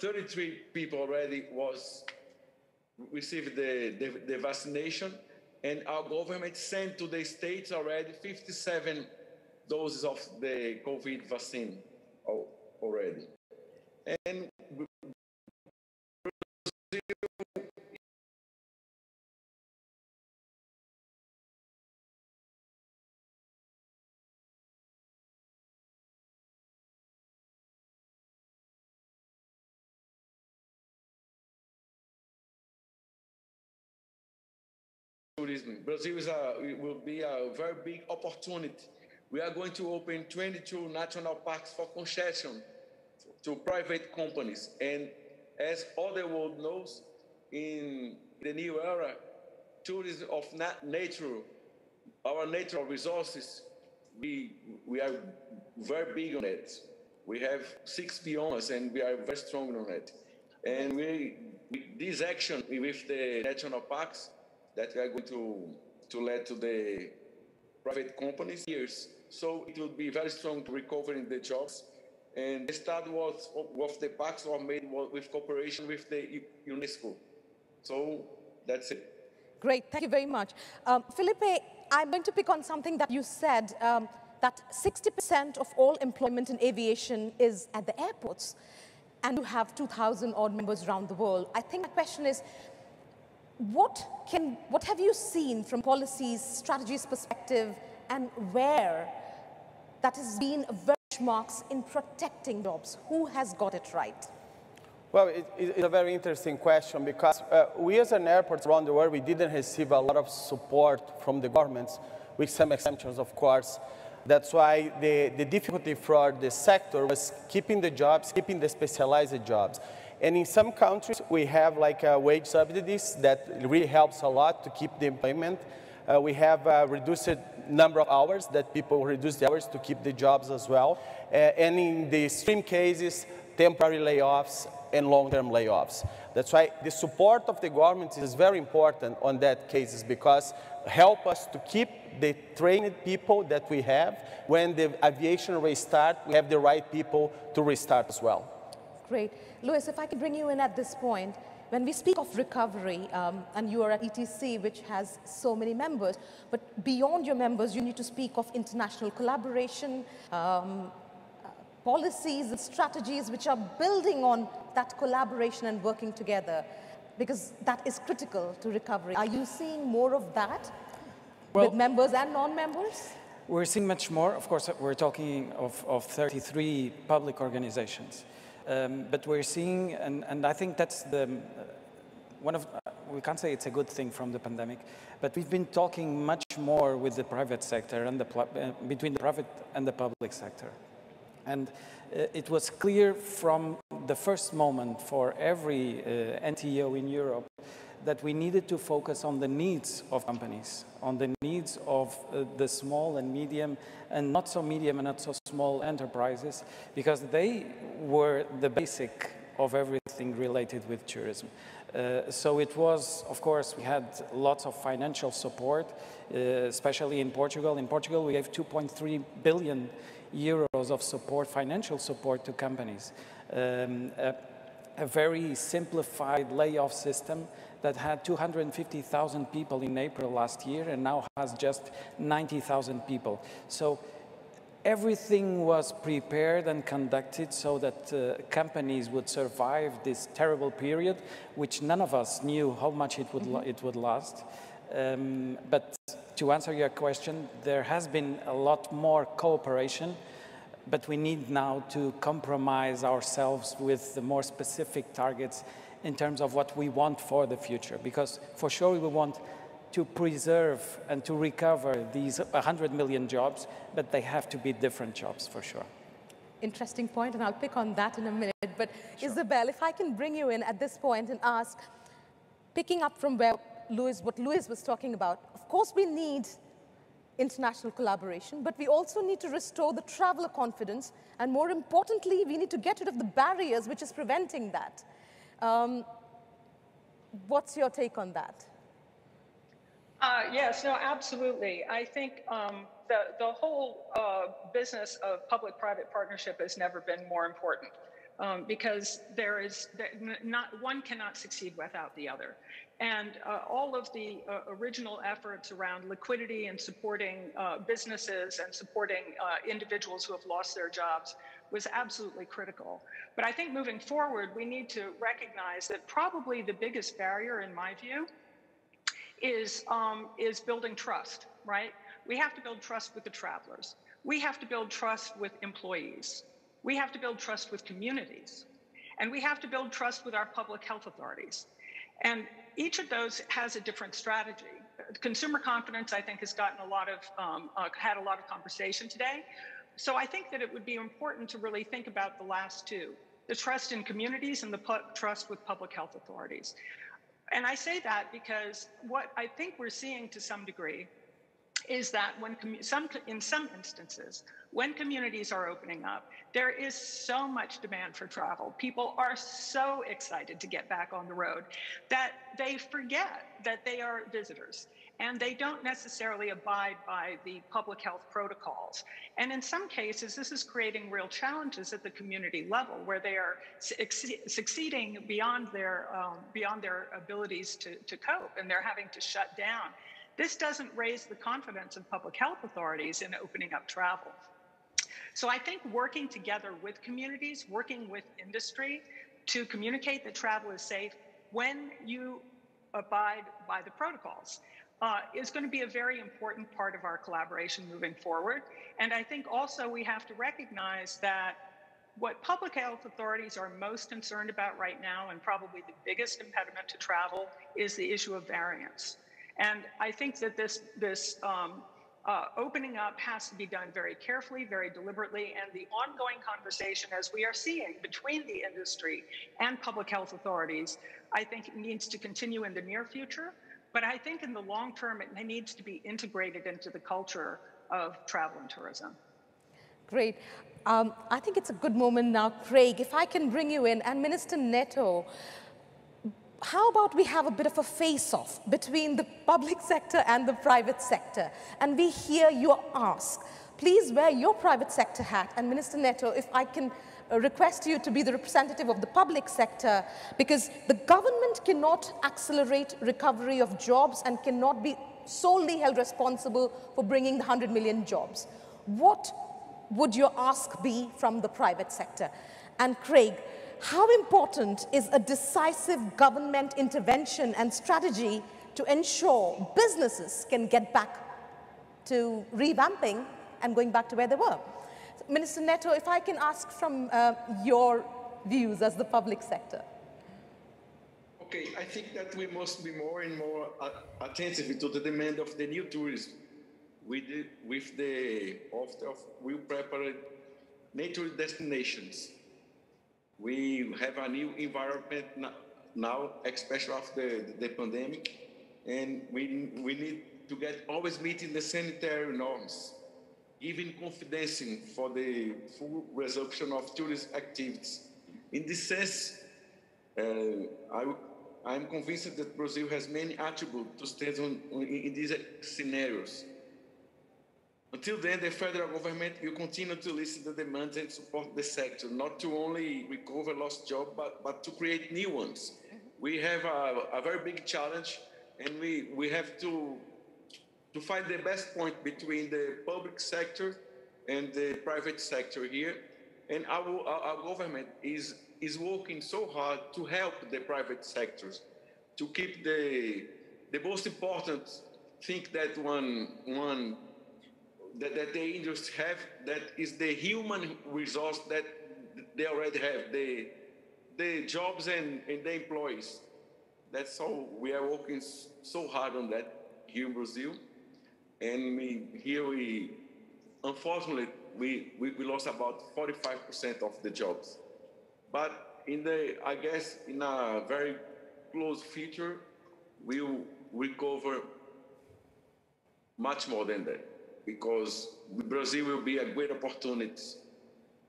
E: 33 people already received the vaccination, and our government sent to the states already 57 doses of the COVID vaccine already. And tourism. Brazil will be a very big opportunity. We are going to open 22 national parks for concession to private companies. And as all the world knows, in the new era, tourism of nature, our natural resources, we are very big on it. We have 6 biomes and we are very strong on it. And this action with the national parks that we are going to let to the private companies years. So it will be very strong to recovering the jobs. And the start was of the parks were made with cooperation with the UNESCO. So that's it.
S: Great, thank you very much. Felipe, I'm going to pick on something that you said, that 60% of all employment in aviation is at the airports, and you have 2,000 odd members around the world. I think my question is, what have you seen from policies, strategies perspective, and where that has been benchmarks in protecting jobs? Who has got it right?
W: Well, it's a very interesting question, because we as an airport around the world, we didn't receive a lot of support from the governments, with some exemptions, of course. That's why the difficulty for the sector was keeping the jobs, keeping the specialized jobs. And in some countries, we have like wage subsidies that really helps a lot to keep the employment. We have a reduced number of hours that people reduce the hours to keep the jobs as well. And in the extreme cases, temporary layoffs and long-term layoffs. That's why the support of the government is very important on that cases, because help us to keep the trained people that we have. When the aviation restart, we have the right people to restart as well.
S: Great. Luis, if I could bring you in at this point, when we speak of recovery, and you are at ETC, which has so many members, but beyond your members, you need to speak of international collaboration, policies and strategies which are building on that collaboration and working together, because that is critical to recovery. Are you seeing more of that with members and non-members?
C: We're seeing much more. Of course, we're talking of 33 public organizations. But we're seeing, and I think that's the one of, we can't say it's a good thing from the pandemic, but we've been talking much more with the private sector and between the private and the public sector. And it was clear from the first moment for every NTO in Europe that we needed to focus on the needs of companies, on the needs of the small and medium and not so medium and not so small enterprises, because they were the basic of everything related with tourism. So it was, of course, we had lots of financial support, especially in Portugal. In Portugal, we gave 2.3 billion euros of support, financial support to companies. A very simplified layoff system that had 250,000 people in April last year and now has just 90,000 people. So everything was prepared and conducted so that companies would survive this terrible period, which none of us knew how much it would last. But to answer your question, there has been a lot more cooperation, but we need now to compromise ourselves with the more specific targets in terms of what we want for the future. Because for sure we want to preserve and to recover these 100 million jobs, but they have to be different jobs for sure.
S: Interesting point, and I'll pick on that in a minute. But sure. Isabel, if I can bring you in at this point and ask, picking up from where what Luis was talking about, of course we need international collaboration, but we also need to restore the traveler confidence, and more importantly, we need to get rid of the barriers which is preventing that. What's your take on that?
X: Yes, no, absolutely. I think the whole business of public-private partnership has never been more important because one cannot succeed without the other. And all of the original efforts around liquidity and supporting businesses and supporting individuals who have lost their jobs was absolutely critical. But I think moving forward, we need to recognize that probably the biggest barrier, in my view, is building trust, right? We have to build trust with the travelers. We have to build trust with employees. We have to build trust with communities. And we have to build trust with our public health authorities. And each of those has a different strategy. Consumer confidence, I think, has gotten had a lot of conversation today. So I think that it would be important to really think about the last two, the trust in communities and the trust with public health authorities. And I say that because what I think we're seeing to some degree is that in some instances, when communities are opening up, there is so much demand for travel. People are so excited to get back on the road that they forget that they are visitors and they don't necessarily abide by the public health protocols. And in some cases, this is creating real challenges at the community level where they are succeeding beyond their abilities to cope, and they're having to shut down. This doesn't raise the confidence of public health authorities in opening up travel. So I think working together with communities, working with industry to communicate that travel is safe when you abide by the protocols is going to be a very important part of our collaboration moving forward. And I think also we have to recognize that what public health authorities are most concerned about right now, and probably the biggest impediment to travel, is the issue of variants. And I think that this opening up has to be done very carefully, very deliberately, and the ongoing conversation, as we are seeing, between the industry and public health authorities, I think it needs to continue in the near future. But I think in the long term, it needs to be integrated into the culture of travel and tourism.
S: Great. I think it's a good moment now, Craig, if I can bring you in, and Minister Neto, how about we have a bit of a face-off between the public sector and the private sector, and we hear your ask. Please wear your private sector hat, and Minister Neto, if I can request you to be the representative of the public sector, because the government cannot accelerate recovery of jobs and cannot be solely held responsible for bringing the 100 million jobs. What would your ask be from the private sector? And Craig, how important is a decisive government intervention and strategy to ensure businesses can get back to revamping and going back to where they were? Minister Neto, if I can ask from your views as the public sector?
E: Okay, I think that we must be more and more attentive to the demand of the new tourism. With the offer of we prepare nature destinations. We have a new environment now, especially after the pandemic, and we need to get always meeting the sanitary norms, giving confidence for the full resumption of tourist activities. In this sense, I'm convinced that Brazil has many attributes to stand on in these scenarios. Until then, the federal government will continue to listen to the demands and support the sector, not to only recover lost jobs, but to create new ones. We have a very big challenge, and we have to find the best point between the public sector and the private sector here. And our government is working so hard to help the private sectors to keep the most important thing that that the industry have, that is the human resource that they already have, the jobs and the employees. That's how we are working so hard on that here in Brazil. And unfortunately, we lost about 45% of the jobs. But I guess in a very close future, we'll recover much more than that, because Brazil will be a great opportunity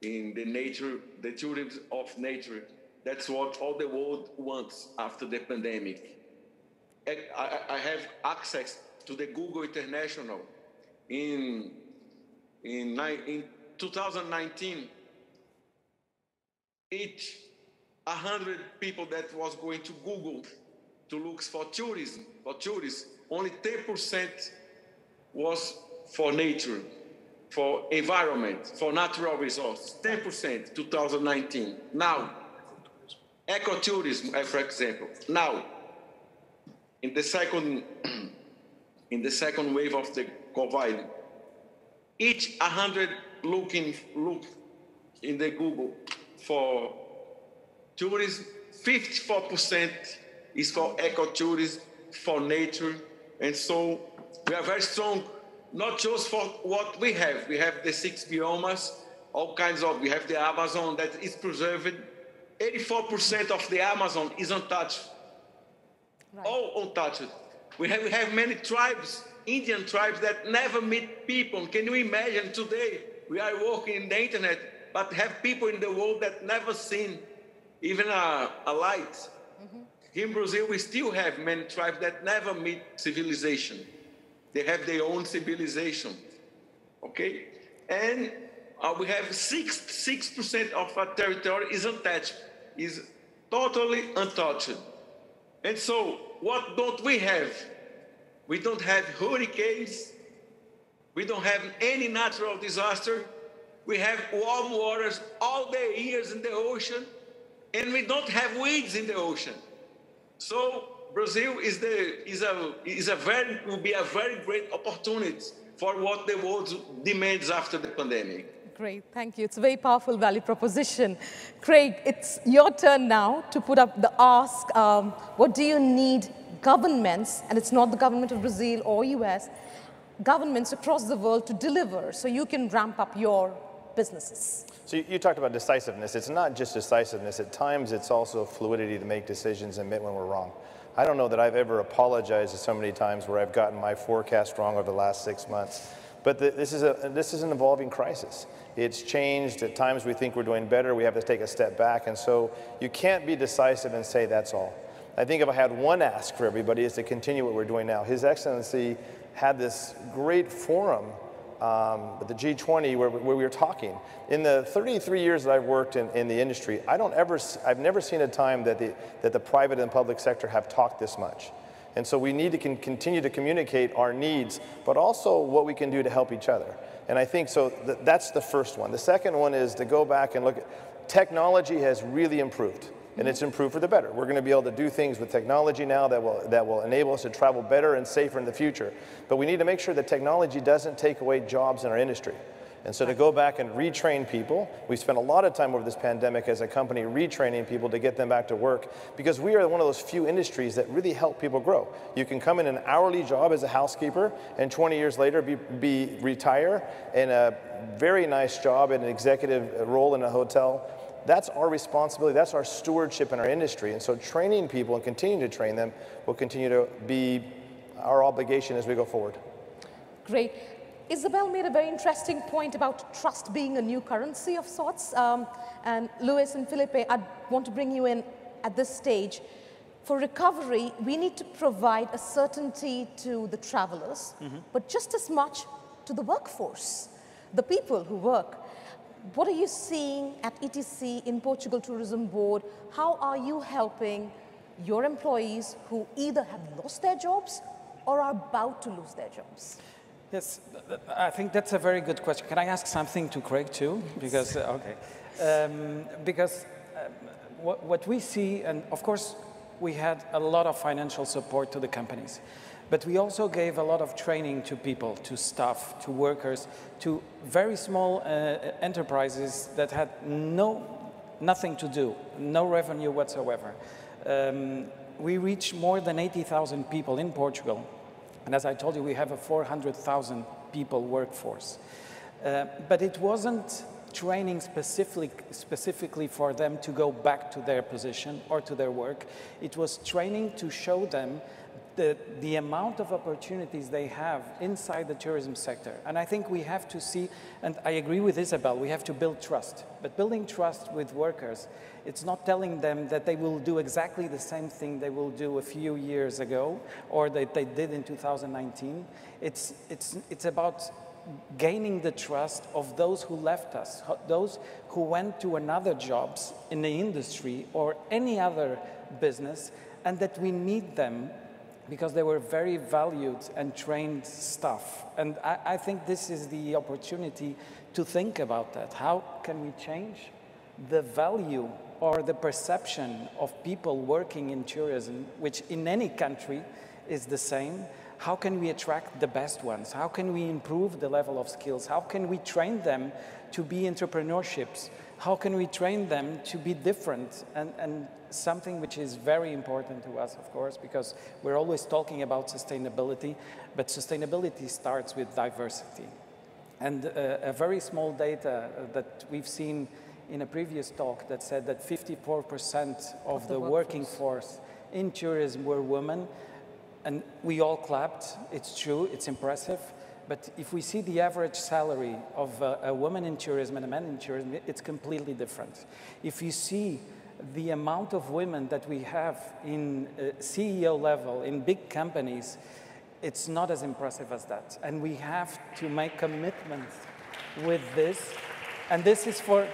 E: in the tourism of nature. That's what all the world wants after the pandemic. I have access to the Google International. In 2019, each 100 people that was going to Google to look for tourism, only 10% was for nature, for environment, for natural resources. 10%, 2019. Now, ecotourism, for example. Now, in the second wave of the COVID, each 100 look in the Google for tourism, 54% is for ecotourism, for nature, and so we are very strong. Not just for what we have. We have the 6 biomes, all kinds of, we have the Amazon that is preserved. 84% of the Amazon is untouched. Right. All untouched. We have many tribes, Indian tribes that never meet people. Can you imagine today, we are working in the internet, but have people in the world that never seen even a light. Mm-hmm. Here in Brazil, we still have many tribes that never meet civilization. They have their own civilization, okay? And we have 6% of our territory is untouched, is totally untouched. And so, what don't we have? We don't have hurricanes. We don't have any natural disaster. We have warm waters all the years in the ocean, and we don't have weeds in the ocean. So, Brazil will be a very great opportunity for what the world demands after the pandemic.
S: Great, thank you. It's a very powerful value proposition. Craig, it's your turn now to put up the ask. What do you need governments, and it's not the government of Brazil or US, governments across the world to deliver so you can ramp up your businesses?
V: So you talked about decisiveness. It's not just decisiveness. At times, it's also fluidity to make decisions and admit when we're wrong. I don't know that I've ever apologized so many times where I've gotten my forecast wrong over the last 6 months. But this is an evolving crisis. It's changed. At times we think we're doing better. We have to take a step back. And so you can't be decisive and say that's all. I think if I had one ask for everybody is to continue what we're doing now. His Excellency had this great forum with the G20 where we were talking. In the 33 years that I've worked in the industry, I've never seen a time that the private and public sector have talked this much. And so we need to continue to communicate our needs, but also what we can do to help each other. And I think so that's the first one. The second one is to go back and look at technology has really improved. And it's improved for the better. We're going to be able to do things with technology now that will enable us to travel better and safer in the future. But we need to make sure that technology doesn't take away jobs in our industry. And so to go back and retrain people, we spent a lot of time over this pandemic as a company retraining people to get them back to work, because we are one of those few industries that really help people grow. You can come in an hourly job as a housekeeper and 20 years later retire in a very nice job in an executive role in a hotel. That's our responsibility, that's our stewardship in our industry. And so training people and continuing to train them will continue to be our obligation as we go forward.
S: Great. Isabel made a very interesting point about trust being a new currency of sorts. And Luis and Felipe, I want to bring you in at this stage. For recovery, we need to provide a certainty to the travelers, but just as much to the workforce, the people who work. What are you seeing at ETC in Portugal Tourism Board? How are you helping your employees who either have lost their jobs or are about to lose their jobs?
C: Yes, I think that's a very good question. Can I ask something to Craig too? Because, what we see, and of course, we had a lot of financial support to the companies, but we also gave a lot of training to people, to staff, to workers, to very small enterprises that had nothing to do, no revenue whatsoever. We reached more than 80,000 people in Portugal. And as I told you, we have a 400,000 people workforce. But it wasn't training specifically for them to go back to their position or to their work. It was training to show them the amount of opportunities they have inside the tourism sector. And I think we have to see, and I agree with Isabel, we have to build trust. But building trust with workers, it's not telling them that they will do exactly the same thing they will do a few years ago or that they did in 2019. It's about gaining the trust of those who left us, those who went to another jobs in the industry or any other business, and that we need them because they were very valued and trained staff. And I think this is the opportunity to think about that. How can we change the value or the perception of people working in tourism, which in any country is the same? How can we attract the best ones? How can we improve the level of skills? How can we train them to be entrepreneurships? How can we train them to be different? And something which is very important to us, of course, because we're always talking about sustainability, but sustainability starts with diversity. And a very small data that we've seen in a previous talk that said that 54% of the working force in tourism were women. And we all clapped. It's true, it's impressive. But if we see the average salary of a woman in tourism and a man in tourism, it's completely different. If you see the amount of women that we have in CEO level, in big companies, it's not as impressive as that. And we have to make commitments with this. And this is for,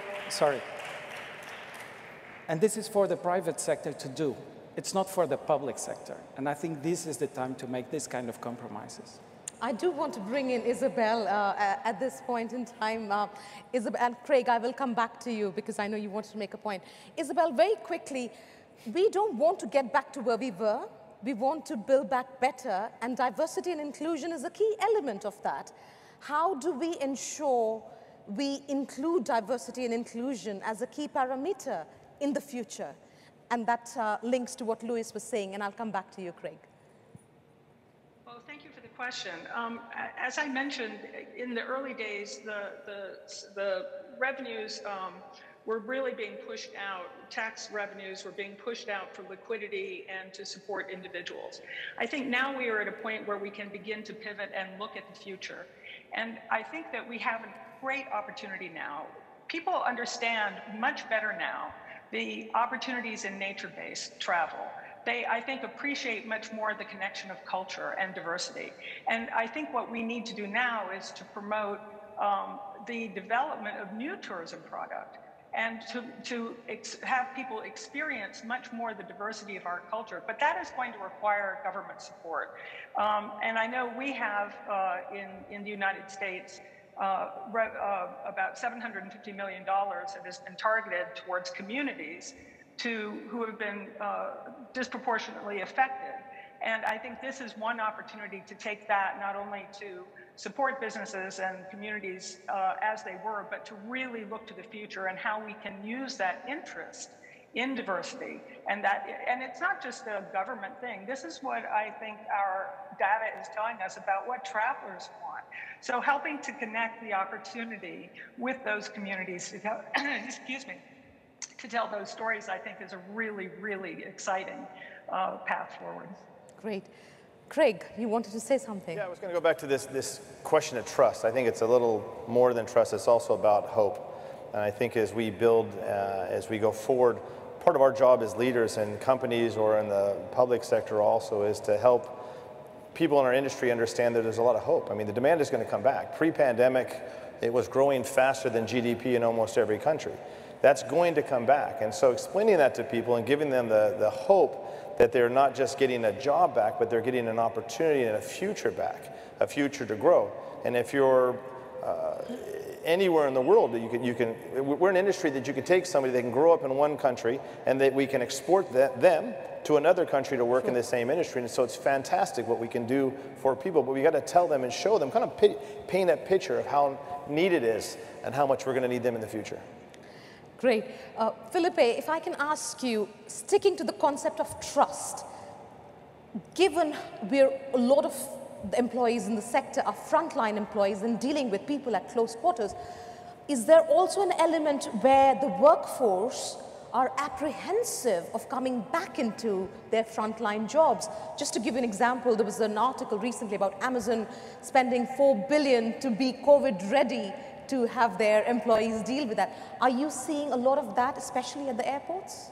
C: and this is for the private sector to do. It's not for the public sector. And I think this is the time to make this kind of compromises.
S: I do want to bring in Isabel at this point in time. Isabel and Craig, I will come back to you because I know you wanted to make a point. Isabel, very quickly, we don't want to get back to where we were. We want to build back better, and diversity and inclusion is a key element of that. How do we ensure we include diversity and inclusion as a key parameter in the future? And that links to what Luis was saying, and I'll come back to you, Craig.
X: Well, thank you for the question. As I mentioned, in the early days, the revenues were really being pushed out. Tax revenues were being pushed out for liquidity and to support individuals. I think now we are at a point where we can begin to pivot and look at the future. And I think that we have a great opportunity now. People understand much better now the opportunities in nature-based travel. They, I think, appreciate much more the connection of culture and diversity. And I think what we need to do now is to promote the development of new tourism product and to have people experience much more the diversity of our culture. But that is going to require government support. And I know we have in the United States about $750 million that has been targeted towards communities who have been disproportionately affected. And I think this is one opportunity to take that not only to support businesses and communities as they were, but to really look to the future and how we can use that interest in diversity. And it's not just a government thing. This is what I think our data is telling us about what travelers want. So helping to connect the opportunity with those communities to tell, excuse me, to tell those stories, I think is a really, really exciting path forward.
S: Great. Craig, you wanted to say something.
V: Yeah, I was going to go back to this question of trust. I think it's a little more than trust. It's also about hope. And I think as we build, as we go forward, part of our job as leaders in companies or in the public sector also is to help people in our industry understand that there's a lot of hope. I mean, the demand is going to come back. Pre-pandemic, it was growing faster than GDP in almost every country. That's going to come back. And so explaining that to people and giving them the hope that they're not just getting a job back, but they're getting an opportunity and a future back, a future to grow. And if you're anywhere in the world, we're an industry that you can take somebody that can grow up in one country and that we can export them to another country to work in the same industry. And so it's fantastic what we can do for people, but we got to tell them and show them, kind of paint that picture of how neat it is and how much we're going to need them in the future.
S: Great. Felipe, if I can ask you, sticking to the concept of trust, given a lot of the employees in the sector are frontline employees and dealing with people at close quarters, is there also an element where the workforce are apprehensive of coming back into their frontline jobs? Just to give you an example, there was an article recently about Amazon spending $4 billion to be COVID ready to have their employees deal with that. Are you seeing a lot of that, especially at the airports?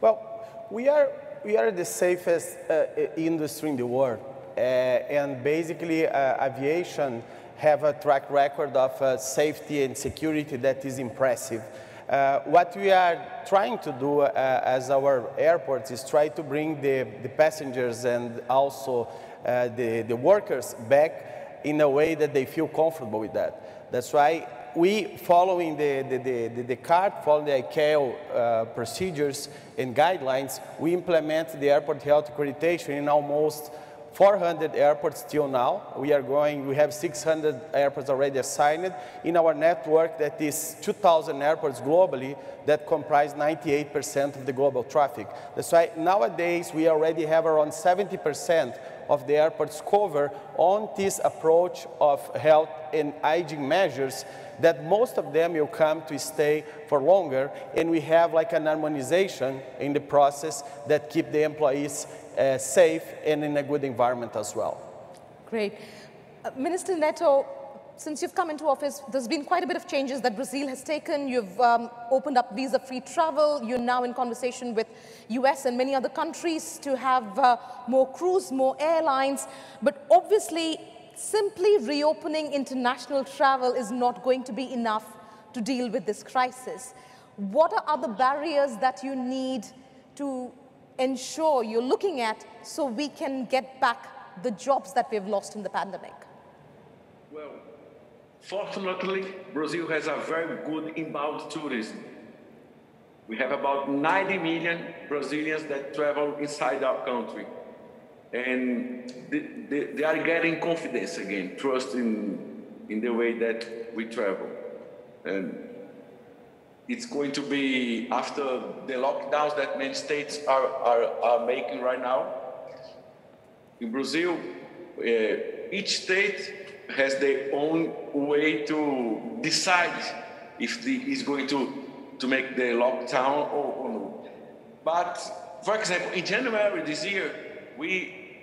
W: Well, we are the safest industry in the world. And basically, aviation have a track record of safety and security that is impressive. What we are trying to do as our airports is try to bring the passengers and also the workers back in a way that they feel comfortable with that. That's why we, following the CART, following the ICAO procedures and guidelines, we implement the airport health accreditation in almost 400 airports till now. We have 600 airports already assigned in our network that is 2,000 airports globally that comprise 98% of the global traffic. That's why nowadays we already have around 70% of the airports covered on this approach of health and hygiene measures that most of them will come to stay for longer, and we have like an harmonization in the process that keep the employees safe and in a good environment as well.
S: Great. Minister Neto, since you've come into office, there's been quite a bit of changes that Brazil has taken. You've opened up visa-free travel. You're now in conversation with US and many other countries to have more crews, more airlines. But obviously, simply reopening international travel is not going to be enough to deal with this crisis. What are other barriers that you need to ensure you're looking at so we can get back the jobs that we've lost in the pandemic?
E: Well, fortunately, Brazil has a very good inbound tourism. We have about 90 million Brazilians that travel inside our country. And they are getting confidence again, trust in the way that we travel. And it's going to be after the lockdowns that many states are making right now. In Brazil, each state has their own way to decide if is going to make the lockdown or no. But, for example, in January this year,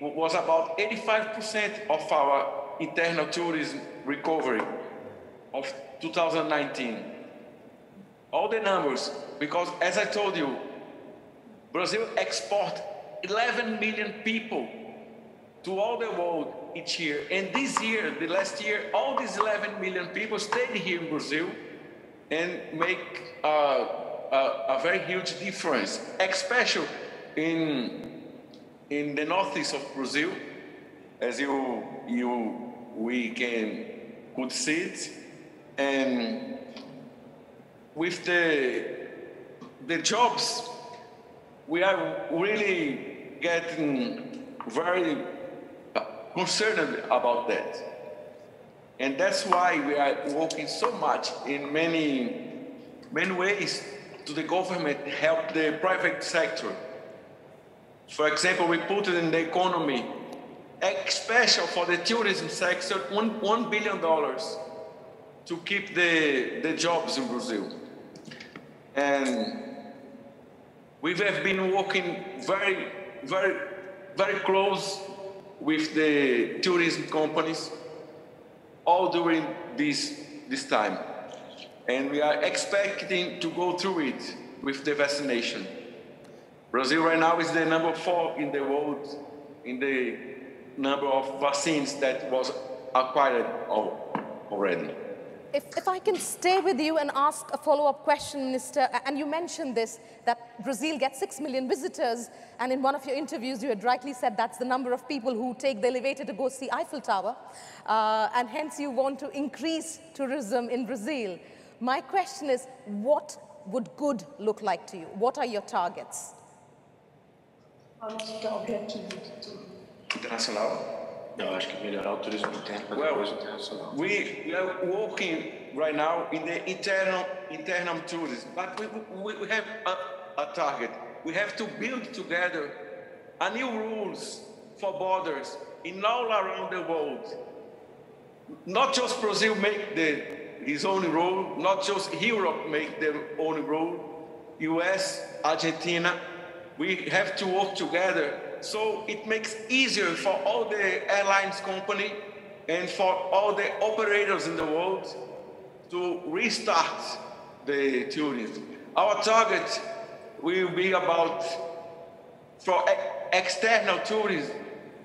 E: was about 85% of our internal tourism recovery of 2019. All the numbers, because as I told you, Brazil exports 11 million people to all the world each year. And this year, the last year, all these 11 million people stayed here in Brazil and make a very huge difference, especially in the northeast of Brazil, as we could see it. And with the jobs, we are really getting very concerned about that. And that's why we are working so much in many ways to the government help the private sector. For example, we put it in the economy, special for the tourism sector, $1 billion to keep the jobs in Brazil. And we have been working very, very, very close with the tourism companies all during this time. And we are expecting to go through it with the vaccination. Brazil right now is the number 4 in the world in the number of vaccines that was acquired already.
S: If I can stay with you and ask a follow-up question, Minister, and you mentioned this, that Brazil gets 6 million visitors, and in one of your interviews you had rightly said that's the number of people who take the elevator to go see Eiffel Tower, and hence you want to increase tourism in Brazil. My question is, what would good look like to you? What are your targets?
E: Internacional?
F: Eu acho que melhorar o turismo interno para depois o internacional.
E: We are working right now in the internal tourism, but we have a target. We have to build together a new rules for borders in all around the world. Not just Brazil make his own rule, not just Europe make their own rule, US, Argentina, we have to work together so it makes easier for all the airlines company and for all the operators in the world to restart the tourism. Our target will be about, for external tourism,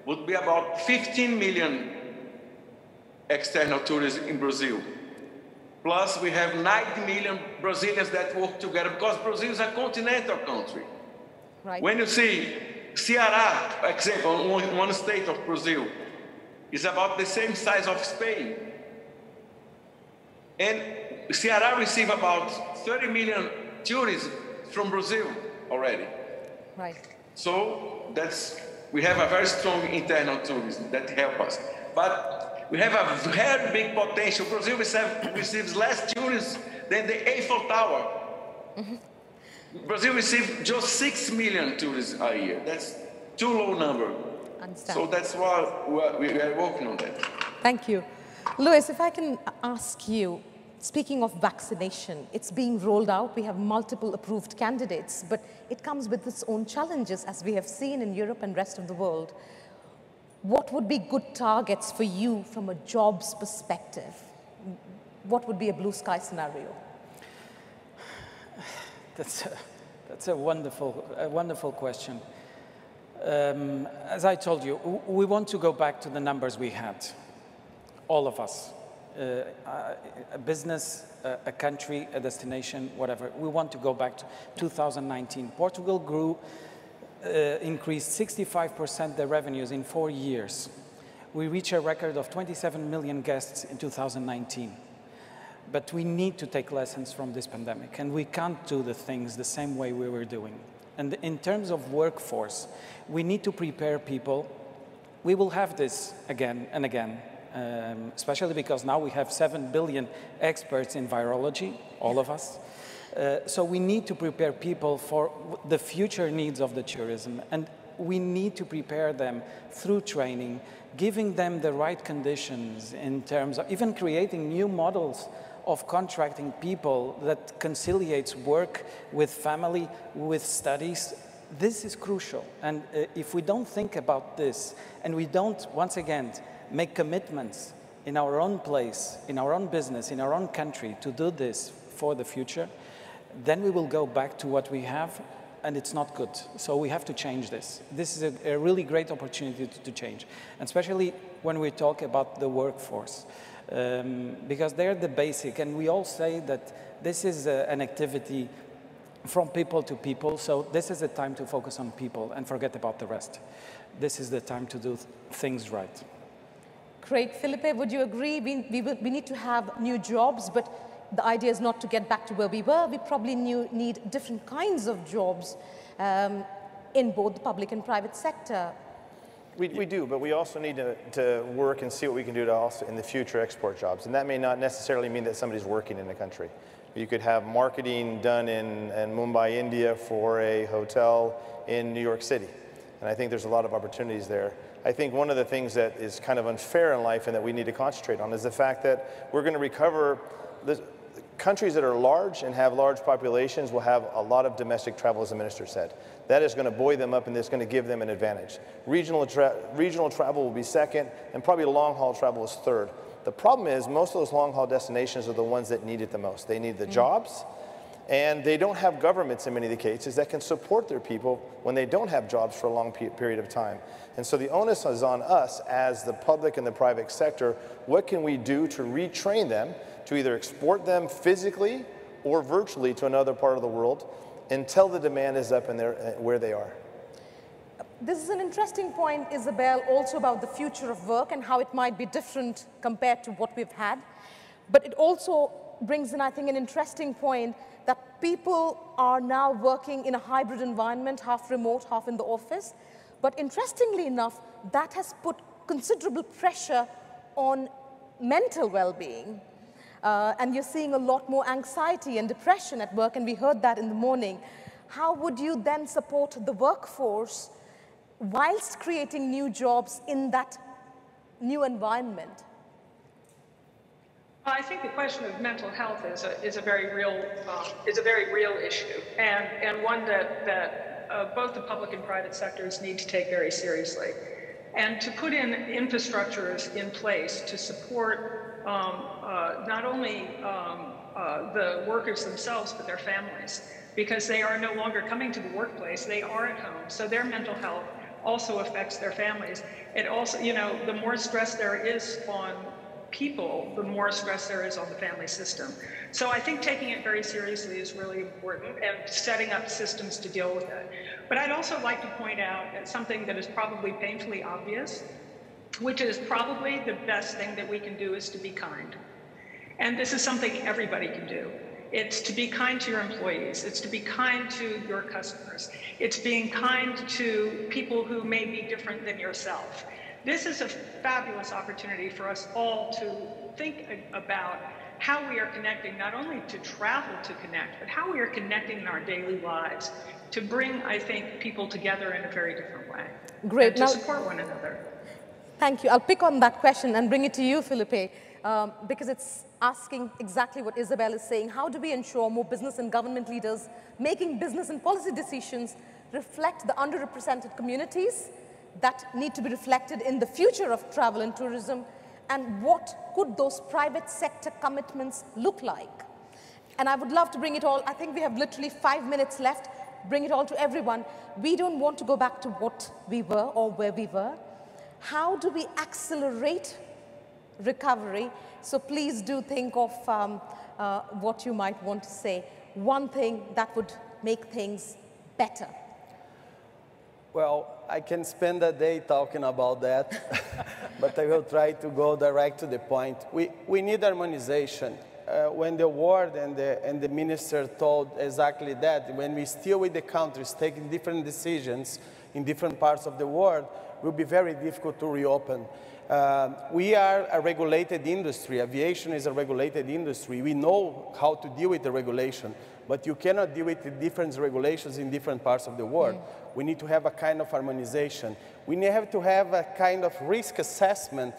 E: would be about 15 million external tourists in Brazil. Plus, we have 90 million Brazilians that work together because Brazil is a continental country.
S: Right.
E: When you see Ceará, for example, one state of Brazil, is about the same size of Spain. And Ceará receives about 30 million tourists from Brazil already.
S: Right.
E: So we have a very strong internal tourism that helps us. But we have a very big potential. Brazil receives less tourists than the Eiffel Tower. Mm-hmm. Brazil receives just 6 million tourists a year. That's too low number.
S: Understand.
E: So that's why we are working on that.
S: Thank you. Luis, if I can ask you, speaking of vaccination, it's being rolled out. We have multiple approved candidates, but it comes with its own challenges, as we have seen in Europe and rest of the world. What would be good targets for you from a jobs perspective? What would be a blue sky scenario?
C: That's a wonderful question. As I told you, we want to go back to the numbers we had, all of us. A business, a country, a destination, whatever. We want to go back to 2019. Portugal grew, increased 65% their revenues in 4 years. We reached a record of 27 million guests in 2019. But we need to take lessons from this pandemic, and we can't do the things the same way we were doing. And in terms of workforce, we need to prepare people. We will have this again and again, especially because now we have 7 billion experts in virology, all of us. So we need to prepare people for the future needs of the tourism, and we need to prepare them through training, giving them the right conditions in terms of even creating new models of contracting people that conciliates work with family, with studies. This is crucial. And if we don't think about this, and we don't, once again, make commitments in our own place, in our own business, in our own country to do this for the future, then we will go back to what we have, and it's not good. So we have to change this. This is a really great opportunity to change, and especially when we talk about the workforce. Because they're the basic, and we all say that this is an activity from people to people, so this is the time to focus on people and forget about the rest. This is the time to do things right.
S: Great. Felipe, would you agree? We need to have new jobs, but the idea is not to get back to where we were. We probably need different kinds of jobs in both the public and private sector.
V: We do, but we also need to work and see what we can do to also in the future export jobs. And that may not necessarily mean that somebody's working in the country. You could have marketing done in Mumbai, India for a hotel in New York City. And I think there's a lot of opportunities there. I think one of the things that is kind of unfair in life and that we need to concentrate on is the fact that we're going to recover the countries that are large and have large populations will have a lot of domestic travel, as the minister said. That is going to buoy them up and it's going to give them an advantage. Regional travel will be second, and probably long-haul travel is third. The problem is most of those long-haul destinations are the ones that need it the most. They need the jobs, and they don't have governments in many of the cases that can support their people when they don't have jobs for a long period of time. And so the onus is on us as the public and the private sector. What can we do to retrain them to either export them physically or virtually to another part of the world until the demand is up in where they are?
S: This is an interesting point, Isabel, also about the future of work and how it might be different compared to what we've had. But it also brings in, I think, an interesting point that people are now working in a hybrid environment, half remote, half in the office. But interestingly enough, that has put considerable pressure on mental well-being. And you're seeing a lot more anxiety and depression at work, and we heard that in the morning. How would you then support the workforce whilst creating new jobs in that new environment?
X: I think the question of mental health is a very real issue, and one that both the public and private sectors need to take very seriously, and to put in infrastructures in place to support not only the workers themselves but their families, because they are no longer coming to the workplace; they are at home, so their mental health also affects their families. It also, you know, the more stress there is on people, the more stress there is on the family system. So I think taking it very seriously is really important, and setting up systems to deal with it. But I'd also like to point out something that is probably painfully obvious, which is probably the best thing that we can do is to be kind. And this is something everybody can do. It's to be kind to your employees. It's to be kind to your customers. It's being kind to people who may be different than yourself. This is a fabulous opportunity for us all to think about how we are connecting, not only to travel to connect, but how we are connecting in our daily lives to bring, I think, people together in a very different way.
S: Great.
X: And to support one another.
S: Thank you. I'll pick on that question and bring it to you, Felipe, because it's asking exactly what Isabel is saying. How do we ensure more business and government leaders making business and policy decisions reflect the underrepresented communities that need to be reflected in the future of travel and tourism, and what could those private sector commitments look like? And I would love to bring it all. I think we have literally 5 minutes left. Bring it all to everyone. We don't want to go back to what we were or where we were. How do we accelerate recovery? So please do think of what you might want to say. One thing that would make things better.
W: Well, I can spend a day talking about that, but I will try to go direct to the point. We need harmonization. When the world and the minister told exactly that, when we still with the countries taking different decisions in different parts of the world, it will be very difficult to reopen. We are a regulated industry. Aviation is a regulated industry. We know how to deal with the regulation, but you cannot deal with the different regulations in different parts of the world. We need to have a kind of harmonization. We have to have a kind of risk assessment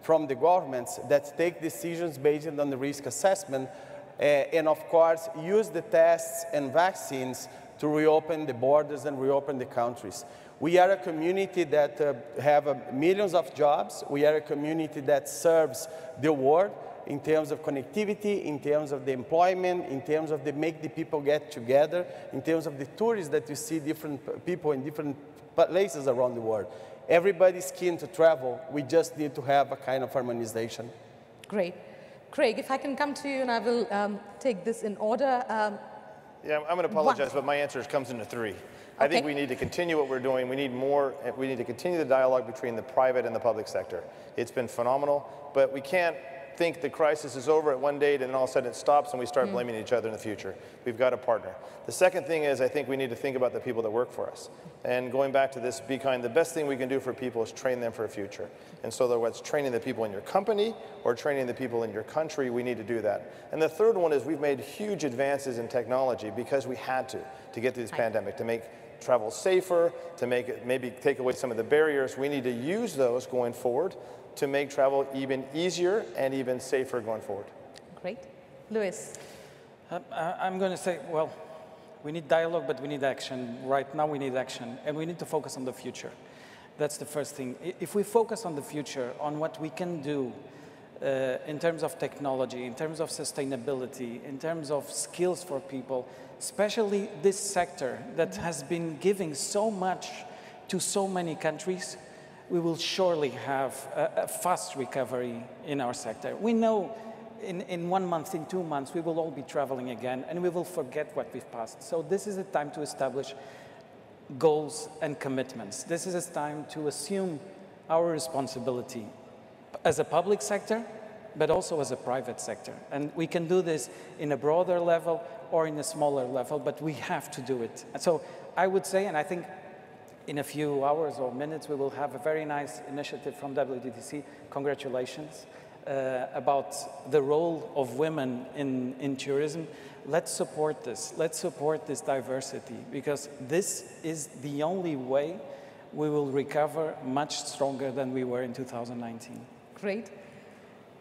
W: from the governments that take decisions based on the risk assessment, and of course use the tests and vaccines to reopen the borders and reopen the countries. We are a community that have millions of jobs. We are a community that serves the world in terms of connectivity, in terms of the employment, in terms of the make the people get together, in terms of the tourists that you see different people in different places around the world. Everybody's keen to travel. We just need to have a kind of harmonization.
S: Great. Craig, if I can come to you, and I will take this in order.
V: Yeah, I'm going to apologize, but my answer comes into three. I think we need to continue what we're doing. We need to continue the dialogue between the private and the public sector. It's been phenomenal, but we can't think the crisis is over at one date and then all of a sudden it stops and we start blaming each other in the future. We've got to partner. The second thing is I think we need to think about the people that work for us. And going back to this, be kind, the best thing we can do for people is train them for a future. And so whether it's training the people in your company or training the people in your country, we need to do that. And the third one is we've made huge advances in technology because we had to get through this pandemic, to make travel safer, to make it, maybe take away some of the barriers. We need to use those going forward to make travel even easier and even safer going forward.
S: Great. Luis.
C: I'm going to say, well, we need dialogue, but we need action. Right now we need action, and we need to focus on the future. That's the first thing. If we focus on the future, on what we can do in terms of technology, in terms of sustainability, in terms of skills for people, especially this sector that has been giving so much to so many countries, we will surely have a fast recovery in our sector. We know in 1 month, in 2 months, we will all be traveling again, and we will forget what we've passed. So this is a time to establish goals and commitments. This is a time to assume our responsibility as a public sector, but also as a private sector. And we can do this in a broader level or in a smaller level, but we have to do it. And so I would say, and I think in a few hours or minutes, we will have a very nice initiative from WTTC. Congratulations about the role of women in tourism. Let's support this. Let's support this diversity, because this is the only way we will recover much stronger than we were in 2019.
S: Great.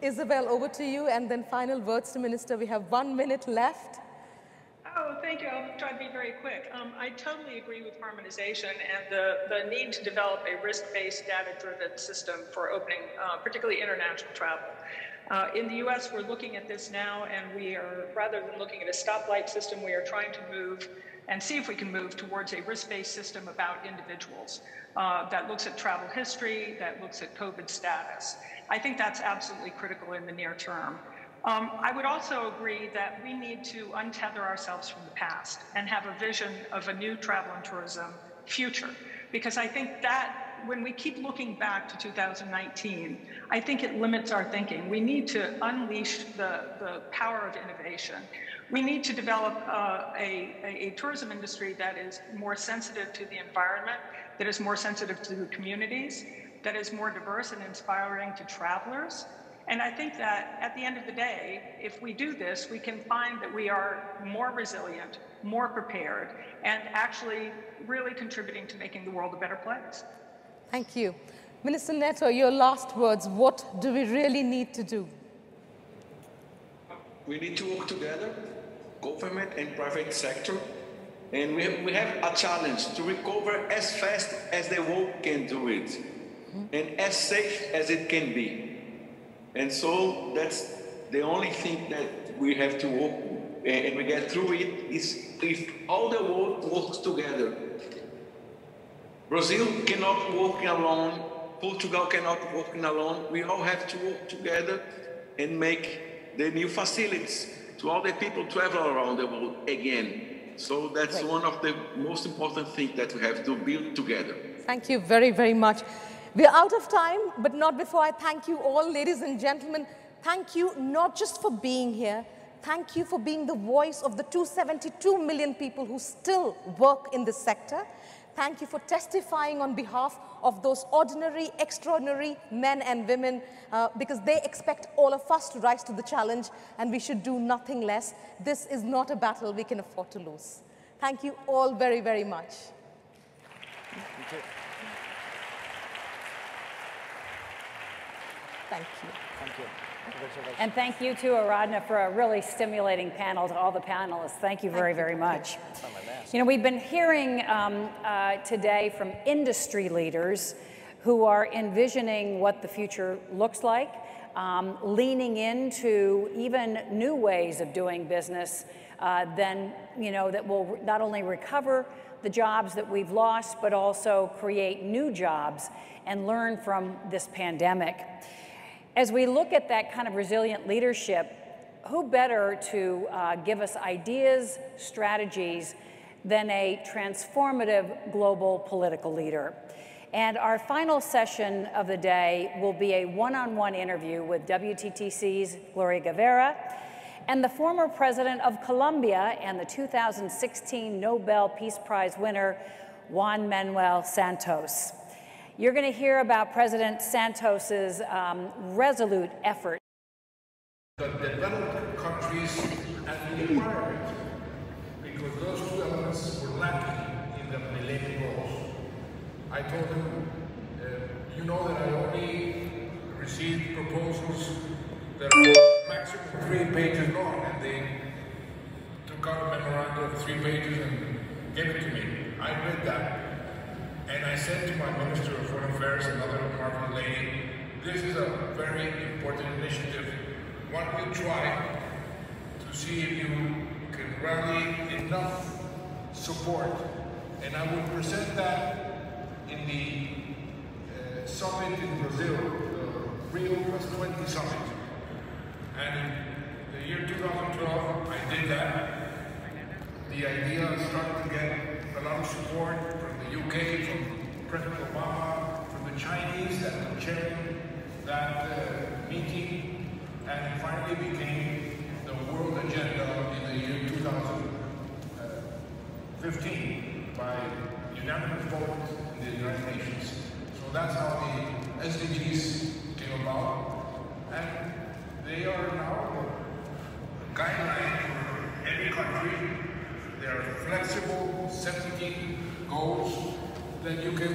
S: Isabel, over to you, and then final words to Minister. We have 1 minute left.
X: Oh, thank you. I'll try to be very quick. I totally agree with harmonization and the need to develop a risk-based, data-driven system for opening, particularly international travel. In the U.S., we're looking at this now, and we are, rather than looking at a stoplight system, we are trying to move and see if we can move towards a risk-based system about individuals that looks at travel history, that looks at COVID status. I think that's absolutely critical in the near term. I would also agree that we need to untether ourselves from the past and have a vision of a new travel and tourism future. Because I think that when we keep looking back to 2019, I think it limits our thinking. We need to unleash the power of innovation. We need to develop a tourism industry that is more sensitive to the environment, that is more sensitive to the communities, that is more diverse and inspiring to travelers. And I think that at the end of the day, if we do this, we can find that we are more resilient, more prepared, and actually really contributing to making the world a better place.
S: Thank you. Minister Neto, your last words. What do we really need to do?
E: We need to work together, government and private sector. And we have a challenge to recover as fast as the world can do it, and as safe as it can be. And so that's the only thing that we have to work and we get through it is if all the world works together. Brazil cannot work alone, Portugal cannot work alone. We all have to work together and make the new facilities to all the people travel around the world again. So that's one of the most important things that we have to build together.
S: Thank you very, very much. We're out of time, but not before I thank you all, ladies and gentlemen. Thank you not just for being here. Thank you for being the voice of the 272 million people who still work in this sector. Thank you for testifying on behalf of those ordinary, extraordinary men and women, because they expect all of us to rise to the challenge, and we should do nothing less. This is not a battle we can afford to lose. Thank you all very, very much.
C: Thank you.
S: Thank you.
C: Thank you.
H: And thank you to Aradhana for a really stimulating panel, to all the panelists. Thank you very, very much. You know, we've been hearing today from industry leaders who are envisioning what the future looks like, leaning into even new ways of doing business that will not only recover the jobs that we've lost, but also create new jobs and learn from this pandemic. As we look at that kind of resilient leadership, who better to give us ideas, strategies, than a transformative global political leader? And our final session of the day will be a one-on-one interview with WTTC's Gloria Guevara and the former president of Colombia and the 2016 Nobel Peace Prize winner, Juan Manuel Santos. You're going to hear about President Santos's resolute effort.
G: The developed countries and the environment, because those two elements were lacking in the Millennium Goals. I told them, you know that I only received proposals that were maximum 3 pages long, and they took out a memorandum of 3 pages and gave it to me. I read that, and I said to my Minister of Foreign Affairs, another marvelous lady, this is a very important initiative. Why don't you try to see if you can rally enough support, and I will present that in the summit in Brazil, the Rio +20 summit. And in the year 2012, I did that. The idea started to get a lot of support from the UK, from President Obama, from the Chinese that were chairing that meeting, and it finally became the world agenda in the year 2015 by unanimous vote in the United Nations. So that's how the SDGs came about, and they are now a guideline for every country. They are flexible, 17 goals that you can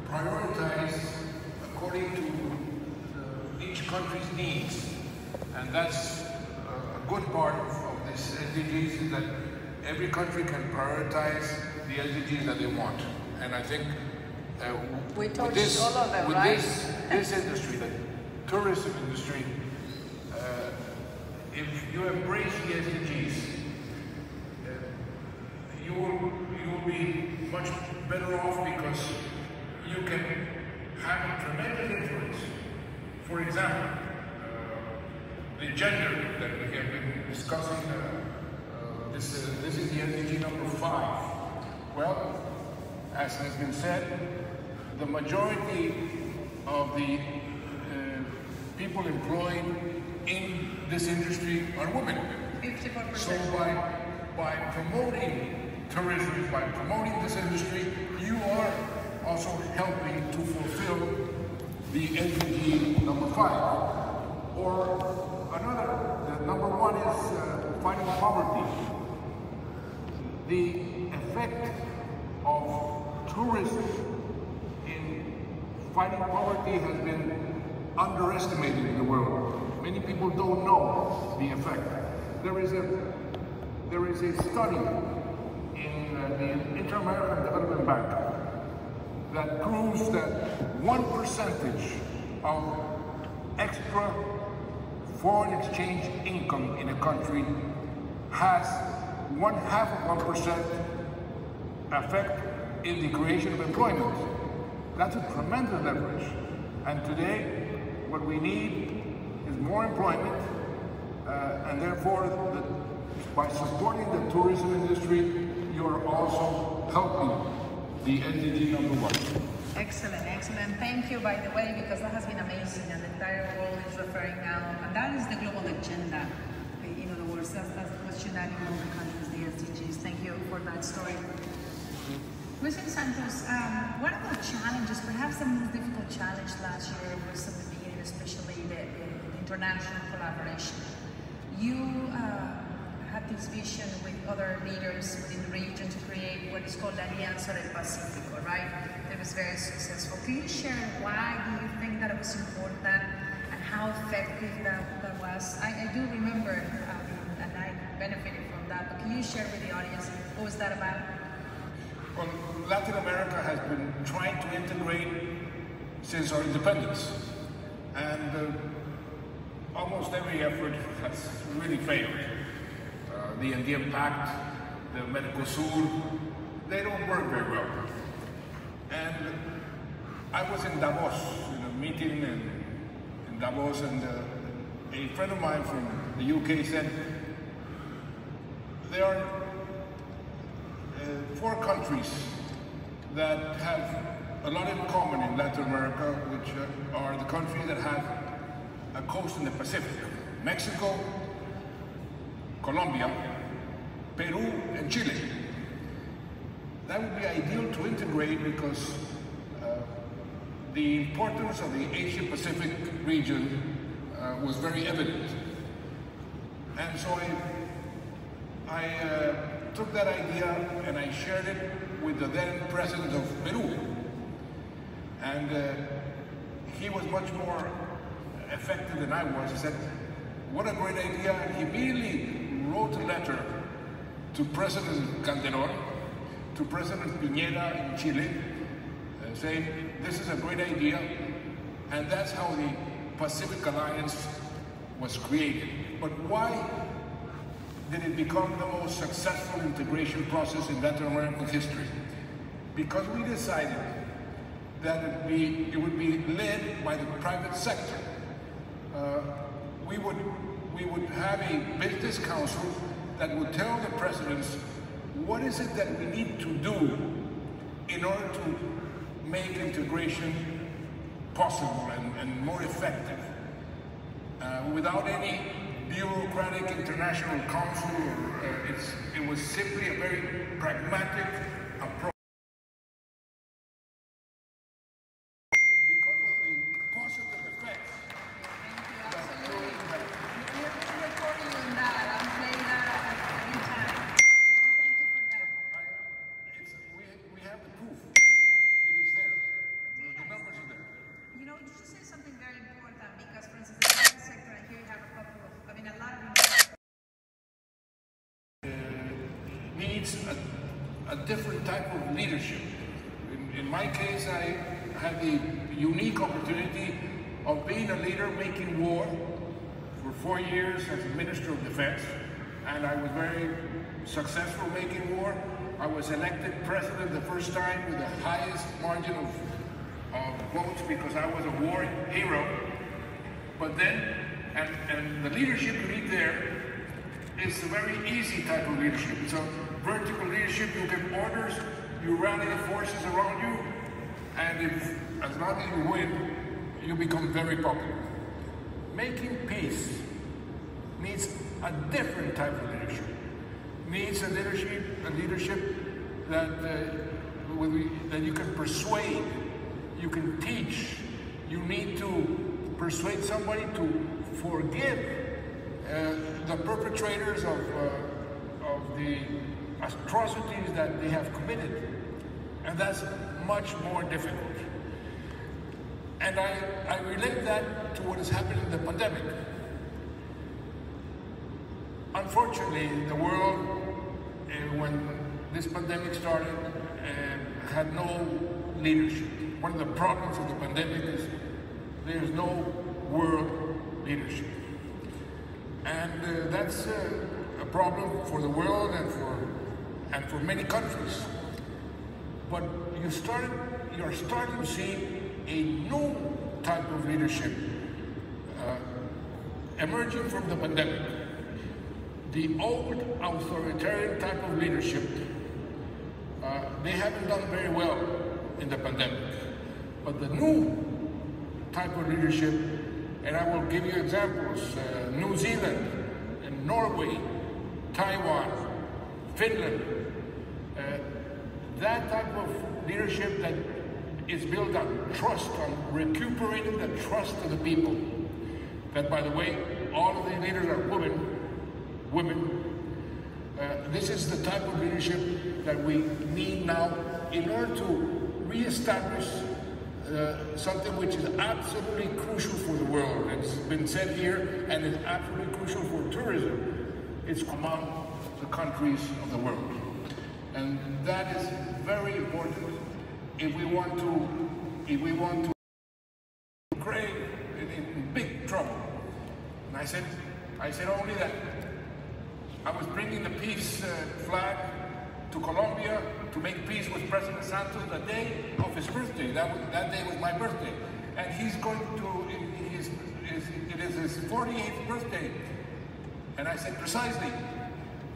G: prioritize according to each country's needs. And that's a good part of this SDGs, is that every country can prioritize the SDGs that they want. And I think with this,
H: all of them,
G: with
H: right?
G: this industry, the tourism industry, if you embrace the SDGs, you will be much better off, because you can have a tremendous influence. For example, the gender that we have been discussing, this is the SDG number 5. Well, as has been said, the majority of the people employed in this industry are women.
H: 54%.
G: So by promoting tourism, by promoting this industry, you are also helping to fulfill the SDG number 5. Or another, the number 1 is fighting poverty. The effect of tourism in fighting poverty has been underestimated in the world. Many people don't know the effect. There is a study in the Interoperable Development Bank that proves that 1% of extra foreign exchange income in a country has 0.5% effect in the creation of employment. That's a tremendous leverage. And today, what we need is more employment, and therefore, by supporting the tourism industry, you are also helping the SDG number 1.
K: Excellent, excellent. Thank you, by the way, because that has been amazing, and the entire world is referring now, and that is the global agenda. In other words, that's what's uniting all the countries, the SDGs. Thank you for that story. President Santos, one of the challenges, perhaps the most difficult challenge last year was at the beginning, especially the international collaboration. You had this vision with other leaders within the region to create what is called the Alianza del Pacífico, right? It was very successful. Can you share why do you think that it was important and how effective that was? I do remember, and I benefited from that, but can you share with the audience what was that about?
G: Well, Latin America has been trying to integrate since our independence, and almost every effort has really failed. The Andean Pact, the Mercosur, they don't work very well. And I was in Davos, in a meeting in Davos, and a friend of mine from the UK said, there are 4 countries that have a lot in common in Latin America, which are the countries that have a coast in the Pacific. Mexico, Colombia, Peru, and Chile. That would be ideal to integrate because the importance of the Asia-Pacific region was very evident. And so I took that idea and I shared it with the then president of Peru. And he was much more effective than I was. He said, what a great idea. He immediately wrote a letter to President Calderón, to President Piñera in Chile, saying, this is a great idea. And that's how the Pacific Alliance was created. But why did it become the most successful integration process in Latin American history? Because we decided that it would be led by the private sector. We would have a business council that would tell the presidents what is it that we need to do in order to make integration possible and more effective. Without any bureaucratic international council, it was simply a very pragmatic approach. Because of the positive effects. We have the proof. It is there. The numbers are there.
K: You know, you just said something very important because, for instance, the private sector, and here you have a couple of, I mean, a lot of
G: needs a different type of leadership. In my case, I had the unique opportunity of being a leader making war for 4 years as a Minister of Defense, and I was very successful making war. I was elected president the first time with the highest margin of votes because I was a war hero. But then, and the leadership you need there is a very easy type of leadership. It's a vertical leadership. You give orders, you rally the forces around you, and as long as you win, you become very popular. Making peace needs a different type of leadership. Needs a leadership that that you can persuade, you can teach. You need to persuade somebody to forgive the perpetrators of the atrocities that they have committed, and that's much more difficult. And I relate that to what has happened in the pandemic. Unfortunately, the world, when this pandemic started, had no leadership. One of the problems of the pandemic is there's no world leadership. And that's a problem for the world and for many countries. But you're starting to see a new type of leadership emerging from the pandemic. The old authoritarian type of leadership, they haven't done very well in the pandemic. But the new type of leadership, and I will give you examples, New Zealand, and Norway, Taiwan, Finland, that type of leadership that is built on trust, on recuperating the trust of the people. That, by the way, all of the leaders are women. This is the type of leadership that we need now in order to reestablish something which is absolutely crucial for the world. It's been said here, and it's absolutely crucial for tourism. It's among the countries of the world. And that is very important if we want to Ukraine in big trouble. And I said only that I was bringing the peace flag to Colombia to make peace with President Santos the day of his birthday. That day was my birthday. And he's going to, it is his 48th birthday. And I said, precisely,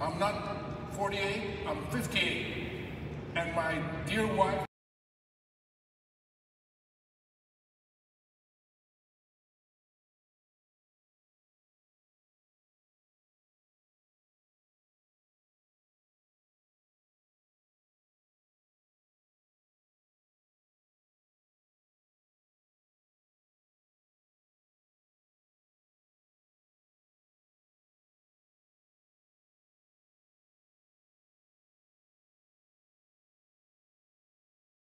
G: I'm not 48, I'm 58. And my dear wife,